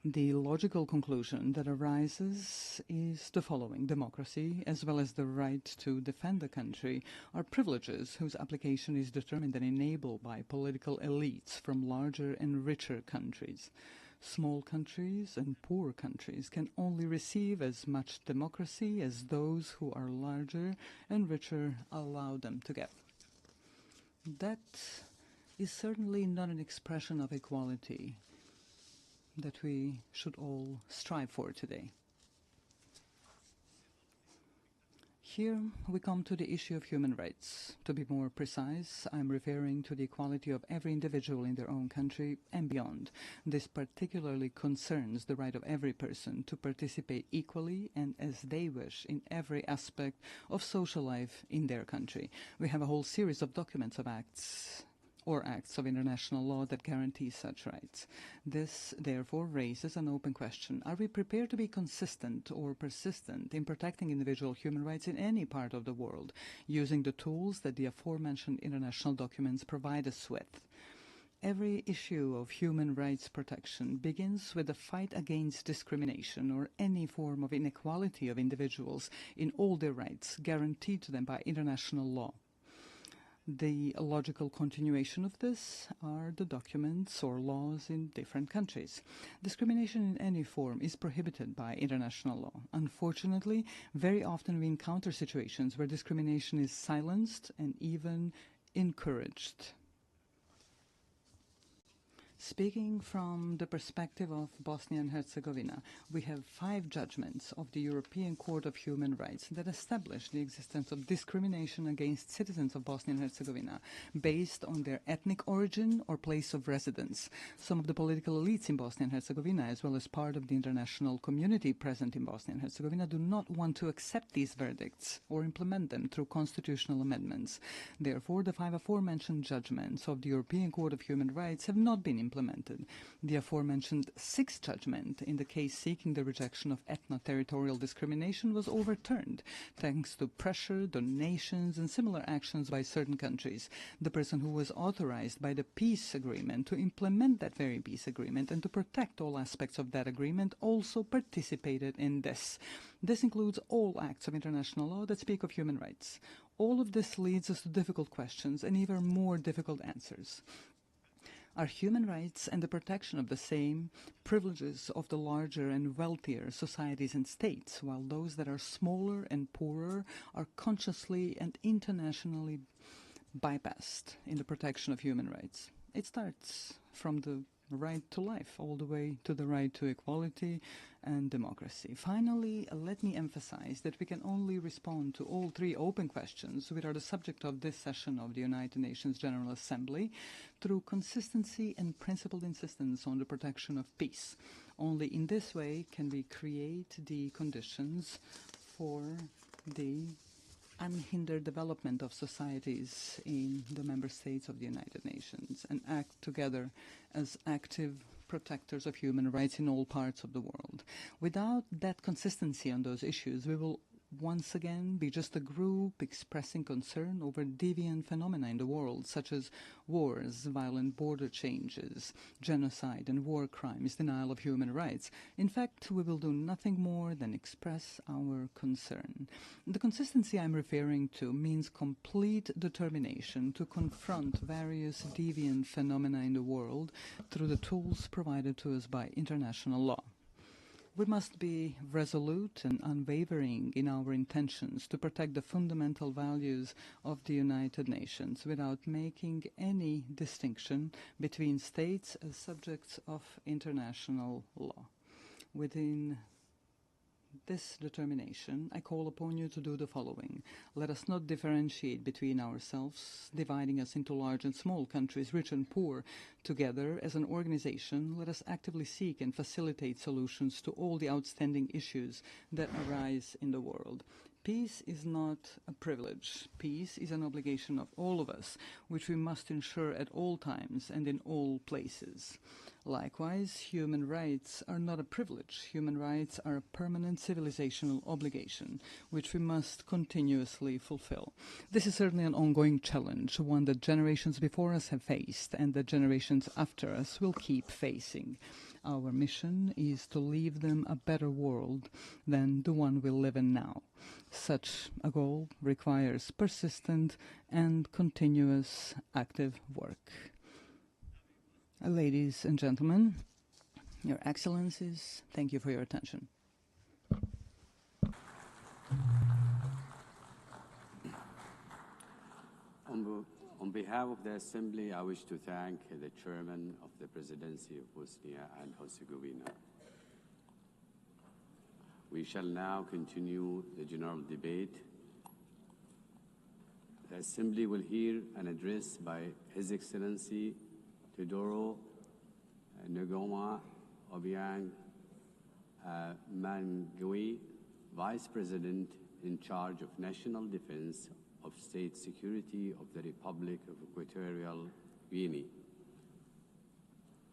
The logical conclusion that arises is the following. Democracy, as well as the right to defend the country, are privileges whose application is determined and enabled by political elites from larger and richer countries. Small countries and poor countries can only receive as much democracy as those who are larger and richer allow them to get. That is certainly not an expression of equality that we should all strive for today. Here we come to the issue of human rights. To be more precise, I'm referring to the equality of every individual in their own country and beyond. This particularly concerns the right of every person to participate equally and as they wish in every aspect of social life in their country. We have a whole series of documents of acts of international law that guarantee such rights. This, therefore, raises an open question. Are we prepared to be consistent or persistent in protecting individual human rights in any part of the world, using the tools that the aforementioned international documents provide us with? Every issue of human rights protection begins with a fight against discrimination or any form of inequality of individuals in all their rights guaranteed to them by international law. The logical continuation of this are the documents or laws in different countries. Discrimination in any form is prohibited by international law. Unfortunately, very often we encounter situations where discrimination is silenced and even encouraged. Speaking from the perspective of Bosnia and Herzegovina, we have 5 judgments of the European Court of Human Rights that establish the existence of discrimination against citizens of Bosnia and Herzegovina based on their ethnic origin or place of residence. Some of the political elites in Bosnia and Herzegovina, as well as part of the international community present in Bosnia and Herzegovina, do not want to accept these verdicts or implement them through constitutional amendments. Therefore, the 5 aforementioned judgments of the European Court of Human Rights have not been implemented. The aforementioned 6th judgment in the case seeking the rejection of ethno-territorial discrimination was overturned thanks to pressure, donations and similar actions by certain countries. The person who was authorized by the peace agreement to implement that very peace agreement and to protect all aspects of that agreement also participated in this. This includes all acts of international law that speak of human rights. All of this leads us to difficult questions and even more difficult answers. Are human rights and the protection of the same privileges of the larger and wealthier societies and states, while those that are smaller and poorer are consciously and internationally bypassed in the protection of human rights? It starts from the right to life all the way to the right to equality and democracy. Finally, let me emphasize that we can only respond to all 3 open questions, which are the subject of this session of the United Nations General Assembly, through consistency and principled insistence on the protection of peace. Only in this way can we create the conditions for the unhindered development of societies in the member states of the United Nations and act together as active protectors of human rights in all parts of the world. Without that consistency on those issues, we will once again be just a group expressing concern over deviant phenomena in the world, such as wars, violent border changes, genocide and war crimes, denial of human rights. In fact, we will do nothing more than express our concern. The consistency I'm referring to means complete determination to confront various deviant phenomena in the world through the tools provided to us by international law. We must be resolute and unwavering in our intentions to protect the fundamental values of the United Nations without making any distinction between states as subjects of international law. Within this determination, I call upon you to do the following. Let us not differentiate between ourselves, dividing us into large and small countries, rich and poor. Together, as an organization, let us actively seek and facilitate solutions to all the outstanding issues that arise in the world. Peace is not a privilege. Peace is an obligation of all of us, which we must ensure at all times and in all places. Likewise, human rights are not a privilege. Human rights are a permanent civilizational obligation, which we must continuously fulfill. This is certainly an ongoing challenge, one that generations before us have faced and that generations after us will keep facing. Our mission is to leave them a better world than the one we live in now. Such a goal requires persistent and continuous active work. Ladies and gentlemen, Your Excellencies, thank you for your attention. On behalf of the Assembly, I wish to thank the Chairman of the Presidency of Bosnia and Herzegovina. We shall now continue the general debate. The Assembly will hear an address by His Excellency Teodoro Ngoma Obiang Mangui, Vice President in charge of National Defense of State Security of the Republic of Equatorial Guinea.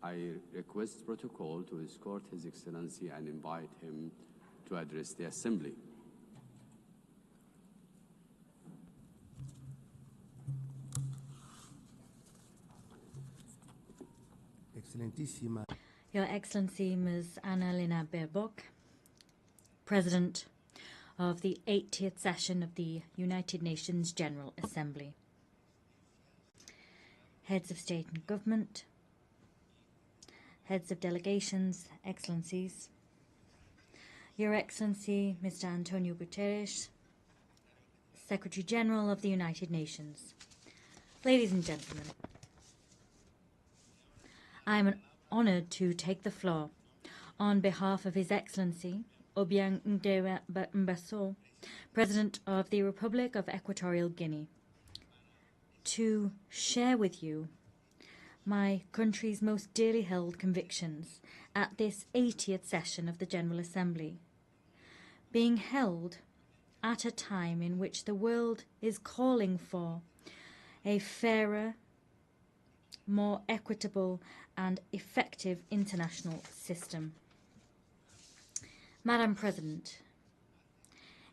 I request protocol to escort His Excellency and invite him to address the Assembly. Your Excellency Ms. Annalena Baerbock, President of the 80th session of the United Nations General Assembly, Heads of State and Government, Heads of Delegations, Excellencies, Your Excellency Mr. Antonio Guterres, Secretary General of the United Nations, ladies and gentlemen, I am honored to take the floor on behalf of His Excellency Obiang Nguema Mbaso, President of the Republic of Equatorial Guinea, to share with you my country's most dearly held convictions at this 80th session of the General Assembly, being held at a time in which the world is calling for a fairer, more equitable and effective international system. Madam President,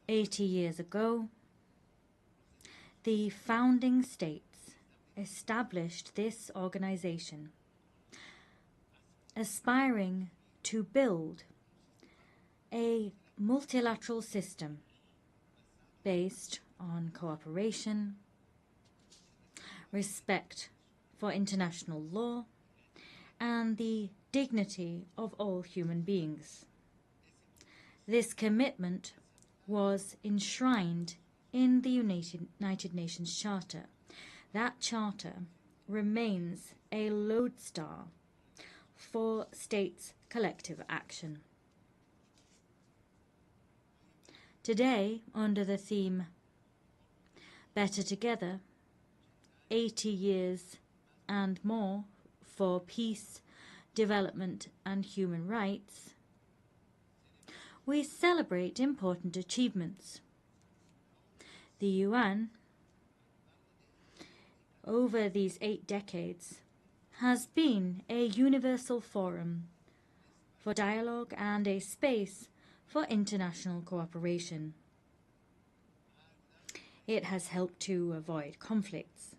80 years ago, the founding states established this organization, aspiring to build a multilateral system based on cooperation, respect for international law, and the dignity of all human beings. This commitment was enshrined in the United Nations Charter. That charter remains a lodestar for states' collective action. Today, under the theme Better Together, 80 years and more for peace, development and human rights, we celebrate important achievements. The UN, over these 8 decades, has been a universal forum for dialogue and a space for international cooperation. It has helped to avoid conflicts.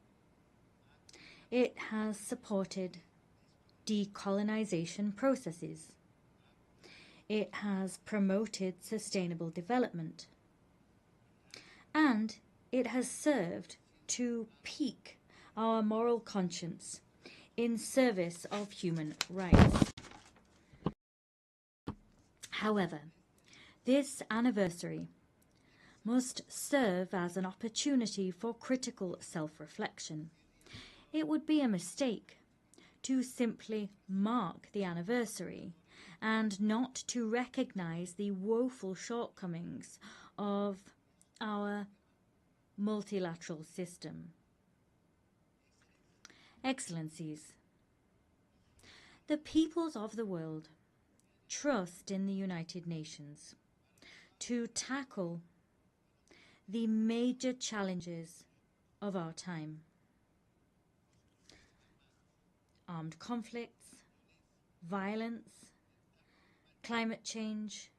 It has supported decolonization processes. It has promoted sustainable development. And it has served to pique our moral conscience in service of human rights. However, this anniversary must serve as an opportunity for critical self-reflection. It would be a mistake to simply mark the anniversary and not to recognize the woeful shortcomings of our multilateral system. Excellencies, the peoples of the world trust in the United Nations to tackle the major challenges of our time. Armed conflicts, violence, climate change,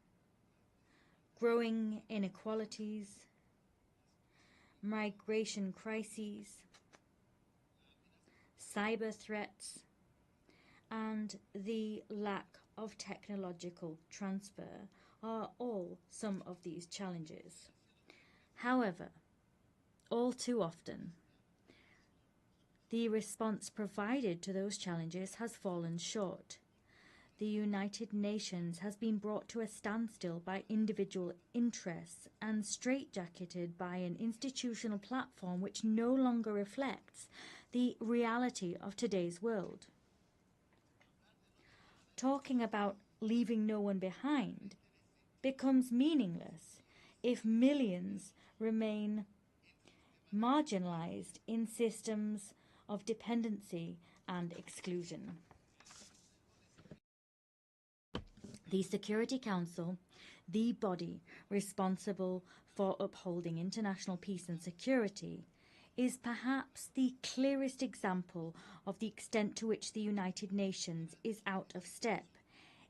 growing inequalities, migration crises, cyber threats, and the lack of technological transfer are all some of these challenges. However, all too often, the response provided to those challenges has fallen short. The United Nations has been brought to a standstill by individual interests and straitjacketed by an institutional platform which no longer reflects the reality of today's world. Talking about leaving no one behind becomes meaningless if millions remain marginalized in systems of dependency and exclusion. The Security Council, the body responsible for upholding international peace and security, is perhaps the clearest example of the extent to which the United Nations is out of step.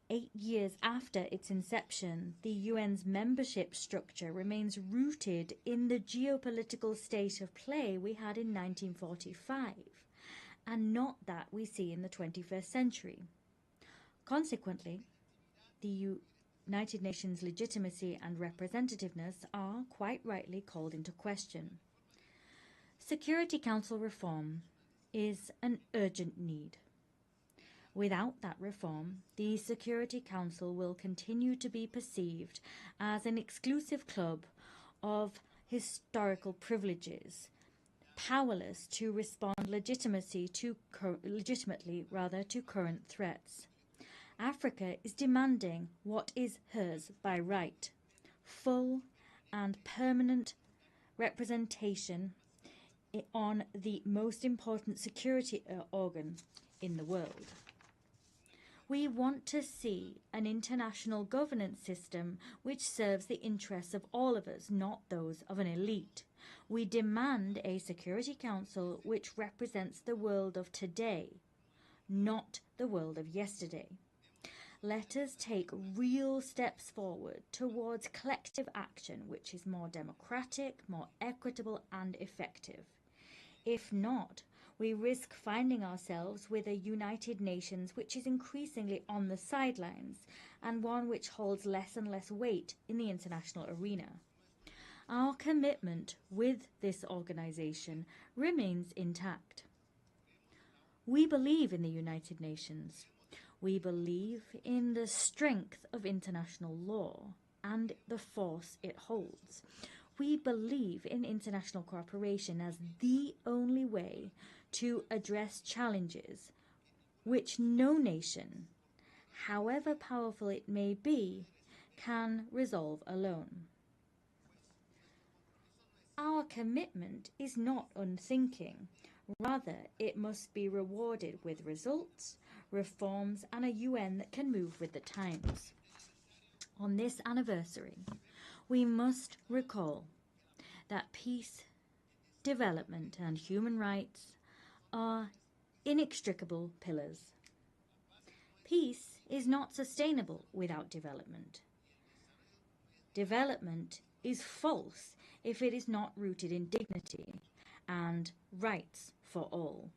8 years after its inception, the UN's membership structure remains rooted in the geopolitical state of play we had in 1945, and not that we see in the 21st century. Consequently, the United Nations' legitimacy and representativeness are quite rightly called into question. Security Council reform is an urgent need. Without that reform, the Security Council will continue to be perceived as an exclusive club of historical privileges, powerless to respond legitimately to current threats. Africa is demanding what is hers by right: full and permanent representation on the most important security organ in the world. We want to see an international governance system which serves the interests of all of us, not those of an elite. We demand a Security Council which represents the world of today, not the world of yesterday. Let us take real steps forward towards collective action which is more democratic, more equitable and effective. If not, we risk finding ourselves with a United Nations which is increasingly on the sidelines and one which holds less and less weight in the international arena. Our commitment with this organization remains intact. We believe in the United Nations. We believe in the strength of international law and the force it holds. We believe in international cooperation as the only way to address challenges which no nation, however powerful it may be, can resolve alone. Our commitment is not unthinking. Rather, it must be rewarded with results, reforms, and a UN that can move with the times. On this anniversary, we must recall that peace, development, and human rights are inextricable pillars. Peace is not sustainable without development. Development is false if it is not rooted in dignity and rights for all.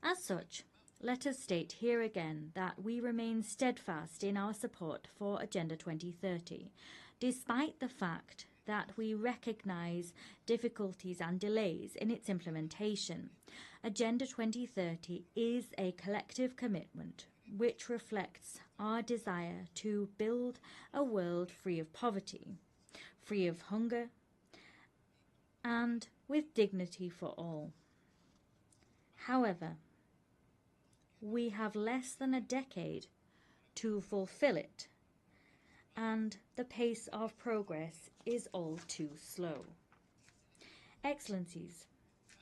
As such, let us state here again that we remain steadfast in our support for Agenda 2030, despite the fact that we recognize difficulties and delays in its implementation. Agenda 2030 is a collective commitment which reflects our desire to build a world free of poverty, free of hunger, and with dignity for all. However, we have less than a decade to fulfill it, and the pace of progress is all too slow. Excellencies,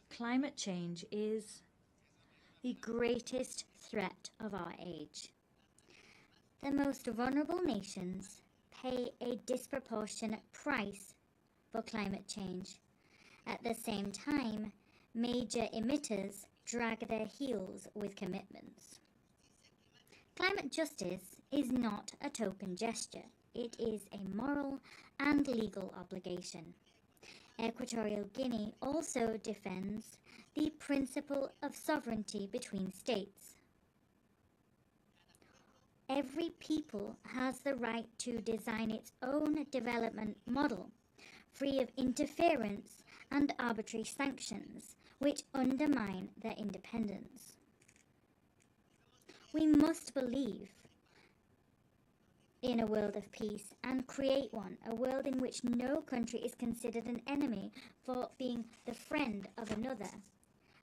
climate change is the greatest threat of our age. The most vulnerable nations pay a disproportionate price for climate change. At the same time, major emitters drag their heels with commitments. Climate justice is not a token gesture. It is a moral and legal obligation. Equatorial Guinea also defends the principle of sovereignty between states. Every people has the right to design its own development model, free of interference and arbitrary sanctions, which undermine their independence. We must believe in a world of peace and create one, a world in which no country is considered an enemy for being the friend of another.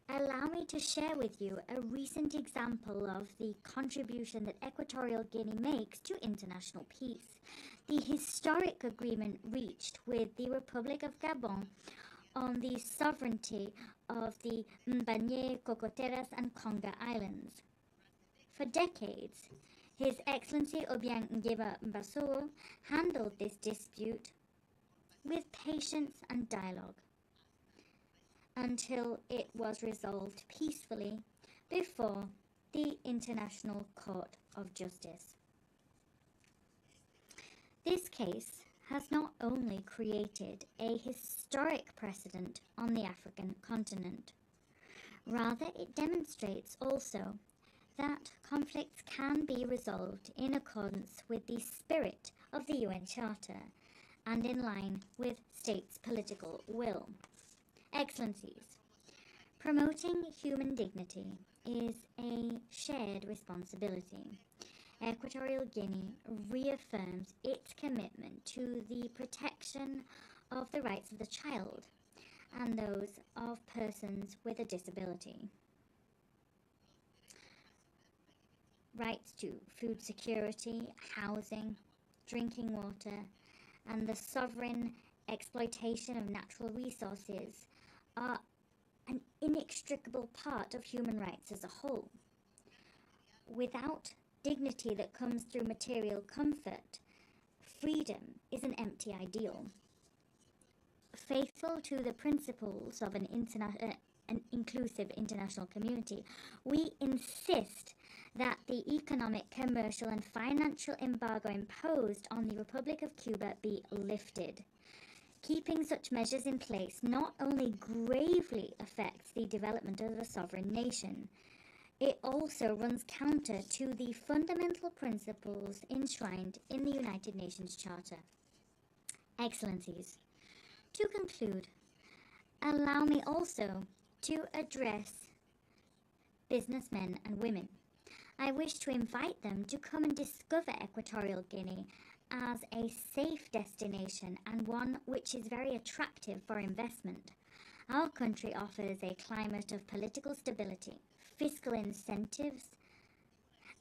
Allow me to share with you a recent example of the contribution that Equatorial Guinea makes to international peace. The historic agreement reached with the Republic of Gabon on the sovereignty of the Mbanye, Cocoteras and Conga Islands. For decades, His Excellency Obiang Nguema Mbasogo handled this dispute with patience and dialogue until it was resolved peacefully before the International Court of Justice. This case has not only created a historic precedent on the African continent, rather it demonstrates also that conflicts can be resolved in accordance with the spirit of the UN Charter and in line with states' political will. Excellencies, promoting human dignity is a shared responsibility. Equatorial Guinea reaffirms its commitment to the protection of the rights of the child and those of persons with a disability. Rights to food security, housing, drinking water, and the sovereign exploitation of natural resources are an inextricable part of human rights as a whole. Without dignity that comes through material comfort, freedom is an empty ideal. Faithful to the principles of an inclusive international community, we insist that the economic, commercial, and financial embargo imposed on the Republic of Cuba be lifted. Keeping such measures in place not only gravely affects the development of a sovereign nation, it also runs counter to the fundamental principles enshrined in the United Nations Charter. Excellencies, to conclude, allow me also to address businessmen and women. I wish to invite them to come and discover Equatorial Guinea as a safe destination and one which is very attractive for investment. Our country offers a climate of political stability, fiscal incentives,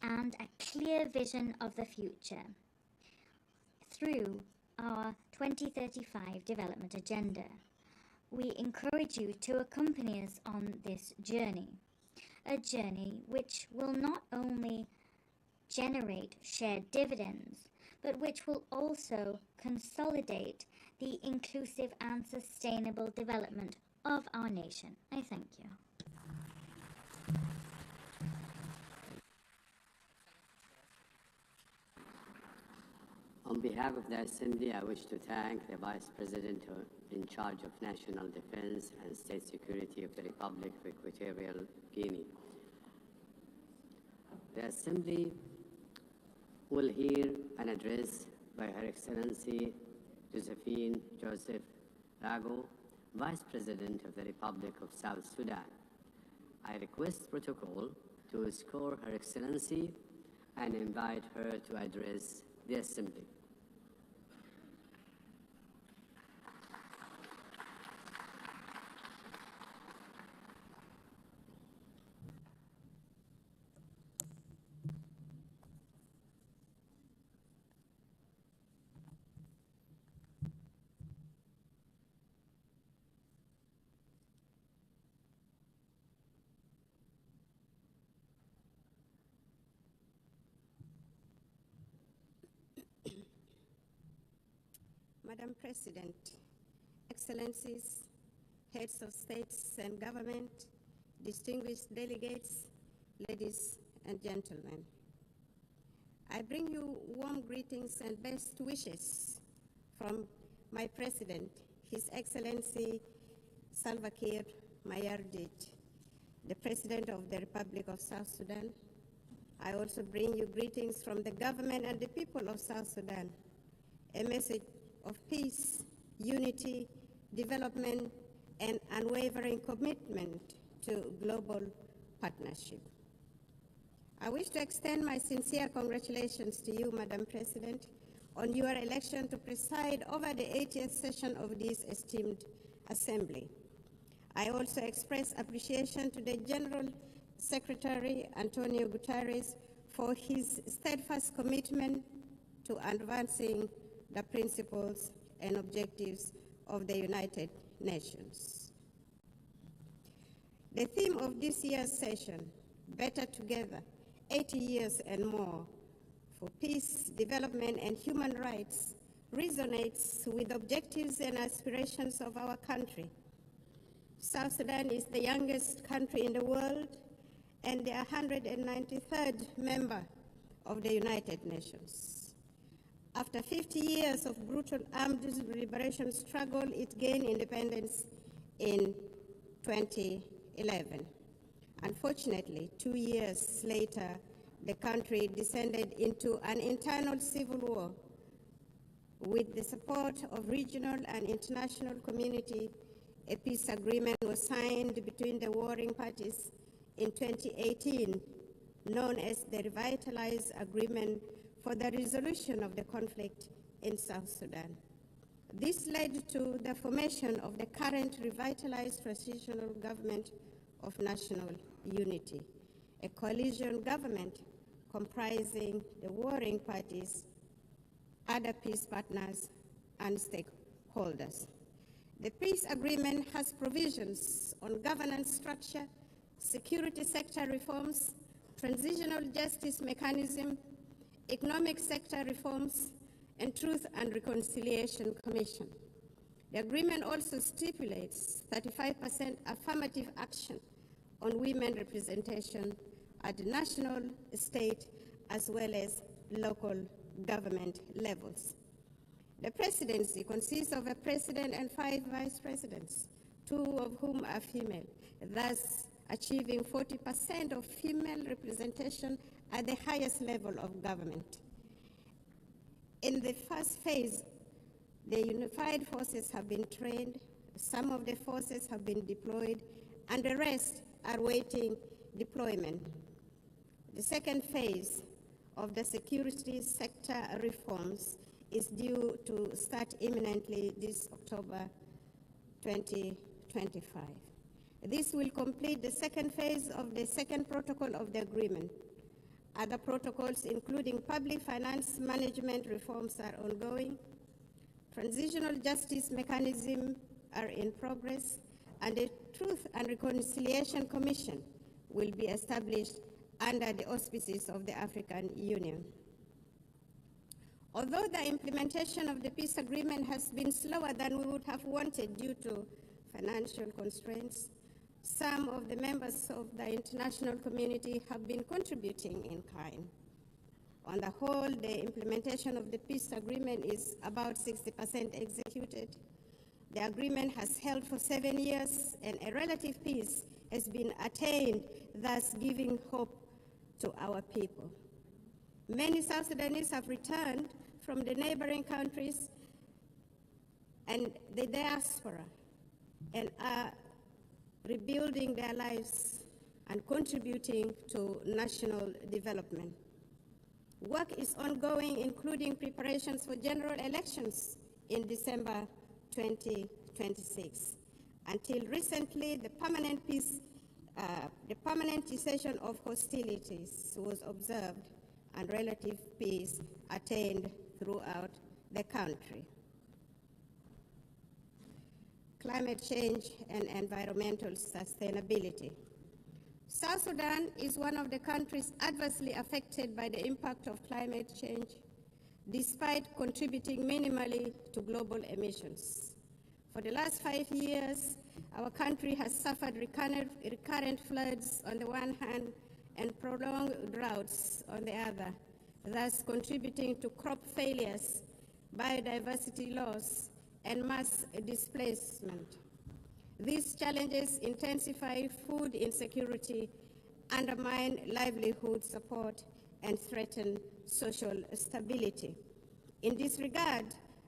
and a clear vision of the future through our 2035 development agenda. We encourage you to accompany us on this journey, a journey which will not only generate shared dividends, but which will also consolidate the inclusive and sustainable development of our nation. I thank you. On behalf of the Assembly, I wish to thank the Vice President in charge of National Defense and State Security of the Republic of Equatorial Guinea. The Assembly will hear an address by Her Excellency Josephine Joseph Rago, Vice President of the Republic of South Sudan. I request protocol to escort Her Excellency and invite her to address the Assembly. Madam President, Excellencies, Heads of States and Government, distinguished delegates, ladies and gentlemen. I bring you warm greetings and best wishes from my President, His Excellency Salva Kiir Mayardit, the President of the Republic of South Sudan. I also bring you greetings from the government and the people of South Sudan, a message of peace, unity, development, and unwavering commitment to global partnership. I wish to extend my sincere congratulations to you, Madam President, on your election to preside over the 80th session of this esteemed Assembly. I also express appreciation to the General Secretary, Antonio Guterres, for his steadfast commitment to advancing the principles and objectives of the United Nations. The theme of this year's session, Better Together, 80 years and more, for peace, development, and human rights, resonates with objectives and aspirations of our country. South Sudan is the youngest country in the world and the 193rd member of the United Nations. After 50 years of brutal armed liberation struggle, it gained independence in 2011. Unfortunately, 2 years later, the country descended into an internal civil war. With the support of regional and international community, a peace agreement was signed between the warring parties in 2018, known as the Revitalized Agreement for the Resolution of the Conflict in South Sudan. This led to the formation of the current revitalized transitional government of national unity, a coalition government comprising the warring parties, other peace partners, and stakeholders. The peace agreement has provisions on governance structure, security sector reforms, transitional justice mechanism, economic sector reforms, and Truth and Reconciliation Commission. The agreement also stipulates 35% affirmative action on women representation at the national, state, as well as local government levels. The presidency consists of a president and 5 vice presidents, 2 of whom are female, thus achieving 40% of female representation at the highest level of government. In the first phase, the unified forces have been trained, some of the forces have been deployed, and the rest are waiting deployment. The second phase of the security sector reforms is due to start imminently this October 2025. This will complete the second phase of the second protocol of the agreement. Other protocols, including public finance management reforms, are ongoing. Transitional justice mechanisms are in progress, and the Truth and Reconciliation Commission will be established under the auspices of the African Union. Although the implementation of the peace agreement has been slower than we would have wanted due to financial constraints, some of the members of the international community have been contributing in kind. On the whole, the implementation of the peace agreement is about 60% executed. The agreement has held for 7 years, and a relative peace has been attained, thus giving hope to our people. Many South Sudanese have returned from the neighboring countries and the diaspora and are rebuilding their lives and contributing to national development. Work is ongoing, including preparations for general elections in December 2026. Until recently, the permanent cessation of hostilities was observed and relative peace attained throughout the country. Climate change and environmental sustainability. South Sudan is one of the countries adversely affected by the impact of climate change, despite contributing minimally to global emissions. For the last 5 years, our country has suffered recurrent floods on the one hand and prolonged droughts on the other, thus contributing to crop failures, biodiversity loss, and mass displacement. These challenges intensify food insecurity, undermine livelihood support, and threaten social stability. In this regard,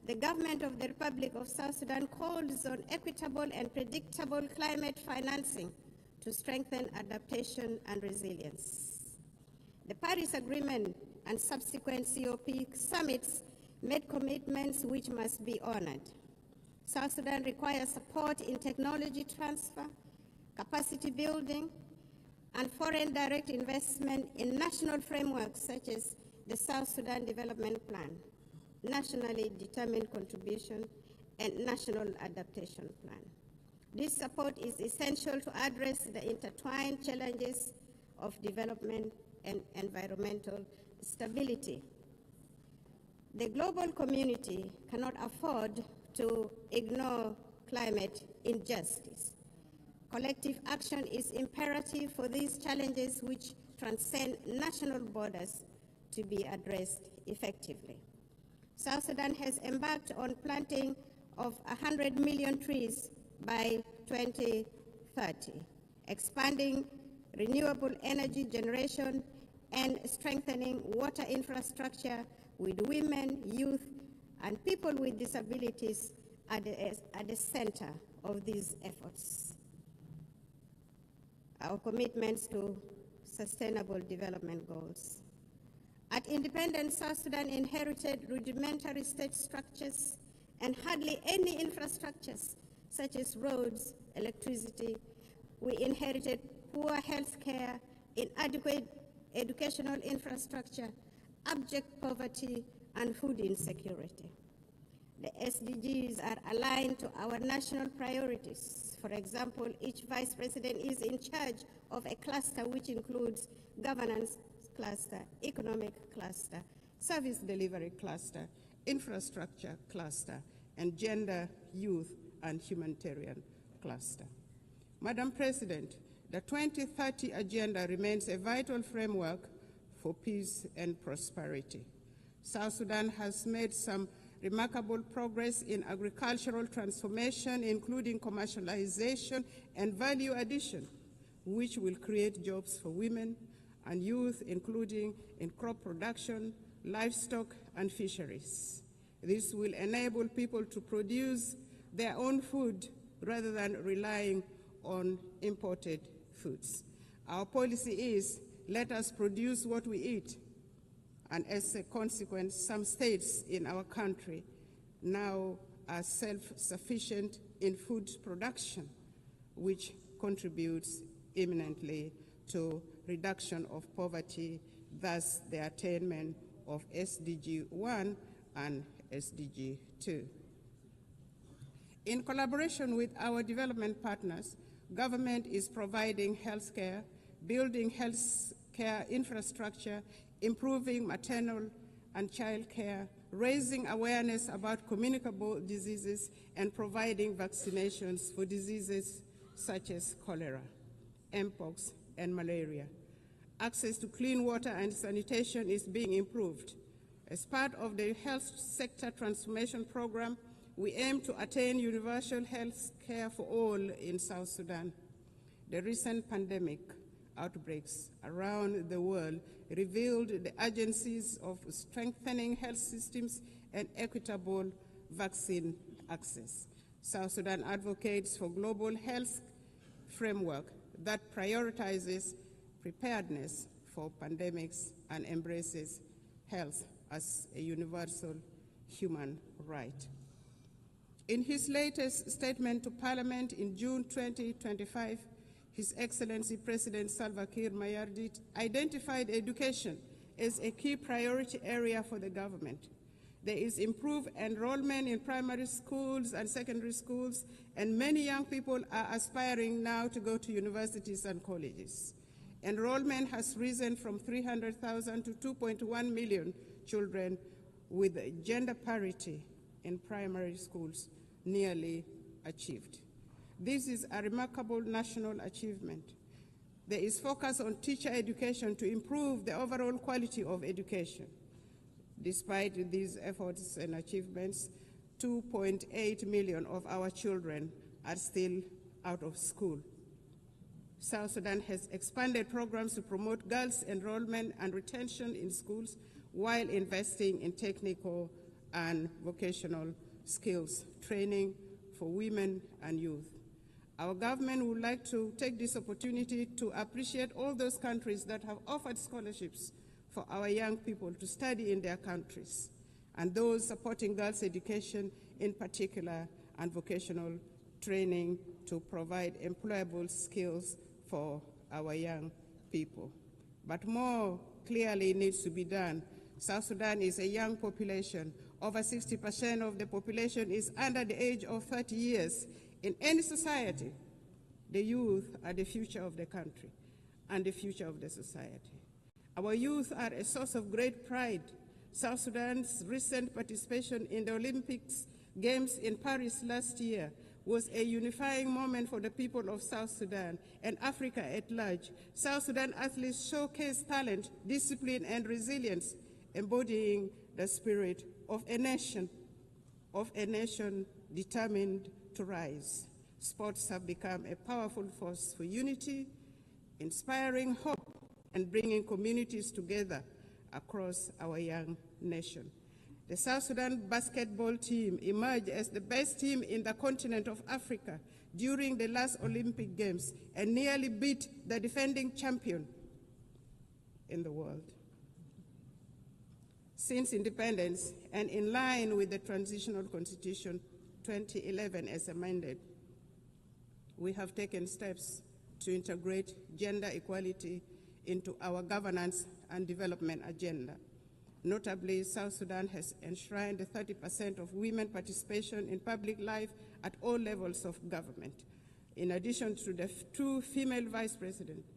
the government of the Republic of South Sudan calls on equitable and predictable climate financing to strengthen adaptation and resilience. The Paris Agreement and subsequent COP summits made commitments which must be honored. South Sudan requires support in technology transfer, capacity building, and foreign direct investment in national frameworks such as the South Sudan Development Plan, Nationally Determined Contribution, and National Adaptation Plan. This support is essential to address the intertwined challenges of development and environmental stability. The global community cannot afford to ignore climate injustice. Collective action is imperative for these challenges which transcend national borders to be addressed effectively. South Sudan has embarked on planting of 100 million trees by 2030, expanding renewable energy generation and strengthening water infrastructure with women, youth, and people with disabilities at the center of these efforts. Our commitments to sustainable development goals. At independence, South Sudan inherited rudimentary state structures and hardly any infrastructures such as roads, electricity. We inherited poor health care, inadequate educational infrastructure, abject poverty, and food insecurity. The SDGs are aligned to our national priorities. For example, each vice president is in charge of a cluster which includes governance cluster, economic cluster, service delivery cluster, infrastructure cluster, and gender, youth, and humanitarian cluster. Madam President, the 2030 Agenda remains a vital framework for peace and prosperity. South Sudan has made some remarkable progress in agricultural transformation, including commercialization and value addition, which will create jobs for women and youth, including in crop production, livestock, and fisheries. This will enable people to produce their own food rather than relying on imported foods. Our policy is, let us produce what we eat. And as a consequence, some states in our country now are self-sufficient in food production, which contributes eminently to reduction of poverty, thus the attainment of SDG 1 and SDG 2. In collaboration with our development partners, government is providing health care, building health care infrastructure, improving maternal and child care, raising awareness about communicable diseases, and providing vaccinations for diseases such as cholera, mpox, and malaria. Access to clean water and sanitation is being improved. As part of the health sector transformation program, we aim to attain universal health care for all in South Sudan. The recent pandemic outbreaks around the world revealed the urgencies of strengthening health systems and equitable vaccine access. South Sudan advocates for global health framework that prioritizes preparedness for pandemics and embraces health as a universal human right. In his latest statement to Parliament in June 2025, His Excellency President Salva Kiir Mayardit identified education as a key priority area for the government. There is improved enrollment in primary schools and secondary schools, and many young people are aspiring now to go to universities and colleges. Enrollment has risen from 300,000 to 2.1 million children, with gender parity in primary schools nearly achieved. This is a remarkable national achievement. There is focus on teacher education to improve the overall quality of education. Despite these efforts and achievements, 2.8 million of our children are still out of school. South Sudan has expanded programs to promote girls' enrollment and retention in schools while investing in technical and vocational skills training for women and youth. Our government would like to take this opportunity to appreciate all those countries that have offered scholarships for our young people to study in their countries, and those supporting girls' education in particular and vocational training to provide employable skills for our young people. But more clearly needs to be done. South Sudan is a young population. Over 60% of the population is under the age of 30 years. In any society, the youth are the future of the country and the future of the society. Our youth are a source of great pride. South Sudan's recent participation in the Olympics Games in Paris last year was a unifying moment for the people of South Sudan and Africa at large. South Sudan athletes showcased talent, discipline, and resilience, embodying the spirit of a nation determined to rise. Sports have become a powerful force for unity, inspiring hope, and bringing communities together across our young nation. The South Sudan basketball team emerged as the best team in the continent of Africa during the last Olympic Games and nearly beat the defending champion in the world. Since independence, and in line with the Transitional Constitution 2011 as amended, we have taken steps to integrate gender equality into our governance and development agenda. Notably, South Sudan has enshrined 30% of women participation in public life at all levels of government. In addition to the 2 female vice presidents,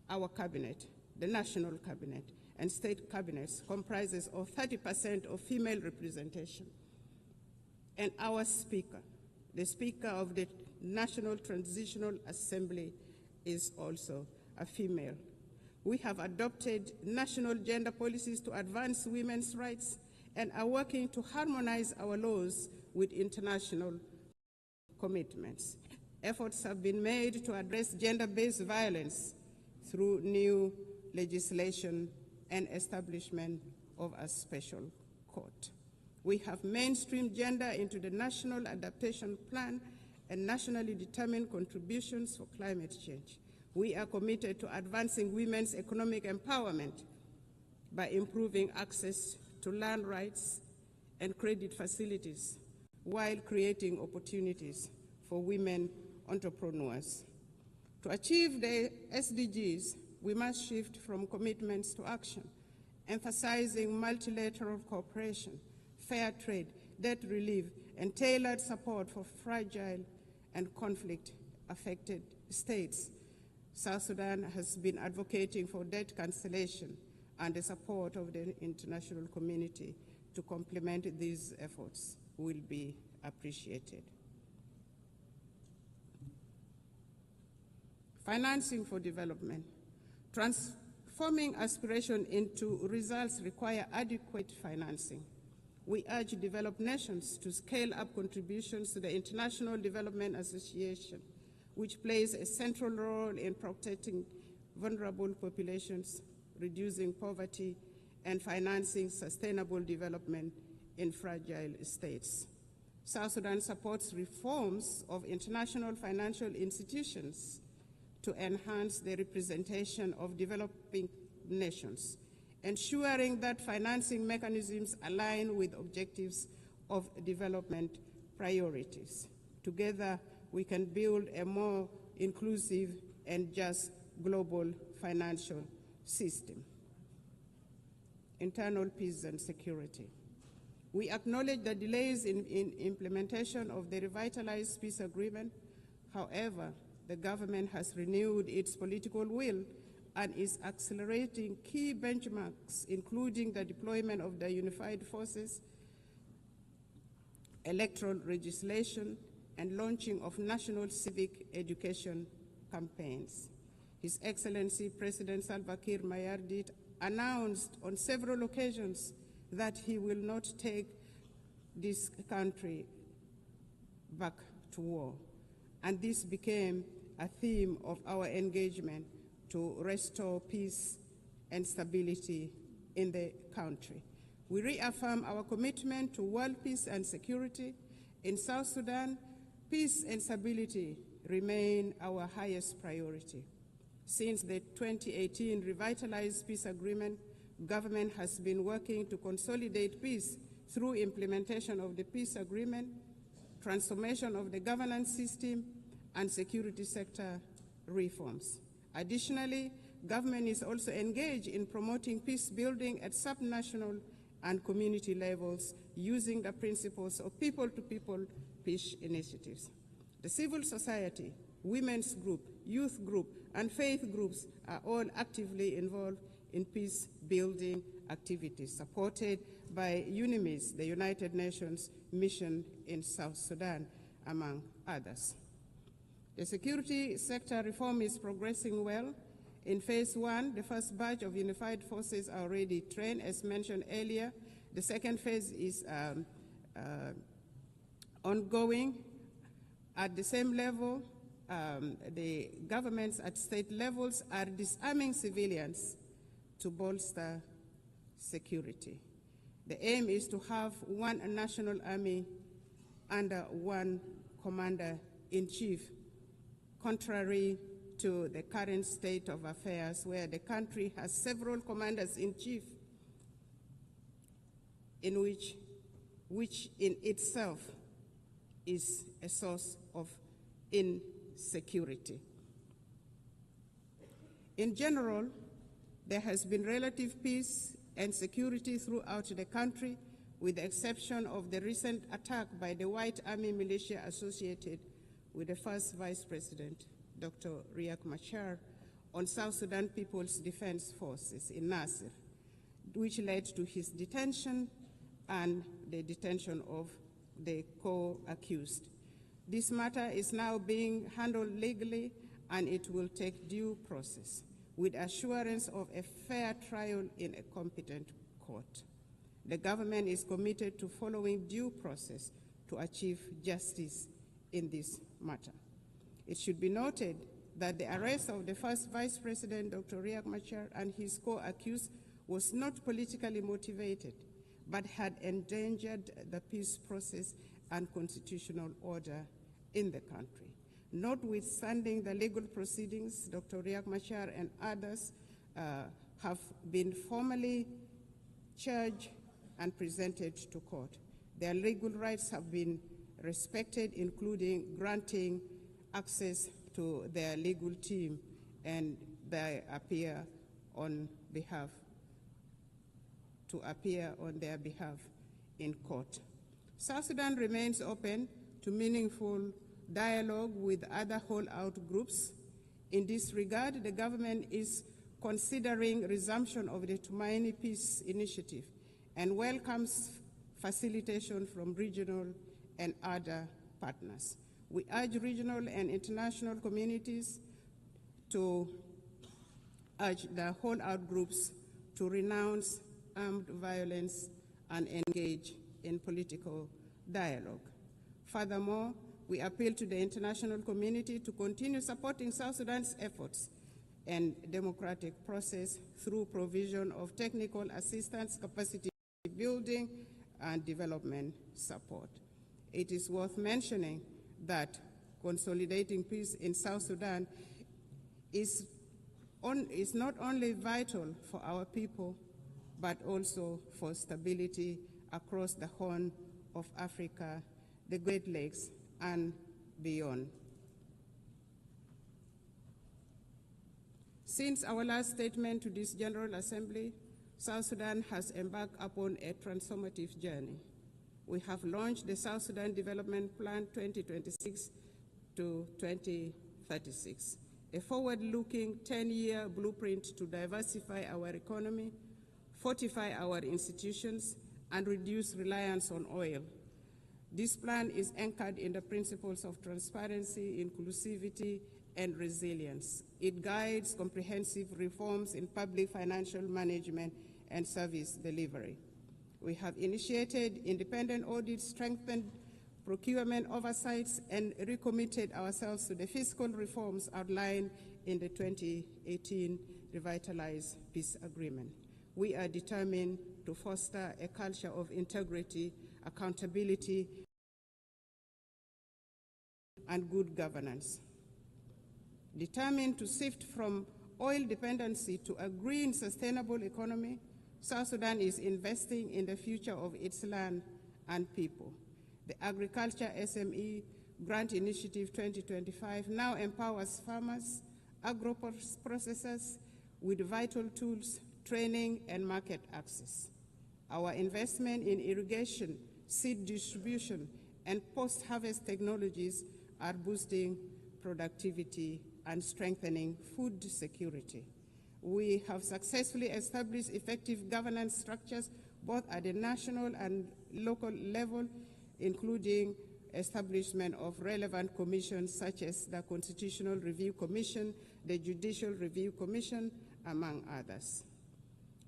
our cabinet, the national cabinet, and state cabinets comprises of 30% of female representation. And our speaker, the Speaker of the National Transitional Assembly, is also a female. We have adopted national gender policies to advance women's rights and are working to harmonize our laws with international commitments. Efforts have been made to address gender-based violence through new legislation and establishment of a special court. We have mainstreamed gender into the National Adaptation Plan and nationally determined contributions for climate change. We are committed to advancing women's economic empowerment by improving access to land rights and credit facilities while creating opportunities for women entrepreneurs. To achieve the SDGs, we must shift from commitments to action, emphasizing multilateral cooperation, fair trade, debt relief, and tailored support for fragile and conflict-affected states. South Sudan has been advocating for debt cancellation and the support of the international community to complement these efforts will be appreciated. Financing for development. Transforming aspiration into results require adequate financing. We urge developed nations to scale up contributions to the International Development Association, which plays a central role in protecting vulnerable populations, reducing poverty, and financing sustainable development in fragile states. South Sudan supports reforms of international financial institutions to enhance the representation of developing nations ensuring that financing mechanisms align with objectives of development priorities. Together, we can build a more inclusive and just global financial system. Internal peace and security. We acknowledge the delays in implementation of the revitalized peace agreement. However, the government has renewed its political will and is accelerating key benchmarks, including the deployment of the unified forces, electoral legislation, and launching of national civic education campaigns. His Excellency President Salva Kiir Mayardit announced on several occasions that he will not take this country back to war. And this became a theme of our engagement to restore peace and stability in the country. We reaffirm our commitment to world peace and security. In South Sudan, peace and stability remain our highest priority. Since the 2018 revitalized peace agreement, government has been working to consolidate peace through implementation of the peace agreement, transformation of the governance system, and security sector reforms. Additionally, government is also engaged in promoting peace building at subnational and community levels using the principles of people-to-people peace initiatives. The civil society, women's group, youth group, and faith groups are all actively involved in peace-building activities supported by UNIMIS, the United Nations mission in South Sudan, among others. The security sector reform is progressing well. In phase one, the first batch of unified forces are already trained, as mentioned earlier. The second phase is ongoing. At the same level, the governments at state levels are disarming civilians to bolster security. The aim is to have one national army under one commander-in-chief, contrary to the current state of affairs where the country has several commanders-in-chief, which in itself is a source of insecurity. In general, there has been relative peace and security throughout the country, with the exception of the recent attack by the White Army militia associated with the first Vice President, Dr. Riek Machar, on South Sudan People's Defense Forces in Nasir, which led to his detention and the detention of the co-accused. This matter is now being handled legally, and it will take due process, with assurance of a fair trial in a competent court. The government is committed to following due process to achieve justice in this matter. It should be noted that the arrest of the first Vice President, Dr. Riek Machar, and his co-accused was not politically motivated, but had endangered the peace process and constitutional order in the country. Notwithstanding the legal proceedings, Dr. Riek Machar and others have been formally charged and presented to court. Their legal rights have been respected, including granting access to their legal team, and they appear on their behalf in court. South Sudan remains open to meaningful dialogue with other holdout groups. In this regard, the government is considering resumption of the Tumaini Peace Initiative and welcomes facilitation from regional and other partners. We urge regional and international communities to urge the holdout groups to renounce armed violence and engage in political dialogue. Furthermore, we appeal to the international community to continue supporting South Sudan's efforts and democratic process through provision of technical assistance, capacity building, and development support. It is worth mentioning that consolidating peace in South Sudan is not only vital for our people, but also for stability across the Horn of Africa, the Great Lakes, and beyond. Since our last statement to this General Assembly, South Sudan has embarked upon a transformative journey. We have launched the South Sudan Development Plan 2026 to 2036, a forward-looking 10-year blueprint to diversify our economy, fortify our institutions, and reduce reliance on oil. This plan is anchored in the principles of transparency, inclusivity, and resilience. It guides comprehensive reforms in public financial management and service delivery. We have initiated independent audits, strengthened procurement oversights, and recommitted ourselves to the fiscal reforms outlined in the 2018 Revitalized Peace Agreement. We are determined to foster a culture of integrity, accountability, and good governance. Determined to shift from oil dependency to a green, sustainable economy, South Sudan is investing in the future of its land and people. The Agriculture SME Grant Initiative 2025 now empowers farmers, agro-processors with vital tools, training, and market access. Our investment in irrigation, seed distribution, and post-harvest technologies are boosting productivity and strengthening food security. We have successfully established effective governance structures both at the national and local level, including establishment of relevant commissions such as the Constitutional Review Commission, the Judicial Review Commission, among others.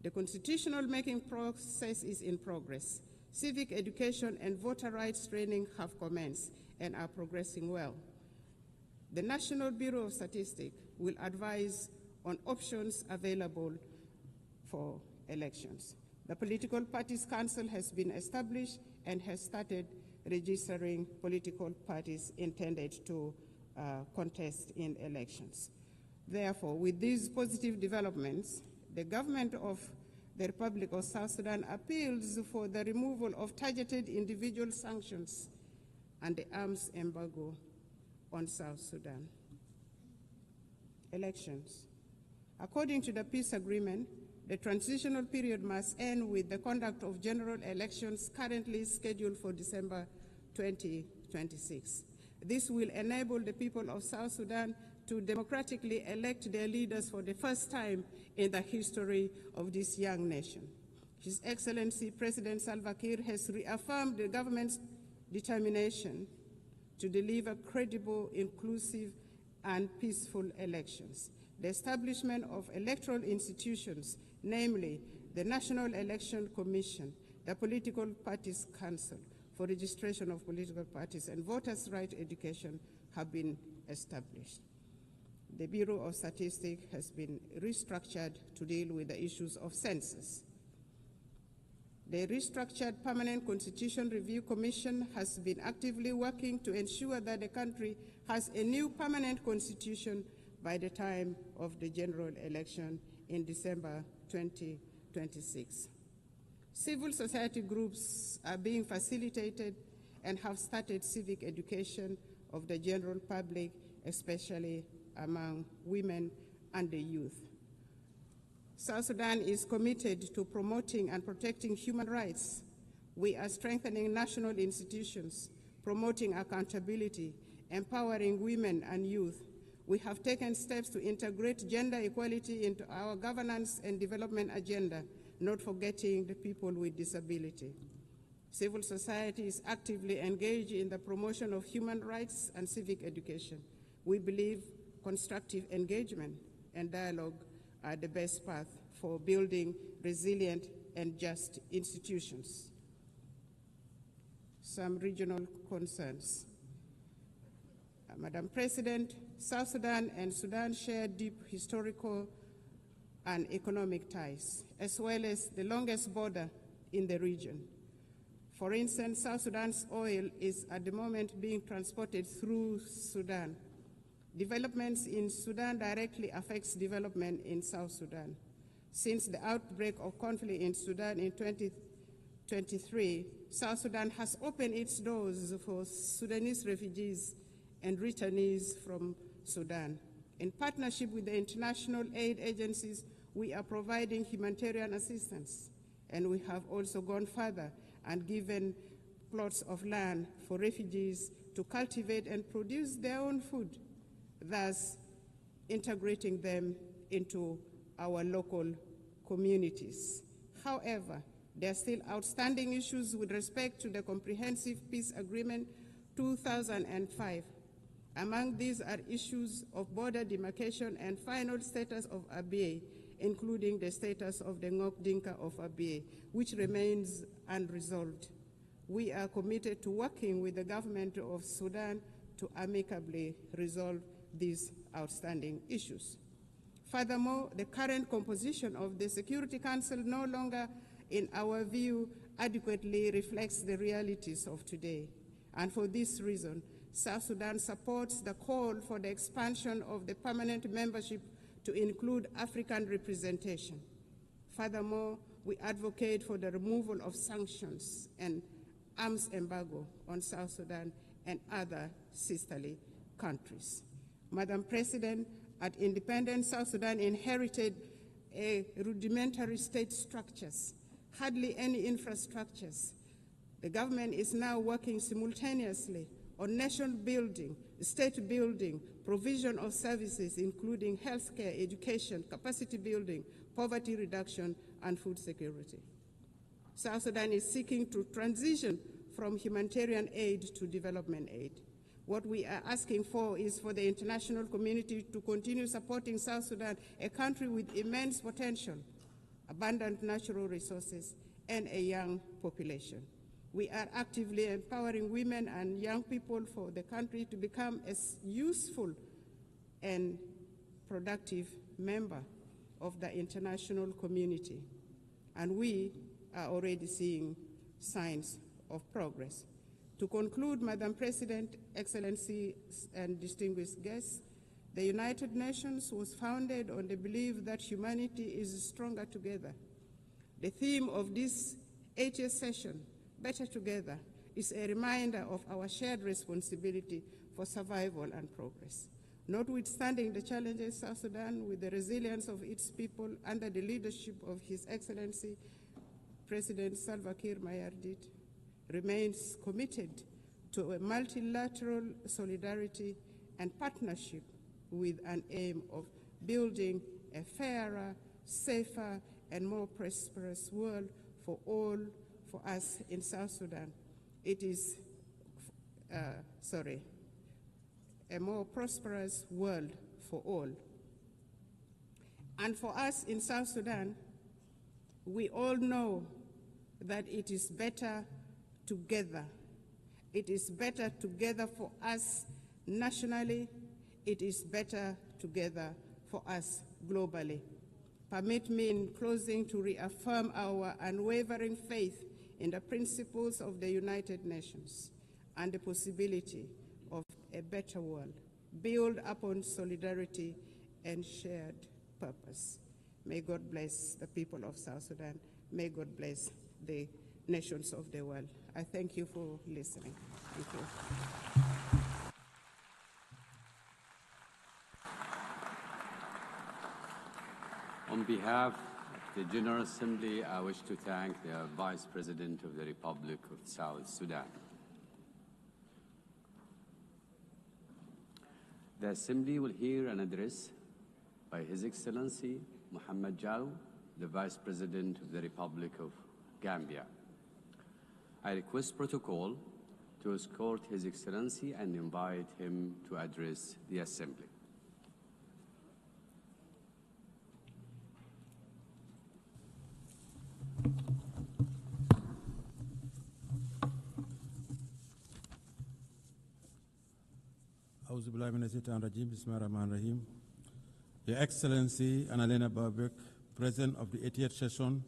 The constitutional making process is in progress. Civic education and voter rights training have commenced and are progressing well. The National Bureau of Statistics will advise on options available for elections. The Political Parties Council has been established and has started registering political parties intended to contest in elections. Therefore, with these positive developments, the government of the Republic of South Sudan appeals for the removal of targeted individual sanctions and the arms embargo on South Sudan. Elections. According to the peace agreement, the transitional period must end with the conduct of general elections currently scheduled for December 2026. This will enable the people of South Sudan to democratically elect their leaders for the first time in the history of this young nation. His Excellency President Salva Kiir has reaffirmed the government's determination to deliver credible, inclusive, and peaceful elections. The establishment of electoral institutions, namely the National Election Commission, the Political Parties Council for registration of political parties, and voters' right education have been established. The Bureau of Statistics has been restructured to deal with the issues of census. The restructured Permanent Constitution Review Commission has been actively working to ensure that the country has a new permanent constitution by the time of the general election in December 2026. Civil society groups are being facilitated and have started civic education of the general public, especially among women and the youth. South Sudan is committed to promoting and protecting human rights. We are strengthening national institutions, promoting accountability, empowering women and youth. We have taken steps to integrate gender equality into our governance and development agenda, not forgetting the people with disability. Civil society is actively engaged in the promotion of human rights and civic education. We believe constructive engagement and dialogue are the best path for building resilient and just institutions. Some regional concerns. Madam President, South Sudan and Sudan share deep historical and economic ties, as well as the longest border in the region. For instance, South Sudan's oil is at the moment being transported through Sudan. Developments in Sudan directly affects development in South Sudan. Since the outbreak of conflict in Sudan in 2023, South Sudan has opened its doors for Sudanese refugees and returnees from Sudan. In partnership with the international aid agencies, we are providing humanitarian assistance, and we have also gone further and given plots of land for refugees to cultivate and produce their own food, thus integrating them into our local communities. However, there are still outstanding issues with respect to the Comprehensive Peace Agreement 2005. Among these are issues of border demarcation and final status of Abyei, including the status of the Ngok Dinka of Abyei, which remains unresolved. We are committed to working with the government of Sudan to amicably resolve these outstanding issues. Furthermore, the current composition of the Security Council no longer, in our view, adequately reflects the realities of today. And for this reason, South Sudan supports the call for the expansion of the permanent membership to include African representation. Furthermore, we advocate for the removal of sanctions and arms embargo on South Sudan and other sisterly countries. Madam President, at independent South Sudan inherited a rudimentary state structures, hardly any infrastructures. The government is now working simultaneously on nation building, state building, provision of services including healthcare, education, capacity building, poverty reduction, and food security. South Sudan is seeking to transition from humanitarian aid to development aid. What we are asking for is for the international community to continue supporting South Sudan, a country with immense potential, abundant natural resources, and a young population. We are actively empowering women and young people for the country to become a useful and productive member of the international community. And we are already seeing signs of progress. To conclude, Madam President, Excellencies, and distinguished guests, the United Nations was founded on the belief that humanity is stronger together. The theme of this 80th session, Better Together, is a reminder of our shared responsibility for survival and progress. Notwithstanding the challenges, South Sudan, with the resilience of its people under the leadership of His Excellency President Salva Kiir Mayardit, remains committed to a multilateral solidarity and partnership with an aim of building a fairer, safer, and more prosperous world for all, for us in South Sudan. It is, a more prosperous world for all. And for us in South Sudan, we all know that it is better together. It is better together for us nationally. It is better together for us globally. Permit me in closing to reaffirm our unwavering faith in the principles of the United Nations and the possibility of a better world, built upon solidarity and shared purpose. May God bless the people of South Sudan. May God bless the nations of the world. I thank you for listening. Thank you. On behalf of the General Assembly, I wish to thank the Vice President of the Republic of South Sudan. The Assembly will hear an address by His Excellency Mohamed Jaw, the Vice President of the Republic of Gambia. I request protocol to escort His Excellency and invite him to address the Assembly. Your Excellency Annalena Baerbock, President of the 80th session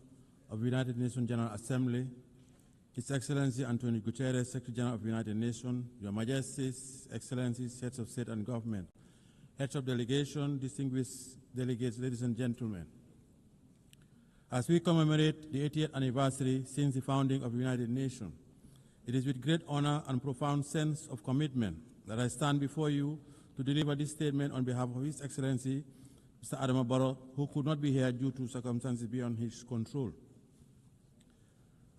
of the United Nations General Assembly, His Excellency Antonio Guterres, Secretary General of the United Nations, Your Majesties, Excellencies, Heads of State and Government, Heads of Delegation, distinguished delegates, ladies and gentlemen. As we commemorate the 80th anniversary since the founding of the United Nations, it is with great honor and profound sense of commitment that I stand before you to deliver this statement on behalf of His Excellency, Mr. Adama Barrow, who could not be here due to circumstances beyond his control.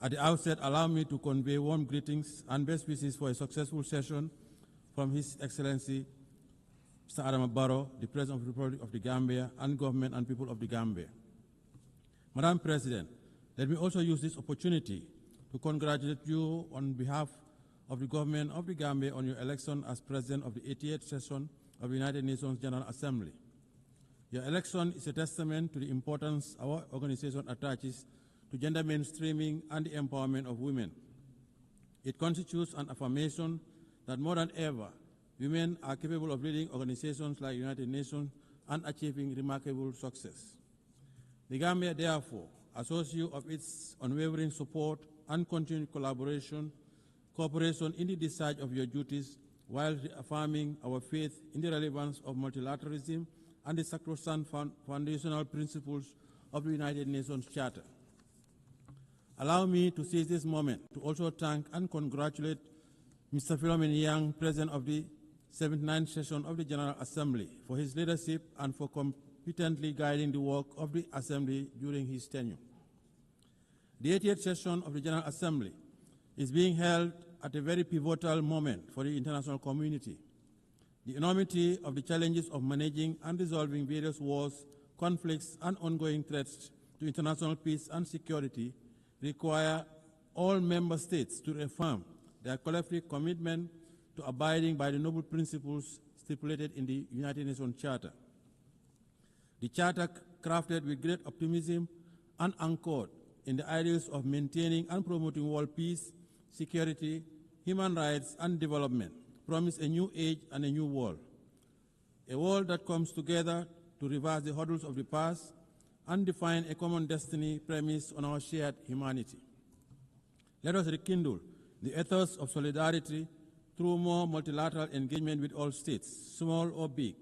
At the outset, allow me to convey warm greetings and best wishes for a successful session from His Excellency, Mr. Adama Barrow, the President of the Republic of the Gambia, and government and people of the Gambia. Madam President, let me also use this opportunity to congratulate you on behalf of the government of the Gambia on your election as President of the 88th session of the United Nations General Assembly. Your election is a testament to the importance our organization attaches to gender mainstreaming and the empowerment of women. It constitutes an affirmation that more than ever, women are capable of leading organizations like the United Nations and achieving remarkable success. The Gambia, therefore, assures you of its unwavering support and continued cooperation in the discharge of your duties while reaffirming our faith in the relevance of multilateralism and the sacrosanct foundational principles of the United Nations Charter. Allow me to seize this moment to also thank and congratulate Mr. Philomene Yang, President of the 79th session of the General Assembly, for his leadership and for competently guiding the work of the Assembly during his tenure. The 80th session of the General Assembly is being held at a very pivotal moment for the international community. The enormity of the challenges of managing and resolving various wars, conflicts, and ongoing threats to international peace and security require all member states to reaffirm their collective commitment to abiding by the noble principles stipulated in the United Nations Charter. The Charter, crafted with great optimism and anchored in the ideals of maintaining and promoting world peace, security, human rights, and development, promise a new age and a new world. A world that comes together to reverse the hurdles of the past and define a common destiny premised on our shared humanity. Let us rekindle the ethos of solidarity through more multilateral engagement with all states, small or big,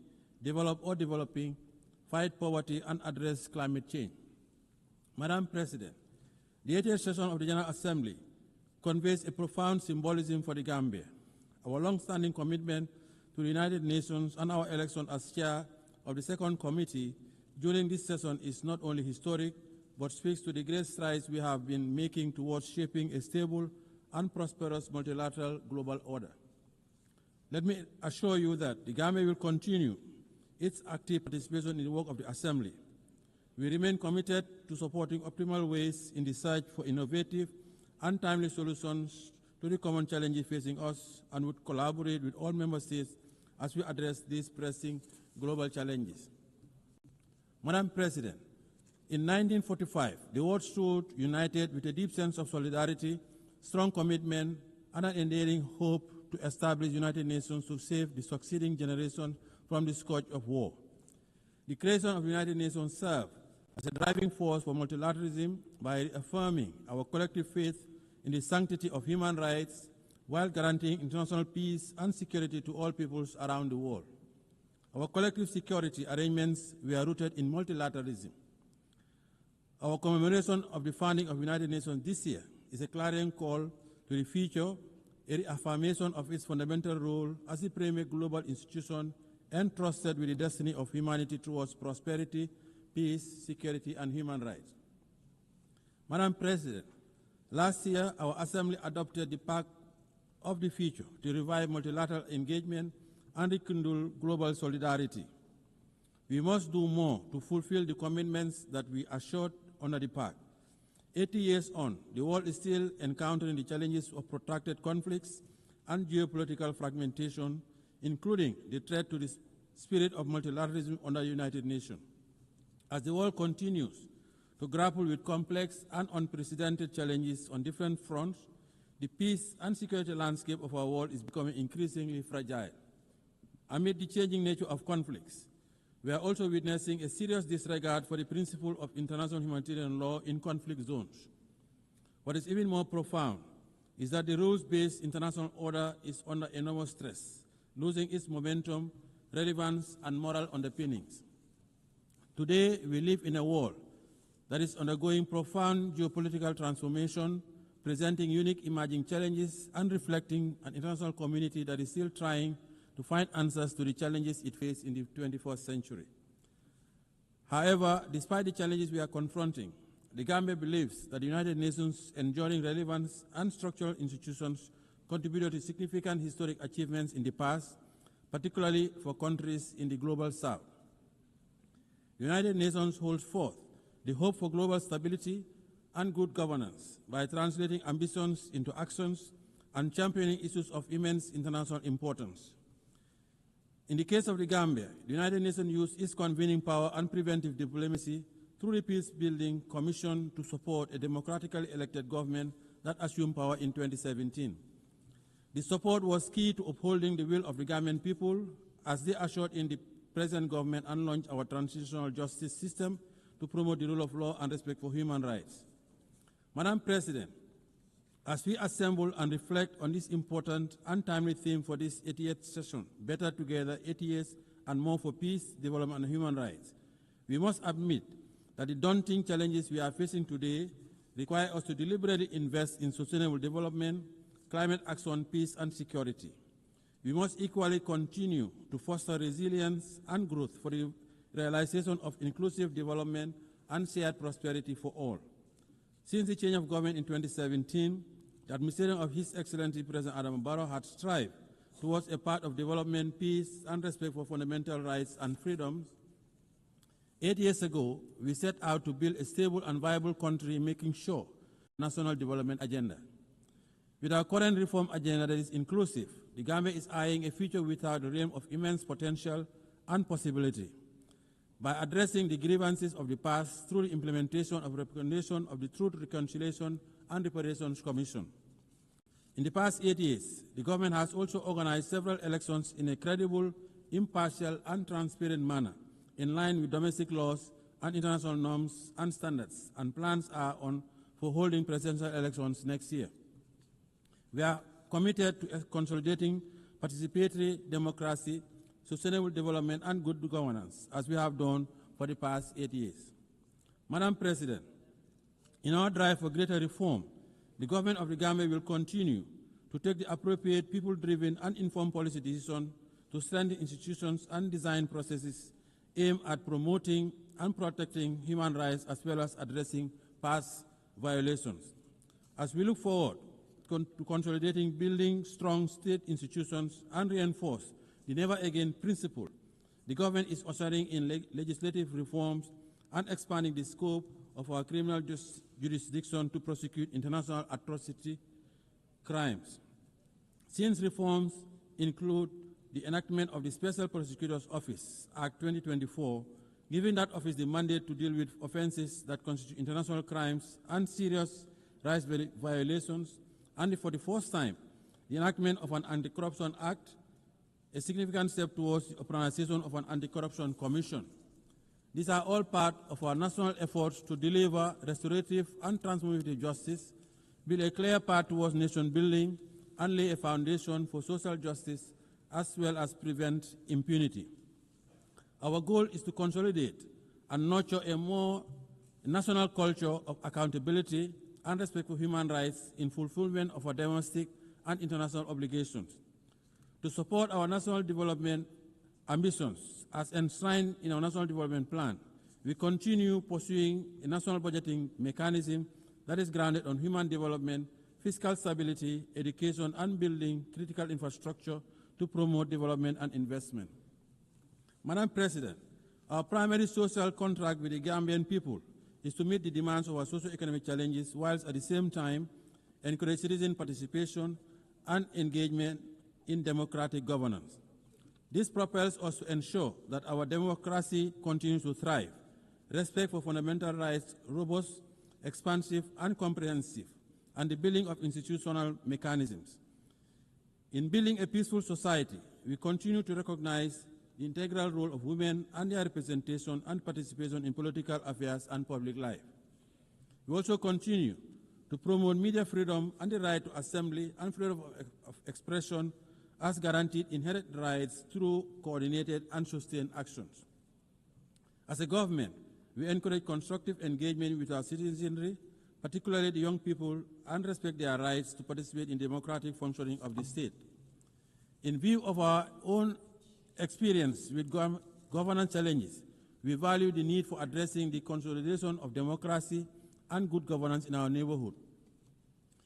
developed or developing, fight poverty, and address climate change. Madam President, the 80th session of the General Assembly conveys a profound symbolism for the Gambia. Our long-standing commitment to the United Nations and our election as chair of the second committee during this session is not only historic, but speaks to the great strides we have been making towards shaping a stable and prosperous multilateral global order. Let me assure you that the Gambia will continue its active participation in the work of the Assembly. We remain committed to supporting optimal ways in the search for innovative and timely solutions to the common challenges facing us, and would collaborate with all member states as we address these pressing global challenges. Madam President, in 1945, the world stood united with a deep sense of solidarity, strong commitment, and an enduring hope to establish the United Nations to save the succeeding generation from the scourge of war. The creation of the United Nations served as a driving force for multilateralism by affirming our collective faith in the sanctity of human rights while guaranteeing international peace and security to all peoples around the world. Our collective security arrangements were rooted in multilateralism. Our commemoration of the founding of the United Nations this year is a clarion call to the future, a reaffirmation of its fundamental role as the premier global institution entrusted with the destiny of humanity towards prosperity, peace, security, and human rights. Madam President, last year our Assembly adopted the Pact of the Future to revive multilateral engagement and rekindle global solidarity. We must do more to fulfill the commitments that we assured under the Pact. 80 years on, the world is still encountering the challenges of protracted conflicts and geopolitical fragmentation, including the threat to the spirit of multilateralism under the United Nations. As the world continues to grapple with complex and unprecedented challenges on different fronts, the peace and security landscape of our world is becoming increasingly fragile. Amid the changing nature of conflicts, we are also witnessing a serious disregard for the principle of international humanitarian law in conflict zones. What is even more profound is that the rules-based international order is under enormous stress, losing its momentum, relevance, and moral underpinnings. Today, we live in a world that is undergoing profound geopolitical transformation, presenting unique emerging challenges, and reflecting an international community that is still trying to find answers to the challenges it faces in the 21st century. However, despite the challenges we are confronting, the Gambia believes that the United Nations' enduring relevance and structural institutions contributed to significant historic achievements in the past, particularly for countries in the global south. The United Nations holds forth the hope for global stability and good governance by translating ambitions into actions and championing issues of immense international importance. In the case of the Gambia, the United Nations used its convening power and preventive diplomacy through the Peace-Building Commission to support a democratically elected government that assumed power in 2017. The support was key to upholding the will of the Gambian people as they assured in the present government and launched our transitional justice system to promote the rule of law and respect for human rights. Madam President, as we assemble and reflect on this important and timely theme for this 80th session, Better Together, 80 years and more for peace, development, and human rights, we must admit that the daunting challenges we are facing today require us to deliberately invest in sustainable development, climate action, peace, and security. We must equally continue to foster resilience and growth for the realization of inclusive development and shared prosperity for all. Since the change of government in 2017, the administration of His Excellency President Adam Barrow had strived towards a path of development, peace, and respect for fundamental rights and freedoms. 8 years ago, we set out to build a stable and viable country, making sure national development agenda. With our current reform agenda that is inclusive, the Gambia is eyeing a future without the realm of immense potential and possibility. By addressing the grievances of the past through the implementation of recommendation of the Truth, Reconciliation, and Reparations Commission. In the past 8 years, the government has also organized several elections in a credible, impartial, and transparent manner, in line with domestic laws and international norms and standards, and plans are on for holding presidential elections next year. We are committed to consolidating participatory democracy, sustainable development, and good governance, as we have done for the past 8 years. Madam President, in our drive for greater reform, the government of the Gambia will continue to take the appropriate people-driven and informed policy decisions to strengthen institutions and design processes aimed at promoting and protecting human rights as well as addressing past violations. As we look forward to consolidating building strong state institutions and reinforce the never again principle, the government is ushering in legislative reforms and expanding the scope of our criminal jurisdiction to prosecute international atrocity crimes. Since reforms include the enactment of the Special Prosecutor's Office, Act 2024, giving that office the mandate to deal with offenses that constitute international crimes and serious rights violations, and for the first time, the enactment of an Anti-Corruption Act, a significant step towards the organization of an Anti-Corruption Commission. These are all part of our national efforts to deliver restorative and transformative justice, build a clear path towards nation building, and lay a foundation for social justice, as well as prevent impunity. Our goal is to consolidate and nurture a more national culture of accountability and respect for human rights in fulfillment of our domestic and international obligations. To support our national development ambitions as enshrined in our National Development Plan, we continue pursuing a national budgeting mechanism that is grounded on human development, fiscal stability, education, and building critical infrastructure to promote development and investment. Madam President, our primary social contract with the Gambian people is to meet the demands of our socio-economic challenges whilst at the same time encourage citizen participation and engagement in democratic governance. This propels us to ensure that our democracy continues to thrive, respect for fundamental rights robust, expansive, and comprehensive, and the building of institutional mechanisms. In building a peaceful society, we continue to recognize the integral role of women and their representation and participation in political affairs and public life. We also continue to promote media freedom and the right to assembly and freedom of expression as guaranteed inherent rights through coordinated and sustained actions. As a government, We encourage constructive engagement with our citizenry, particularly the young people, and respect their rights to participate in democratic functioning of the state. In view of our own experience with governance challenges, we value the need for addressing the consolidation of democracy and good governance in our neighborhood.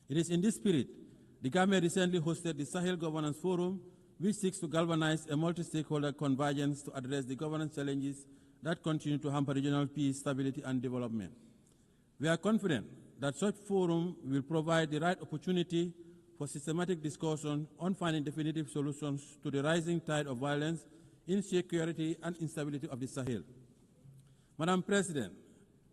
It is in this spirit the Gambia recently hosted the Sahel Governance Forum, which seeks to galvanize a multi-stakeholder convergence to address the governance challenges that continue to hamper regional peace, stability, and development. We are confident that such forum will provide the right opportunity for systematic discussion on finding definitive solutions to the rising tide of violence, insecurity, and instability of the Sahel. Madam President,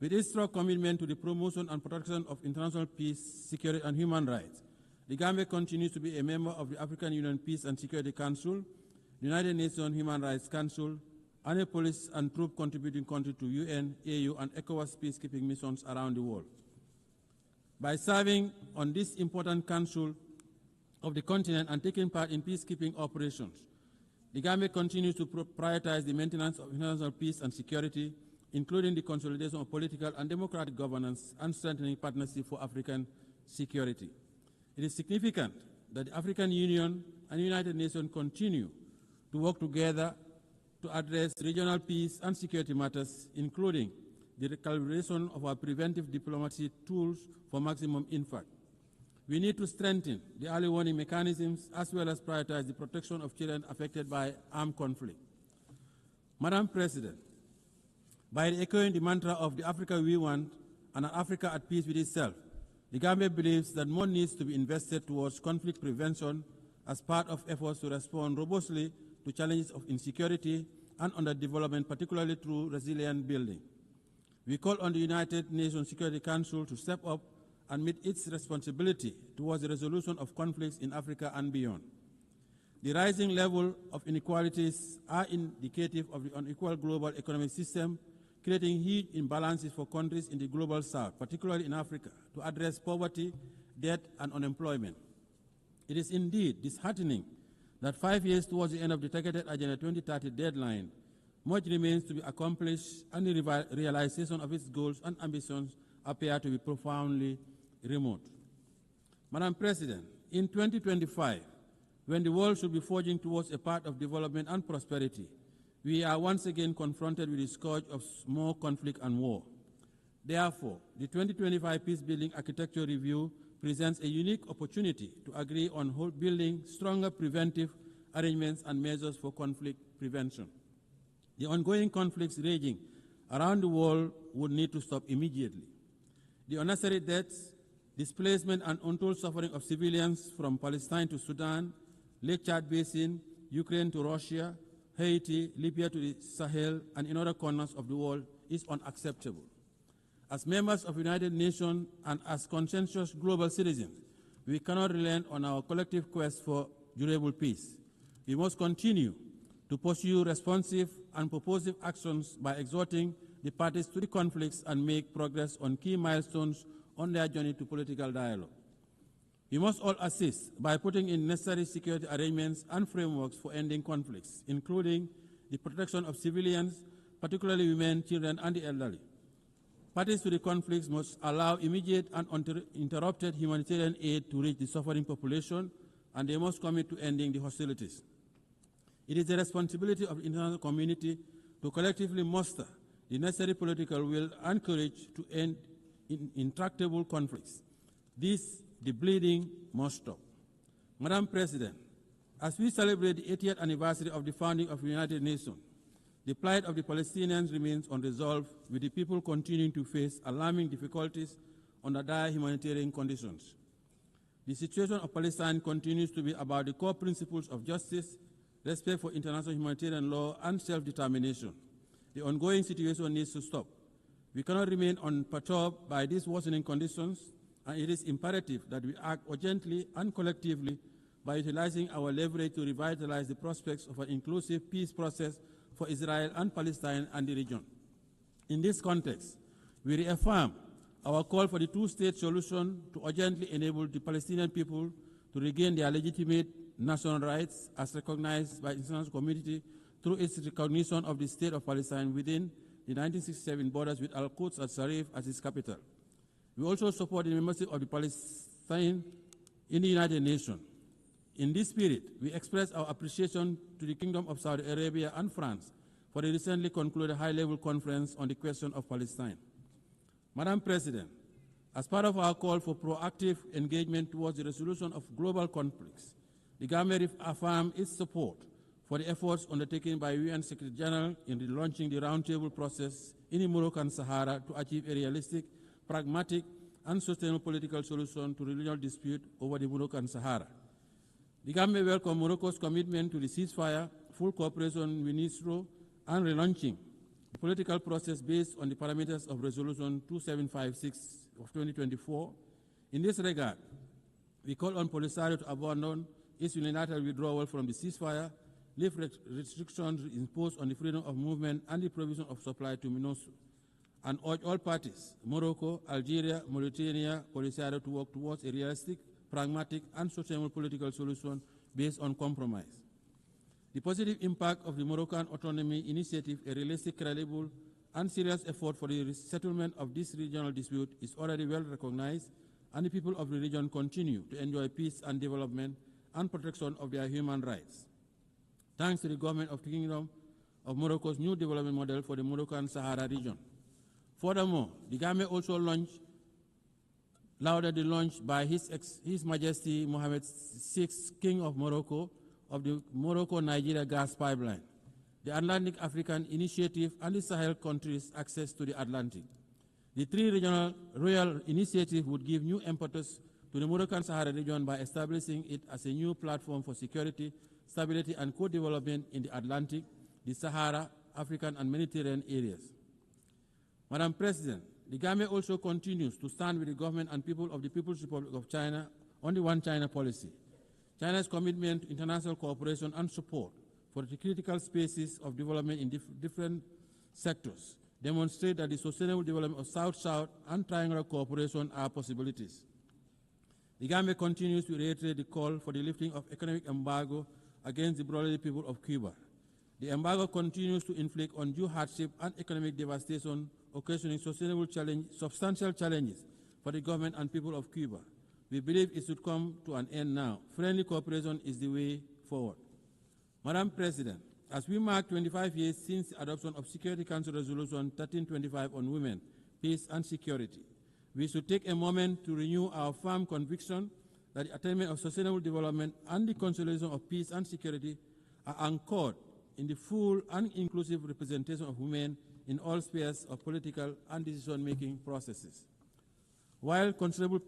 with its strong commitment to the promotion and protection of international peace, security, and human rights, the Gambia continues to be a member of the African Union Peace and Security Council, the United Nations Human Rights Council, and a police and troop contributing country to UN, AU, and ECOWAS peacekeeping missions around the world. By serving on this important council of the continent and taking part in peacekeeping operations, the Gambia continues to prioritize the maintenance of international peace and security, including the consolidation of political and democratic governance and strengthening partnership for African security. It is significant that the African Union and the United Nations continue to work together to address regional peace and security matters, including the recalibration of our preventive diplomacy tools for maximum impact. We need to strengthen the early warning mechanisms as well as prioritize the protection of children affected by armed conflict. Madam President, by echoing the mantra of the Africa we want and an Africa at peace with itself, the Gambia believes that more needs to be invested towards conflict prevention as part of efforts to respond robustly to challenges of insecurity and underdevelopment, particularly through resilient building. We call on the United Nations Security Council to step up and meet its responsibility towards the resolution of conflicts in Africa and beyond. The rising level of inequalities are indicative of the unequal global economic system, creating huge imbalances for countries in the global south, particularly in Africa, to address poverty, debt, and unemployment. It is indeed disheartening that 5 years towards the end of the targeted Agenda 2030 deadline, much remains to be accomplished and the realization of its goals and ambitions appear to be profoundly remote. Madam President, in 2025, when the world should be forging towards a path of development and prosperity, we are once again confronted with the scourge of more conflict and war. Therefore, the 2025 Peacebuilding Architecture Review presents a unique opportunity to agree on building stronger preventive arrangements and measures for conflict prevention. The ongoing conflicts raging around the world would need to stop immediately. The unnecessary deaths, displacement, and untold suffering of civilians from Palestine to Sudan, Lake Chad Basin, Ukraine to Russia, Haiti, Libya to the Sahel, and in other corners of the world is unacceptable. As members of the United Nations and as conscientious global citizens, we cannot relent on our collective quest for durable peace. We must continue to pursue responsive and purposive actions by exhorting the parties to the conflicts and make progress on key milestones on their journey to political dialogue. We must all assist by putting in necessary security arrangements and frameworks for ending conflicts, including the protection of civilians, particularly women, children, and the elderly. Parties to the conflicts must allow immediate and uninterrupted humanitarian aid to reach the suffering population, and they must commit to ending the hostilities. It is the responsibility of the international community to collectively muster the necessary political will and courage to end intractable conflicts. The bleeding must stop. Madam President, as we celebrate the 80th anniversary of the founding of the United Nations, the plight of the Palestinians remains unresolved, with the people continuing to face alarming difficulties under dire humanitarian conditions. The situation of Palestine continues to be about the core principles of justice, respect for international humanitarian law, and self-determination. The ongoing situation needs to stop. We cannot remain unperturbed by these worsening conditions, and it is imperative that we act urgently and collectively by utilizing our leverage to revitalize the prospects of an inclusive peace process for Israel and Palestine and the region. In this context, we reaffirm our call for the two-state solution to urgently enable the Palestinian people to regain their legitimate national rights as recognized by the international community through its recognition of the state of Palestine within the 1967 borders with Al-Quds al-Sharif as its capital. We also support the membership of the Palestine in the United Nations. In this spirit, we express our appreciation to the Kingdom of Saudi Arabia and France for the recently concluded high-level conference on the question of Palestine. Madam President, as part of our call for proactive engagement towards the resolution of global conflicts, the Gambia affirms its support for the efforts undertaken by UN Secretary General in launching the roundtable process in the Moroccan Sahara to achieve a realistic, pragmatic, and sustainable political solution to the regional dispute over the Moroccan Sahara. The Gambia welcomes Morocco's commitment to the ceasefire, full cooperation with UNISRO, and relaunching the political process based on the parameters of Resolution 2756 of 2024. In this regard, we call on Polisario to abandon its unilateral withdrawal from the ceasefire, lift restrictions imposed on the freedom of movement and the provision of supply to MINUSO, and urge all parties, Morocco, Algeria, Mauritania, Polisario, to work towards a realistic, pragmatic, and sustainable political solution based on compromise. The positive impact of the Moroccan Autonomy Initiative, a realistic, credible, and serious effort for the settlement of this regional dispute, is already well recognized, and the people of the region continue to enjoy peace and development and protection of their human rights. Thanks to the government of the Kingdom of Morocco's new development model for the Moroccan Sahara region. Furthermore, the Gambia also lauded the launch by His Majesty Mohammed VI, King of Morocco, of the Morocco-Nigeria gas pipeline, the Atlantic African Initiative, and the Sahel countries' access to the Atlantic. The three regional royal initiatives would give new impetus to the Moroccan Sahara region by establishing it as a new platform for security, stability, and co-development in the Atlantic, the Sahara, African, and Mediterranean areas. Madam President, the Gambia also continues to stand with the government and people of the People's Republic of China on the One China policy. China's commitment to international cooperation and support for the critical spaces of development in different sectors demonstrate that the sustainable development of South-South and triangular cooperation are possibilities. The Gambia continues to reiterate the call for the lifting of economic embargo against the brotherly people of Cuba. The embargo continues to inflict undue hardship and economic devastation, occasioning substantial challenges for the government and people of Cuba. We believe it should come to an end now. Friendly cooperation is the way forward. Madam President, as we mark 25 years since the adoption of Security Council Resolution 1325 on women, peace, and security, we should take a moment to renew our firm conviction that the attainment of sustainable development and the consolidation of peace and security are anchored in the full and inclusive representation of women in all spheres of political and decision-making processes. While considerable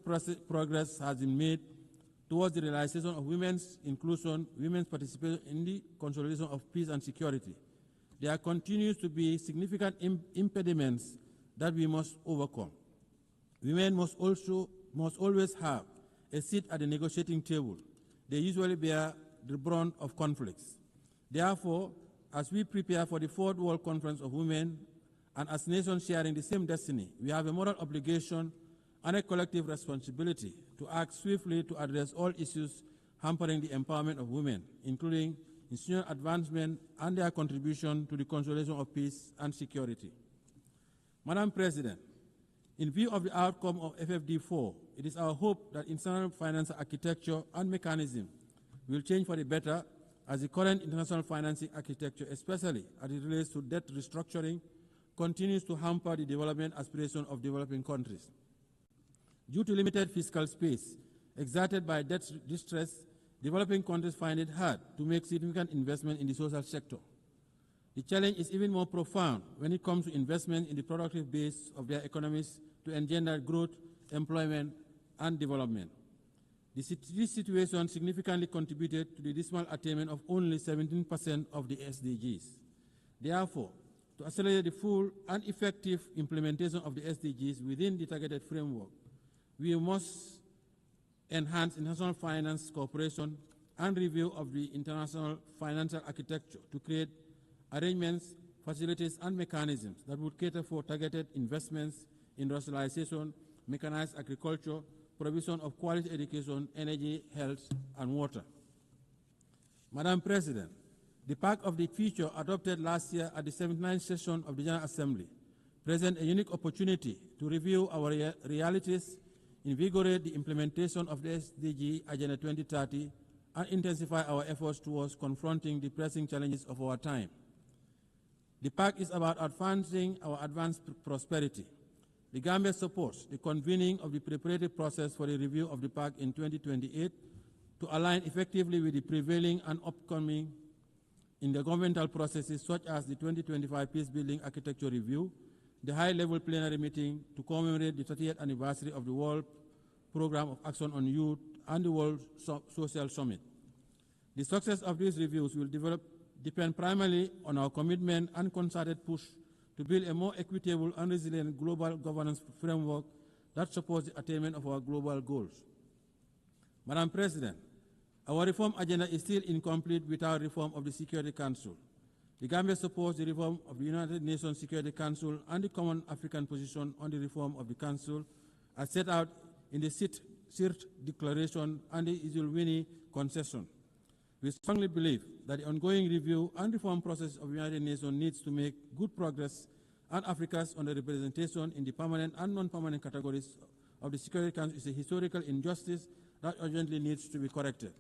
progress has been made towards the realization of women's inclusion, women's participation in the consolidation of peace and security, there continues to be significant impediments that we must overcome. Women must always have a seat at the negotiating table. They usually bear the brunt of conflicts. Therefore, as we prepare for the Fourth World Conference of Women, and as nations sharing the same destiny, we have a moral obligation and a collective responsibility to act swiftly to address all issues hampering the empowerment of women, including institutional advancement and their contribution to the consolidation of peace and security. Madam President, in view of the outcome of FFD4, it is our hope that international financial architecture and mechanism will change for the better, as the current international financing architecture, especially as it relates to debt restructuring, continues to hamper the development aspirations of developing countries. Due to limited fiscal space exerted by debt distress, developing countries find it hard to make significant investment in the social sector. The challenge is even more profound when it comes to investment in the productive base of their economies to engender growth, employment, and development. This situation significantly contributed to the dismal attainment of only 17% of the SDGs. Therefore, to accelerate the full and effective implementation of the SDGs within the targeted framework, we must enhance international finance cooperation and review of the international financial architecture to create arrangements, facilities, and mechanisms that would cater for targeted investments, industrialization, mechanized agriculture, provision of quality education, energy, health, and water. Madam President, The Pact of the Future, adopted last year at the 79th session of the General Assembly, presents a unique opportunity to review our realities, invigorate the implementation of the SDG Agenda 2030, and intensify our efforts towards confronting the pressing challenges of our time. The Pact is about advancing our advanced prosperity. The Gambia supports the convening of the preparatory process for the review of the Pact in 2028 to align effectively with the prevailing and upcoming intergovernmental processes such as the 2025 Peacebuilding Architecture Review, the high-level plenary meeting to commemorate the 30th anniversary of the World Programme of Action on Youth, and the World Social Summit. The success of these reviews will depend primarily on our commitment and concerted push to build a more equitable and resilient global governance framework that supports the attainment of our global goals. Madam President, our reform agenda is still incomplete without reform of the Security Council. The Gambia supports the reform of the United Nations Security Council and the Common African Position on the reform of the Council as set out in the CIRT Declaration and the Izulwini Concession. We strongly believe that the ongoing review and reform process of the United Nations needs to make good progress, and Africa's underrepresentation in the permanent and non-permanent categories of the Security Council is a historical injustice that urgently needs to be corrected.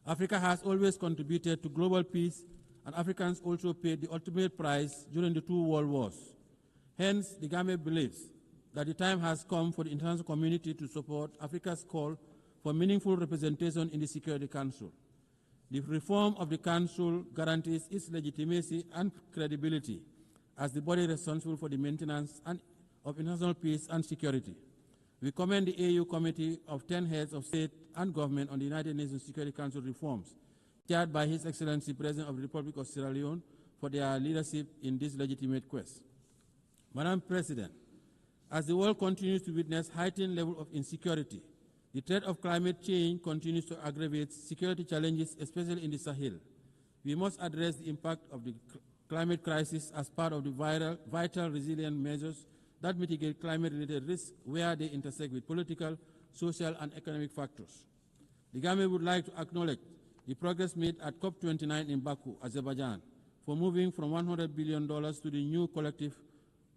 Africa has always contributed to global peace, and Africans also paid the ultimate price during the two world wars. Hence, the Gambia believes that the time has come for the international community to support Africa's call for meaningful representation in the Security Council. The reform of the Council guarantees its legitimacy and credibility as the body responsible for the maintenance of international peace and security. We commend the AU Committee of 10 heads of state and government on the United Nations Security Council reforms, chaired by His Excellency President of the Republic of Sierra Leone, for their leadership in this legitimate quest. Madam President, as the world continues to witness heightened level of insecurity, the threat of climate change continues to aggravate security challenges, especially in the Sahel. We must address the impact of the climate crisis as part of the vital resilient measures that mitigate climate-related risks where they intersect with political, social, and economic factors. The Gambia would like to acknowledge the progress made at COP29 in Baku, Azerbaijan, for moving from $100 billion to the new collective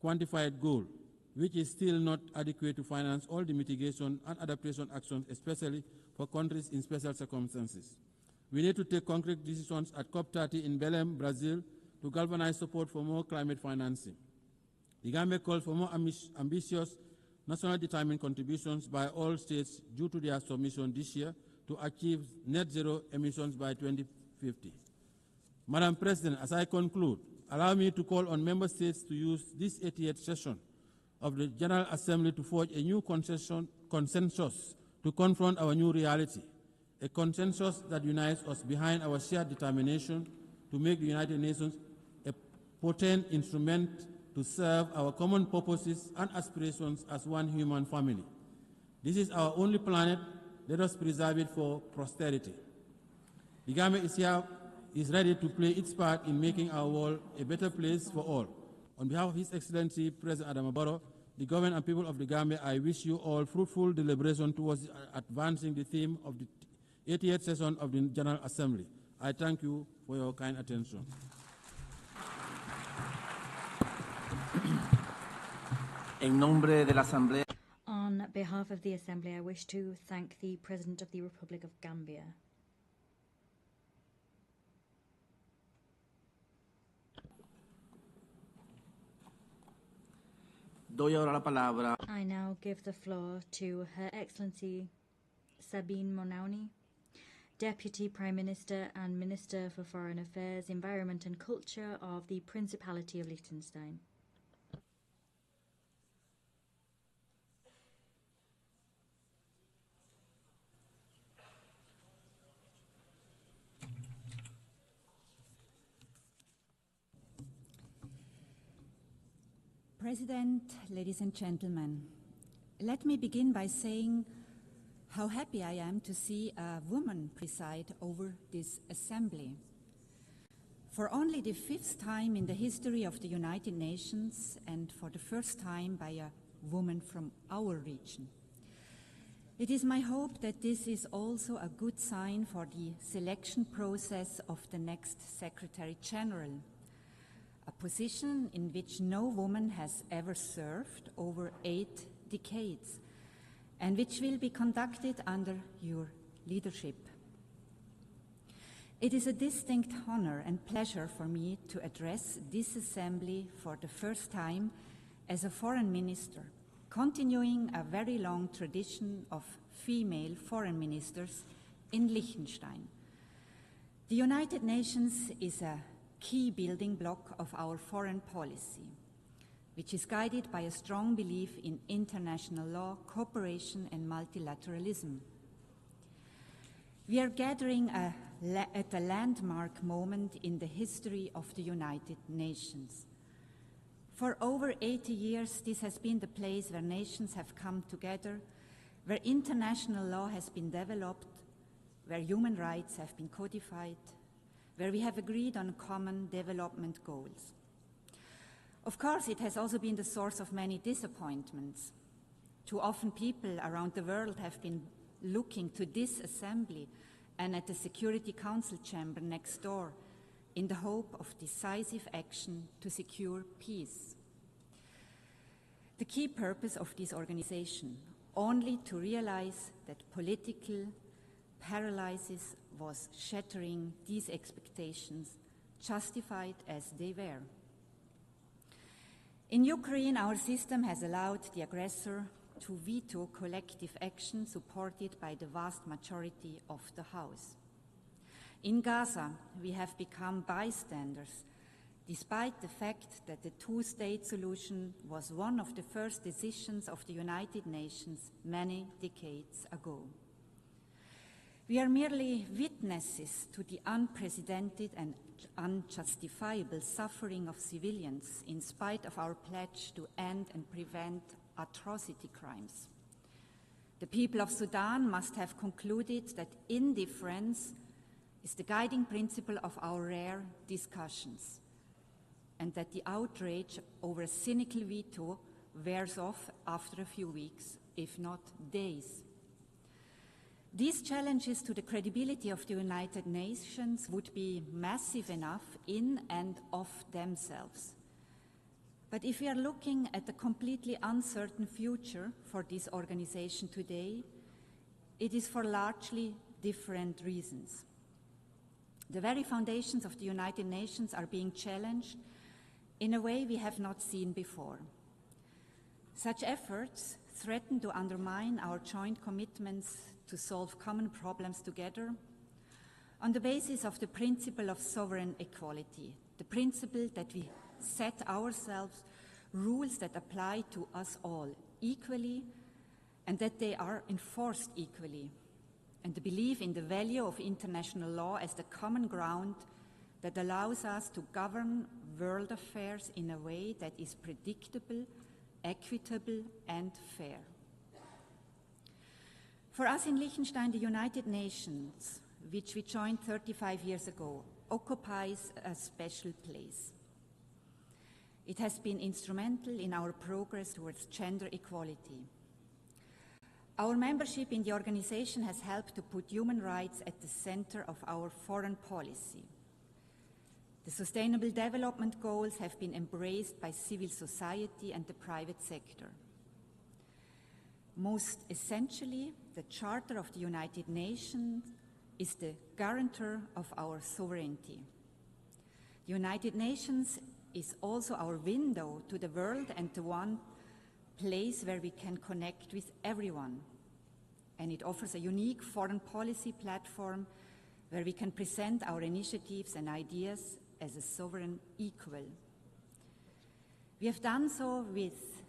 quantified goal, which is still not adequate to finance all the mitigation and adaptation actions, especially for countries in special circumstances. We need to take concrete decisions at COP30 in Belém, Brazil, to galvanize support for more climate financing. The Gambia calls for more ambitious, nationally determined contributions by all states due to their submission this year to achieve net zero emissions by 2050. Madam President, as I conclude, allow me to call on member states to use this 88th session of the General Assembly to forge a new consensus to confront our new reality, a consensus that unites us behind our shared determination to make the United Nations a potent instrument to serve our common purposes and aspirations as one human family. This is our only planet. Let us preserve it for posterity. The Gambia is ready to play its part in making our world a better place for all. On behalf of His Excellency President Adama Barrow, the government and people of the Gambia, I wish you all fruitful deliberation towards advancing the theme of the 88th session of the General Assembly. I thank you for your kind attention. On behalf of the Assembly, I wish to thank the President of the Republic of Gambia. I now give the floor to Her Excellency Sabine Monauni, Deputy Prime Minister and Minister for Foreign Affairs, Environment and Culture of the Principality of Liechtenstein. President, ladies and gentlemen, let me begin by saying how happy I am to see a woman preside over this assembly. For only the 5th time in the history of the United Nations, and for the first time by a woman from our region. It is my hope that this is also a good sign for the selection process of the next Secretary General, a position in which no woman has ever served over 8 decades, and which will be conducted under your leadership. It is a distinct honor and pleasure for me to address this assembly for the first time as a foreign minister, continuing a very long tradition of female foreign ministers in Liechtenstein. The United Nations is a key building block of our foreign policy, which is guided by a strong belief in international law, cooperation, and multilateralism. We are gathering at a landmark moment in the history of the United Nations. For over 80 years, this has been the place where nations have come together, where international law has been developed, where human rights have been codified, where we have agreed on common development goals. Of course, it has also been the source of many disappointments. Too often people around the world have been looking to this assembly and at the Security Council chamber next door in the hope of decisive action to secure peace. The key purpose of this organization, only to realize that political paralysis was shattering these expectations, justified as they were. In Ukraine, our system has allowed the aggressor to veto collective action supported by the vast majority of the House. In Gaza, we have become bystanders, despite the fact that the two-state solution was one of the first decisions of the United Nations many decades ago. We are merely witnesses to the unprecedented and unjustifiable suffering of civilians in spite of our pledge to end and prevent atrocity crimes. The people of Sudan must have concluded that indifference is the guiding principle of our rare discussions, and that the outrage over a cynical veto wears off after a few weeks, if not days. These challenges to the credibility of the United Nations would be massive enough in and of themselves. But if we are looking at a completely uncertain future for this organization today, it is for largely different reasons. The very foundations of the United Nations are being challenged in a way we have not seen before. Such efforts threaten to undermine our joint commitments to solve common problems together on the basis of the principle of sovereign equality, the principle that we set ourselves rules that apply to us all equally and that they are enforced equally, and the belief in the value of international law as the common ground that allows us to govern world affairs in a way that is predictable, equitable, and fair. For us in Liechtenstein, the United Nations, which we joined 35 years ago, occupies a special place. It has been instrumental in our progress towards gender equality. Our membership in the organization has helped to put human rights at the center of our foreign policy. The Sustainable Development Goals have been embraced by civil society and the private sector. Most essentially, the Charter of the United Nations is the guarantor of our sovereignty. The United Nations is also our window to the world and the one place where we can connect with everyone. And it offers a unique foreign policy platform where we can present our initiatives and ideas as a sovereign equal. We have done so with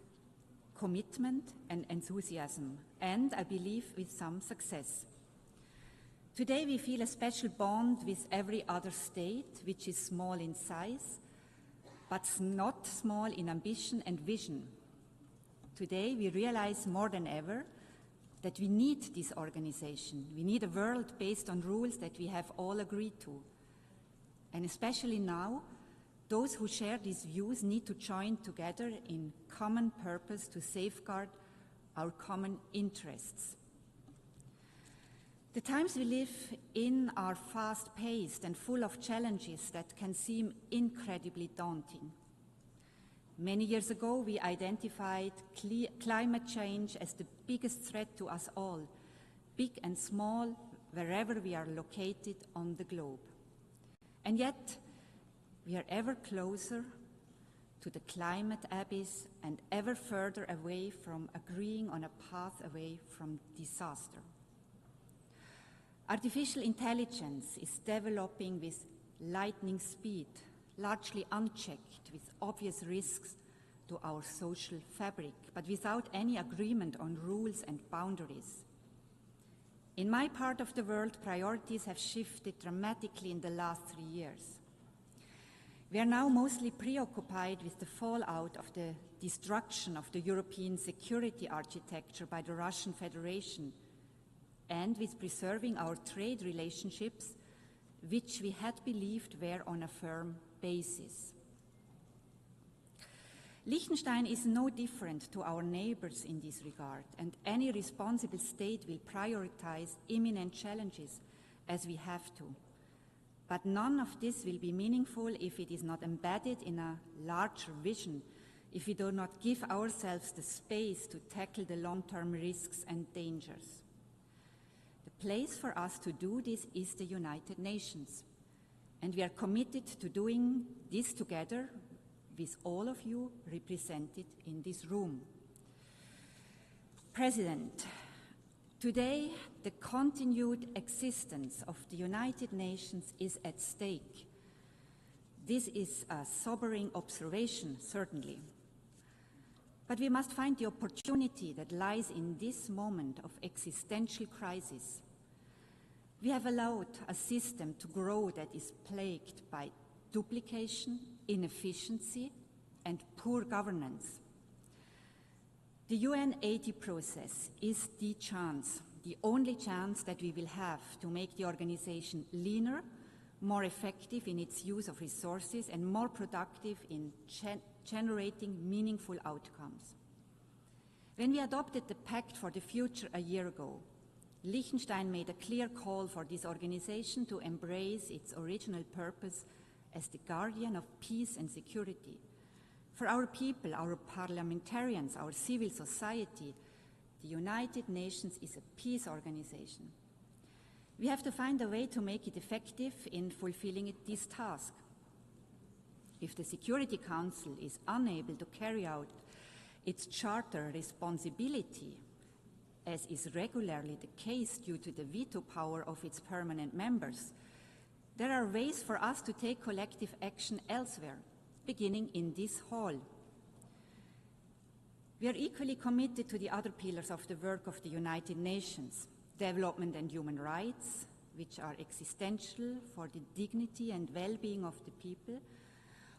commitment and enthusiasm, and I believe with some success. Today we feel a special bond with every other state, which is small in size, but not small in ambition and vision. Today we realize more than ever that we need this organization. We need a world based on rules that we have all agreed to. And especially now, those who share these views need to join together in common purpose to safeguard our common interests. The times we live in are fast-paced and full of challenges that can seem incredibly daunting. Many years ago, we identified climate change as the biggest threat to us all, big and small, wherever we are located on the globe. And yet, we are ever closer to the climate abyss and ever further away from agreeing on a path away from disaster. Artificial intelligence is developing with lightning speed, largely unchecked, with obvious risks to our social fabric, but without any agreement on rules and boundaries. In my part of the world, priorities have shifted dramatically in the last 3 years. We are now mostly preoccupied with the fallout of the destruction of the European security architecture by the Russian Federation and with preserving our trade relationships, which we had believed were on a firm basis. Liechtenstein is no different to our neighbors in this regard, and any responsible state will prioritize imminent challenges as we have to. But none of this will be meaningful if it is not embedded in a larger vision, if we do not give ourselves the space to tackle the long-term risks and dangers. The place for us to do this is the United Nations, and we are committed to doing this together with all of you represented in this room. President, today the continued existence of the United Nations is at stake. This is a sobering observation, certainly. But we must find the opportunity that lies in this moment of existential crisis. We have allowed a system to grow that is plagued by duplication, inefficiency, and poor governance. The UN80 process is the chance, the only chance that we will have to make the organization leaner, more effective in its use of resources, and more productive in generating meaningful outcomes. When we adopted the Pact for the Future a year ago, Liechtenstein made a clear call for this organization to embrace its original purpose as the guardian of peace and security. For our people, our parliamentarians, our civil society, the United Nations is a peace organization. We have to find a way to make it effective in fulfilling this task. If the Security Council is unable to carry out its charter responsibility, as is regularly the case due to the veto power of its permanent members, there are ways for us to take collective action elsewhere, beginning in this hall. We are equally committed to the other pillars of the work of the United Nations, development and human rights, which are existential for the dignity and well-being of the people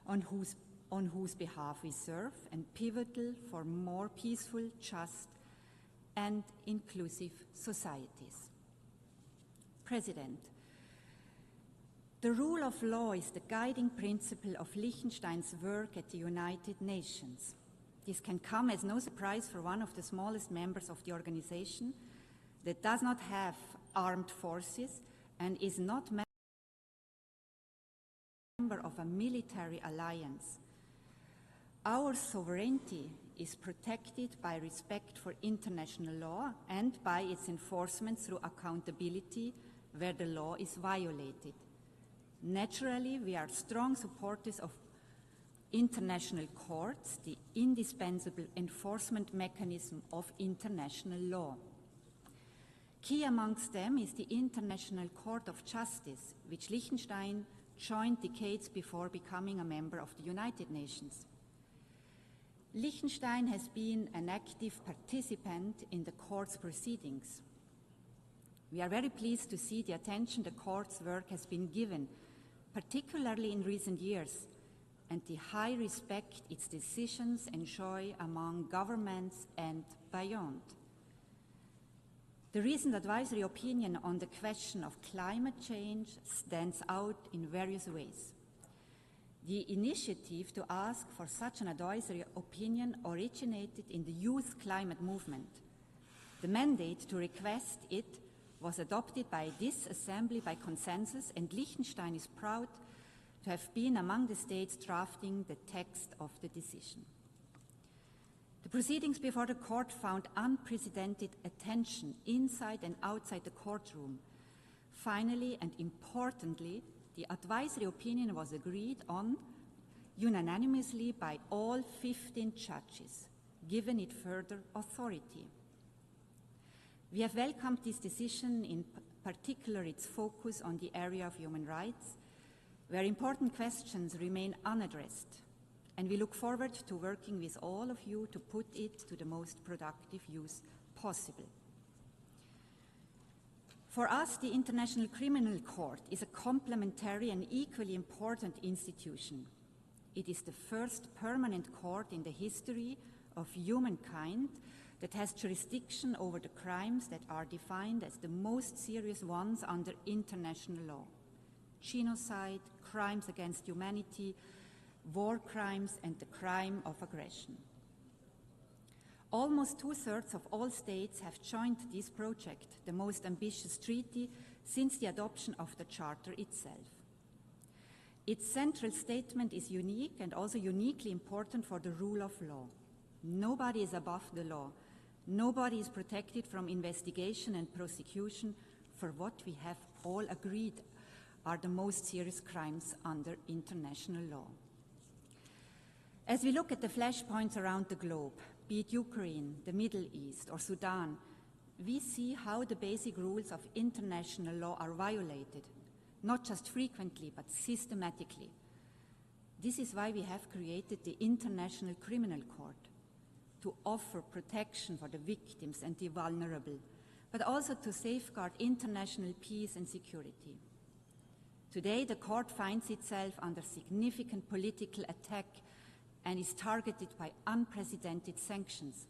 on whose behalf we serve, and pivotal for more peaceful, just, and inclusive societies. President, the rule of law is the guiding principle of Liechtenstein's work at the United Nations. This can come as no surprise for one of the smallest members of the organization that does not have armed forces and is not member of a military alliance. Our sovereignty is protected by respect for international law and by its enforcement through accountability where the law is violated. Naturally, we are strong supporters of international courts, the indispensable enforcement mechanism of international law. Key amongst them is the International Court of Justice, which Liechtenstein joined decades before becoming a member of the United Nations. Liechtenstein has been an active participant in the court's proceedings. We are very pleased to see the attention the court's work has been given, particularly in recent years, and the high respect its decisions enjoy among governments and beyond. The recent advisory opinion on the question of climate change stands out in various ways. The initiative to ask for such an advisory opinion originated in the youth climate movement. The mandate to request it was adopted by this assembly by consensus, and Liechtenstein is proud to have been among the states drafting the text of the decision. The proceedings before the court found unprecedented attention inside and outside the courtroom. Finally and importantly, the advisory opinion was agreed on unanimously by all 15 judges, giving it further authority. We have welcomed this decision, in particular its focus on the area of human rights, where important questions remain unaddressed, and we look forward to working with all of you to put it to the most productive use possible. For us, the International Criminal Court is a complementary and equally important institution. It is the first permanent court in the history of humankind that has jurisdiction over the crimes that are defined as the most serious ones under international law: genocide, crimes against humanity, war crimes, and the crime of aggression. Almost 2/3 of all states have joined this project, the most ambitious treaty since the adoption of the Charter itself. Its central statement is unique and also uniquely important for the rule of law. Nobody is above the law. Nobody is protected from investigation and prosecution for what we have all agreed are the most serious crimes under international law. As we look at the flashpoints around the globe, be it Ukraine, the Middle East, or Sudan, we see how the basic rules of international law are violated, not just frequently, but systematically. This is why we have created the International Criminal Court, to offer protection for the victims and the vulnerable, but also to safeguard international peace and security. Today, the court finds itself under significant political attack and is targeted by unprecedented sanctions.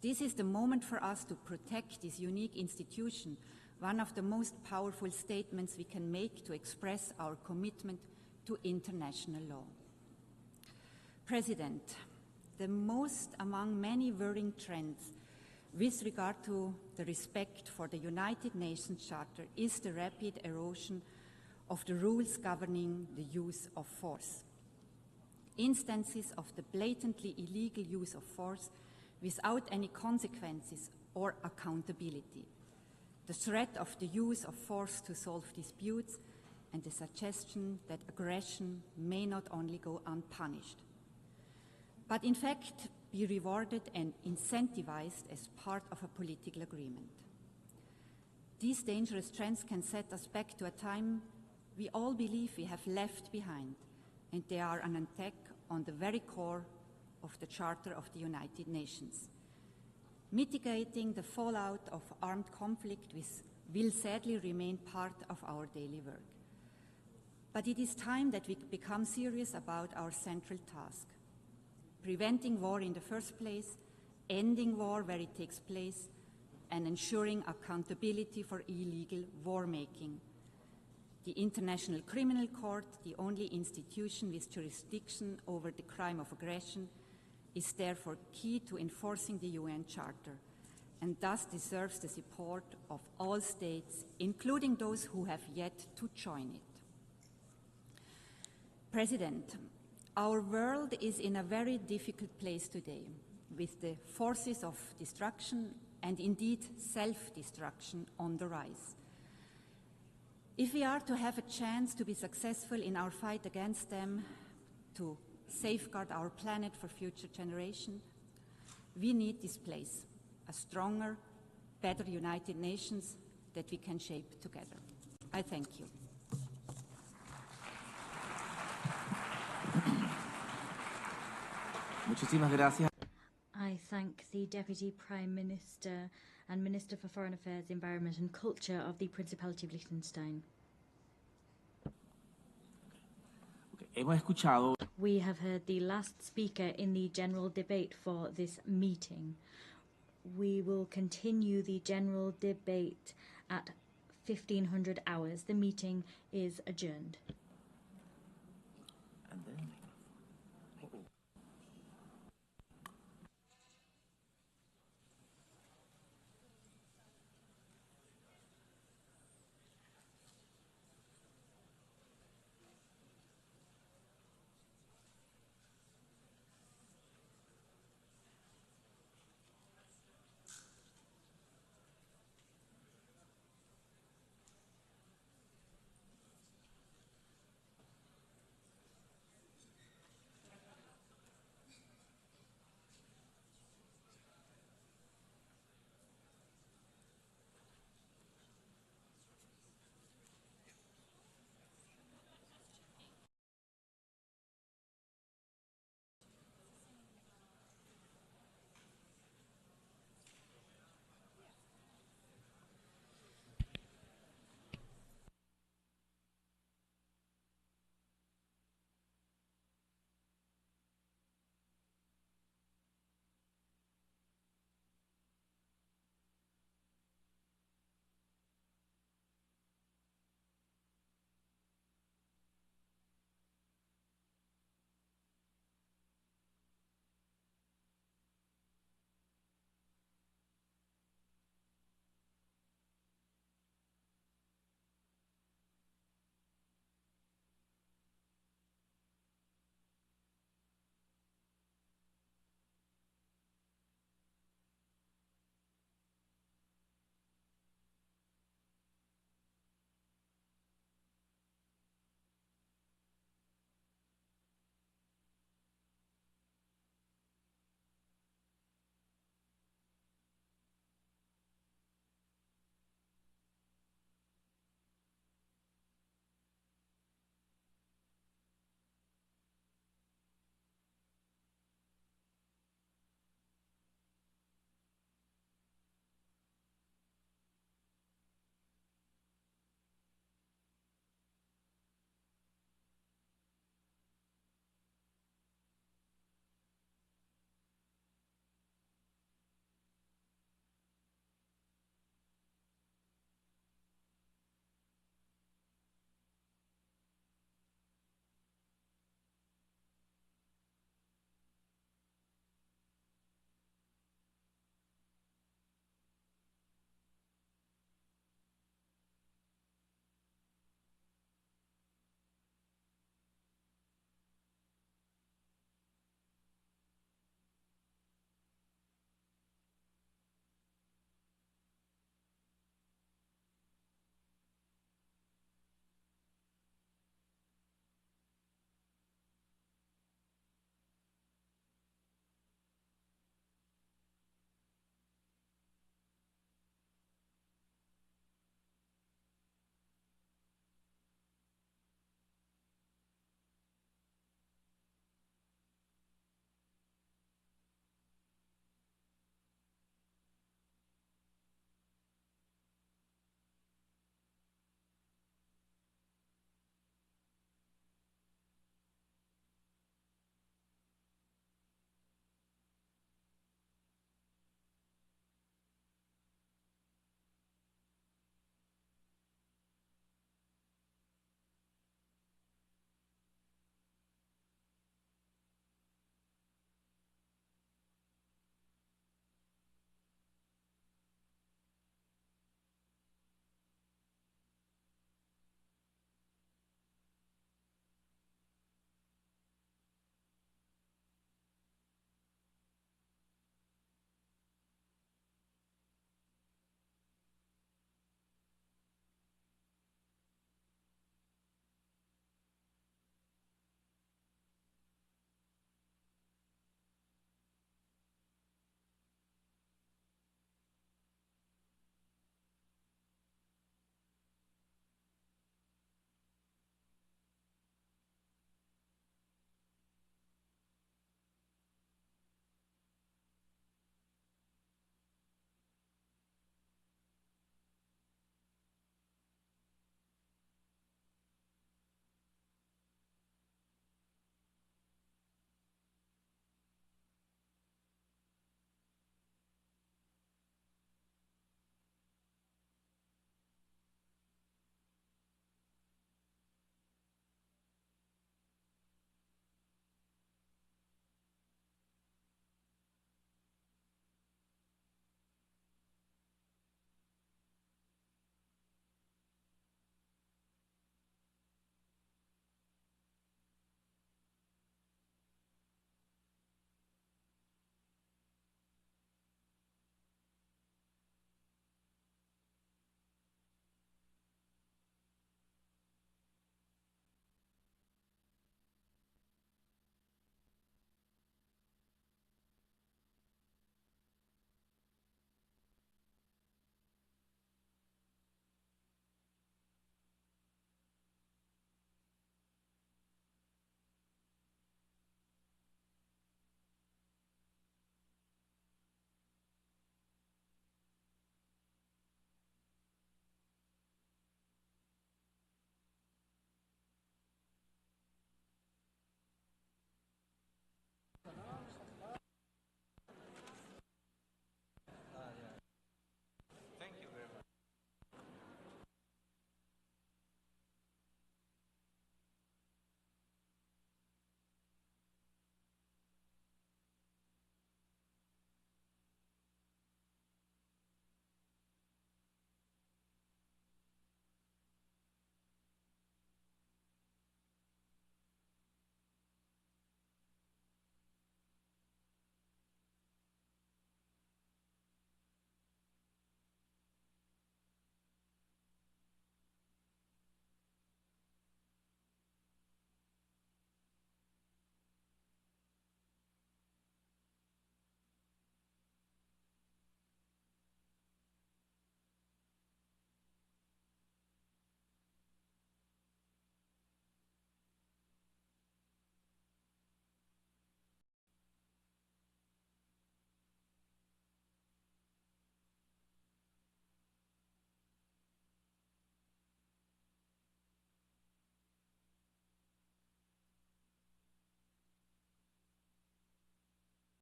This is the moment for us to protect this unique institution, one of the most powerful statements we can make to express our commitment to international law. President, the most among many worrying trends with regard to the respect for the United Nations Charter is the rapid erosion of the rules governing the use of force. Instances of the blatantly illegal use of force without any consequences or accountability, the threat of the use of force to solve disputes, and the suggestion that aggression may not only go unpunished, but in fact be rewarded and incentivized as part of a political agreement. These dangerous trends can set us back to a time we all believe we have left behind, and they are an attack on the very core of the Charter of the United Nations. Mitigating the fallout of armed conflict will sadly remain part of our daily work. But it is time that we become serious about our central task: preventing war in the first place, ending war where it takes place, and ensuring accountability for illegal war-making. The International Criminal Court, the only institution with jurisdiction over the crime of aggression, is therefore key to enforcing the UN Charter, and thus deserves the support of all states, including those who have yet to join it. President, our world is in a very difficult place today, with the forces of destruction and indeed self-destruction on the rise. If we are to have a chance to be successful in our fight against them, to safeguard our planet for future generations, we need this place, a stronger, better United Nations that we can shape together. I thank you. Muchísimas gracias. I thank the Deputy Prime Minister and Minister for Foreign Affairs, Environment and Culture of the Principality of Liechtenstein. We have heard the last speaker in the general debate for this meeting. We will continue the general debate at 1500 hours. The meeting is adjourned.